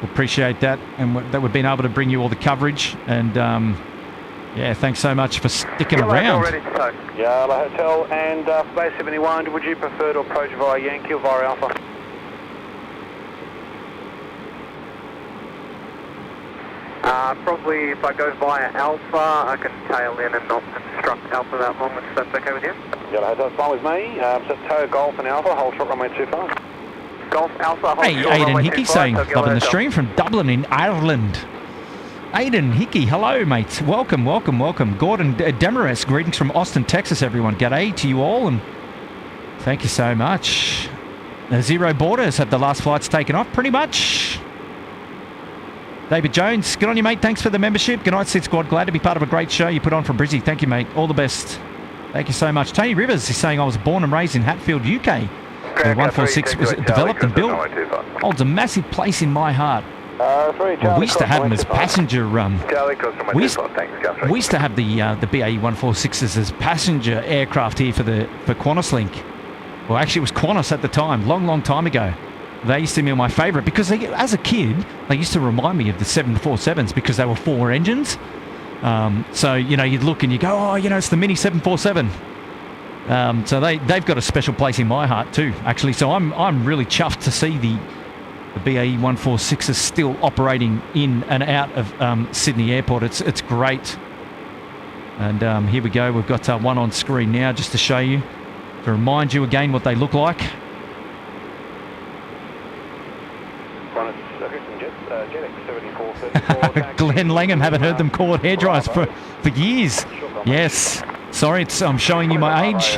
we appreciate that, and that we've been able to bring you all the coverage. And yeah, thanks so much for sticking around. Yellow Hotel and Base 71, would you prefer to approach via Yankee or via Alpha? Probably if I go via Alpha, I can tail in and not obstruct Alpha that long, if that's okay with you. Yellow Hotel's fine with me. So tow Golf and Alpha, hold short runway 25. Golf Alpha, hold hey, short Aidan runway Hickey 25, saying, so loving the stream from Dublin in Ireland. Aidan Hickey, hello, mate. Welcome. Gordon Demarest, greetings from Austin, Texas, everyone. G'day to you all, and thank you so much. Zero Borders have the last flights taken off, pretty much. David Jones, good on you, mate. Thanks for the membership. Good night, SydSquad. Glad to be part of a great show you put on from Brizzy. Thank you, mate. All the best. Thank you so much. Tony Rivers is saying I was born and raised in Hatfield, UK. The 146 was developed and built. Holds a massive place in my heart. Well, we used to have them as passenger. We used to have the BAE 146s as passenger aircraft here for Qantas Link. Well, actually, it was Qantas at the time, long time ago. They used to be my favourite because as a kid, they used to remind me of the 747s because they were 4 engines. So, you know, you'd look and you go, oh, you know, it's the mini 747. So they've got a special place in my heart too, actually. So I'm really chuffed to see the BAE 146 is still operating in and out of Sydney Airport. It's great. And here we go. We've got one on screen now just to show you, to remind you again what they look like. Glenn Langham, haven't heard them called hairdryers for years. Yes. Sorry, I'm showing you my age.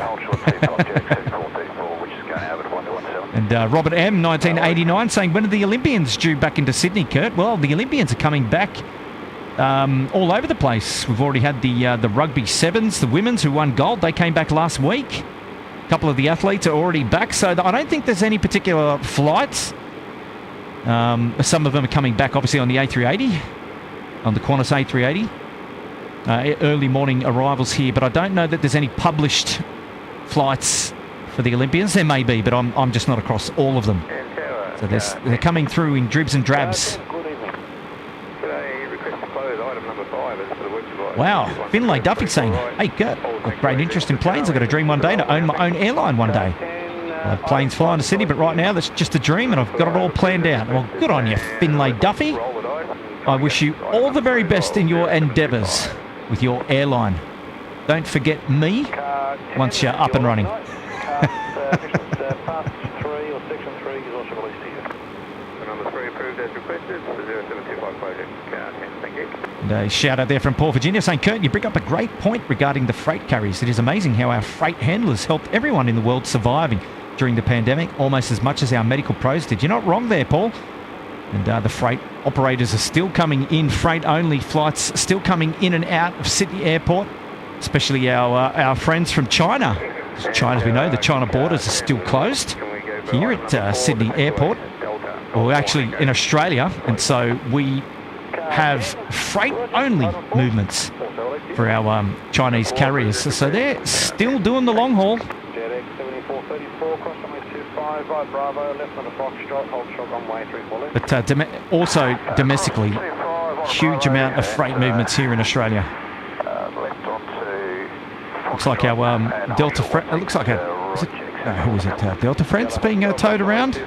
And Robert M, 1989, saying, when are the Olympians due back into Sydney, Kurt? Well, the Olympians are coming back all over the place. We've already had the rugby sevens, the women's who won gold. They came back last week. A couple of the athletes are already back, so I don't think there's any particular flights. Some of them are coming back, obviously, on the A380, on the Qantas A380. Early morning arrivals here, but I don't know that there's any published flights for the Olympians. There may be, but I'm just not across all of them. So they're coming through in dribs and drabs. Wow, Finlay Duffy saying, hey Kurt, I've great interest in planes. I've got a dream one day to own my own airline one day. I have planes flying to Sydney, but right now that's just a dream and I've got it all planned out. Well, good on you, Finlay Duffy. I wish you all the very best in your endeavours with your airline. Don't forget me once you're up and running. And a shout out there from Paul, Virginia, saying, Kurt, you bring up a great point regarding the freight carriers. It is amazing how our freight handlers helped everyone in the world surviving during the pandemic almost as much as our medical pros did. You're not wrong there, Paul. And the freight operators are still coming in, freight-only flights still coming in and out of Sydney Airport, especially our friends from China. China, as we know, the China borders are still closed here at Sydney Airport, or actually in Australia, and so we have freight-only movements for our Chinese carriers. So they're still doing the long haul. But also domestically, huge amount of freight movements here in Australia. Looks like our Delta Freight. It looks like who is it? Delta Freight's being towed around.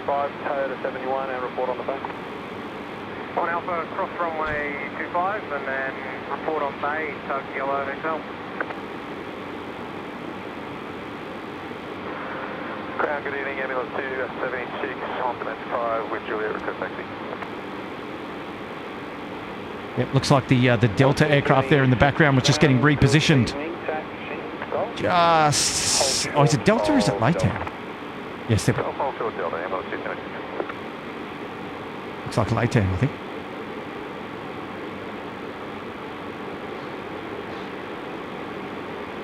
On Alpha, cross runway 25 and then report on bay, tug yellow hotel. Crown, good evening, ambulance 276 on dimension 5 with Juliet, request taxi. Yep, looks like the Delta aircraft there in the background was just getting repositioned. Oh, is it Delta or is it Laytown? Yes, they're... Looks like Laytown, I think.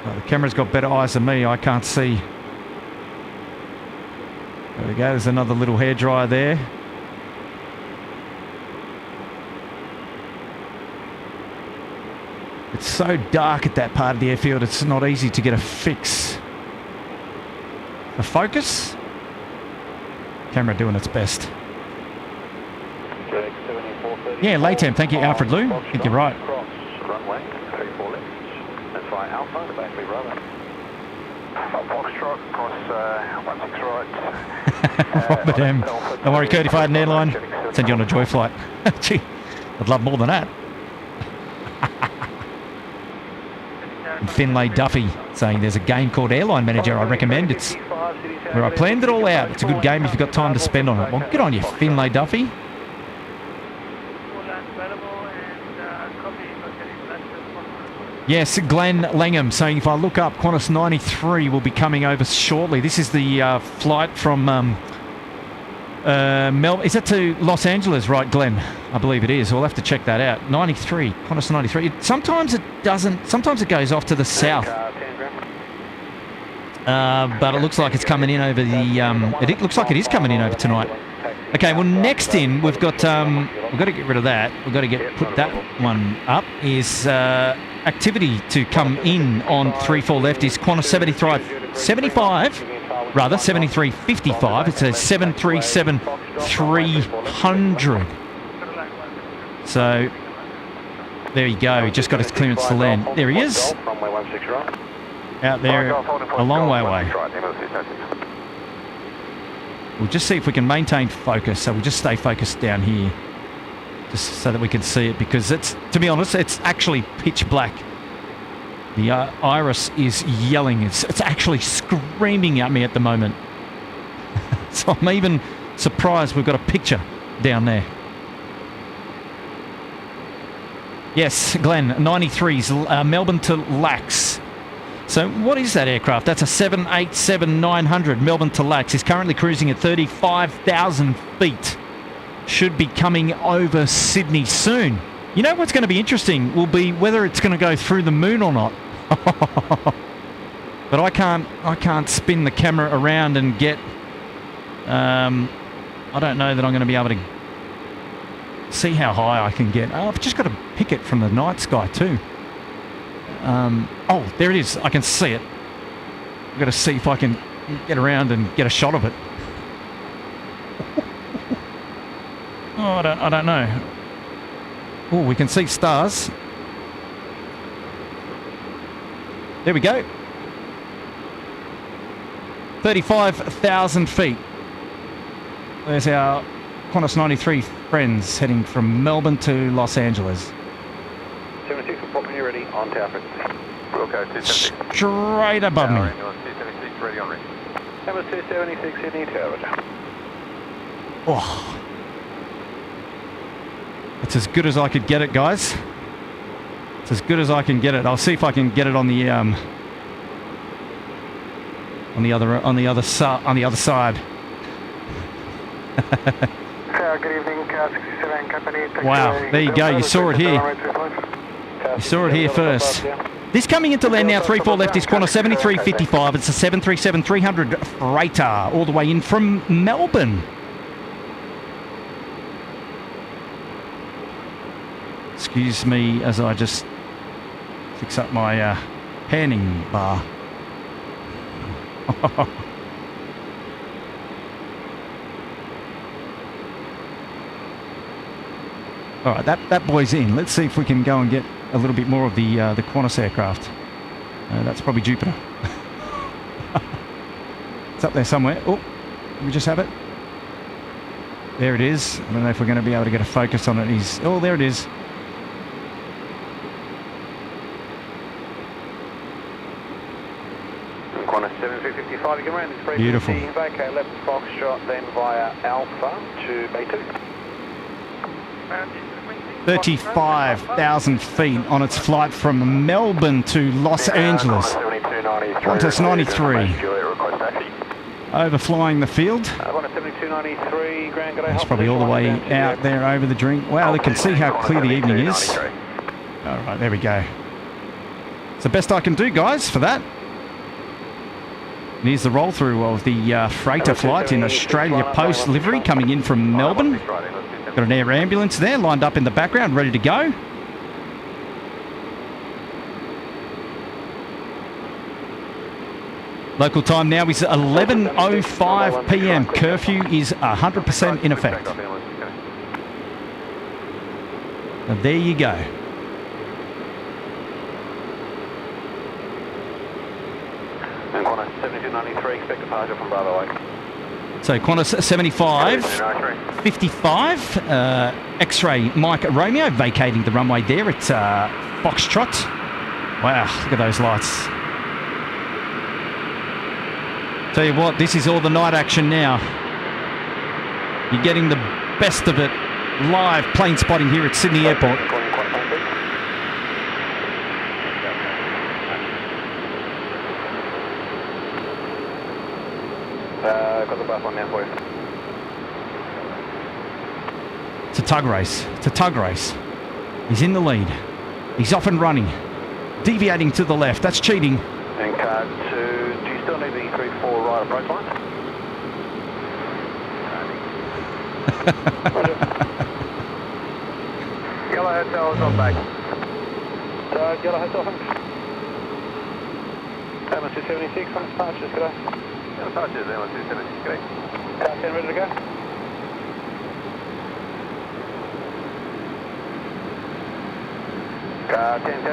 Oh, the camera's got better eyes than me, I can't see. There we go, there's another little hairdryer there. It's so dark at that part of the airfield, it's not easy to get a fix. A focus? Camera doing its best. Yeah, Layton, thank you, Alfred Lou. I think you're right. Runway 34 left. That's fine, Alpha, the back lead runway. Foxtrot, cross 16 right. Robert M. Don't worry, Kurt, if I had an airline, I'd send you on a joy flight. Gee, I'd love more than that. And Finlay Duffy saying there's a game called Airline Manager I recommend. It's where I planned it all out. It's a good game if you've got time to spend on it. Well, good on you, Finlay Duffy. Yes, Glenn Langham saying if I look up, Qantas 93 will be coming over shortly. This is the flight from Is that to Los Angeles, right, Glenn? I believe it is. We'll have to check that out. 93, Qantas 93. Sometimes it doesn't. Sometimes it goes off to the south. But it looks like it's coming in over the. It looks like it is coming in over tonight. Okay. Well, next in we've got. We've got to get rid of that. We've got to put that one up. Is activity to come in on 3-4 left is Qantas 75. Rather, 7355. It says 737-300. So, there you go. He just got his clearance to land. There he is. Out there, a long way away. We'll just see if we can maintain focus. So we'll just stay focused down here. Just so that we can see it. Because it's, to be honest, it's actually pitch black. The iris is yelling. It's actually screaming at me at the moment. So I'm even surprised we've got a picture down there. Yes, Glenn, 93's Melbourne to Lax. So what is that aircraft? That's a 787-900 Melbourne to Lax. It's currently cruising at 35,000 feet. Should be coming over Sydney soon. You know what's going to be interesting will be whether it's going to go through the moon or not. But I can't spin the camera around and get. I don't know that I'm going to be able to see how high I can get. Oh, I've just got to pick it from the night sky too. Oh, there it is. I can see it. I've got to see if I can get around and get a shot of it. Oh, I don't know. Oh, we can see stars. There we go. 35,000 feet. There's our Qantas 93 friends heading from Melbourne to Los Angeles. 76 for Pop, ready on tower frequency. Okay, straight above me. 276 ready on ready. Number 276 Sydney Tower. Oh. It's as good as I could get it, guys. It's as good as I can get it. I'll see if I can get it on the other side. Good evening, 67 company. Wow, there you go. You saw it here. You saw it here first. This coming into land now, 3-4 left is Qantas 7355. It's a 737-300 freighter all the way in from Melbourne. Excuse me as I just fix up my panning bar. All right, that boy's in. Let's see if we can go and get a little bit more of the Qantas aircraft. That's probably Jupiter. It's up there somewhere. Oh, let me just have it. There it is. I don't know if we're going to be able to get a focus on it. Oh, there it is. Qantas 7355, you can land this beautiful. Vacate left Foxtrot, then via Alpha to Bay2. 35,000 feet on its flight from Melbourne to Los Angeles. Qantas 93. Overflying the field. It's probably all the way out there over the drink. Wow, they can see how clear the evening is. All right, there we go. It's the best I can do, guys, for that. And here's the roll through of the freighter flight in Australia Post livery coming in from Melbourne. Got an air ambulance there lined up in the background, ready to go. Local time now is 11:05 p.m. Curfew is 100% in effect. And there you go. And Qantas 7293, expect departure from Bravo 8. So Qantas 75, 55, X-ray Mike Romeo vacating the runway there at Foxtrot. Wow, look at those lights. Tell you what, this is all the night action now. You're getting the best of it live plane spotting here at Sydney Airport. Got the bus on now for you. It's a tug race. It's a tug race. He's in the lead. He's off and running. Deviating to the left. That's cheating. And car 2, do you still need the 3-4 right approach line? Yellow Hotel is on back. Yellow Hotel, thanks. Airbus A380 on departures, g'day. Departures, Airbus A380, g'day. Car 10 ready to go? Car 10, go.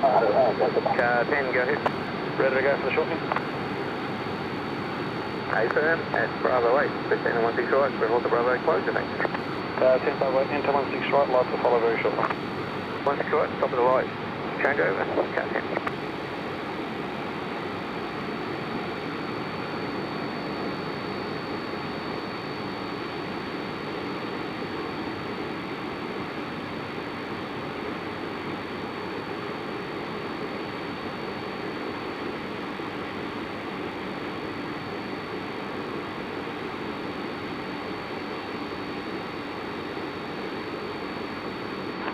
Car 10, go ahead. Ready to go for the short mean? A-firm at Bravo 8, 15 and 16 right, we're hold the Bravo 8 closure, thanks. 10 by way, enter 16 right, lights will follow very shortly. 16 right, top of the light. Change over, car 10.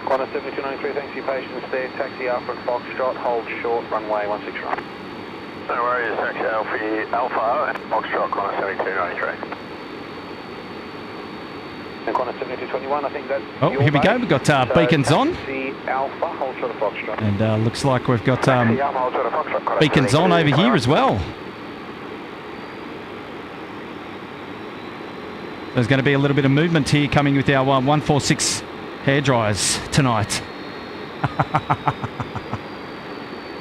Qantas 7293, thanks for your patience there. Taxi Alpha and Foxtrot, hold short, runway 16 right. No worries, taxi Alpha and Foxtrot, Qantas 7293. And Qantas 7221, I think that's Oh, here we go. We've got beacons on. Taxi Alpha, hold short of Foxtrot. And looks like we've got Taxi Alpha, hold short of Foxtrot, Qantas beacons on over 72, here as well. There's going to be a little bit of movement here coming with our 146 hair dryers tonight.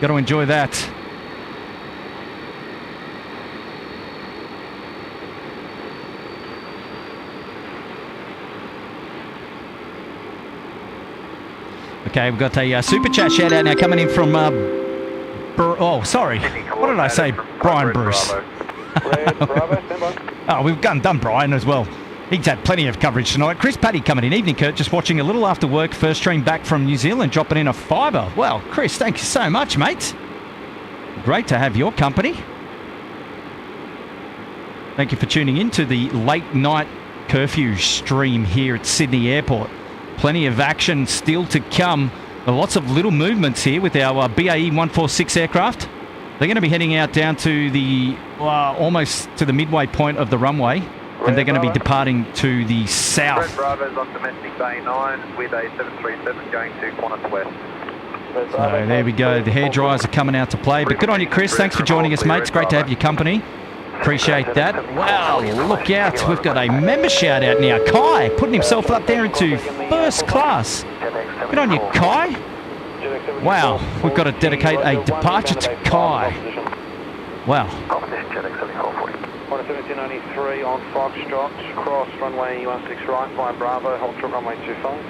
Got to enjoy that. Okay, we've got a super chat shout out now coming in from oh, sorry, what did I say? Brian Bruce. Red Bravo, stand by. Oh, we've done Brian as well. He's had plenty of coverage tonight. Chris Paddy coming in. Evening, Kurt. Just watching a little after work. First stream back from New Zealand, dropping in a fiver. Well, Chris, thank you so much, mate. Great to have your company. Thank you for tuning in to the late night curfew stream here at Sydney Airport. Plenty of action still to come. Lots of little movements here with our BAE 146 aircraft. They're going to be heading out down to the almost to the midway point of the runway. And they're going to be departing to the south. Red Bravo's on domestic Bay 9 with a 737 going to Qantas West. So there we go. The hair dryers are coming out to play. But good on you, Chris. Thanks for joining us, mate. It's great to have your company. Appreciate that. Wow, look out. We've got a member shout out now. Kai putting himself up there into first class. Good on you, Kai. Wow, we've got to dedicate a departure to Kai. Wow. 1793 on Foxtrot, cross runway 16 right via Bravo, hold short runway 25.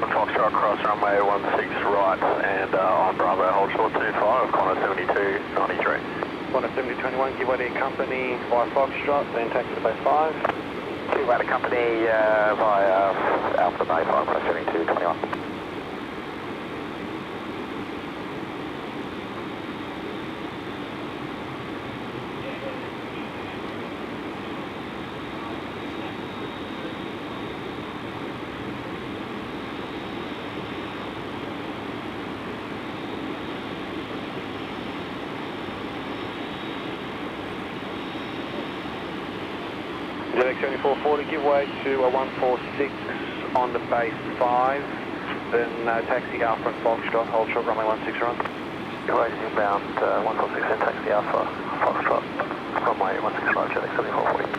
Foxtrot, cross runway 16 right and on Bravo, hold short 25, Qantas 7293. Qantas 7021, give way to your company via Foxtrot, then taxi to base 5. Give way to company via Alpha Bay 5, Qantas 7221. ZX 7440, give way to a 146 on the base 5, then taxi Alpha and Foxtrot, hold short runway 16 right. Give way to inbound 146 and taxi Alpha, Foxtrot, runway 16 right, ZX 7440.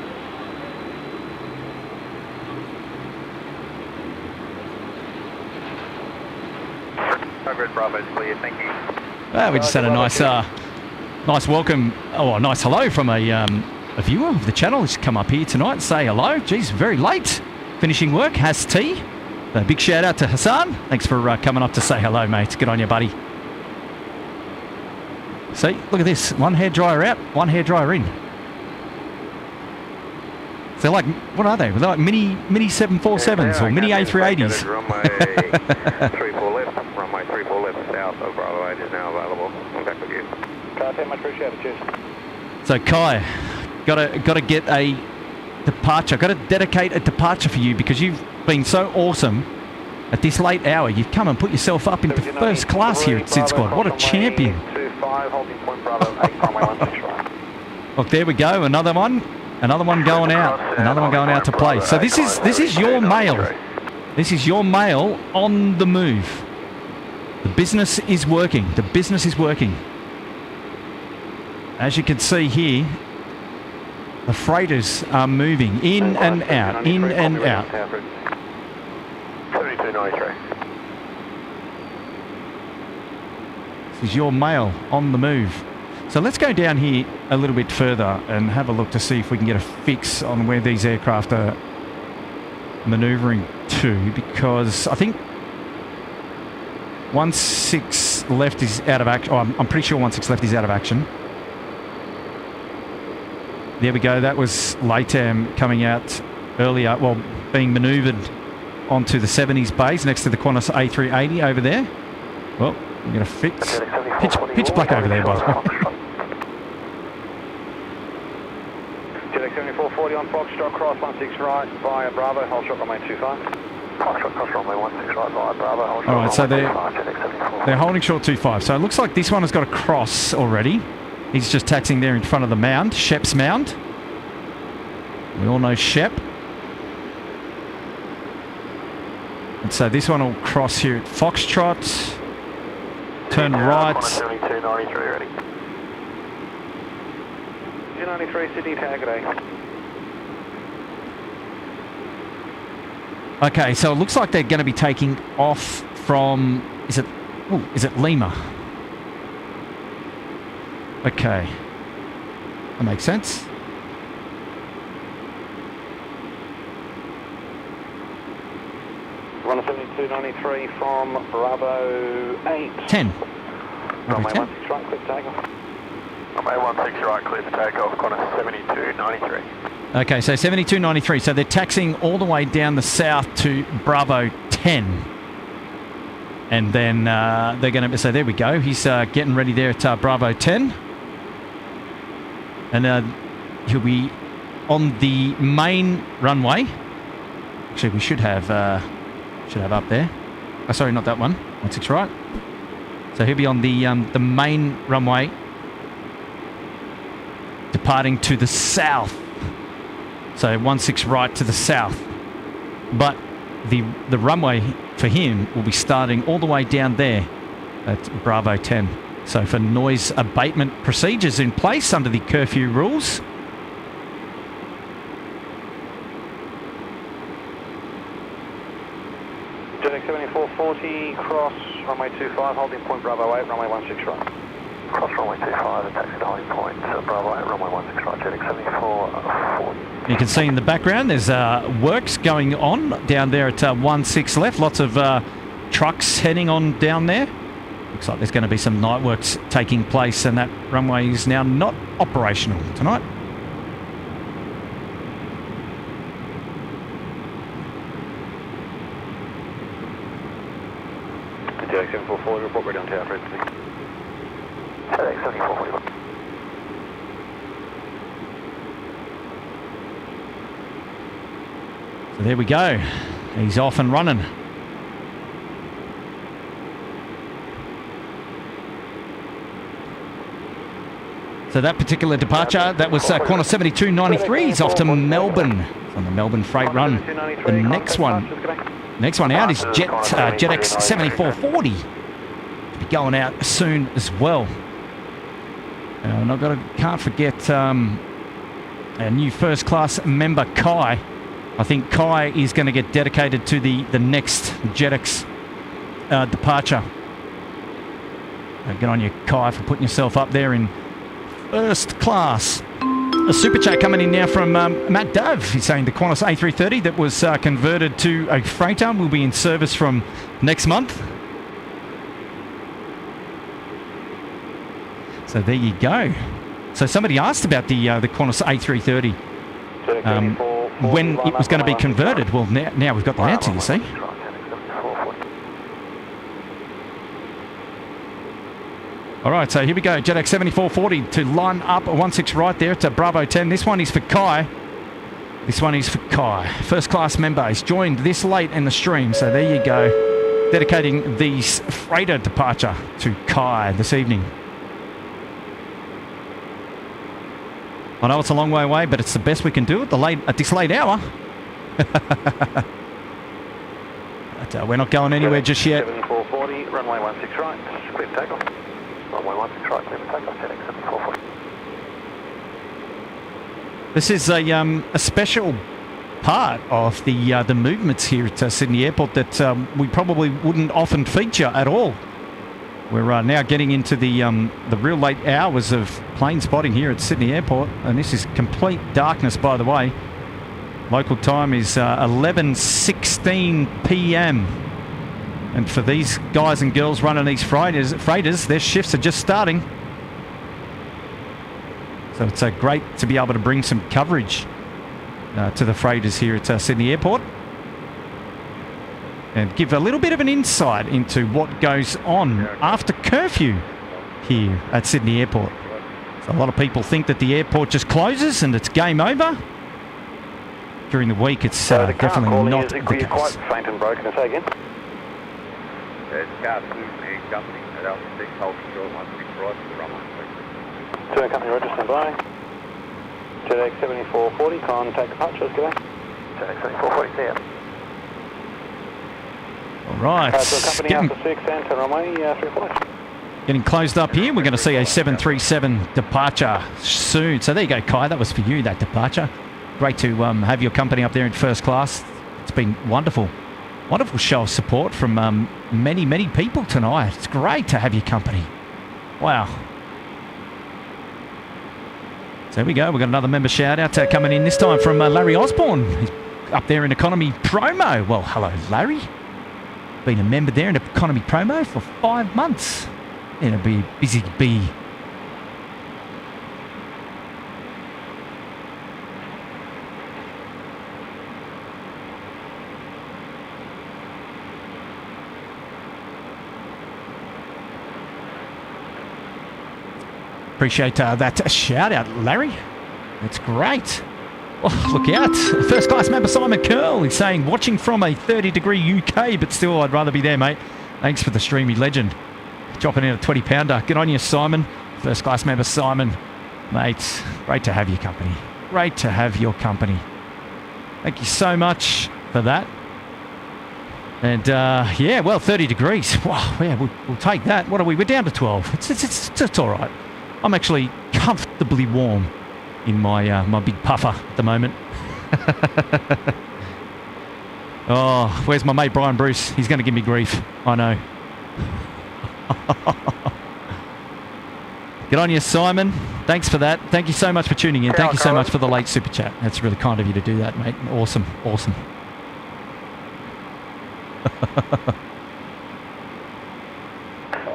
Over at Bravo's clear, thank you. We just had a nice welcome, a nice hello from a viewer of the channel. He's come up here tonight and say hello. Geez, very late. Finishing work, has tea. A big shout out to Hassan. Thanks for coming up to say hello, mate. Good on you, buddy. See, look at this. One hairdryer out, one hairdryer in. They're like, what are they? They're like mini 747s or mini A380s. Runway 34 left, runway 34 left south of Bravo 8 is now available. I'm back with you. Car 10, much appreciated, cheers. So Kai, got to get a departure. I've got to dedicate a departure for you because you've been so awesome at this late hour. You've come and put yourself up into first class here at SydSquad. What a champion. 25, holding point Bravo 8, runway 16 right. Look, there we go. Another one going out. Another one going out to play. So this is your mail. This is your mail on the move. The business is working. The business is working. As you can see here, the freighters are moving in and out, in and out. 7293. This is your mail on the move. So let's go down here a little bit further and have a look to see if we can get a fix on where these aircraft are manoeuvring to, because I think 16 left is out of action. Oh, I'm pretty sure 16 left is out of action. There we go. That was LATAM coming out earlier, well, being manoeuvred onto the 70s base next to the Qantas A380 over there. Well, I'm going to fix. Pitch black over there, by the way. JX 7440 on Foxtrot, cross 16 right via Bravo, hold short runway 25. Foxtrot, cross runway 16 right via Bravo, hold short. All right, so they're holding short 25. So it looks like this one has got a cross already. He's just taxiing there in front of the mound, Shep's mound. We all know Shep. And so this one will cross here at Foxtrot. Turn right. 7293 ready. 293 Sydney target A. Okay, so it looks like they're going to be taking off from, is it Lima? Okay, that makes sense. Runway 7293 from Bravo 8. 10. Runway 16 right, clear for takeoff. Runway 16 right, clear for takeoff, Qantas 7293. Okay, so 7293. So they're taxiing all the way down the south to Bravo 10. And then they're going to... So there we go. He's getting ready there at Bravo 10. And he'll be on the main runway. Actually, we should have up there. Oh, sorry, not that one. 16 right. So he'll be on the main runway, departing to the south. So 16 right to the south. But the runway for him will be starting all the way down there at Bravo 10. So for noise abatement procedures in place under the curfew rules. JX 7440, cross runway 25, holding point Bravo 8, runway 16 right. Cross runway 25 and taxi to holding point Bravo 8, runway 16 right, JX 7440. You can see in the background there's works going on down there at 16 left. Lots of trucks heading on down there. Looks like there's going to be some night works taking place, and that runway is now not operational tonight. JX 7440, report ready on tower for JX 7440. So there we go. He's off and running. So that particular departure, that was Qantas 7293. He's off to Melbourne. It's on the Melbourne freight run. The next one out is JetX 7440. To be going out soon as well. And can't forget our new first class member, Kai. I think Kai is going to get dedicated to the next JetX departure. Good on you, Kai, for putting yourself up there in first class. A super chat coming in now from Matt Dove. He's saying the Qantas A330 that was converted to a freighter will be in service from next month. So there you go. So somebody asked about the Qantas A330. When it was going to be converted. Well, now we've got the answer, you see. All right, so here we go. JetX 7440 to line up 16 right there to Bravo 10. This one is for Kai. This one is for Kai, first class member. He's joined this late in the stream, so there you go. Dedicating the freighter departure to Kai this evening. I know it's a long way away, but it's the best we can do at this late hour. But, we're not going anywhere just yet. 7440, runway 16 right, clear for takeoff. Runway 16 right, clear for takeoff, heading 7440. This is a special part of the movements here at Sydney Airport that we probably wouldn't often feature at all. We're now getting into the real late hours of plane spotting here at Sydney Airport, and this is complete darkness, by the way. Local time is 11:16 p.m. And for these guys and girls running these freighters, their shifts are just starting. So it's great to be able to bring some coverage to the freighters here at Sydney Airport and give a little bit of an insight into what goes on after curfew here at Sydney Airport. So a lot of people think that the airport just closes and it's game over. During the week, it's definitely not the case. Quite faint and broken. Say again. There's Curfew and company at Alpha 6, hold short 16 right to the runway. Turn company register by. JX 7440, contact departure, let's go back. JX 7440, see ya. All right. So company Alpha 6 and turn runway 35. Getting closed up here. We're going to see a 737 departure soon. So there you go, Kai. That was for you, that departure. Great to have your company up there in first class. It's been wonderful. Wonderful show of support from many, many people tonight. It's great to have your company. Wow. So there we go. We've got another member shout out coming in, this time from Larry Osborne. He's up there in Economy Promo. Well, hello, Larry. Been a member there in Economy Promo for 5 months. It'll be a busy bee. Appreciate that shout out, Larry. That's great. Oh, look out. First class member Simon Curl is saying, watching from a 30-degree UK, but still I'd rather be there, mate. Thanks for the streamy legend. Dropping in a 20-pounder. Good on you, Simon. First class member Simon. Mate, great to have your company. Great to have your company. Thank you so much for that. And yeah, well, 30 degrees. Wow, yeah, we'll take that. What are we? We're down to 12. It's all right. I'm actually comfortably warm in my my big puffer at the moment. Oh, where's my mate Brian Bruce? He's going to give me grief. I know. Good on you, Simon. Thanks for that. Thank you so much for tuning in. Thank you so much for the late super chat. That's really kind of you to do that, mate. Awesome. Awesome.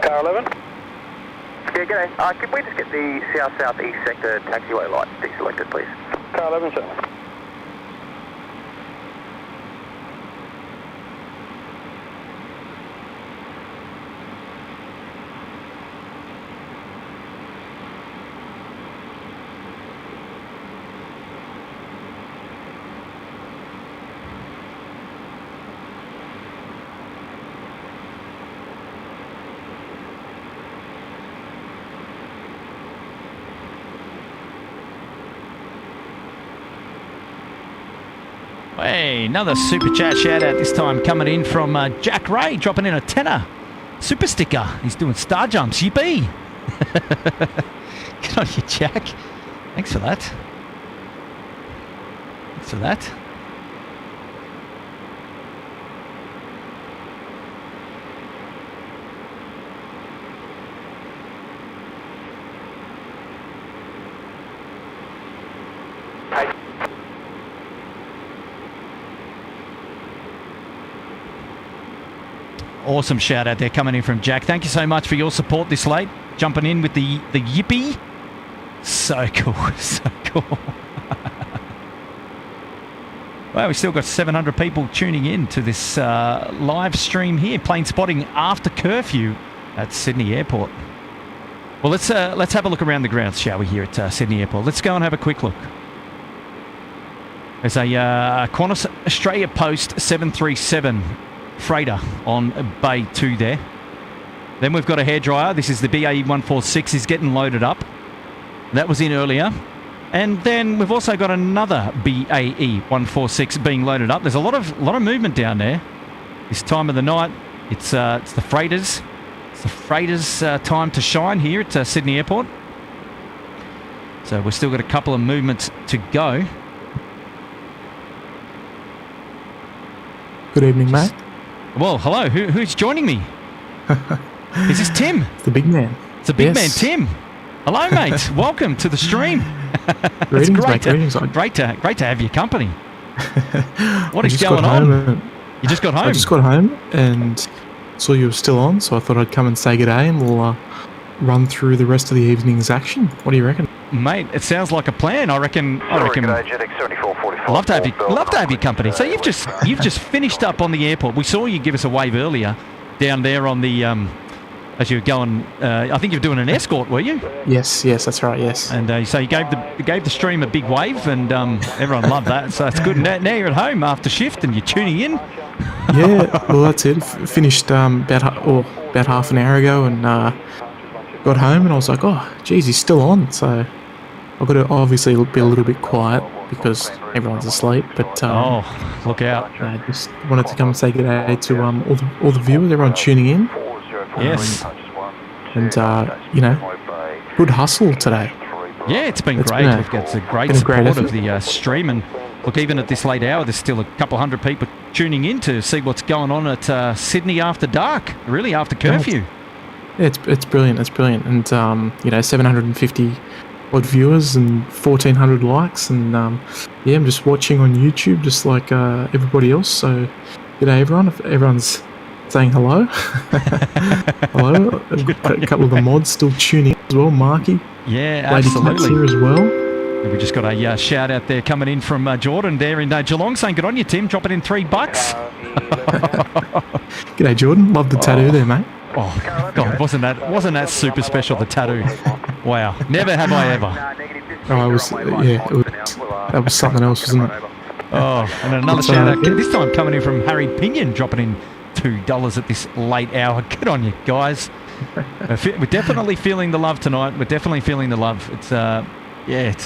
Car 11. Yeah, g'day. Could we just get the south-southeast sector taxiway lights deselected, please? Car 11, certainly. Hey, another super chat shout out, this time coming in from Jack Ray, dropping in a tenner. Super sticker. He's doing star jumps. Yippee! Good on you, Jack. Thanks for that. Thanks for that. Awesome shout out there coming in from Jack. Thank you so much for your support this late. Jumping in with the yippee. So cool. So cool. Well, we've still got 700 people tuning in to this live stream here. Plane spotting after curfew at Sydney Airport. Well, let's have a look around the grounds, shall we, here at Sydney Airport. Let's go and have a quick look. There's a Qantas Australia Post 737 freighter on Bay 2 there. Then we've got a hairdryer. This is the BAE 146 is getting loaded up. That was in earlier. And then we've also got another BAE 146 being loaded up. There's a lot of movement down there. This time of the night, it's the freighters. It's the freighters' time to shine here at Sydney Airport. So we've still got a couple of movements to go. Good evening, mate. Well, hello. Who's joining me? Is this Tim? It's the big man. It's the big man, Tim. Hello, mate. Welcome to the stream. Greetings, it's great to have your company. What is going on? You just got home? I just got home and saw you were still on, so I thought I'd come and say good day and we'll run through the rest of the evening's action. What do you reckon? Mate, it sounds like a plan. I reckon. Love to have your company. So you've just finished up on the airport. We saw you give us a wave earlier down there on the as you were going. I think you were doing an escort, were you? Yes, that's right. Yes. And so you gave the stream a big wave, and everyone loved that. So it's good. Now you're at home after shift, and you're tuning in. Yeah, well that's it. Finished about half an hour ago, and got home, and I was like, oh, geez, he's still on. So I've got to obviously be a little bit quiet because everyone's asleep. But look out! I just wanted to come and say good day to all the viewers, everyone tuning in. Yes. And good hustle today. Yeah, it's been great. It's a great support of the stream, and look, even at this late hour, there's still a couple hundred people tuning in to see what's going on at Sydney after dark, really after curfew. Yeah, it's brilliant. It's brilliant, and 750 odd viewers and 1,400 likes, and I'm just watching on YouTube, just like everybody else. So, g'day everyone. If everyone's saying hello, hello. I've got a couple of the mods still tuning in as well. Marky, yeah, Lady absolutely. here as well. We just got a shout out there coming in from Jordan there in Geelong, saying good on you, Tim, dropping in $3. G'day Jordan, love the tattoo there, mate. Oh God, wasn't that super special, the tattoo? Wow, never have I ever. That was something else, wasn't it? Oh, and another shout out this time coming in from Harry Pinion, dropping in $2 at this late hour. Good on you guys. We're definitely feeling the love tonight. We're definitely feeling the love. It's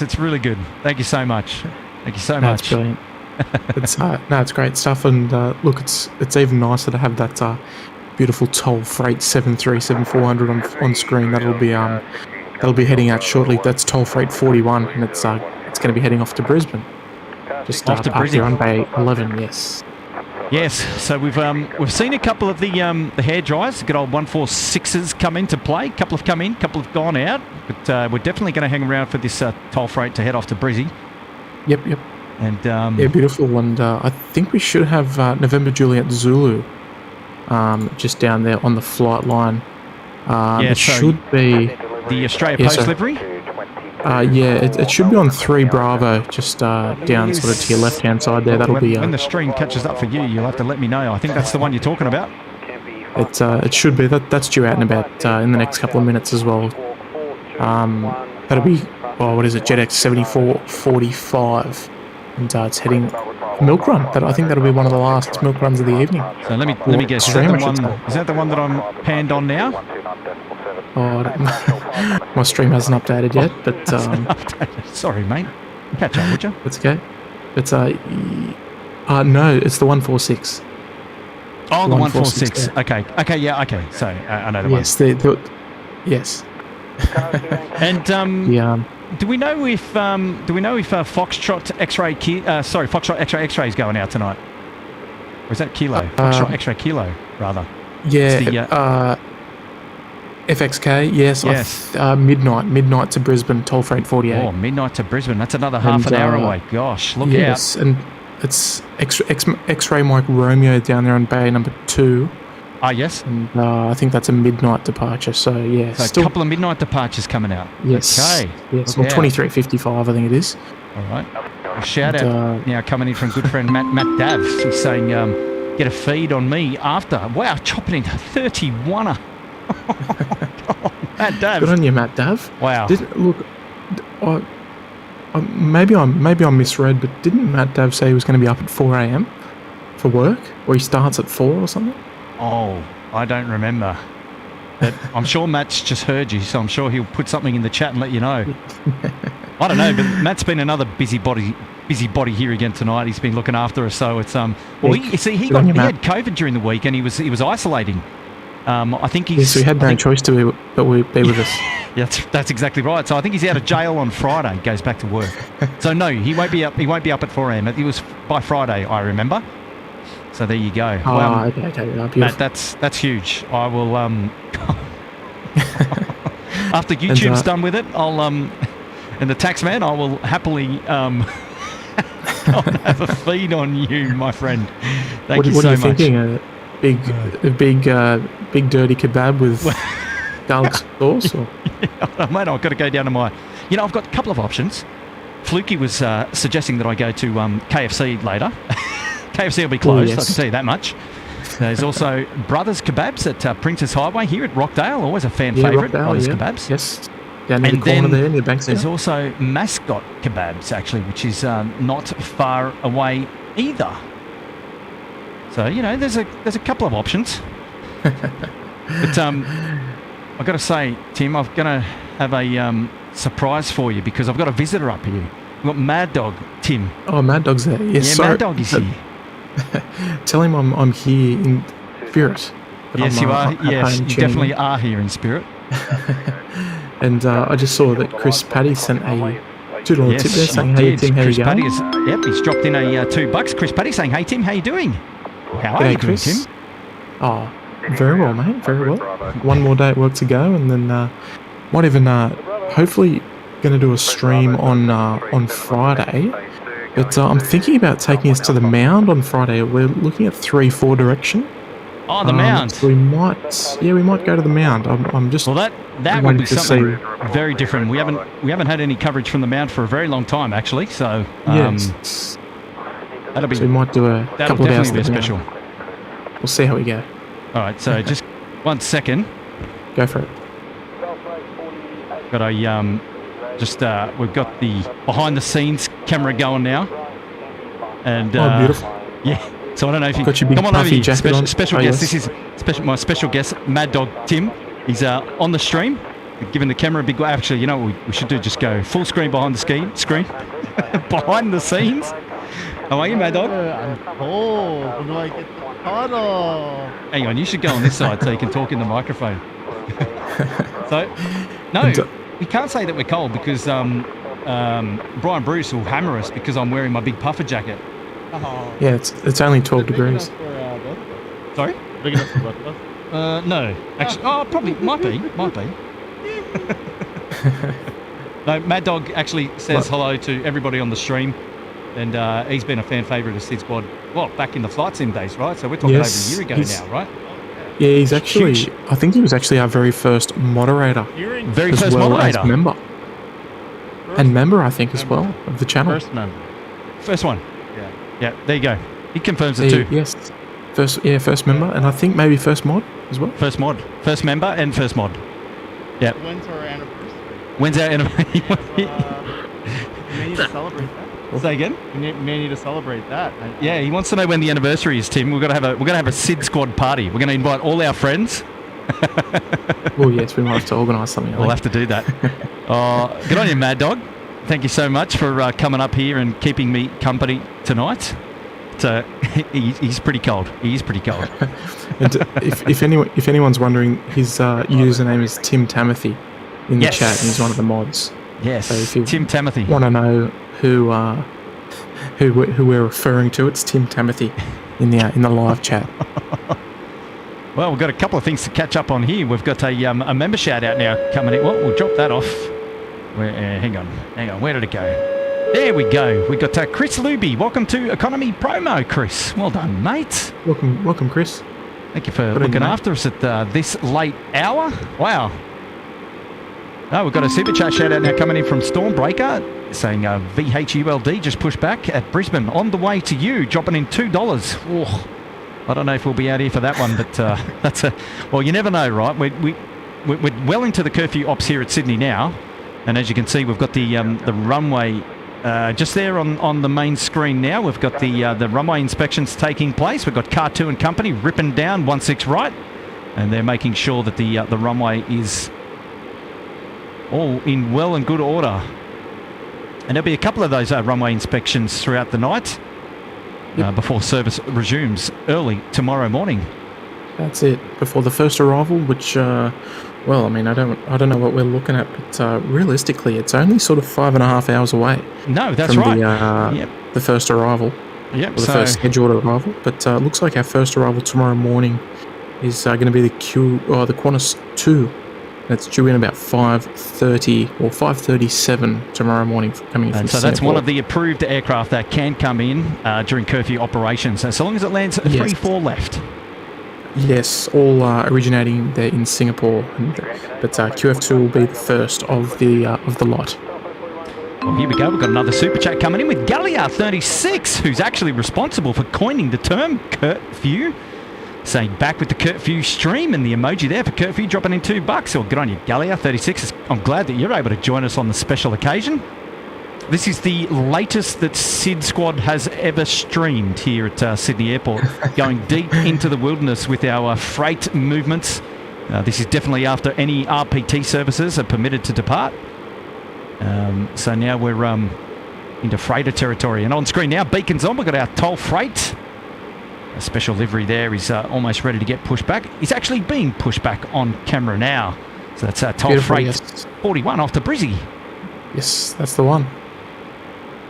it's really good. Thank you so much. Thank you so much. That's brilliant. It's great stuff, and look, it's even nicer to have that beautiful toll freight 737-400 on screen. That'll be heading out shortly. That's toll freight 41, and it's going to be heading off to Brisbane. Just off to Brisbane on Bay 11. Yes, so we've seen a couple of the hair dryers, good old 146s come into play. A couple have come in, a couple have gone out, but we're definitely going to hang around for this toll freight to head off to Brizzy. Yep. And beautiful. And I think we should have November Juliet Zulu just down there on the flight line. It should be the Australia Post livery. It should be on 3 Bravo, just down sort of to your left-hand side there. That'll be... when the stream catches up for you, you'll have to let me know. I think that's the one you're talking about. It should be. That's due out in about in the next couple of minutes as well. That'll be, what is it, JetX 7445. And it's heading milk run. I think that'll be one of the last milk runs of the evening. So let me guess, is that the one that I'm panned on now? Oh, my stream hasn't updated yet, but sorry, mate. Catch up, would you? That's okay. It's no, it's the 146. Oh, the 146. Okay, yeah, okay. So I know the one. Yes, And do we know if Foxtrot X-ray Foxtrot X-ray is going out tonight? Or is that Kilo? Foxtrot X-ray Kilo, rather. Yeah. FXK, yes. Midnight to Brisbane, toll freight 48. Oh, midnight to Brisbane. That's another half an hour away. Gosh, look out. Yes, and it's X-ray Mike Romeo down there on bay number 2. Ah, yes. And I think that's a midnight departure, so yeah. So a couple of midnight departures coming out. Yes. Okay. Yes, or 23:55 I think it is. All right. A shout out now coming in from good friend Matt Dav. He's saying, get a feed on me after. Wow, chopping into 31er. Matt Dav. Good on you, Matt Dav. Wow. maybe I misread, but didn't Matt Dav say he was going to be up at 4 a.m. for work, or he starts at 4 or something? Oh, I don't remember. But I'm sure Matt's just heard you, so I'm sure he'll put something in the chat and let you know. I don't know, but Matt's been another busybody here again tonight. He's been looking after us, so it's he had COVID during the week and he was isolating. I think he's. So he had no choice to be with us. Yeah, that's exactly right. So I think he's out of jail on Friday. Goes back to work. So no, he won't be up. He won't be up at 4 a.m. It was by Friday, I remember. So there you go. Oh, okay. Matt, that's huge. I will after YouTube's done with it, I'll and the tax man, I will happily I'll have a feed on you, my friend. Thank you so much. What are you thinking? A big dirty kebab with garlic sauce? Or? Yeah, mate, I've got to go down to my... I've got a couple of options. Fluky was suggesting that I go to KFC later. KFC will be closed, I can tell you that much. There's also Brothers Kebabs at Princess Highway here at Rockdale. Always a fan favourite, Brothers Kebabs. Yes. Down near the corner there, near Bankstown. There's also Mascot Kebabs, actually, which is not far away either. So, there's a couple of options. But I've got to say, Tim, I'm going to have a surprise for you because I've got a visitor up here. We've got Mad Dog Tim. Oh, Mad Dog's there. Yes, Mad Dog is here. Tell him I'm here in spirit. Yes, you are. Yes, you definitely are here in spirit. And I just saw that Chris Paddy sent a $2 tip there saying, "Hey Tim, how you going?" He's dropped in a $2. Chris Paddy saying, "Hey Tim, how you doing?" How are you doing, Tim? Oh, very well, mate. Very well. One more day at work to go, and then might even hopefully going to do a stream on Friday. But I'm thinking about taking us to the Mound on Friday. We're looking at 3-4 direction. Oh, the Mound. So we might go to the Mound. I'm just. Well, that would be something very different. We haven't had any coverage from the Mound for a very long time, actually. So yes, that'll be. So we might do a couple of hours. That'll definitely be special. We'll see how we go. All right. So just 1 second. Go for it. Got a we've got the behind the scenes camera going now, and beautiful. Yeah. So I don't know if you come on over here. Special guest. This is my special guest, Mad Dog Tim. He's on the stream, giving the camera a big. Actually, you know what we should do? Just go full screen behind the screen, behind the scenes. How are you, Mad Dog? I'm cold. When do I get the cuddle? Hang on, you should go on this side so you can talk in the microphone. So, no, we can't say that we're cold because Brian Bruce will hammer us because I'm wearing my big puffer jacket. Yeah, it's only 12 degrees. Sorry? Big enough for both of us? No. Actually, probably might be. No, Mad Dog actually says hello to everybody on the stream, and he's been a fan favourite of SydSquad. Well, back in the flight sim days, right? So we're talking over a year ago now, right? Yeah, he's actually. Huge. I think he was actually our very first moderator. Very first moderator. As member. And member, I think, as well of the channel. First member. First one. Yeah, there you go. He confirms it too. Yes. First member, and I think maybe first mod as well. First mod. First member and first mod. Yeah. When's our anniversary? When's our anniversary? We may need to celebrate that. Say again? We may need to celebrate that. Yeah, he wants to know when the anniversary is, Tim. We're gonna have a SydSquad party. We're gonna invite all our friends. Oh yes, we might have to organise something. We'll have to do that. Good on you, Mad Dog. Thank you so much for coming up here and keeping me company tonight. So he's pretty cold. He is pretty cold. And if anyone's wondering, his username is Tim Tamothy in the chat, and he's one of the mods. Yes, so if you Tim Tamothy. Want to know who we're referring to? It's Tim Tamothy in the live chat. Well, we've got a couple of things to catch up on here. We've got a member shout out now coming in. Well, we'll drop that off. Hang on. Where did it go? There we go. We got Chris Luby. Welcome to Economy Promo, Chris. Well done, mate. Welcome, Chris. Thank you for looking after us at this late hour. Wow. Oh, we've got a super chat shout out now coming in from Stormbreaker saying VH-OQB just pushed back at Brisbane on the way to you, dropping in $2. Oh, I don't know if we'll be out here for that one, but well, you never know, right? We're well into the curfew ops here at Sydney now. And as you can see, we've got the runway Just there on the main screen now, we've got the runway inspections taking place. We've got Car 2 and Company ripping down 16 right, and they're making sure that the runway is all in well and good order. And there'll be a couple of those runway inspections throughout the night before service resumes early tomorrow morning. That's it, before the first arrival, which, well, I mean, I don't know what we're looking at, but realistically, it's only sort of 5.5 hours away. No, that's from right. The first arrival. Yep. Or the first scheduled arrival. But it looks like our first arrival tomorrow morning is going to be the Qantas 2. That's due in about 5:30 or 5:37 tomorrow morning, coming in from so Singapore. that's one of the approved aircraft that can come in during curfew operations. So long as it lands at 3-4 left. Yes, all originating there in Singapore, but QF2 will be the first of the lot. Well, here we go. We've got another super chat coming in with Gallia36, who's actually responsible for coining the term curfew. Saying back with the curfew stream, and the emoji there for curfew dropping in $2. Well, good on you, Gallia36. I'm glad that you're able to join us on the special occasion. This is the latest that SydSquad has ever streamed here at Sydney Airport, going deep into the wilderness with our freight movements. This is definitely after any RPT services are permitted to depart. So now we're into freighter territory. And on screen now, beacons on. We've got our toll freight. A special livery there. He's almost ready to get pushed back. He's actually being pushed back on camera now. So that's toll freight 41 off to Brizzy. Yes, that's the one.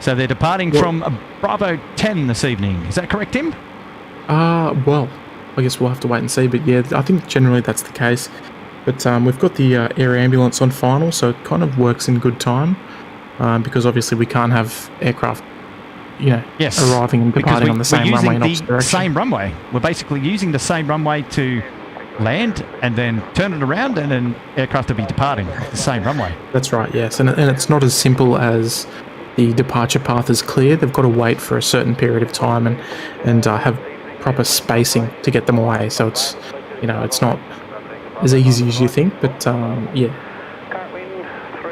So they're departing from Bravo 10 this evening. Is that correct, Tim? Well, I guess we'll have to wait and see. But yeah, I think generally that's the case. But we've got the air ambulance on final, so it kind of works in good time. Because obviously we can't have aircraft, arriving and departing on the same runway in opposite direction. Same runway. We're basically using the same runway to land and then turn it around, and then aircraft will be departing off the same runway. That's right, yes. And it's not as simple as the departure path is clear. They've got to wait for a certain period of time and have proper spacing to get them away. So it's, it's not as easy as you think, but yeah.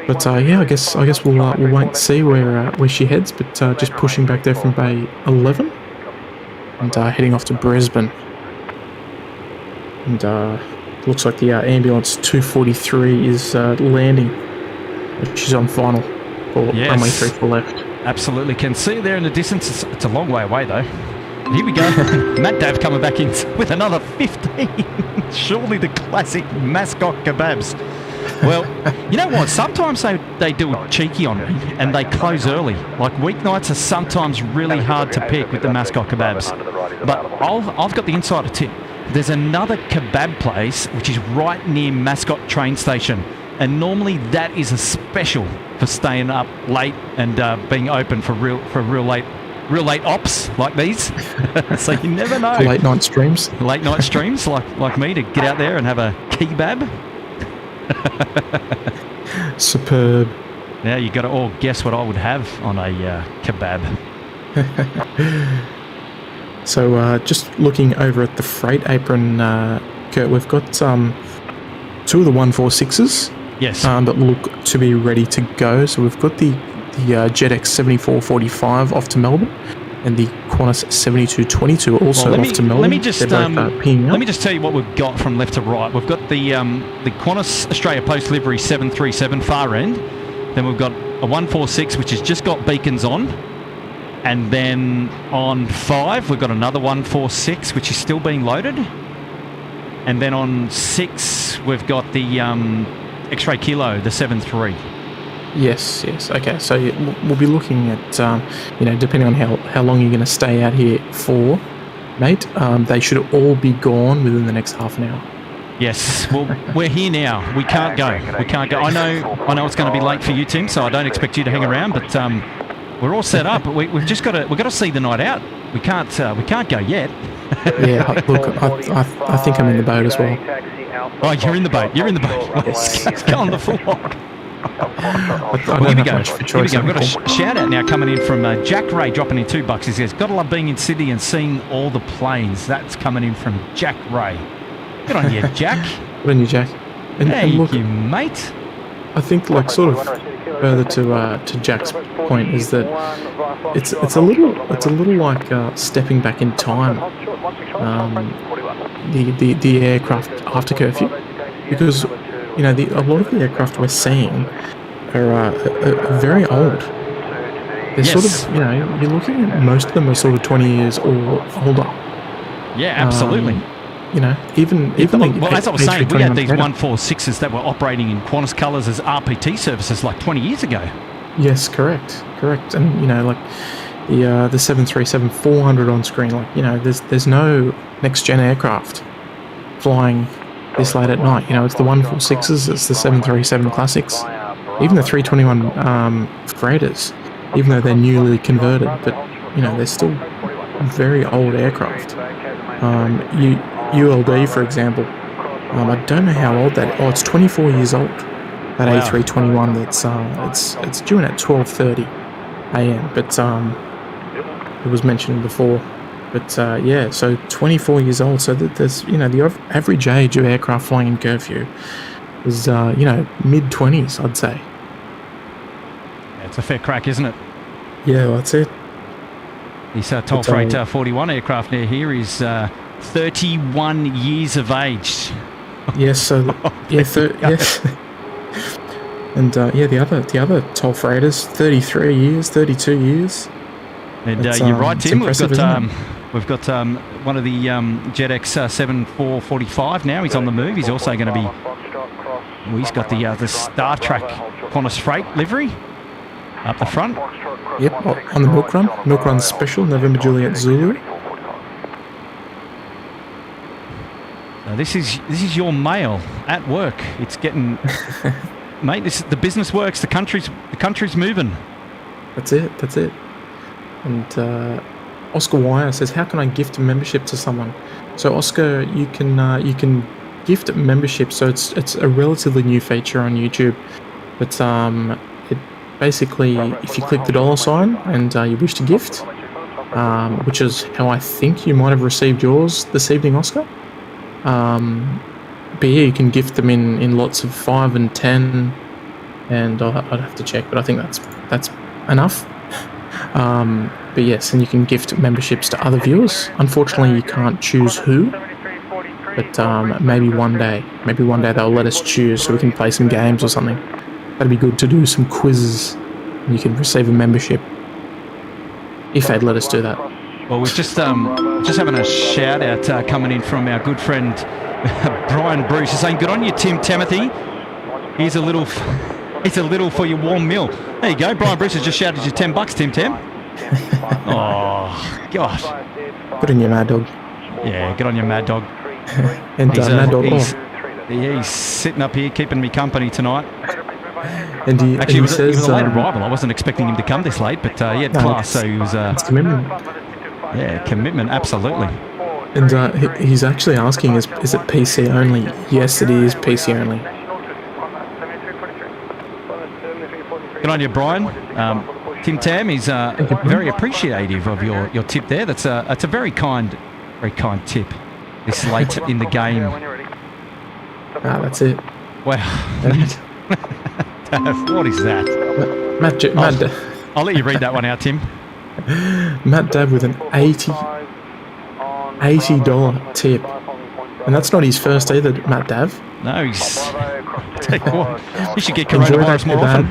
But yeah, I guess we'll wait and see where she heads. But just pushing back there from Bay 11 and heading off to Brisbane. And looks like the ambulance 243 is landing. She's on final for runway 34 left. Absolutely, can see there in the distance. It's a long way away though. Here we go. Matt Dav coming back in with another 15. Surely the classic mascot kebabs. Well, you know what? Sometimes they do it cheeky on me and they close early. Like weeknights are sometimes really hard to pick with the mascot kebabs. But I've got the insider tip. There's another kebab place which is right near Mascot train station. And normally that is a special for staying up late and being open for real late ops like these. So you never know. Late night streams. Late night streams like me to get out there and have a kebab. Superb. Now you got to all guess what I would have on a kebab. So just looking over at the freight apron, Kurt, we've got two of the 146s. Yes. That look to be ready to go. So we've got the JetX 7445 off to Melbourne, and the Qantas 7222 also off to Melbourne. Let me just tell you what we've got from left to right. We've got the Qantas Australia Post livery 737 far end. Then we've got a 146 which has just got beacons on, and then on 5 we've got another 146 which is still being loaded, and then on 6 we've got the X-ray Kilo, the 73. Yes. Okay, so we'll be looking at, depending on how long you're going to stay out here for, mate, they should all be gone within the next half an hour. Yes, well, we're here now. We can't go. I know it's going to be late for you, Tim, so I don't expect you to hang around, but we're all set up. We've got to see the night out. We can't go yet. Yeah, look, I think I'm in the boat as well. Oh, you're in the boat. Let's go on the full walk. Well, here we go. We've got a shout out now coming in from Jack Ray dropping in $2. He says, "Gotta love being in Sydney and seeing all the planes." That's coming in from Jack Ray. Good on you, Jack. Good on you, Jack. Thank you, mate. I think like sort of further to Jack's point is that it's a little like stepping back in time. The aircraft after curfew, because you know a lot of the aircraft we're seeing are very old. They're sort of, you know, you're looking at most of them are sort of 20 years or older. Yeah, absolutely. You know, even well, as I was saying, we had these 146s that were operating in Qantas colours as RPT services like 20 years ago. Yes, correct. And you know, like the 737-400 on screen, like, you know, there's no next gen aircraft flying this late at night. You know, it's the 146s, it's the 737 classics, even the 321 freighters, even though they're newly converted, but you know, they're still very old aircraft. ULD, for example, I don't know how old that. Oh, it's 24 years old. That wow. A321. That's it's due in at 12:30 a.m. But it was mentioned before. But yeah, so 24 years old. So there's, you know, the average age of aircraft flying in curfew is you know, mid-20s, I'd say. Yeah, it's a fair crack, isn't it? Yeah, well, that's it. This Toll Freight 41 aircraft near here is 31 years of age. Yes, so yeah, yes. And yeah, the other toll freighters, 33 years, 32 years. And you're right, Tim. We've got one of the JetX 7445 now. He's on the move. He's also going to be. Well, he's got the Star Trek Qantas Freight livery up the front. Yep, on the milk run special, November Juliet Zulu. Now this is your mail at work. It's getting, mate. The business works. The country's moving. That's it. And Oscar Wire says, "How can I gift a membership to someone?" So Oscar, you can gift a membership. So it's a relatively new feature on YouTube, but it basically, if you click the $ and you wish to gift, which is how I think you might have received yours this evening, Oscar. But yeah, you can gift them in lots of 5 and 10, and I'd have to check, but I think that's enough. But yes, and you can gift memberships to other viewers. Unfortunately, you can't choose who, but maybe one day they'll let us choose, so we can play some games or something. That'd be good to do some quizzes, and you can receive a membership if they'd let us do that. Well, we're just having a shout out coming in from our good friend Brian Bruce. He's saying, "Good on you, Tim Timothy. Here's a little for your warm meal." There you go. Brian Bruce has just shouted you $10, Tim. Oh gosh. Good on you, Mad Dog. Yeah, good on you, Mad Dog. And Mad Dog. He's sitting up here keeping me company tonight. And he was a late arrival. I wasn't expecting him to come this late, but he had class, so he was. It's commitment. Yeah, commitment, absolutely. And he's actually asking, is it PC only? Yes, it is PC only. Good on you, Brian. Tim Tam is very appreciative of your tip there. That's a very kind tip this late in the game. That's it. Wow. What is that? Matt, I'll let you read that one out, Tim. Matt Dab with an $80 tip, and that's not his first either. Matt Dav. No, he's. You should get coronavirus more often.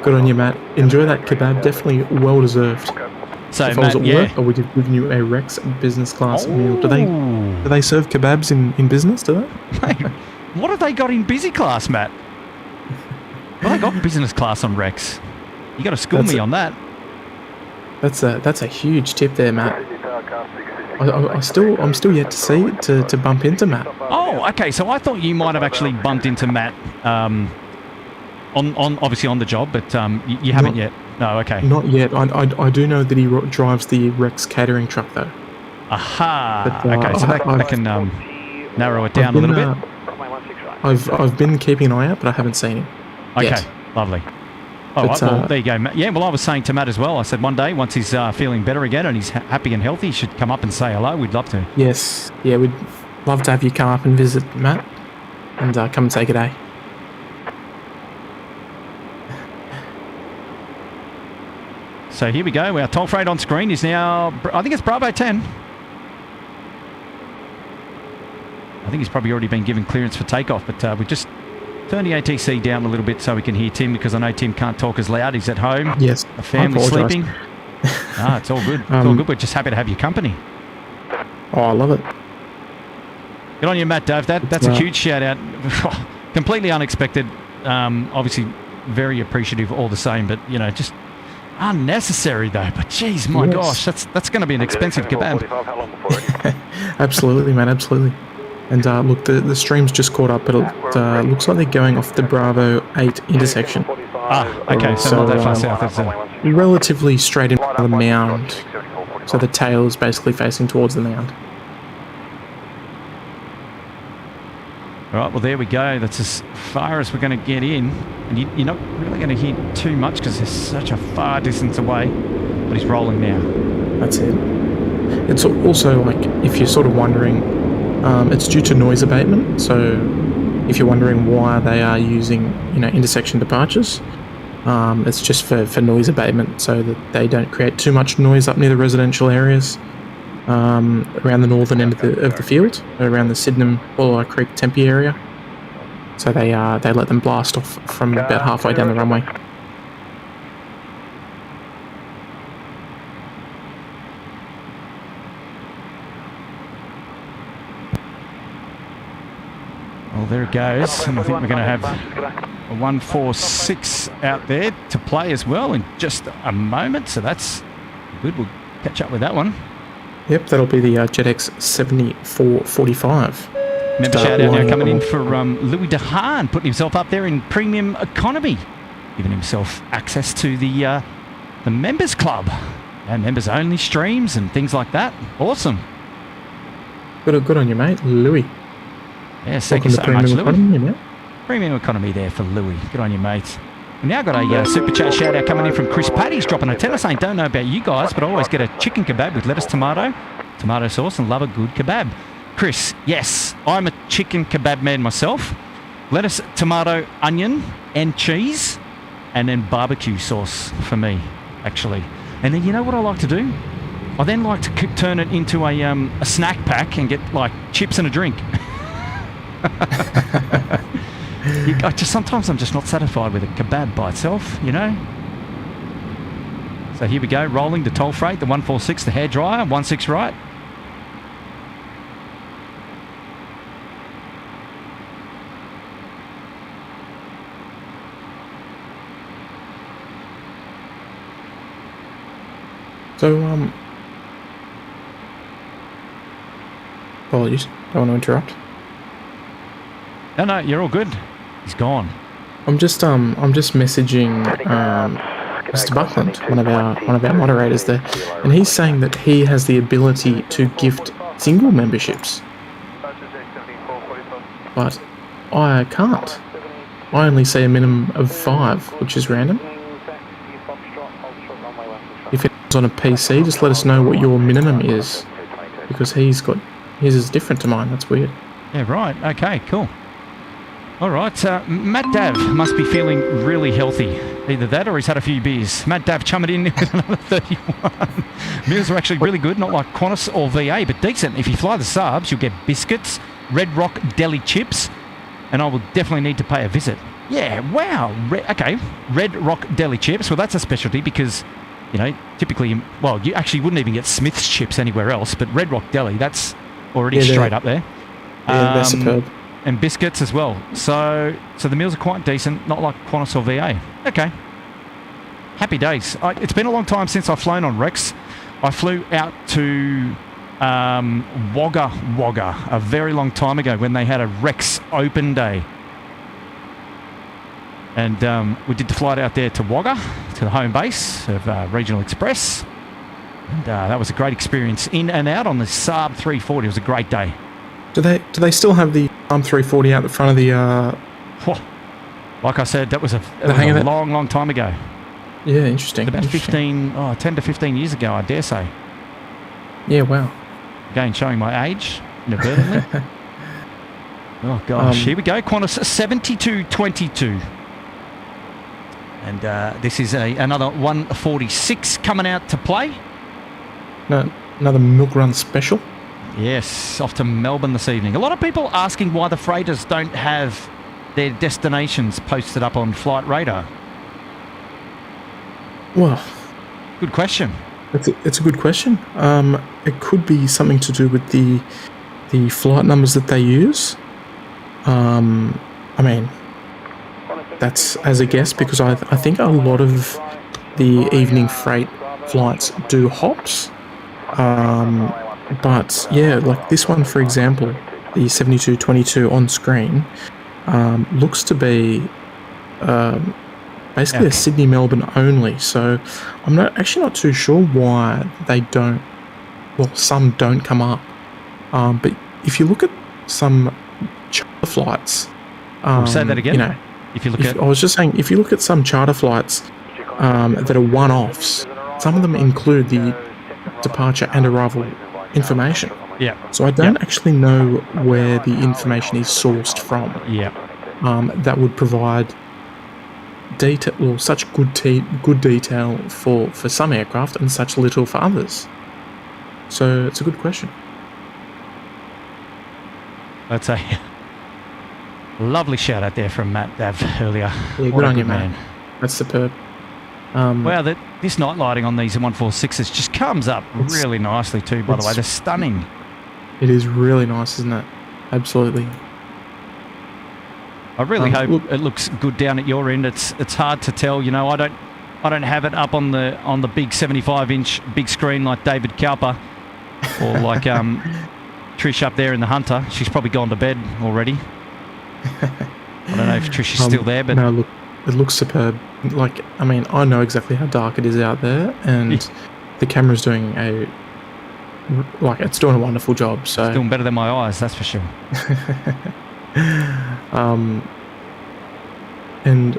Good on you, Matt. Enjoy that kebab. Definitely well deserved. So, if I was at work, I would have given you a Rex business class meal. Do they serve kebabs in business? Do they? Mate, what have they got in busy class, Matt? Well, they got business class on Rex. You got to school me on that. That's a huge tip there, Matt. I'm still yet to see it to bump into Matt. Oh, okay. So I thought you might have actually bumped into Matt on obviously on the job, but you haven't yet. No, okay. Not yet. I do know that he drives the Rex catering truck though. Aha. But, okay, so that can narrow it down a little bit. I've been keeping an eye out, but I haven't seen him. Okay, yet. Lovely. All right, well, there you go, Matt. Yeah, well, I was saying to Matt as well, I said one day, once he's feeling better again and he's happy and healthy, he should come up and say hello. We'd love to. Yes. Yeah, we'd love to have you come up and visit, Matt, and come and say good day. So here we go. Our toll freight on screen is now, I think it's Bravo 10. I think he's probably already been given clearance for takeoff, but we just turn the ATC down a little bit so we can hear Tim, because I know Tim can't talk as loud. He's at home. Yes. The family's sleeping. It's all good. It's all good. We're just happy to have your company. Oh, I love it. Good on you, Matt Dave. That's a huge shout out. Completely unexpected. Obviously, very appreciative all the same, but, you know, just unnecessary though. But geez, my gosh, that's going to be an expensive kebab. Absolutely, man, absolutely. And look, the stream's just caught up, but it looks like they're going off the Bravo 8 intersection. Okay, so not that far south. It's relatively straight in front of the mound. So the tail is basically facing towards the mound. All right, well, there we go. That's as far as we're going to get in. And you're not really going to hear too much because there's such a far distance away. But he's rolling now. That's it. It's also, like, if you're sort of wondering, it's due to noise abatement. So if you're wondering why they are using, you know, intersection departures, it's just for noise abatement so that they don't create too much noise up near the residential areas. Around the northern end of the field, around the Sydenham, Buller Creek, Tempe area. So they let them blast off from about halfway down the runway. Well, there it goes, and I think we're going to have a 146 out there to play as well in just a moment. So that's good. We'll catch up with that one. Yep, that'll be the JetX 7445. Member shout out now coming in for Louis DeHaan, putting himself up there in premium economy, giving himself access to the members club and members only streams and things like that. Awesome. Good on you, mate, Louis. Yes, thank you so much, Louis. Premium economy there for Louis. Good on you, mate. We now got a super chat shout out coming in from Chris Paddy's dropping a tenner saying, don't know about you guys, but I always get a chicken kebab with lettuce, tomato sauce, and love a good kebab. Chris, yes, I'm a chicken kebab man myself. Lettuce, tomato, onion, and cheese, and then barbecue sauce for me, actually. And then you know what I like to do? I then like to turn it into a snack pack and get like chips and a drink. Sometimes I'm just not satisfied with a kebab by itself, you know. So here we go, rolling the toll freight, the 146, the hairdryer, 16 right. So, apologies, don't want to interrupt. No, you're all good. He's gone. I'm just messaging Mr. Buckland, one of our moderators there, and he's saying that he has the ability to gift single memberships, but I can't. I only see a minimum of 5, which is random. If it's on a PC, just let us know what your minimum is, because his is different to mine. That's weird. Yeah, right. Okay, cool. All right, Matt Dav must be feeling really healthy. Either that or he's had a few beers. Matt Dav chumming in with another 31. Meals are actually really good, not like Qantas or VA, but decent. If you fly the Saabs, you'll get biscuits, Red Rock deli chips, and I will definitely need to pay a visit. Yeah, wow. Okay, Red Rock deli chips. Well, that's a specialty because, you know, typically, well, you actually wouldn't even get Smith's chips anywhere else, but Red Rock deli, that's already straight up there. Yeah, they're superb. And biscuits as well. So the meals are quite decent, not like Qantas or VA. Okay. Happy days. It's been a long time since I've flown on Rex. I flew out to Wagga Wagga a very long time ago when they had a Rex open day. And we did the flight out there to Wagga, to the home base of Regional Express. And that was a great experience. In and out on the Saab 340. It was a great day. Do they still have the Arm 340 out the front of the... Like I said, that was a long time ago. Yeah, interesting. About 10 to 15 years ago, I dare say. Yeah, wow. Again, showing my age inadvertently. Oh, gosh. Here we go. Qantas 7222. And this is another 146 coming out to play. No, another milk run special. Yes, off to Melbourne this evening. A lot of people asking why the freighters don't have their destinations posted up on Flight Radar. Well, good question. It's a good question. It could be something to do with the flight numbers that they use. I mean, that's as a guess, because I think a lot of the evening freight flights do hops. But yeah, like this one, for example, the 7222 on screen, looks to be basically a Sydney-Melbourne only. So I'm actually not too sure why they don't. Well, some don't come up. But if you look at some charter flights, say that again. You know, if you look at, I was just saying, if you look at some charter flights that are one-offs, some of them include the departure and arrival information. Yeah. So I don't actually know where the information is sourced from. Yeah. That would provide detail, or such good detail for some aircraft and such little for others. So it's a good question. That's a lovely shout out there from Matt Dav earlier. Yeah, good on you, man. That's superb. Wow, this night lighting on these 146s just comes up really nicely too, by the way. They're stunning. It is really nice, isn't it? Absolutely. I really hope it looks good down at your end. It's hard to tell, you know. I don't have it up on the big 75-inch big screen like David Cowper or like Trish up there in the Hunter. She's probably gone to bed already. I don't know if Trish is still there, but no, look, it looks superb. Like, I mean, I know exactly how dark it is out there, and the camera's doing it's doing a wonderful job. So it's doing better than my eyes, that's for sure. And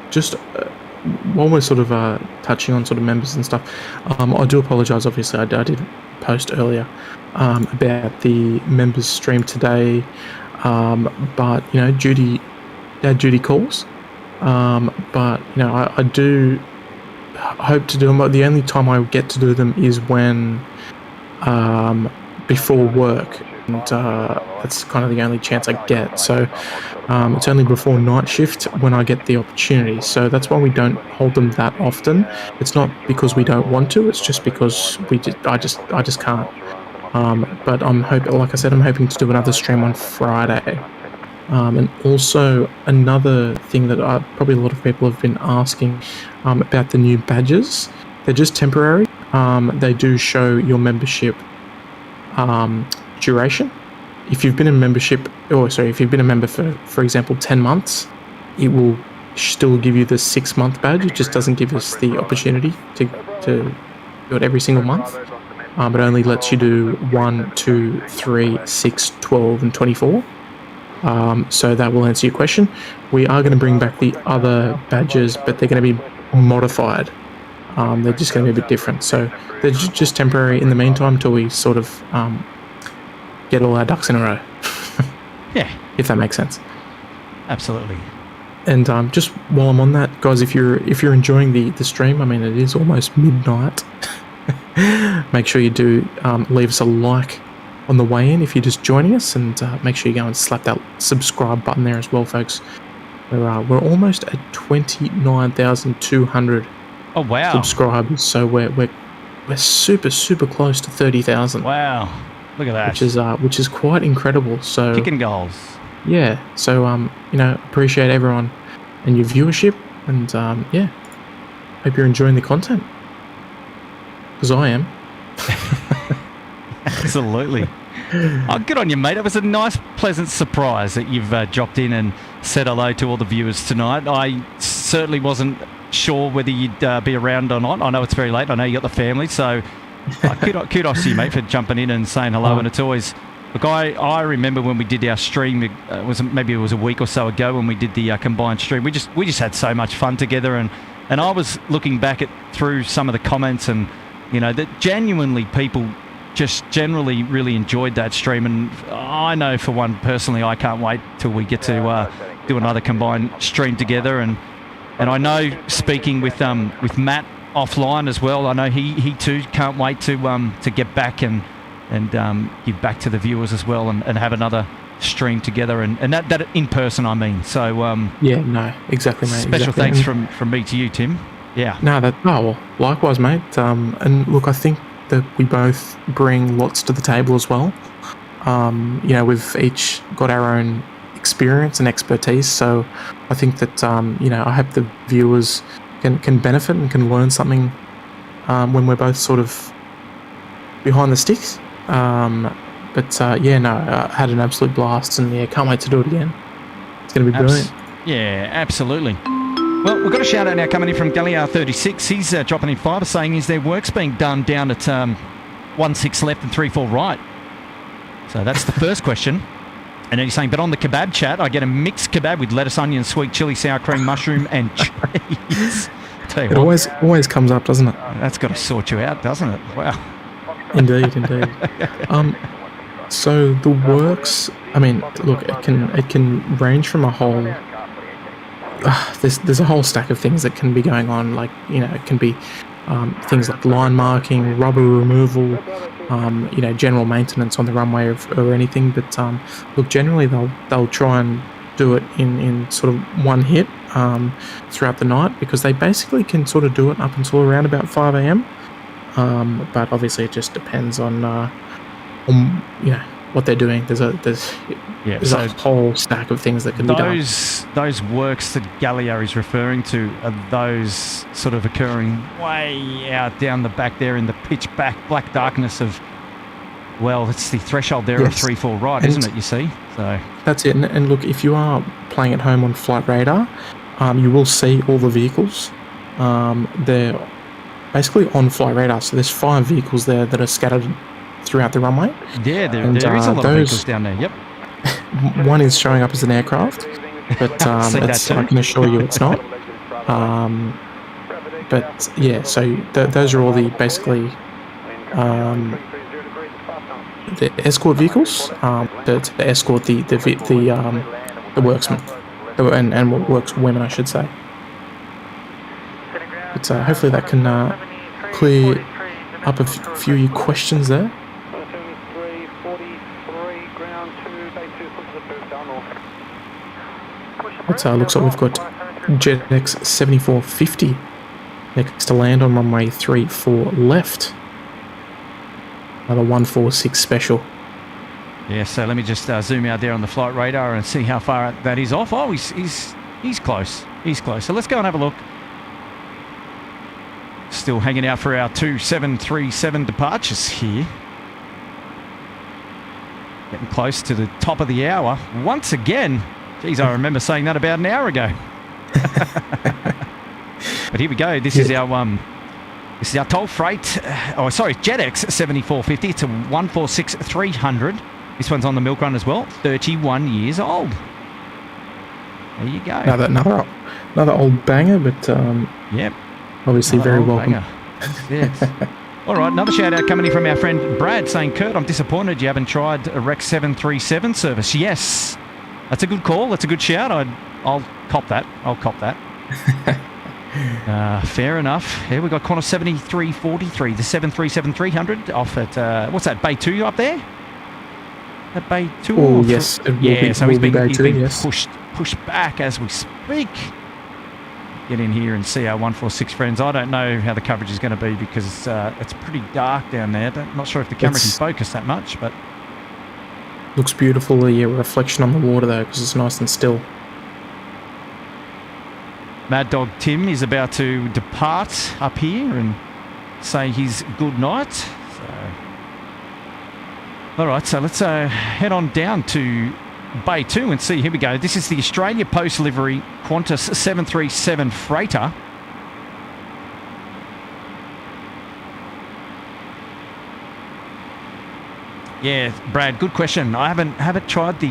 just while we're sort of touching on sort of members and stuff, I do apologise. Obviously, I did post earlier about the members stream today, but you know, dad duty calls. But you know, I do hope to do them. But the only time I get to do them is when before work, and that's kind of the only chance I get. So it's only before night shift when I get the opportunity. So that's why we don't hold them that often. It's not because we don't want to. It's just because I just can't. But I'm hoping, like I said, I'm hoping to do another stream on Friday. And also another thing that probably a lot of people have been asking about the new badges. They're just temporary. They do show your membership duration. If you've been a if you've been a member for example, 10 months, it will still give you the 6-month badge. It just doesn't give us the opportunity to do it every single month. It only lets you do 1, 2, 3, 6, 12, and 24. So that will answer your question. We are going to bring back the other badges, but they're going to be modified. They're just going to be a bit different. So they're just temporary in the meantime until we sort of get all our ducks in a row. Yeah. If that makes sense. Absolutely. And just while I'm on that, guys, if you're enjoying the stream, I mean, it is almost midnight. Make sure you do leave us a like on the way in if you're just joining us, and make sure you go and slap that subscribe button there as well, folks. We're almost at 29,200 subscribers, so we're super close to 30,000. Wow, look at that! Which is quite incredible. So kicking goals. Yeah. So you know, appreciate everyone and your viewership, and yeah, hope you're enjoying the content, because I am. Absolutely. Oh, good on you, mate. It was a nice, pleasant surprise that you've dropped in and said hello to all the viewers tonight. I certainly wasn't sure whether you'd be around or not. I know it's very late. I know you got the family, so kudos to you, mate, for jumping in and saying hello. And it's always... Look, I remember when we did our stream, it was a week or so ago when we did the combined stream. We just had so much fun together, and I was looking back through some of the comments, and you know, that genuinely people just generally really enjoyed that stream. And I know for one personally, I can't wait till we get to do another combined stream together. And And I know, speaking with Matt offline as well, I know he too can't wait to get back and give back to the viewers as well and have another stream together and that in person, I mean. So yeah, no, exactly, mate. Special exactly. thanks from me to you, Tim. Yeah. No, well, likewise, mate. And look, I think that we both bring lots to the table as well. You know, we've each got our own experience and expertise, so I think that you know, I hope the viewers can benefit and can learn something when we're both sort of behind the sticks. But yeah, no, I had an absolute blast, and yeah, can't wait to do it again. It's going to be brilliant. Yeah, absolutely. Well, we've got a shout out now coming in from Galliard 36. He's dropping in fibre saying, is their work's being done down at 1-6 left and 3-4 right? So that's the first question. And then he's saying, but on the kebab chat, I get a mixed kebab with lettuce, onion, sweet chili, sour cream, mushroom, and cheese. Tell you It what, always comes up, doesn't it? that's got to sort you out, doesn't it? Wow. Indeed. So the works, I mean, look, it can range from a whole. There's a whole stack of things that can be going on. Like, you know, it can be things like line marking, rubber removal, you know, general maintenance on the runway or anything. But look, generally they'll try and do it in sort of one hit throughout the night, because they basically can sort of do it up until around about 5 a.m. But obviously it just depends on you know, what they're doing. There's a whole stack of things that can be done. Those works that Galliard is referring to are those sort of occurring way out down the back there in the pitch black darkness of, well, it's the threshold there of 3-4 right, isn't it, you see? So that's it. And look, if you are playing at home on Flight Radar, you will see all the vehicles. They're basically on Flight Radar, so there's 5 vehicles there that are scattered throughout the runway. Yeah, there is a lot of vehicles down there, yep. One is showing up as an aircraft, but I can assure you it's not. But yeah, so those are all the basically the escort vehicles to escort the worksmen and workswomen, I should say. But hopefully that can clear up a few of your questions there. It looks like we've got JetX 7450 next to land on runway 34 left. Another 146 special. Yeah, so let me just zoom out there on the flight radar and see how far that is off. Oh, he's close. He's close. So let's go and have a look. Still hanging out for our 2737 departures here. Getting close to the top of the hour once again. Geez, I remember saying that about an hour ago. But here we go. This is our toll freight. JetX 7450. It's a 146-300. This one's on the milk run as well. 31 years old. There you go. Another old banger, but yep. Obviously very welcome. Yes. All right, another shout out coming in from our friend Brad saying, Kurt, I'm disappointed you haven't tried a Rex 737 service. Yes. That's a good call. That's a good shout. I'll cop that. Fair enough. Here we got corner 7343, the 737-300 off at, what's that, Bay 2 up there? At Bay 2? Oh, yes. So he's been yes. pushed back as we speak. Get in here and see our 146 friends. I don't know how the coverage is going to be because it's pretty dark down there. Not sure if the camera can focus that much, but... Looks beautiful, the reflection on the water though, because it's nice and still. Mad Dog Tim is about to depart up here and say his good night. So, all right, so let's head on down to Bay 2 and see. Here we go. This is the Australia Post livery Qantas 737 freighter. Yeah, Brad, good question. I haven't tried the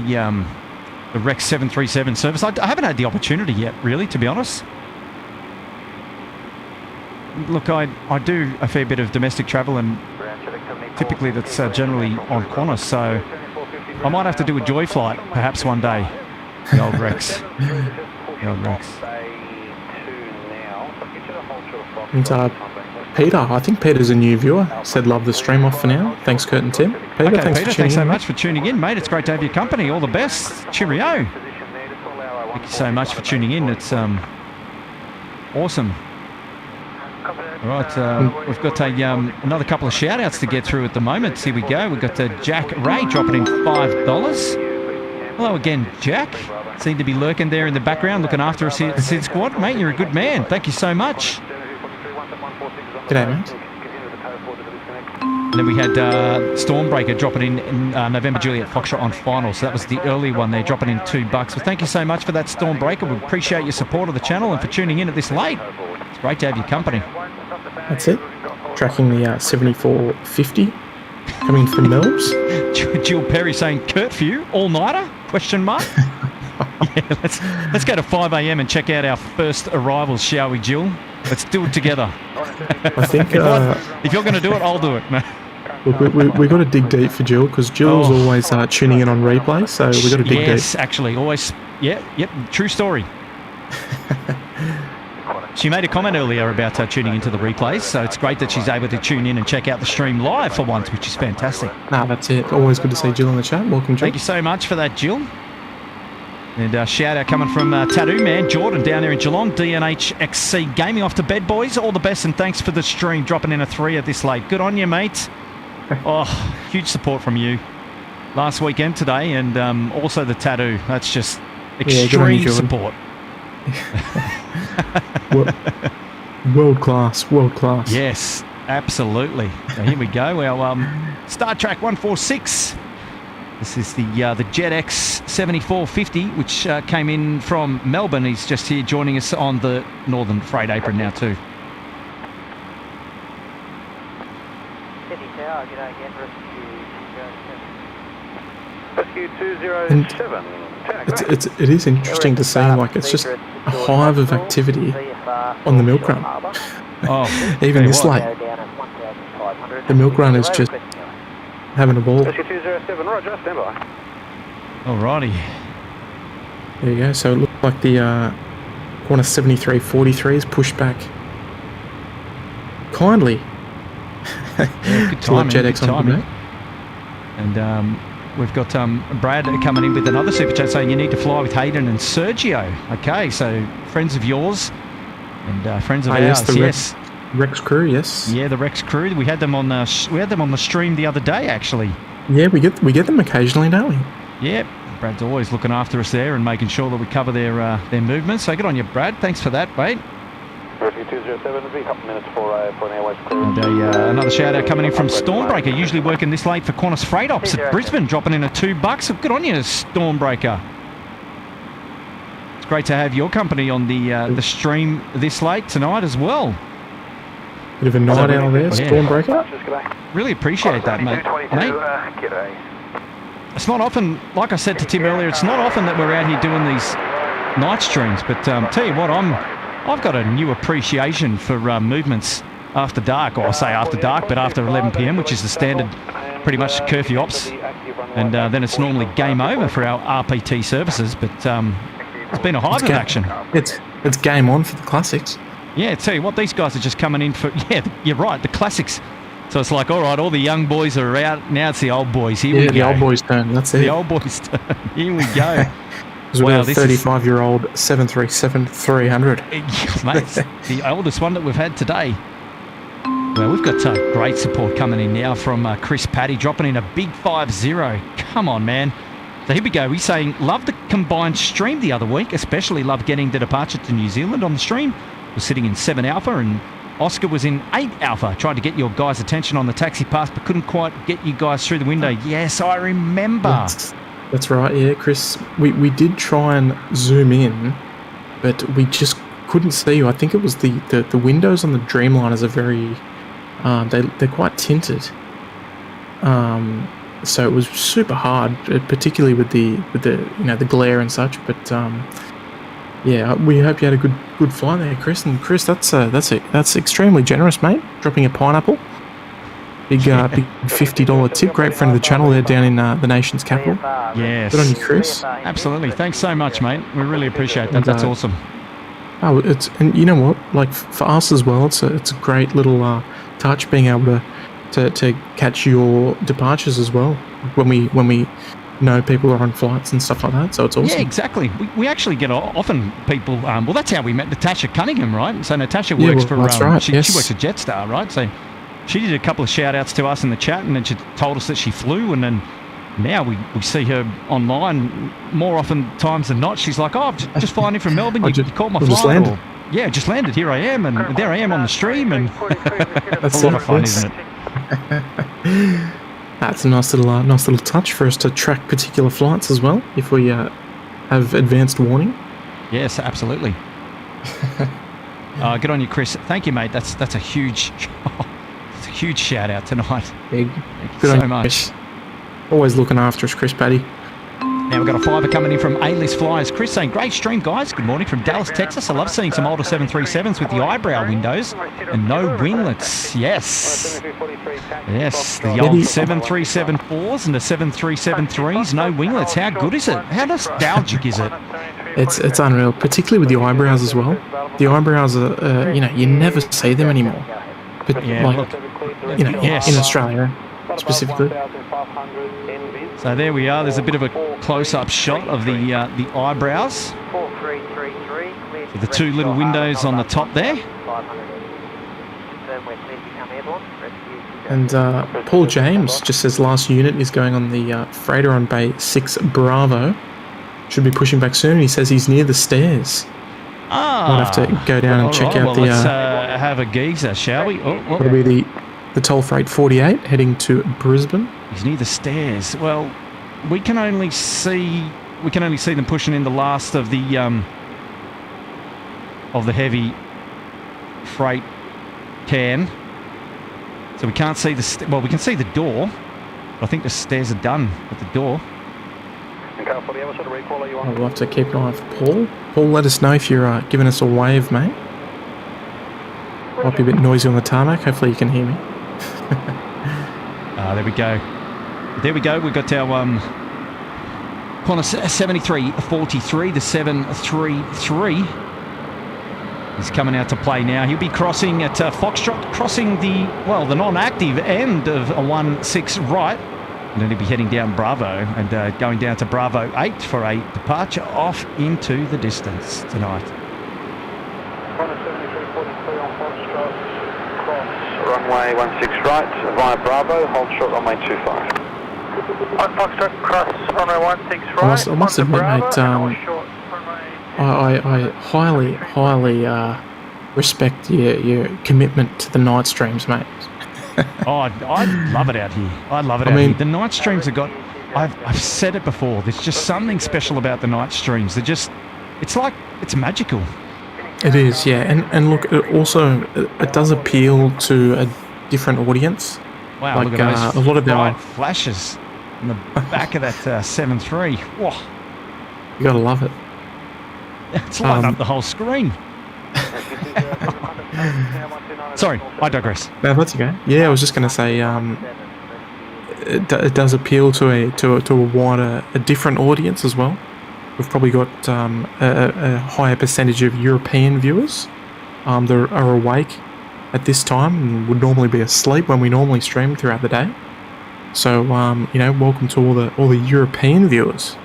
Rex 737 service. I haven't had the opportunity yet, really, to be honest. Look, I do a fair bit of domestic travel, and typically that's generally on Qantas, so I might have to do a joy flight perhaps one day. The old Rex. The old Rex. And Peter, I think Peter's a new viewer, said love the stream off for now. Thanks, Kurt and Tim. Peter, Okay, thanks Peter, for tuning thanks so in. much for tuning in, mate. It's great to have your company. All the best. Cheerio. Thank you so much for tuning in. It's awesome. All right, we've got another couple of shout-outs to get through at the moment. Here we go. We've got Jack Ray dropping in $5. Hello again, Jack. Seem to be lurking there in the background, looking after us here at the SydSquad. Mate, you're a good man. Thank you so much. G'day, mate. And then we had Stormbreaker dropping in November Juliet Foxtrot on final. So that was the early one there, dropping in $2. Well, thank you so much for that, Stormbreaker. We appreciate your support of the channel and for tuning in at this late. It's great to have your company. That's it. Tracking the 7450 coming from Melbs. Jill Perry saying Curfew all-nighter? Question mark. Yeah, let's go to 5 a.m. and check out our first arrivals, shall we, Jill? Let's do it together. I think if you're going to do it, I'll do it. look, we got to dig deep for Jill, because Jill's always tuning in on replay, so we got to dig deep. Yes, actually, always. Yep, true story. She made a comment earlier about tuning into the replays, so it's great that she's able to tune in and check out the stream live for once, which is fantastic. Nah, that's it. Always good to see Jill in the chat. Welcome, Jill. Thank you so much for that, Jill. And shout out coming from Tattoo Man Jordan down there in Geelong. DNHXC Gaming off to bed, boys. All the best and thanks for the stream, dropping in a 3 at this late. Good on you, mate. Oh, huge support from you. Last weekend today, and also the tattoo. That's just extreme support. World class. Yes, absolutely. So here we go. Our Star Trek 146. This is the JetX 7450, which came in from Melbourne. He's just here joining us on the Northern Freight apron now too. Rescue 207. It is interesting to see, like, it's just a hive of activity on the milk run. Oh, even this late. The milk run is just having a ball. Rescue 207, roger, stand by. Alrighty. There you go. So it looked like the corner 7343 is pushed back kindly. Yeah, good timing, JetX good on timing. And we've got Brad coming in with another super chat saying you need to fly with Hayden and Sergio. Okay, so friends of yours and friends of ours. Yes, Rex crew. Yes. Yeah, the Rex crew. We had them on the stream the other day, actually. Yeah, we get them occasionally, don't we? Yeah, Brad's always looking after us there and making sure that we cover their movements. So good on you, Brad. Thanks for that, mate. Rescue 207, it'll be a couple minutes for an airways clearance. And another shout out coming in from Stormbreaker, usually working this late for Qantas Freight Ops at Brisbane, dropping in a $2. So good on you, Stormbreaker. It's great to have your company on the stream this late tonight as well. Bit of a night owl there, Stormbreaker. Really appreciate that, mate. It's not often, like I said to Tim earlier, it's not often that we're out here doing these night streams, but tell you what, I've got a new appreciation for movements after dark, or I say after dark, but after 11 p.m, which is the standard, pretty much curfew ops, and then it's normally game over for our RPT services, but it's been a hive of action. It's game on for the classics. Yeah, tell you what, these guys are just coming in for, yeah, you're right, the classics. So it's like, all right, all the young boys are out, now it's the old boys. Here we go. The old boys' turn, that's it. The old boys' turn, here we go. Wow, a 35-year-old 737-300. Mate, the oldest one that we've had today. Well, we've got great support coming in now from Chris Paddy, dropping in a big 5-0. Come on, man. So here we go. He's saying, love the combined stream the other week, especially love getting the departure to New Zealand on the stream. Was sitting in 7 Alpha and Oscar was in 8 Alpha. Tried to get your guys' attention on the taxi pass, but couldn't quite get you guys through the window. Yes, I remember. That's right, yeah, Chris. We did try and zoom in, but we just couldn't see you. I think it was the windows on the Dreamliners are very, they're quite tinted. So it was super hard, particularly with the the glare and such. But yeah, we hope you had a good flight there, Chris. And Chris, that's extremely generous, mate. Dropping a pineapple. Big $50 tip. Great friend of the channel there down in the nation's capital. Yes. Good on you, Chris. Absolutely. Thanks so much, mate. We really appreciate that. That's awesome. Oh, and you know what? Like for us as well, it's a great little touch being able to catch your departures as well when we know people are on flights and stuff like that. So it's awesome. Yeah, exactly. We actually get often people. Well, that's how we met Natasha Cunningham, right? So Natasha works for. That's right. She works at Jetstar, right? So she did a couple of shout outs to us in the chat, and then she told us that she flew, and then now we see her online more often times than not. She's like, "Oh, I'm just flying in from Melbourne. You caught my flight." Just landed. Yeah, just landed. Here I am, and there I am on the stream, and that's a lot of fun, isn't it? That's a nice little touch for us to track particular flights as well, if we have advanced warning. Yes, absolutely. Good on you, Chris. Thank you, mate. That's a huge, it's a huge shout out tonight. Big. Thank you Good so much. Chris. Always looking after us, Chris Paddy. Now we've got a fiver coming in from A-List Flyers. Chris saying, great stream, guys. Good morning from Dallas, Texas. I love seeing some older 737s with the eyebrow windows and no winglets. Yes. Yes, the old 737-4s and the 737-3s, no winglets. How good is it? How nostalgic is it? It's unreal, particularly with the eyebrows as well. The eyebrows are, you never see them anymore. But yeah, like, look, in Australia specifically. So there we are. There's a bit of a close-up shot of the eyebrows. With the two little windows on the top there. And Paul James just says last unit is going on the freighter on Bay 6 Bravo. Should be pushing back soon. He says he's near the stairs. Might have to go down and check out the... let's have a geezer, shall we? That'll be the toll freight 48 heading to Brisbane. He's near the stairs. Well, we can only see them pushing in the last of the heavy freight can. So we can't see the we can see the door. But I think the stairs are done at the door. We'll have to keep an eye for Paul. Paul, let us know if you're giving us a wave, mate. Might be a bit noisy on the tarmac. Hopefully you can hear me. There we go. There we go. We've got our Qantas 7343, the 733. He's coming out to play now. He'll be crossing at Foxtrot, crossing the non-active end of a 16 right. And then he'll be heading down Bravo and going down to Bravo 8 for a departure off into the distance tonight. Runway 16 right via Bravo, hold short runway 25. On Foxtrot, cross runway 16 right. I must admit, mate, I highly respect your commitment to the night streams, mate. I love it out here. I love it out here. The night streams have got... I've said it before. There's just something special about the night streams. They're just... It's magical. It is, yeah. And look, it does appeal to a different audience. Wow, like, look at those a lot of our flashes in the back of that 7.3. Whoa. You gotta love it. It's lighting up the whole screen. Sorry, I digress. No, that's okay. Yeah, I was just going to say, it does appeal to a wider, a different audience as well. We've probably got a higher percentage of European viewers that are awake at this time and would normally be asleep when we normally stream throughout the day. So, welcome to all the European viewers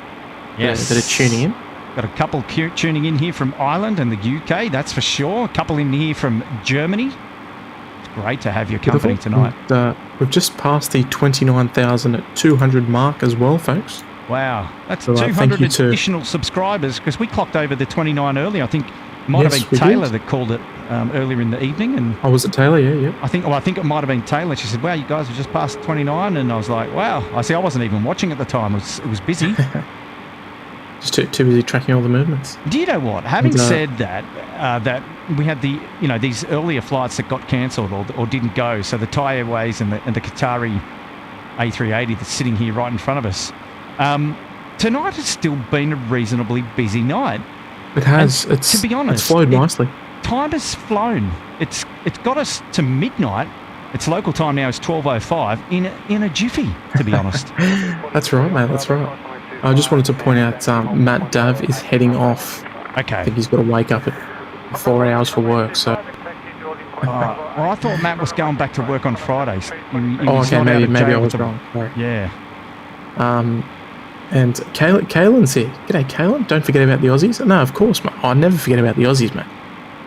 that are tuning in. Got a couple tuning in here from Ireland and the UK, that's for sure. A couple in here from Germany. It's great to have your company tonight. And, we've just passed the 29,200 mark as well, folks. Wow, that's 200 additional subscribers, because we clocked over the 29 earlier. I think it might have been Taylor that called it earlier in the evening. And was it Taylor? Yeah. I think it might have been Taylor. She said, wow, you guys have just passed 29. And I was like, wow. I wasn't even watching at the time. It was busy. Just too busy tracking all the movements. Do you know what? Having said that, that we had these earlier flights that got cancelled or didn't go. So the Thai Airways and the Qatari A380 that's sitting here right in front of us. Tonight has still been a reasonably busy night. It has. To be honest, it's flowed nicely. Time has flown. It's got us to midnight. Its local time now is 12:05 in a jiffy. To be honest. That's right, mate. That's right. I just wanted to point out Matt Dove is heading off. Okay. I think he's got to wake up at 4 hours for work. So Well, I thought Matt was going back to work on Fridays. He was okay, not out of maybe I jail was with the- wrong. Right. Yeah. And Kaylin's here. G'day, Kaylin. Don't forget about the Aussies. No, of course, mate. I never forget about the Aussies, mate.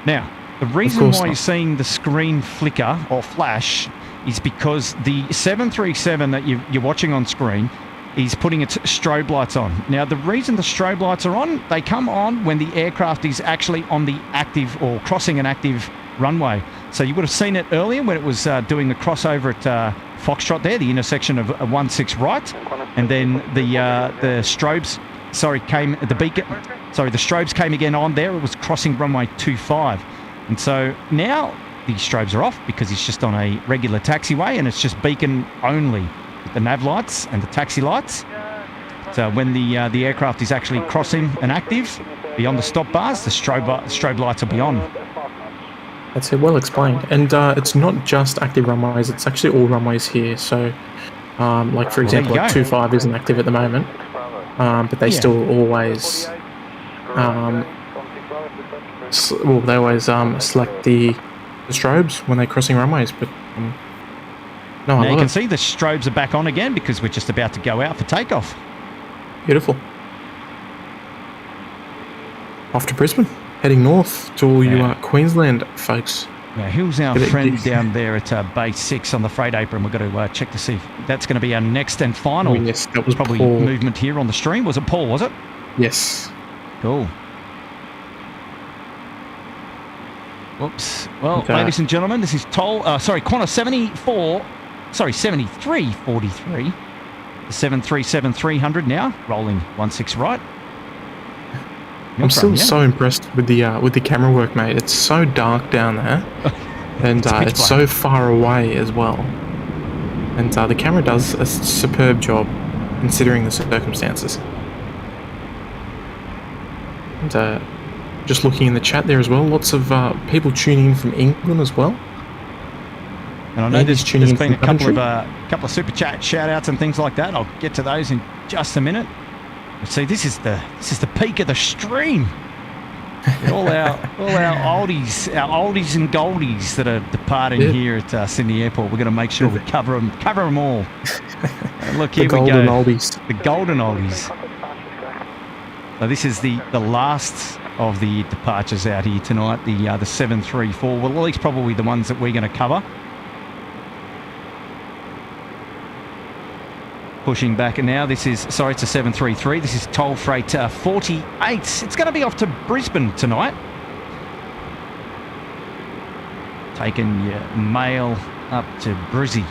Now, the reason course why not. you're seeing the screen flicker or flash is because the 737 that you're watching on screen is putting its strobe lights on. Now, the reason the strobe lights are on, they come on when the aircraft is actually on the active or crossing an active runway. So you would have seen it earlier when it was doing the crossover at Foxtrot there, the intersection of 16 right, and then the strobes, the strobes came again on there. It was crossing runway 25, and so now the strobes are off because it's just on a regular taxiway and it's just beacon only, the nav lights and the taxi lights. So when the aircraft is actually crossing an active beyond the stop bars, the strobe lights will be on. That's it, well explained. And it's not just active runways, it's actually all runways here. So, like for example, like 25 isn't active at the moment, but they still always, they always select the strobes when they're crossing runways. But no, now you can see the strobes are back on again because we're just about to go out for takeoff. Beautiful. Off to Brisbane. Heading north to all you Queensland folks. Now, who's our friend down there at Base 6 on the freight apron? We've got to check to see if that's going to be our next and final. Oh, yes, that was probably Paul. Movement here on the stream. Was it Paul, was it? Yes. Cool. Whoops. Well, ladies and gentlemen, this is Qantas 7343. The 737-300 now, rolling 16 right. I'm still so impressed with the camera work, mate. It's so dark down there, and it's so far away as well. And the camera does a superb job, considering the circumstances. And just looking in the chat there as well, lots of people tuning in from England as well. And I know there's been a couple of super chat shout-outs and things like that. I'll get to those in just a minute. See, this is the peak of the stream. all our oldies and goldies that are departing here at Sydney Airport. We're going to make sure we cover them all. Look, here we go. The golden oldies. So this is the last of the departures out here tonight. The 734. Well, at least probably the ones that we're going to cover. Pushing back now, it's a 733. This is toll freight 48. It's going to be off to Brisbane tonight. Taking your mail up to Brizzy.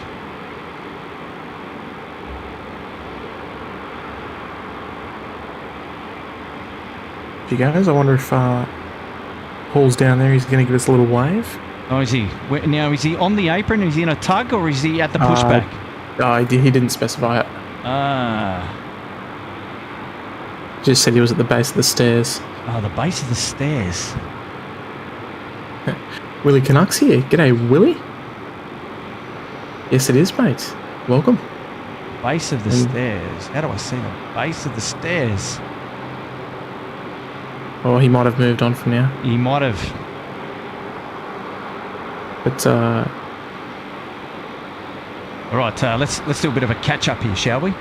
You guys, I wonder if Paul's down there. He's going to give us a little wave. Oh, is he? Now, is he on the apron? Is he in a tug or is he at the pushback? He didn't specify it. Just said he was at the base of the stairs. Oh, the base of the stairs. Willie Canucks here. G'day, Willie. Yes, it is, mate. Welcome. Base of the stairs. How do I see the base of the stairs? Oh, he might have moved on from now. He might have. But, all right, let's do a bit of a catch-up here, shall we?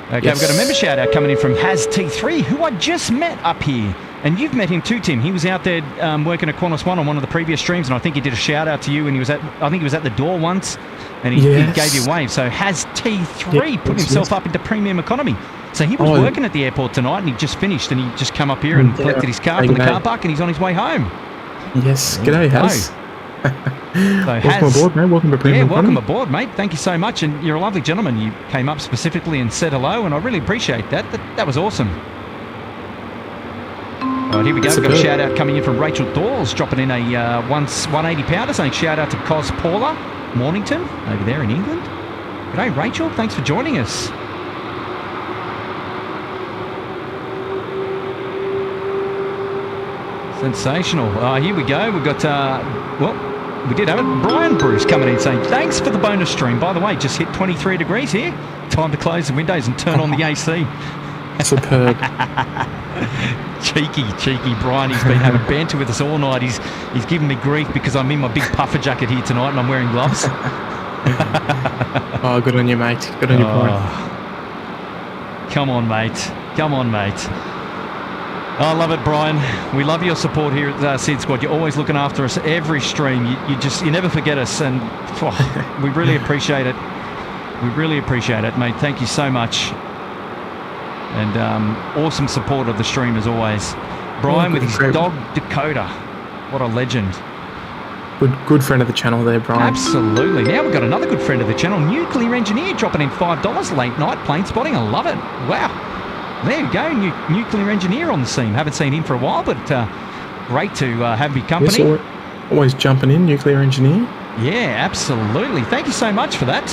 Okay, We've got a member shout-out coming in from Has T3, who I just met up here. And you've met him too, Tim. He was out there working at Qantas 1 on one of the previous streams, and I think he did a shout-out to you, and I think he was at the door once, and he gave you a wave. So Has T3 put himself up into premium economy. So he was working at the airport tonight, and he just finished, and he just come up here and collected his car from the car park, and he's on his way home. Yes, g'day, Has. Welcome aboard, mate. Welcome to Premium welcome aboard, mate. Thank you so much, and you're a lovely gentleman. You came up specifically and said hello, and I really appreciate that. That was awesome. All right, here we go. We've got a shout out coming in from Rachel Dawes, dropping in a 180 pounder, saying shout out to Cos Paula Mornington over there in England. G'day, Rachel. Thanks for joining us. Sensational. Here we go. We've got we did have it. Brian Bruce coming in saying, thanks for the bonus stream. By the way, just hit 23 degrees here. Time to close the windows and turn on the AC. Superb. Cheeky Brian. He's been having banter with us all night. He's giving me grief because I'm in my big puffer jacket here tonight and I'm wearing gloves. Oh, good on you, mate. Good on you, Brian. Come on, mate. Come on, mate. I love it, Brian. We love your support here at SydSquad. You're always looking after us every stream. You never forget us, and we really appreciate it. We really appreciate it, mate. Thank you so much. And awesome support of the stream as always. Brian with his dog Dakota. What a legend. Good friend of the channel there, Brian. Absolutely. Now we've got another good friend of the channel, Nuclear Engineer, dropping in $5 late night plane spotting. I love it. Wow. There you go, Nuclear Engineer on the scene. Haven't seen him for a while, but great to have your company. Yes, always jumping in, Nuclear Engineer. Yeah, absolutely. Thank you so much for that.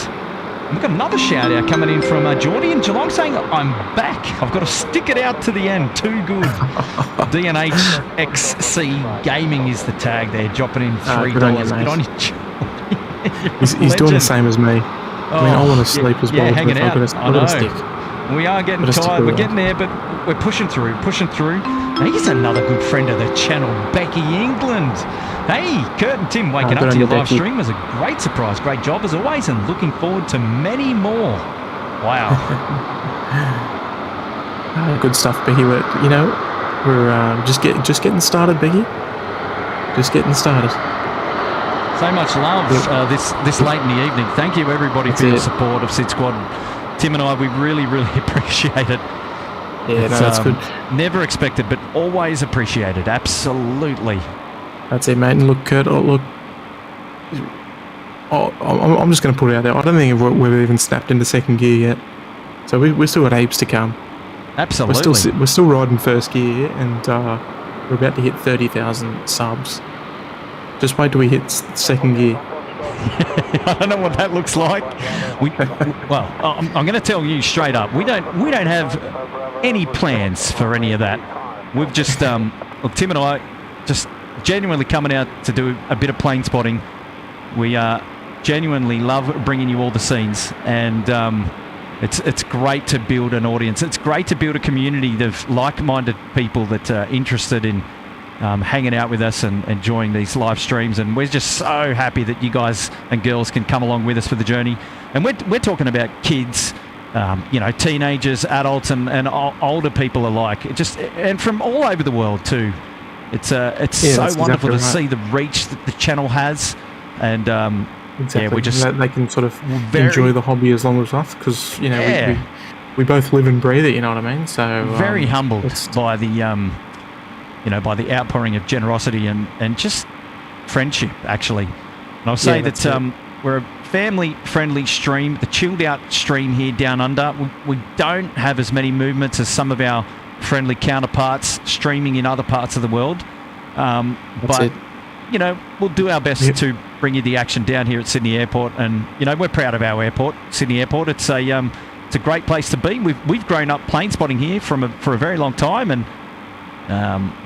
We've got another shout out coming in from Geordie in Geelong saying, I'm back. I've got to stick it out to the end. Too good. DNHXC Gaming is the tag there, dropping in $3. Good on you, He's doing the same as me. I mean, I want to sleep as well. Yeah, hanging out. I've got to stick. We are getting tired. We're getting there, but we're pushing through. Here's another good friend of the channel, Becky England. Hey, Kurt and Tim waking up to your live stream was a great surprise. Great job as always, and looking forward to many more. Wow. Good stuff, Becky. We're just getting started, Becky. Just getting started. So much love this late in the evening. Thank you everybody for your support of SydSquad. Tim and I, we really appreciate it. Yeah, that's good. Never expected, but always appreciated. Absolutely. That's it, mate. And look, Kurt, I'm just going to put it out there. I don't think we've even snapped into second gear yet. So we've still got apes to come. Absolutely. We're still riding first gear, and we're about to hit 30,000 subs. Just wait till we hit second gear. I don't know what that looks like. I'm going to tell you straight up. We don't have any plans for any of that. We've just, Tim and I, just genuinely coming out to do a bit of plane spotting. We genuinely love bringing you all the scenes, and it's great to build an audience. It's great to build a community of like-minded people that are interested in hanging out with us and enjoying these live streams, and we're just so happy that you guys and girls can come along with us for the journey. And we're talking about kids, teenagers, adults, and older people alike. And from all over the world too. It's so wonderful to see the reach that the channel has, and exactly. They can sort of enjoy the hobby as long as us, because we both live and breathe it. You know what I mean? So very humbled by the by the outpouring of generosity and just friendship, actually. And I'll say that we're a family-friendly stream, the chilled-out stream here down under. We don't have as many movements as some of our friendly counterparts streaming in other parts of the world. But we'll do our best to bring you the action down here at Sydney Airport. And, we're proud of our airport, Sydney Airport. It's a great place to be. We've grown up plane spotting here for a very long time, and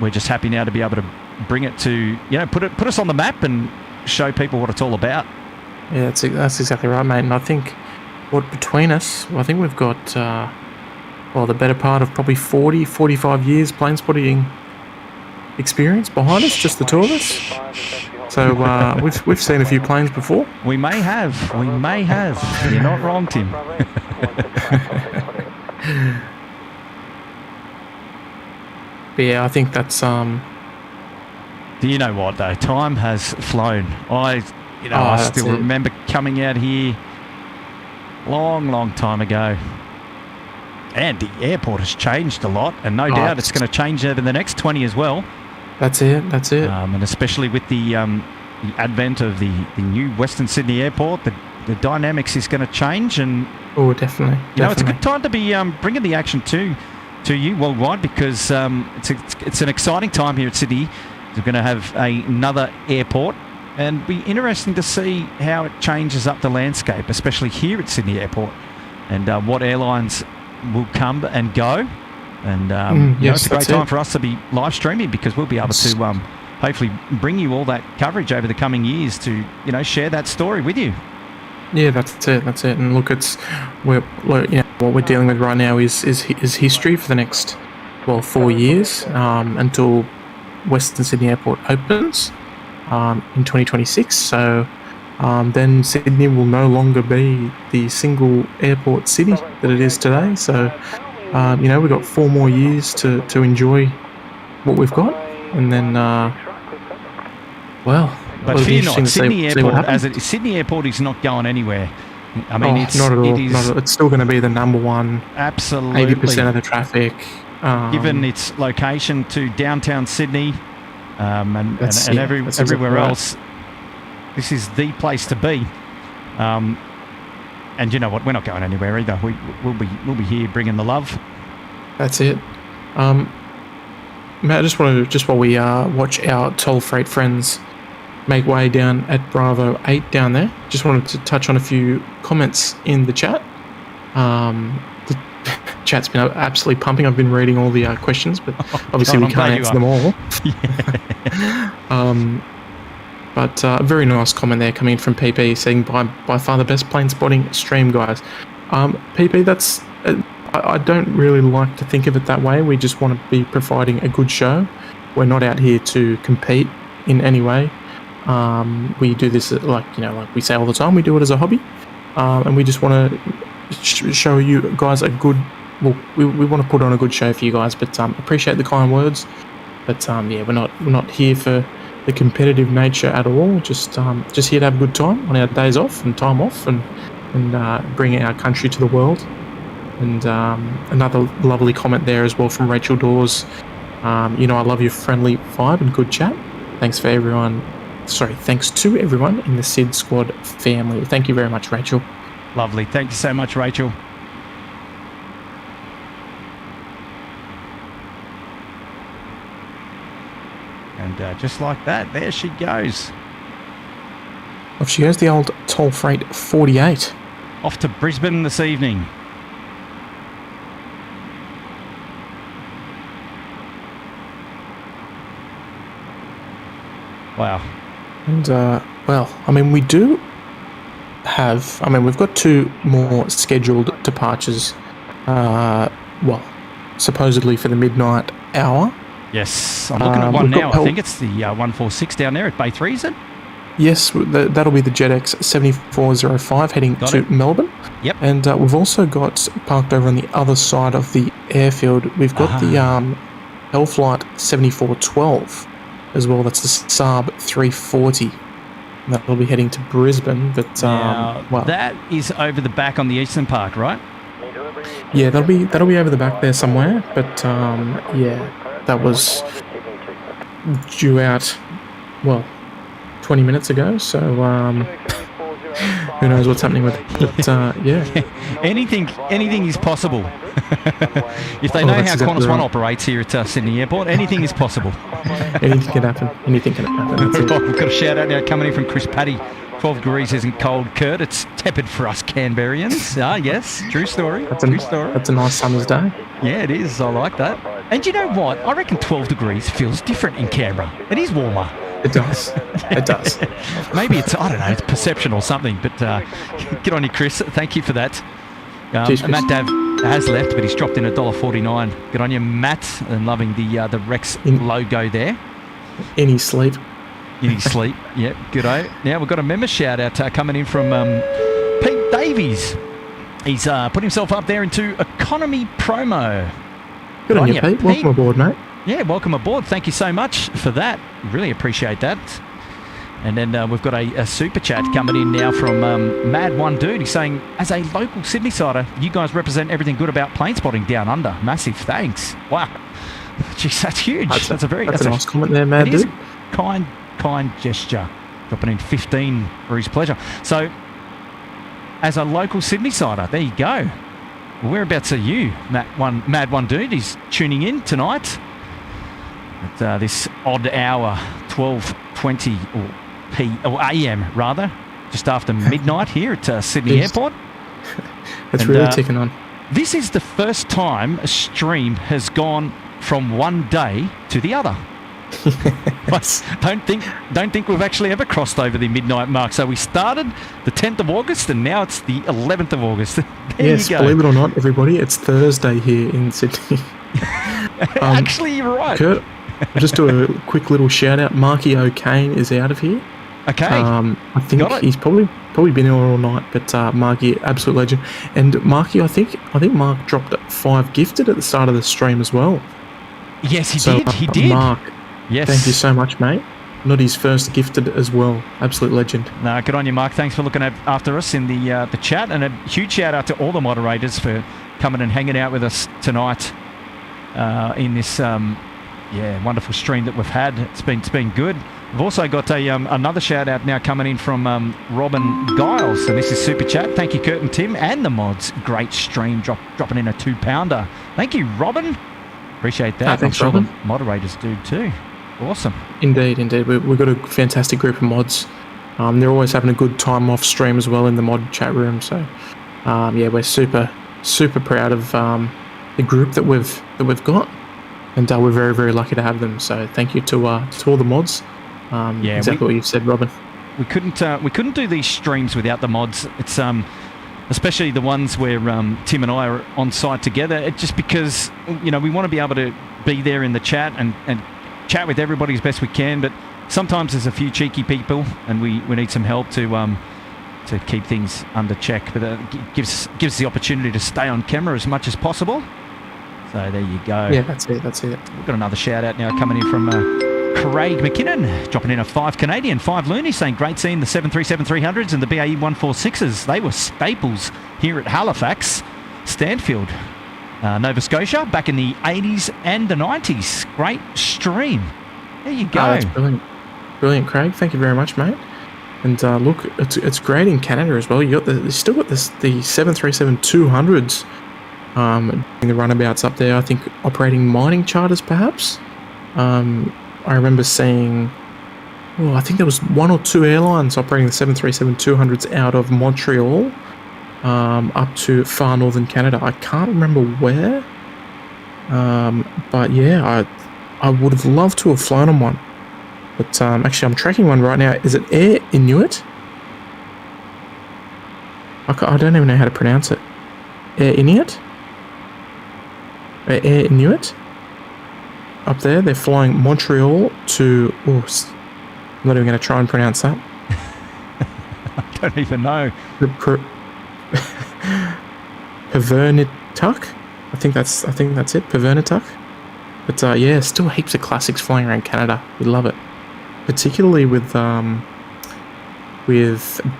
we're just happy now to be able to bring it to, put us on the map and show people what it's all about. Yeah, that's exactly right, mate. And I think between us, I think we've got the better part of probably 45 years plane spotting experience behind us, just the two of us. So we've seen a few planes before. We may have. You're not wrong, Tim. But yeah, I think that's Do you know what though? Time has flown. I still remember coming out here long time ago. And the airport has changed a lot, and no doubt it's going to change over the next 20 as well. That's it. And especially with the advent of the new Western Sydney Airport, the dynamics is going to change. And definitely. It's a good time to be bringing the action to you worldwide, because it's an exciting time here at Sydney. We're going to have another airport, and it'll be interesting to see how it changes up the landscape, especially here at Sydney Airport, and what airlines will come and go. And it's a great time for us to be live streaming, because we'll be able to hopefully bring you all that coverage over the coming years to share that story with you. Yeah, that's it. That's it. And look, what we're dealing with right now is history for the next 4 years until Western Sydney Airport opens in 2026. So then Sydney will no longer be the single airport city that it is today. So we've got 4 more years to enjoy what we've got, and then But fear not, Sydney Airport is not going anywhere. I mean, it's not at all. It is it's still going to be the number one. Absolutely, 80% of the traffic. Given its location to downtown Sydney and everywhere else, this is the place to be. And you know what? We're not going anywhere either. We'll be here bringing the love. That's it. Matt, just while we watch our toll freight friends make way down at Bravo 8 down there, just wanted to touch on a few comments in the chat. The chat's been absolutely pumping. I've been reading all the questions, but obviously we can't answer them all. But a very nice comment there coming in from PP saying by far the best plane spotting stream, guys. PP, that's I don't really like to think of it that way. We just want to be providing a good show. We're not out here to compete in any way. We do this like we say all the time. We do it as a hobby, and we just want to show you guys a good. Well, we want to put on a good show for you guys. But appreciate the kind words. But we're not here for the competitive nature at all. Just here to have a good time on our days off and time off, and bring our country to the world. And another lovely comment there as well from Rachel Dawes. I love your friendly vibe and good chat. Thanks to everyone in the SydSquad family. Thank you very much, Rachel. Lovely. Thank you so much, Rachel. And just like that, there she goes. Off she goes, the old toll freight 48. Off to Brisbane this evening. Wow. And, we do have... we've got 2 more scheduled departures, supposedly for the midnight hour. Yes, I'm looking at one now. I think it's the 146 down there at Bay 3, is it? Yes, that'll be the JetX 7405 heading to Melbourne. Yep. And we've also got, parked over on the other side of the airfield, we've got the Hellflight 7412 as well. That's the Saab 340. That'll be heading to Brisbane. But that is over the back on the eastern part, right? Yeah, that'll be over the back there somewhere. But that was due out 20 minutes ago. So who knows what's happening with it? But anything is possible. If they know how Qantas One operates here at Sydney Airport, anything is possible. Anything can happen. Anything can happen. We've got a shout out now coming in from Chris Paddy. 12 degrees isn't cold, Kurt. It's tepid for us Canberrians. Yes, true story. That's a nice summer's day. Yeah, it is. I like that. And you know what? I reckon 12 degrees feels different in Canberra. It is warmer. It does. It does. Maybe it's perception or something. But good on you, Chris. Thank you for that. Matt Dav has left, but he's dropped in $1.49. Good on you, Matt, and loving the Rex logo there. Any sleep. Yep, good-o. Now we've got a member shout-out coming in from Pete Davies. He's put himself up there into economy promo. Good on you, Pete. Welcome aboard, mate. Yeah, welcome aboard. Thank you so much for that. Really appreciate that. And then we've got a super chat coming in now from Mad One Dude. He's saying, as a local Sydney-sider, you guys represent everything good about plane spotting down under. Massive thanks. Wow. Jeez, that's huge. That's a nice comment there, Mad Dude. Kind gesture. Dropping in 15 for his pleasure. So, as a local Sydney-sider, there you go. Whereabouts are you, Mad One Dude? He's tuning in tonight at this odd hour, 12:20 or AM rather, just after midnight here at Sydney Airport. It's really ticking on. This is the first time a stream has gone from one day to the other. Don't think we've actually ever crossed over the midnight mark. So we started the 10th of August, and now it's the 11th of August. Yes, you go. believe it or not, everybody, it's Thursday here in Sydney. Actually, you're right. Kurt, I'll just do a quick little shout out. Marky O'Kane is out of here. Okay. I think he's probably been here all night, but Marky, absolute legend. And Marky, I think Mark dropped 5 gifted at the start of the stream as well. Yes, he did. He did. Mark, yes. Thank you so much, mate. Not his first gifted as well. Absolute legend. No, good on you, Mark. Thanks for looking after us in the chat, and a huge shout out to all the moderators for coming and hanging out with us tonight in this wonderful stream that we've had. It's been good. We've also got another shout out now coming in from Robin Giles, and this is super chat. Thank you, Kurt and Tim, and the mods. Great stream, dropping in a 2-pounder. Thank you, Robin. Appreciate that. Thanks, I'm sure Robin. the moderators do too. Awesome. Indeed. We've got a fantastic group of mods. They're always having a good time off stream as well in the mod chat room. So, we're super proud of the group that we've got, and we're very, very lucky to have them. So, thank you to all the mods. Exactly what you've said, Robin. We couldn't do these streams without the mods. It's especially the ones where Tim and I are on site together. It's just because we want to be able to be there in the chat and chat with everybody as best we can. But sometimes there's a few cheeky people, and we need some help to keep things under check. But it gives us the opportunity to stay on camera as much as possible. So there you go. Yeah, that's it. We've got another shout out now coming in from Craig McKinnon, dropping in a 5 Canadian, 5 loony, saying great seeing the 737-300s and the BAE 146s. They were staples here at Halifax, Stanfield, Nova Scotia, back in the 80s and the 90s. Great stream. There you go. Oh, that's brilliant, Craig. Thank you very much, mate. And look, it's great in Canada as well. You still got the 737-200s doing the runabouts up there. I think operating mining charters, perhaps. I remember seeing, I think there was 1 or 2 airlines operating the 737-200s out of Montreal up to far northern Canada. I can't remember where, but yeah, I would have loved to have flown on one. But actually, I'm tracking one right now. Is it Air Inuit? I don't even know how to pronounce it. Air Inuit? Air Inuit? Up there, they're flying Montreal to... I'm not even going to try and pronounce that. I don't even know. Pavernituck? I think that's it. Pavernituck. But still heaps of classics flying around Canada. We love it, particularly with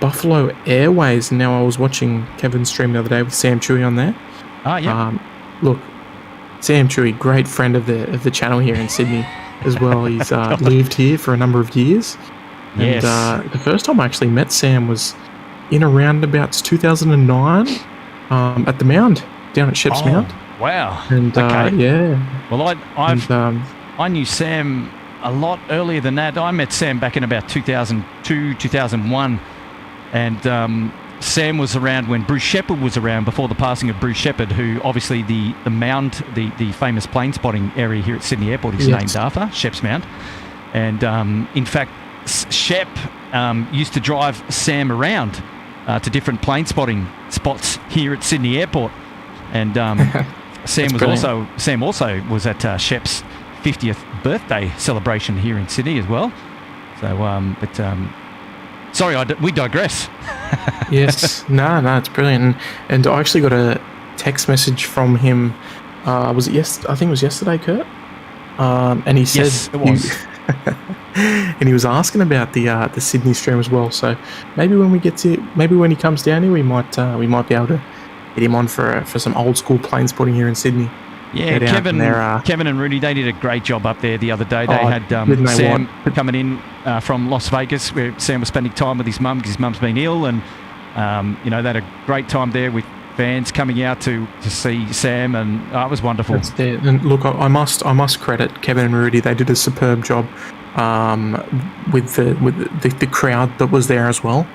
Buffalo Airways. Now I was watching Kevin's stream the other day with Sam Chewy on there. Ah, yeah. Look, Sam Chewy, great friend of the channel here in Sydney as well. He's lived here for a number of years. Yes. And the first time I actually met Sam was in around about 2009 at the Mound, down at Sheps Mound. Wow. And okay. yeah. Well, I knew Sam a lot earlier than that. I met Sam back in about 2002, 2001. And Sam was around when Bruce Shepard was around, before the passing of Bruce Shepard, who obviously the Mound, the famous plane spotting area here at Sydney Airport is named after, Sheps Mound. And in fact, Shep used to drive Sam around to different plane spotting spots here at Sydney Airport. And Sam also was at Shep's 50th birthday celebration here in Sydney as well. So, sorry, we digress. Yes, no, it's brilliant. And I actually got a text message from him. Was it I think it was yesterday, Kurt. And he said, yes, it was. And he was asking about the Sydney stream as well. So maybe when he comes down here, we might be able to get him on for some old school plane spotting here in Sydney. Yeah, Kevin and Rudy, they did a great job up there the other day. They had Sam coming in from Las Vegas, where Sam was spending time with his mum because his mum's been ill, and they had a great time there with fans coming out to see Sam, and it was wonderful. That's it. And look, I must credit Kevin and Rudy. They did a superb job with the crowd that was there as well.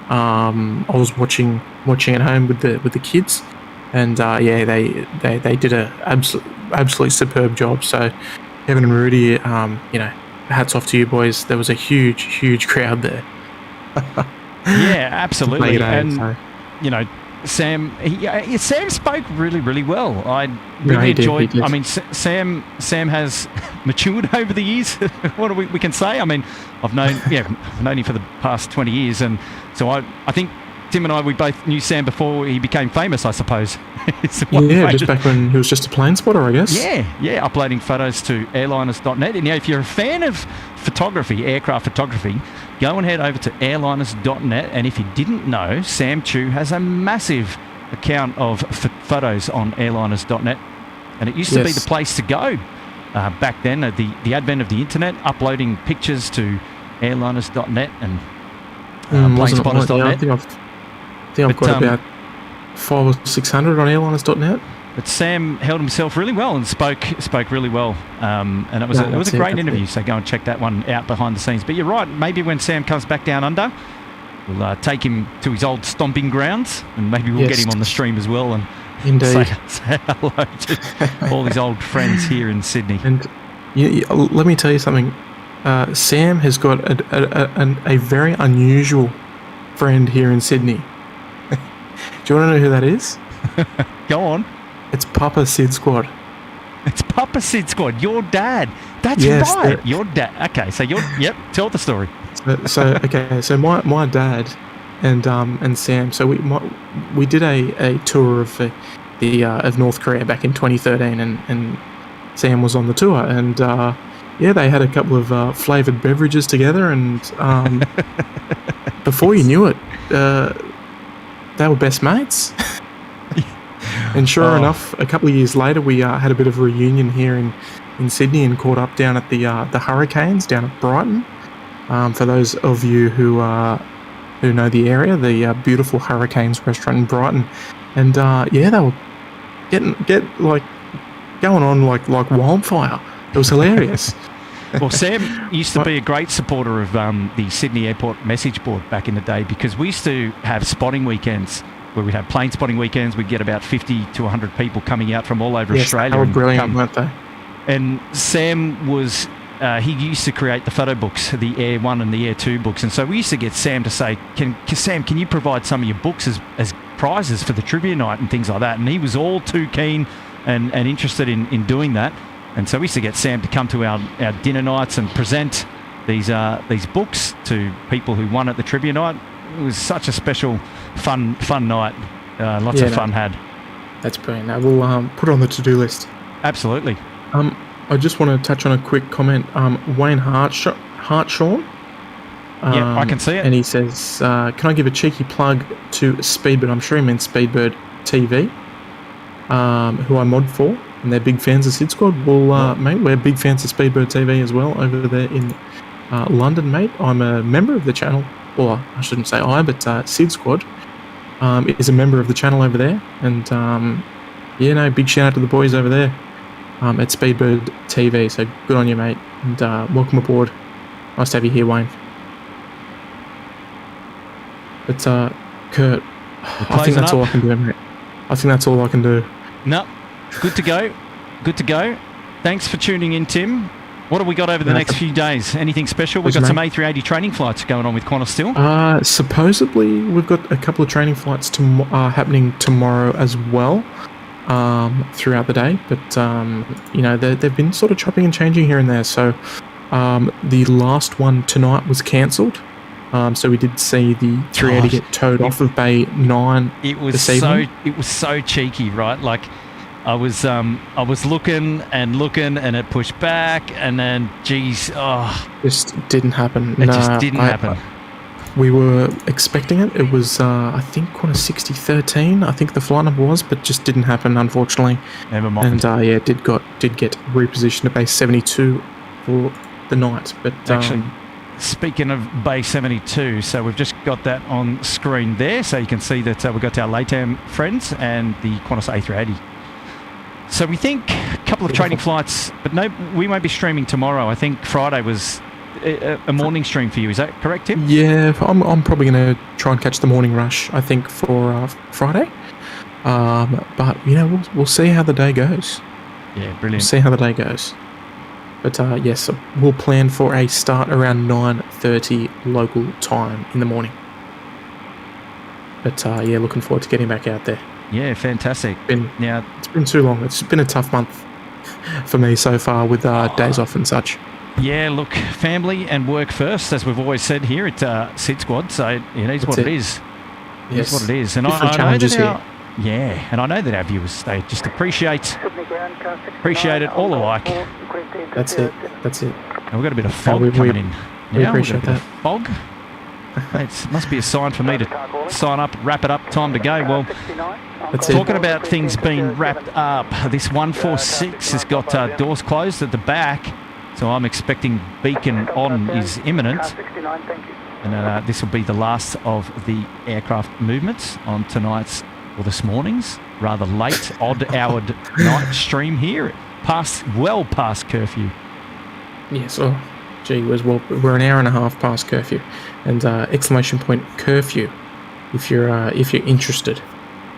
I was watching at home with the kids. And they did a absolutely superb job. So Kevin and Rudy, you know, hats off to you boys. There was a huge crowd there. Yeah, absolutely. And so. you know, Sam spoke really well. I really enjoyed. He did. I mean, Sam has matured over the years. What we can say? I mean, I've known him for the past 20 years, and so I think Tim and I, we both knew Sam before he became famous, I suppose. Yeah, just back when he was just a plane spotter, I guess. Yeah, uploading photos to airliners.net. And if you're a fan of photography, aircraft photography, go and head over to airliners.net. And if you didn't know, Sam Chu has a massive account of photos on airliners.net. And it used to be the place to go back then, at the advent of the internet, uploading pictures to airliners.net and planespotters.net. I think I've got about 500 or 600 on airliners.net. But Sam held himself really well and spoke really well, and it was a great interview. So go and check that one out behind the scenes. But you're right. Maybe when Sam comes back down under, we'll take him to his old stomping grounds, and maybe we'll get him on the stream as well and say hello to all his old friends here in Sydney. And let me tell you something. Sam has got a very unusual friend here in Sydney. Do you want to know who that is? Go on. It's Papa SydSquad. It's Papa SydSquad, your dad. That's right. Your dad. Okay, so tell the story. So my dad and Sam. So we did a tour of of North Korea back in 2013, and Sam was on the tour, and they had a couple of flavoured beverages together, and before you knew it, they were best mates. And sure enough, a couple of years later, we had a bit of a reunion here in Sydney and caught up down at the Hurricanes down at Brighton. For those of you who know the area, the beautiful Hurricanes restaurant in Brighton, and they were going on like wildfire. It was hilarious. Well, Sam used to be a great supporter of the Sydney Airport message board back in the day, because we used to have spotting weekends where we'd have plane spotting weekends. We'd get about 50 to 100 people coming out from all over Australia. They were brilliant, weren't they? And Sam was, he used to create the photo books, the Air 1 and the Air 2 books. And so we used to get Sam to say, Sam, can you provide some of your books as prizes for the trivia night and things like that? And he was all too keen and interested in doing that. And so we used to get Sam to come to our dinner nights and present these books to people who won at the trivia night. It was such a special, fun night. Lots of fun had. That's brilliant. Now we'll put it on the to-do list. Absolutely. I just want to touch on a quick comment. Wayne Hartshaw. I can see it. And he says, can I give a cheeky plug to Speedbird? I'm sure he meant Speedbird TV, who I mod for. And they're big fans of SydSquad. Well, mate, we're big fans of Speedbird TV as well over there in London, mate. I'm a member of the channel. Well, I shouldn't say but SydSquad is a member of the channel over there. And, big shout out to the boys over there at Speedbird TV. So good on you, mate. And welcome aboard. Nice to have you here, Wayne. But, Kurt, I think that's all I can do, mate. I think that's all I can do. No. Good to go. Thanks for tuning in, Tim. What have we got over the next few days? Anything special? We've got some A380 training flights going on with Qantas still. Supposedly, we've got a couple of training flights happening tomorrow as well, throughout the day. But, they've been sort of chopping and changing here and there. So the last one tonight was cancelled. So we did see the 380 get towed off of Bay 9 this evening. It was so cheeky, right? Like, I was looking and it pushed back, and then just didn't happen. It just didn't happen. We were expecting it. It was I think Qantas 6013. I think the flight number was, but just didn't happen, unfortunately. Never mind. And it did get repositioned to base 72 for the night. But actually, speaking of base 72, so we've just got that on screen there, so you can see that we've got our LATAM friends and the Qantas A380. So we think a couple of training flights, but no, we won't be streaming tomorrow. I think Friday was a morning stream for you. Is that correct, Tim? Yeah, I'm probably going to try and catch the morning rush, I think, for Friday. But, we'll see how the day goes. Yeah, brilliant. We'll see how the day goes. But yes, we'll plan for a start around 9:30 local time in the morning. But yeah, looking forward to getting back out there. Yeah, fantastic. Now It's been too long. It's been a tough month for me so far with days off and such. yeah, look, family and work first, as we've always said here at SydSquad. So it is what it is. It is what it is. And Different I know challenges that here. and I know that our viewers, they just appreciate it all alike. That's it. That's it. And we've got a bit of fog coming in. We Now appreciate we've got a bit of fog. It must be a sign for me to sign up, wrap it up, time to go. Well, That's it. talking about things being wrapped up, this 146 has got doors closed at the back, so I'm expecting beacon on is imminent. And this will be the last of the aircraft movements on tonight's, or this morning's, rather late, odd-houred night stream here, well past curfew. Yes, oh, gee whiz, well, we're an hour and a half past curfew, and exclamation point curfew if you're interested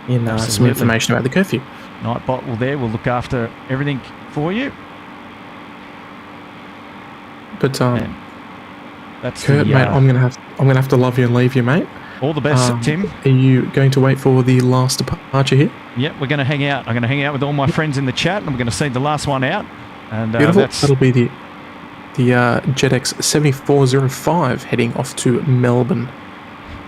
in some information about the curfew. Nightbot will there, we'll look after everything for you. But that's Kurt, the, mate, I'm gonna have to love you and leave you, mate. all the best, Tim. Are you going to wait for the last departure here? Yep, we're going to hang out. I'm going to hang out with all my friends in the chat, and we're going to see the last one out. And Beautiful. That'll be the JetX 7405 heading off to Melbourne.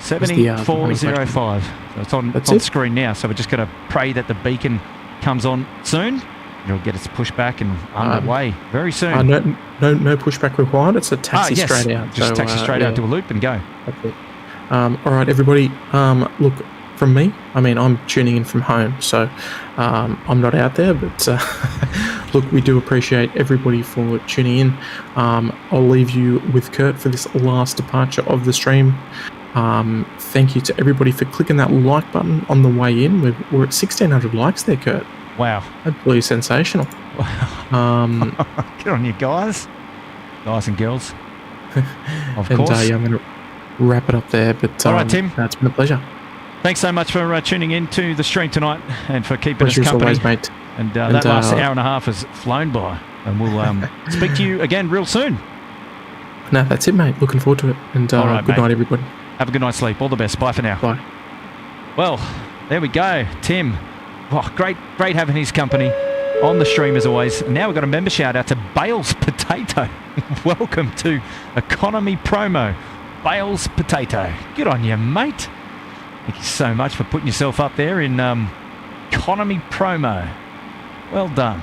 7405. So it's on screen now, so we're just going to pray that the beacon comes on soon. It'll get its pushback and underway very soon. No pushback required. It's a taxi straight out. Just taxi straight out to a loop and go. That's it. All right, everybody. Look, from me, I mean, I'm tuning in from home, so I'm not out there. But look, we do appreciate everybody for tuning in. I'll leave you with Kurt for this last departure of the stream. Thank you to everybody for clicking that like button on the way in. We're at 1,600 likes there, Kurt. Wow. Absolutely sensational. Good on you guys and girls. Of course. Yeah, I'm going to wrap it up there. But all right, Tim. It's been a pleasure. Thanks so much for tuning in to the stream tonight and for keeping us company. Always, mate. And that last hour and a half has flown by. And we'll speak to you again real soon. No, that's it, mate. Looking forward to it. And all right, good night, everybody. Have a good night's sleep. All the best. Bye for now. Bye. Well, there we go. Tim. Oh, great having his company on the stream as always. And now we've got a member shout out to Bales Potato. Welcome to Economy Promo. Bales Potato. Good on you, mate. Thank you so much for putting yourself up there in Economy Promo. Well done.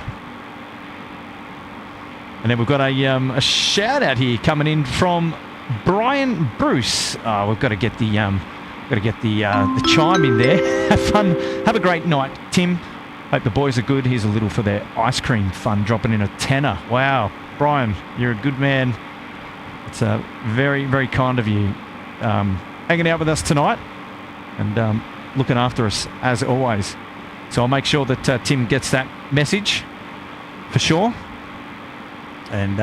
And then we've got a shout out here coming in from Brian Bruce. Oh, we've got to get the chime in there. Have fun. Have a great night, Tim. Hope the boys are good. Here's a little for their ice cream fund, dropping in a tenner. Wow, Brian, you're a good man. It's very, very kind of you hanging out with us tonight and looking after us as always. So I'll make sure that Tim gets that message for sure. And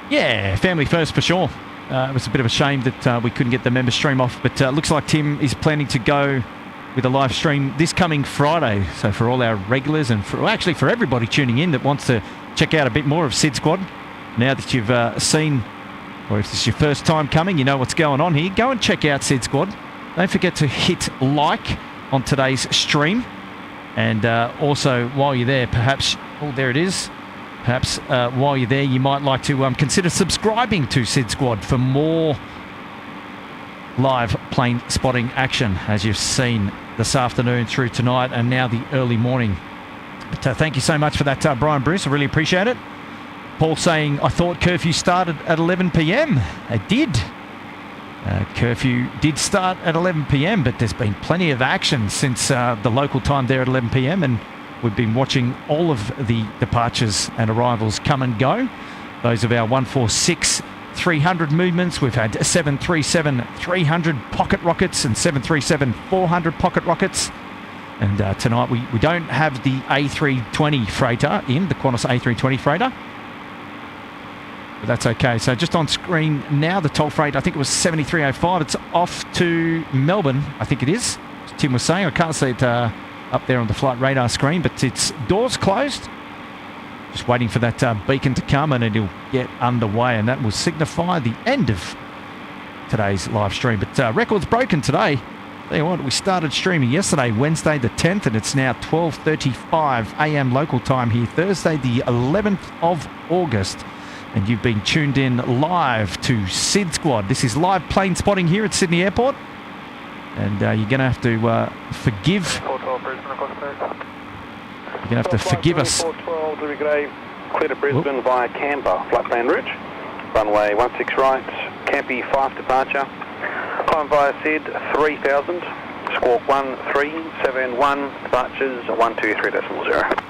yeah, family first for sure. It was a bit of a shame that we couldn't get the member stream off, but looks like Tim is planning to go with a live stream this coming Friday. So for all our regulars and for everybody tuning in that wants to check out a bit more of SydSquad, now that you've seen, or if this is your first time coming, you know what's going on here, go and check out SydSquad. Don't forget to hit like on today's stream. And also, while you're there, perhaps, oh, there it is. Perhaps while you're there, you might like to consider subscribing to SydSquad for more live plane spotting action, as you've seen this afternoon through tonight and now the early morning. But thank you so much for that, Brian Bruce. I really appreciate it. Paul saying, I thought curfew started at 11 p.m. It did. Curfew did start at 11 p.m, but there's been plenty of action since the local time there at 11 p.m, and we've been watching all of the departures and arrivals come and go. Those of our 146-300 movements. We've had 737-300 pocket rockets and 737-400 pocket rockets. And tonight we don't have the A320 freighter in, the Qantas A320 freighter. But that's okay. So just on screen now, the toll freight, I think it was 7305. It's off to Melbourne, I think it is. As Tim was saying, I can't see it up there on the flight radar screen, but it's doors closed. Just waiting for that beacon to come and it'll get underway, and that will signify the end of today's live stream. But records broken today. Tell you what, we started streaming yesterday, Wednesday the 10th, and it's now 12:35 a.m. local time here, Thursday the 11th of August. And you've been tuned in live to SydSquad. This is live plane spotting here at Sydney Airport. And you're going to have to forgive... You're going to have to forgive us. 412, Louis Gray, clear to Brisbane via Canberra, flatland route. Runway 16 right, Campy 5 departure. Climb via SID 3000, squawk 1371, departures 123.0.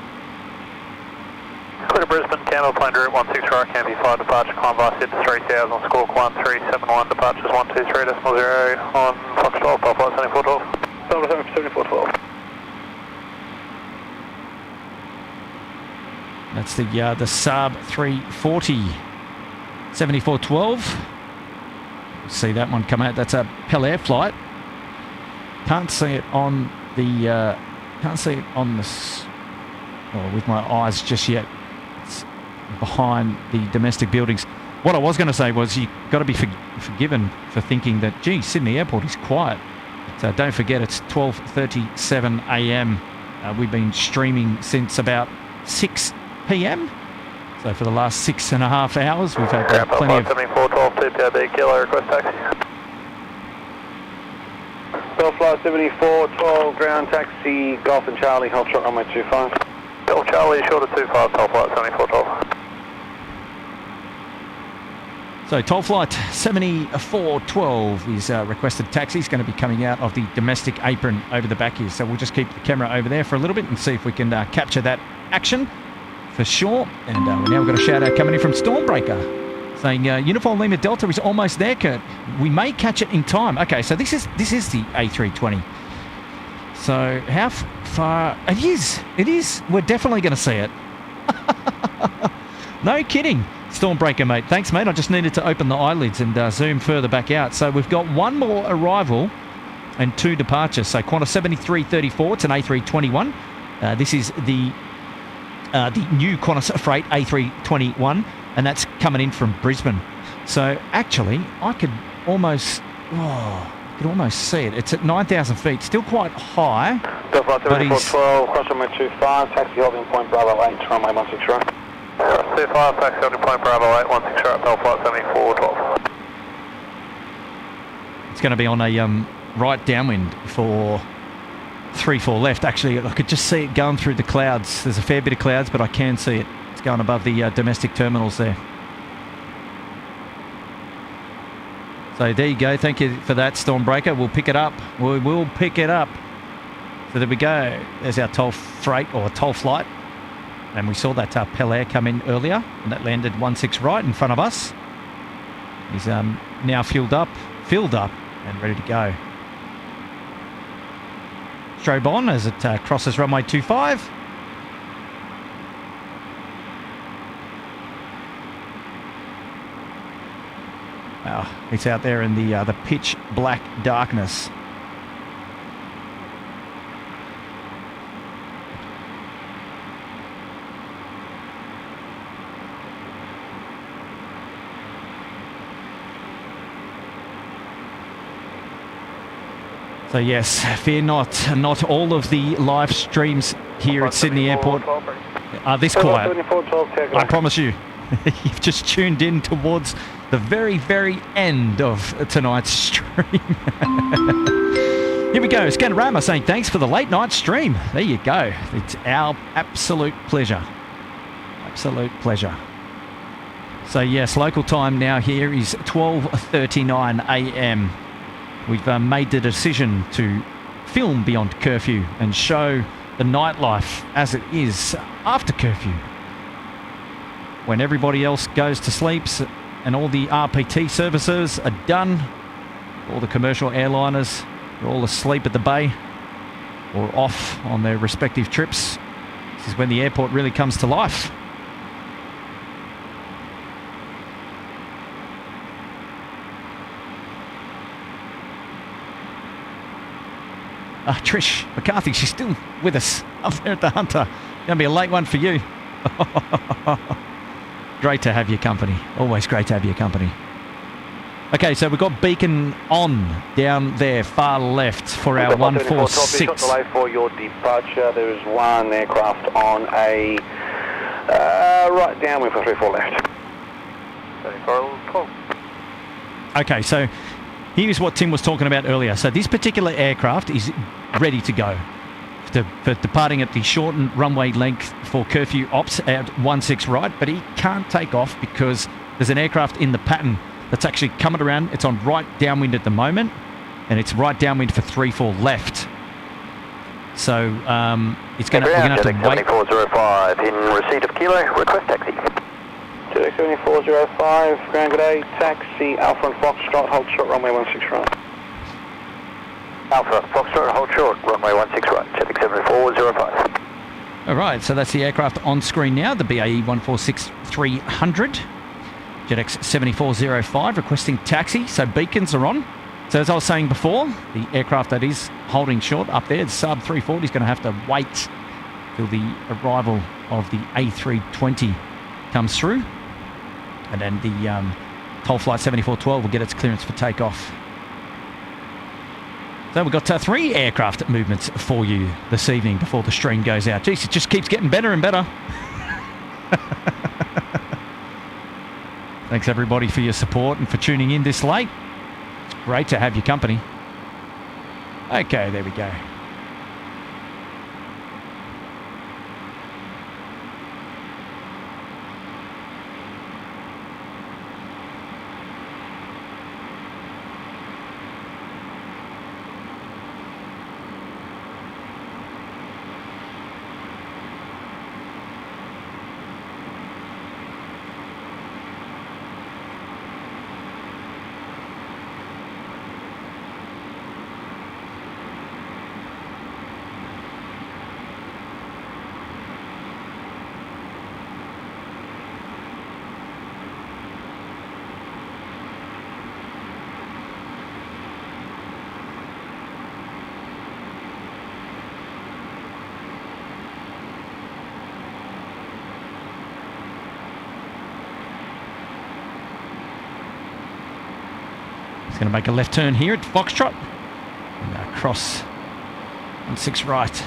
Clear to Brisbane, Canberra, plane route 16 right, Campy 5 departure, climb via SID 3000, squawk 1371, departures 123.0 on Fox 12, Delta Flight 7412. Delta 7412. That's the Saab 340 7412. See that one come out. That's a Pell Air flight. Can't see it on the with my eyes just yet. It's behind the domestic buildings. What I was going to say was you got to be forgiven for thinking that, gee, Sydney Airport is quiet. But don't forget, it's 12:37 a.m. We've been streaming since about 6 p.m. So for the last 6.5 hours, we've had plenty of... 7412, TPIB, Kilo, request taxi. Delta Flight 7412, ground taxi, Golf and Charlie, hold short runway 25. Golf Charlie, short of 25, Delta Flight 7412. So Toll Flight 7412 is requested taxi. He's going to be coming out of the domestic apron over the back here. So we'll just keep the camera over there for a little bit and see if we can capture that action. For sure. And we've now got a shout out coming in from Stormbreaker saying Uniform Lima Delta is almost there, Kurt. We may catch it in time. Okay, so this is the A320. So how far? It is. We're definitely going to see it. No kidding. Stormbreaker, mate. Thanks, mate. I just needed to open the eyelids and zoom further back out. So we've got one more arrival and 2 departures. So Qantas 7334, it's an A321. This is the new Qantas Freight A321, and that's coming in from Brisbane. So actually, I could almost see it. It's at 9,000 feet, still quite high. Delta Flight 7412, cross runway 25, taxi holding point Bravo 8, runway 16 right. 25, taxi holding point Bravo 8, 16 right, Delta Flight 7412. It's going to be on a right downwind for 34 left. Actually, I could just see it going through the clouds. There's a fair bit of clouds, but I can see it. It's going above the domestic terminals there. So there you go. Thank you for that, Stormbreaker. We'll pick it up. We will pick it up. So there we go. There's our toll freight or toll flight. And we saw that Pell Air come in earlier, and that landed 16 right in front of us. He's now filled up, and ready to go. Strobe on as it crosses runway 25. Wow, it's out there in the pitch black darkness. So yes, fear not all of the live streams here at Sydney Airport are this quiet. I promise you. You've just tuned in towards the very, very end of tonight's stream. Here we go. Scanorama saying thanks for the late night stream. There you go. It's our absolute pleasure. Absolute pleasure. So yes, local time now here is 12:39 a.m. We've made the decision to film Beyond Curfew and show the nightlife as it is after curfew. When everybody else goes to sleep and all the RPT services are done, all the commercial airliners are all asleep at the bay or off on their respective trips, this is when the airport really comes to life. Trish McCarthy, she's still with us up there at the Hunter. Going to be a late one for you. Great to have your company. Always great to have your company. Okay, so we've got beacon on down there, far left for our 146. Delay for your departure. There is one aircraft on a right downwind for 34 left. Okay, so here's what Tim was talking about earlier. So this particular aircraft is ready to go for departing at the shortened runway length for curfew ops at 16 right, but he can't take off because there's an aircraft in the pattern that's actually coming around. It's on right downwind at the moment, and it's right downwind for 34 left. So we're going to have to wait. 7405 in receipt of kilo, request taxi. 7405, ground good day, taxi, Alpha and Foxtrot, hold short, runway 16 right. Alpha, Foxtrot, hold short, runway 16 right, Jetix 7405. All right, so that's the aircraft on screen now, the BAE 146-300. JetX 7405 requesting taxi, so beacons are on. So as I was saying before, the aircraft that is holding short up there, the sub 340, is going to have to wait till the arrival of the A320 comes through. And then the Toll Flight 7412 will get its clearance for takeoff. So we've got 3 aircraft movements for you this evening before the stream goes out. Jeez, it just keeps getting better and better. Thanks everybody for your support and for tuning in this late. It's great to have your company. Okay, there we go. Going to make a left turn here at Foxtrot and cross on 6 right.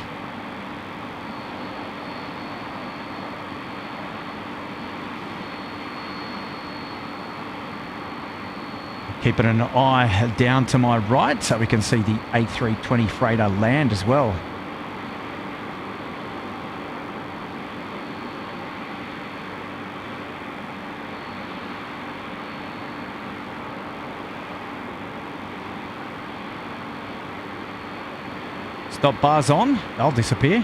Keeping an eye down to my right so we can see the A320 freighter land as well. Stop bars on, they'll disappear.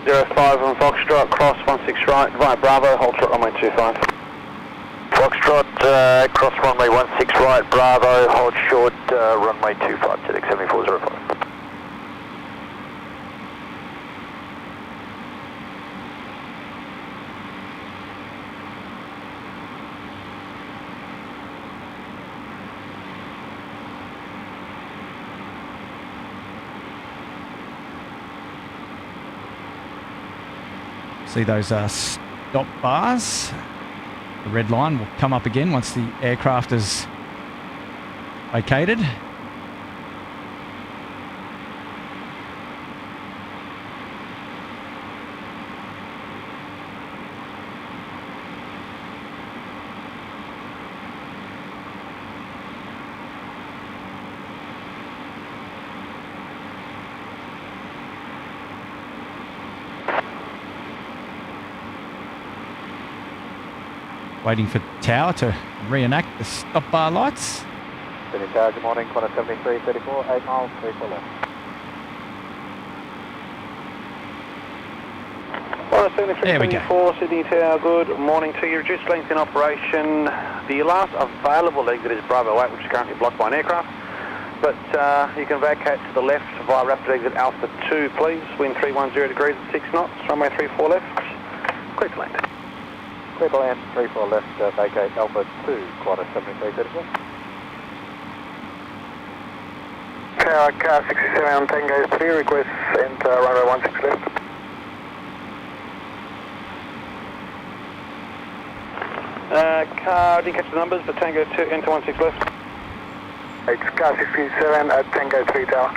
05 on Foxtrot, cross 16 right, via Bravo, hold short runway 25. Foxtrot, cross runway 16 right, Bravo, hold short, runway 25, Jetix 7405. See those stop bars? The red line will come up again once the aircraft is vacated. Waiting for Tower to reenact the stop bar lights. Sydney Tower, good morning, Qantas 7334, 8 miles, 34 left. There we go. Sydney Tower, good morning to you. Reduced length in operation. The last available exit is Bravo 8, which is currently blocked by an aircraft. But you can vacate to the left via rapid exit Alpha 2, please. Wind 310 degrees at 6 knots, runway 34 left. Clear to land. Clear to land, 34 left, vacate Alpha 2, Qantas 7334. Tower, car 67 on Tango 3, request enter runway 16 left. Car, I didn't catch the numbers, but Tango 2, enter 16 left. It's car 67 at Tango 3 Tower.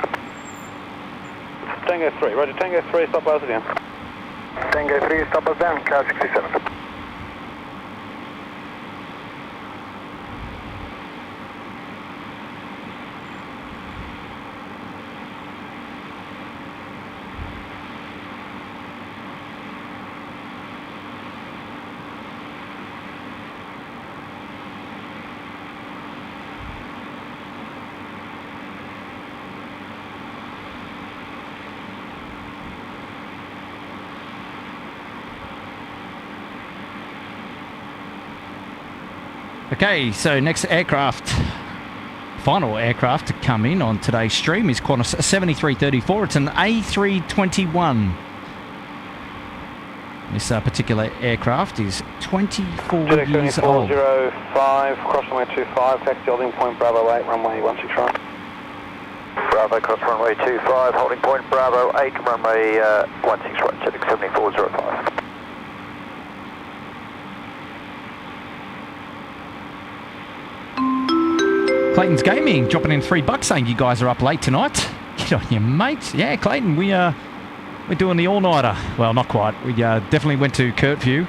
Tango 3, roger, Tango 3, stop us again. Tango 3, stop us down, car 67. Okay, so next aircraft, final aircraft to come in on today's stream is Qantas 7334. It's an A321. This particular aircraft is 24 years old. 7405, cross runway 25, taxi holding point Bravo 8, runway 16 right. Bravo, cross runway 25, holding point Bravo 8, runway 16 right, setting 7405. Clayton's Gaming dropping in $3 saying you guys are up late tonight. Get on you, mate. Yeah, Clayton, we're doing the all-nighter. Well, not quite. We definitely went to Curfew.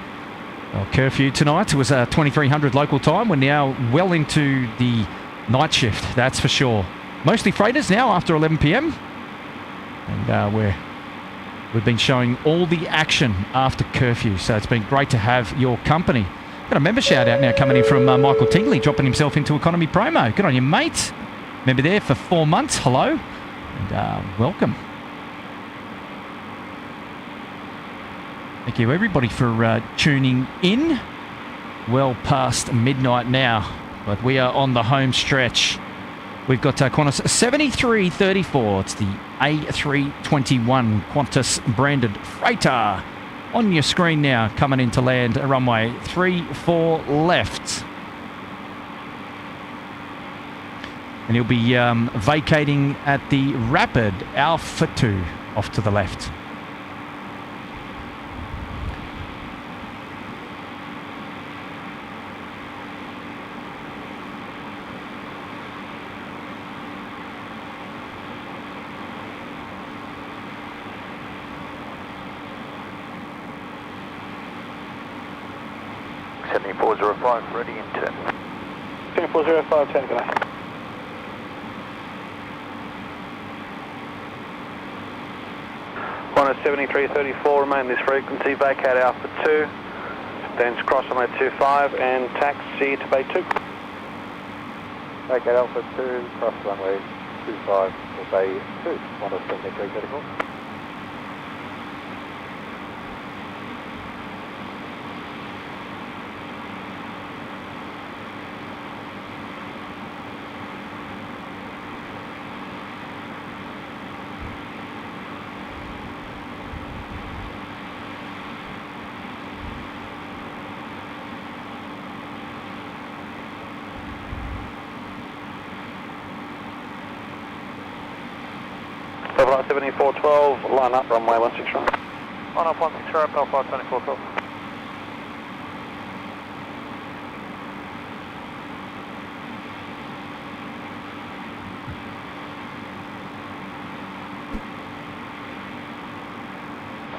Well, Curfew tonight. It was 2300 local time. We're now well into the night shift, that's for sure. Mostly freighters now after 11 p.m. And we've been showing all the action after Curfew, so it's been great to have your company. Got a member shout out now coming in from Michael Tingley, dropping himself into economy promo. Good on you, mate. Member there for 4 months. Hello and welcome. Thank you everybody for tuning in. Well past midnight now, but we are on the home stretch. We've got Qantas 7334. It's the A321 Qantas branded freighter. On your screen now, coming in to land runway 34 left. And he'll be vacating at the Rapid Alpha 2 off to the left. Ready in turn. 7405, Tango. Qantas 7334, remain this frequency, vacate Alpha 2, then cross runway 25 and taxi to Bay 2. Vacate Alpha 2, cross runway 25 for Bay 2, Qantas 7334. Flight 7412, line up, runway 16 right. Line up 16 right, Alpha 2412.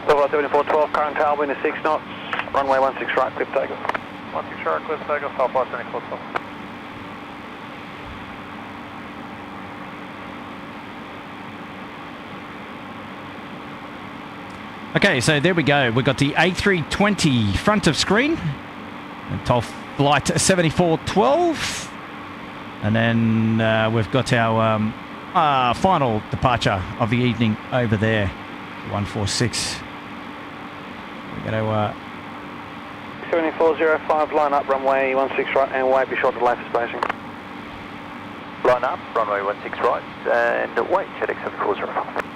Flight 7412, current tailwind is 6 knots, runway 16 right, cliff takeoff. 16 right, cliff takeoff, Alpha 2412. Okay, so there we go. We've got the A320 front of screen. And flight 7412. And then we've got our final departure of the evening over there. 146. We're going to... 7405, line up, runway 16 right and wait, be short delay for spacing. Line up, runway 16 right and wait, heading 7405.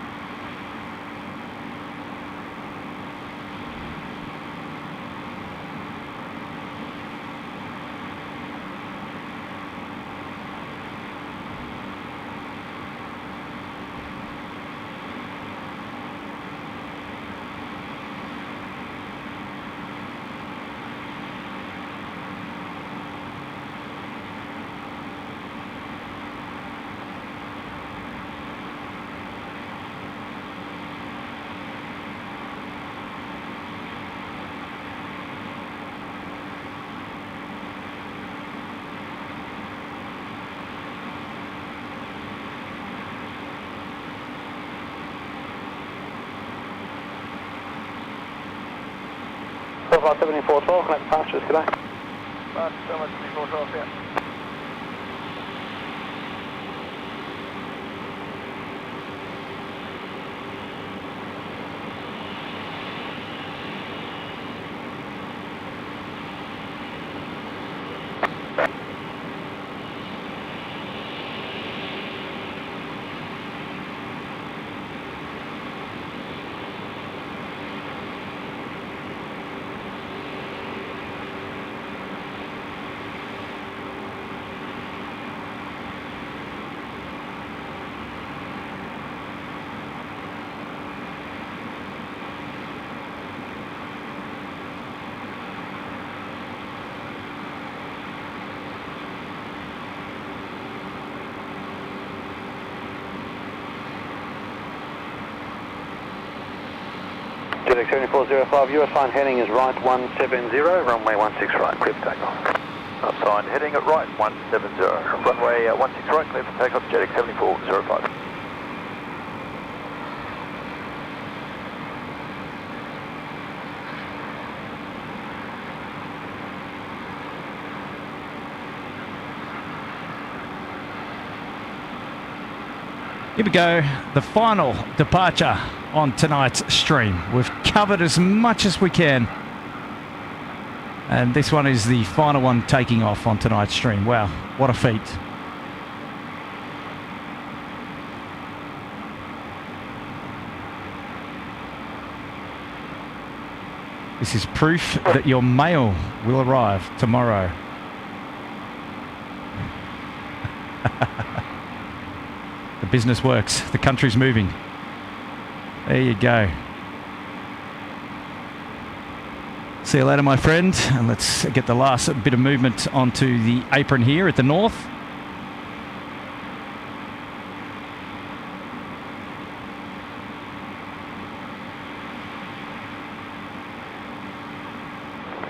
Bravo 7412, connect departures, g'day. Bravo 7412, yeah. JX 7405, US line heading is right 170, runway 16 right, clear for takeoff. Signed, heading at right 170. Runway 16 right, clear for takeoff, JX 7405. Here we go, the final departure on tonight's stream. We've covered as much as we can. And this one is the final one taking off on tonight's stream. Wow, what a feat. This is proof that your mail will arrive tomorrow. The business works. The country's moving. There you go. See you later, my friend. And let's get the last bit of movement onto the apron here at the north.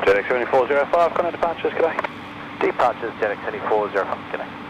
JX 7405, connect departures, g'day. Departures, JX 7405, g'day.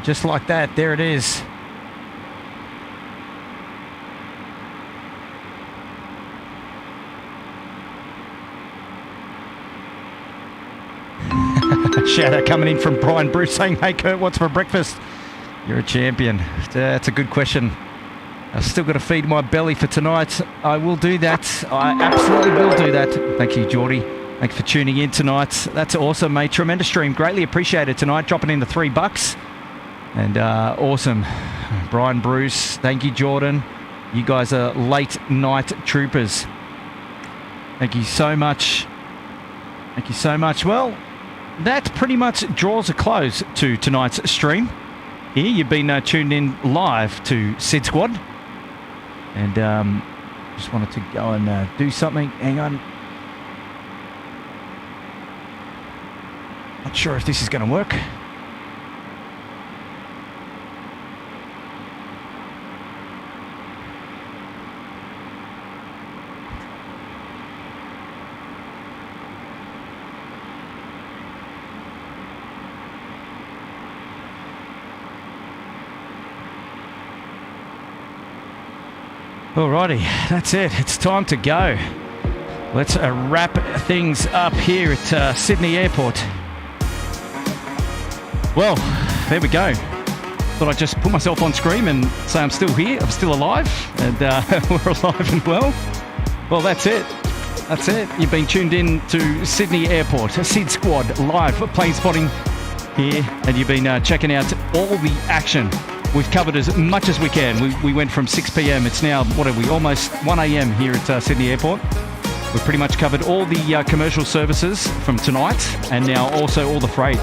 Just like that, there it is. Shout out coming in from Brian Bruce saying, "Hey Kurt, what's for breakfast?" You're a champion. That's a good question. I've still got to feed my belly for tonight. I will do that. I absolutely will do that. Thank you, Geordie. Thanks for tuning in tonight. That's awesome, mate. Tremendous stream. Greatly appreciated tonight. Dropping in the $3. And awesome. Brian Bruce. Thank you, Jordan. You guys are late night troopers. Thank you so much. Thank you so much. Well, that pretty much draws a close to tonight's stream. Here, you've been tuned in live to SydSquad. And just wanted to go and do something. Hang on. Not sure if this is going to work. Alrighty, that's it. It's time to go. Let's wrap things up here at Sydney Airport. Well, there we go. Thought I'd just put myself on screen and say I'm still here, I'm still alive, and we're alive and well. Well, that's it. That's it. You've been tuned in to Sydney Airport, SydSquad live plane spotting here, and you've been checking out all the action. We've covered as much as we can. We went from 6 p.m. It's now, what are we, almost 1 a.m. here at Sydney Airport. We've pretty much covered all the commercial services from tonight, and now also all the freight.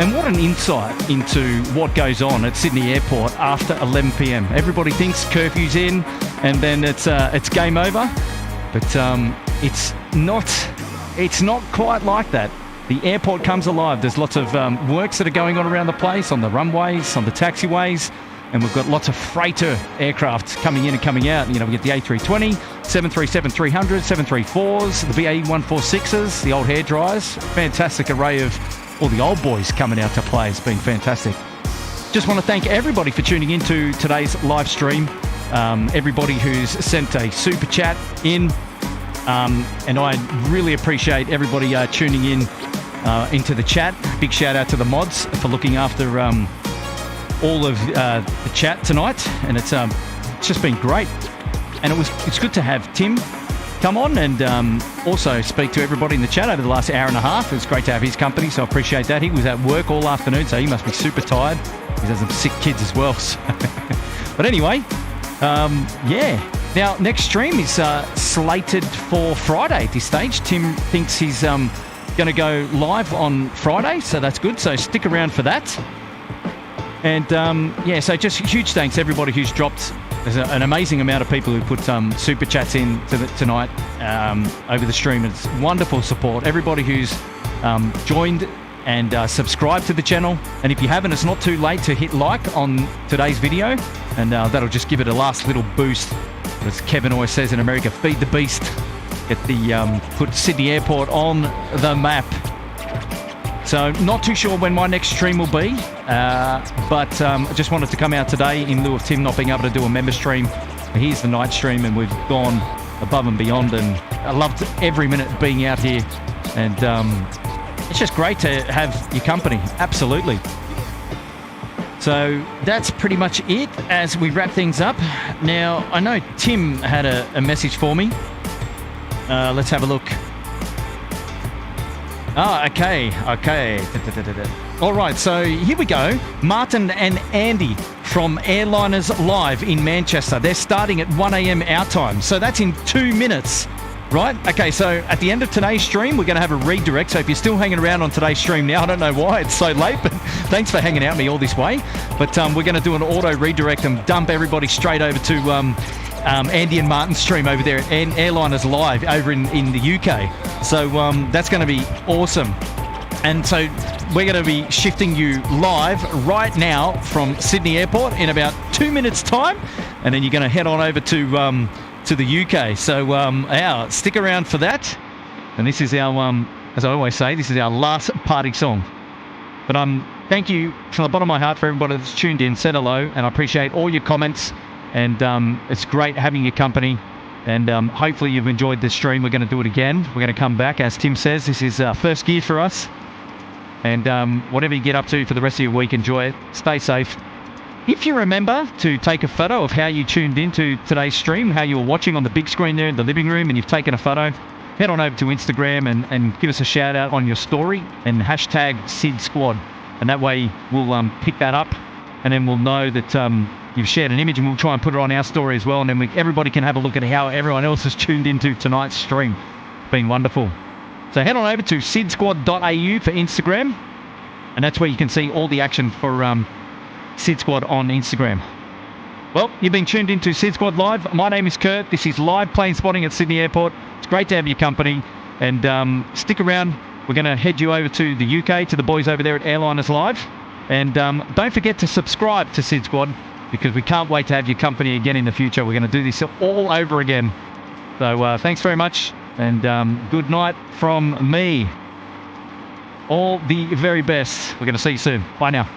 And what an insight into what goes on at Sydney Airport after 11 p.m. Everybody thinks curfew's in, and then it's game over. But it's not quite like that. The airport comes alive. There's lots of works that are going on around the place, on the runways, on the taxiways, and we've got lots of freighter aircraft coming in and coming out. You know, we get the A320, 737-300, 734s, the BAE 146s, the old hair dryers. Fantastic array of all the old boys coming out to play. It's been fantastic. Just want to thank everybody for tuning into today's live stream. Everybody who's sent a super chat in, and I really appreciate everybody tuning in into the chat. Big shout out to the mods for looking after all of the chat tonight, and it's just been great. And it's good to have Tim come on and also speak to everybody in the chat over the last hour and a half. It's great to have his company, so I appreciate that. He was at work all afternoon, so he must be super tired. He has some sick kids as well. So. But anyway, yeah. Now, next stream is slated for Friday at this stage. Tim thinks he's going to go live on Friday, so that's good. So stick around for that. And yeah, so just huge thanks to everybody who's dropped. There's an amazing amount of people who put super chats in tonight over the stream. It's wonderful support. Everybody who's joined and subscribed to the channel. And if you haven't, it's not too late to hit like on today's video, and that'll just give it a last little boost. As Kevin always says in America, feed the beast. Get the put Sydney Airport on the map. So not too sure when my next stream will be, but I just wanted to come out today in lieu of Tim not being able to do a member stream. Here's the night stream, and we've gone above and beyond, and I loved every minute being out here, and it's just great to have your company. Absolutely. So that's pretty much it as we wrap things up. Now, I know Tim had a message for me. Let's have a look. Oh, okay. All right, so here we go. Martin and Andy from Airliners Live in Manchester. They're starting at 1 a.m. our time, so that's in 2 minutes. Right? Okay, so at the end of today's stream, we're going to have a redirect. So if you're still hanging around on today's stream now, I don't know why it's so late, but thanks for hanging out with me all this way. But we're going to do an auto redirect and dump everybody straight over to Andy and Martin's stream over there at Airliners Live over in the UK. So that's going to be awesome. And so we're going to be shifting you live right now from Sydney Airport in about 2 minutes' time. And then you're going to head on over to the UK. So stick around for that. And this is our, as I always say, this is our last party song. But thank you from the bottom of my heart for everybody that's tuned in, said hello, and I appreciate all your comments. And it's great having your company. And hopefully you've enjoyed this stream. We're going to do it again. We're going to come back. As Tim says, this is first gear for us. And whatever you get up to for the rest of your week, enjoy it. Stay safe. If you remember to take a photo of how you tuned into today's stream, how you were watching on the big screen there in the living room, and you've taken a photo, head on over to Instagram and give us a shout out on your story and hashtag SydSquad. And that way we'll pick that up, and then we'll know that you've shared an image, and we'll try and put it on our story as well. And then everybody can have a look at how everyone else has tuned into tonight's stream. It's been wonderful. So head on over to sydsquad.au for Instagram, and that's where you can see all the action for SydSquad on Instagram. Well, you've been tuned into SydSquad Live. My name is Kurt. This is live plane spotting at Sydney Airport. It's great to have your company, and stick around. We're going to head you over to the UK, to the boys over there at Airliners Live. And don't forget to subscribe to SydSquad, because we can't wait to have your company again in the future. We're going to do this all over again. So thanks very much, and good night from me. All the very best. We're going to see you soon. Bye now.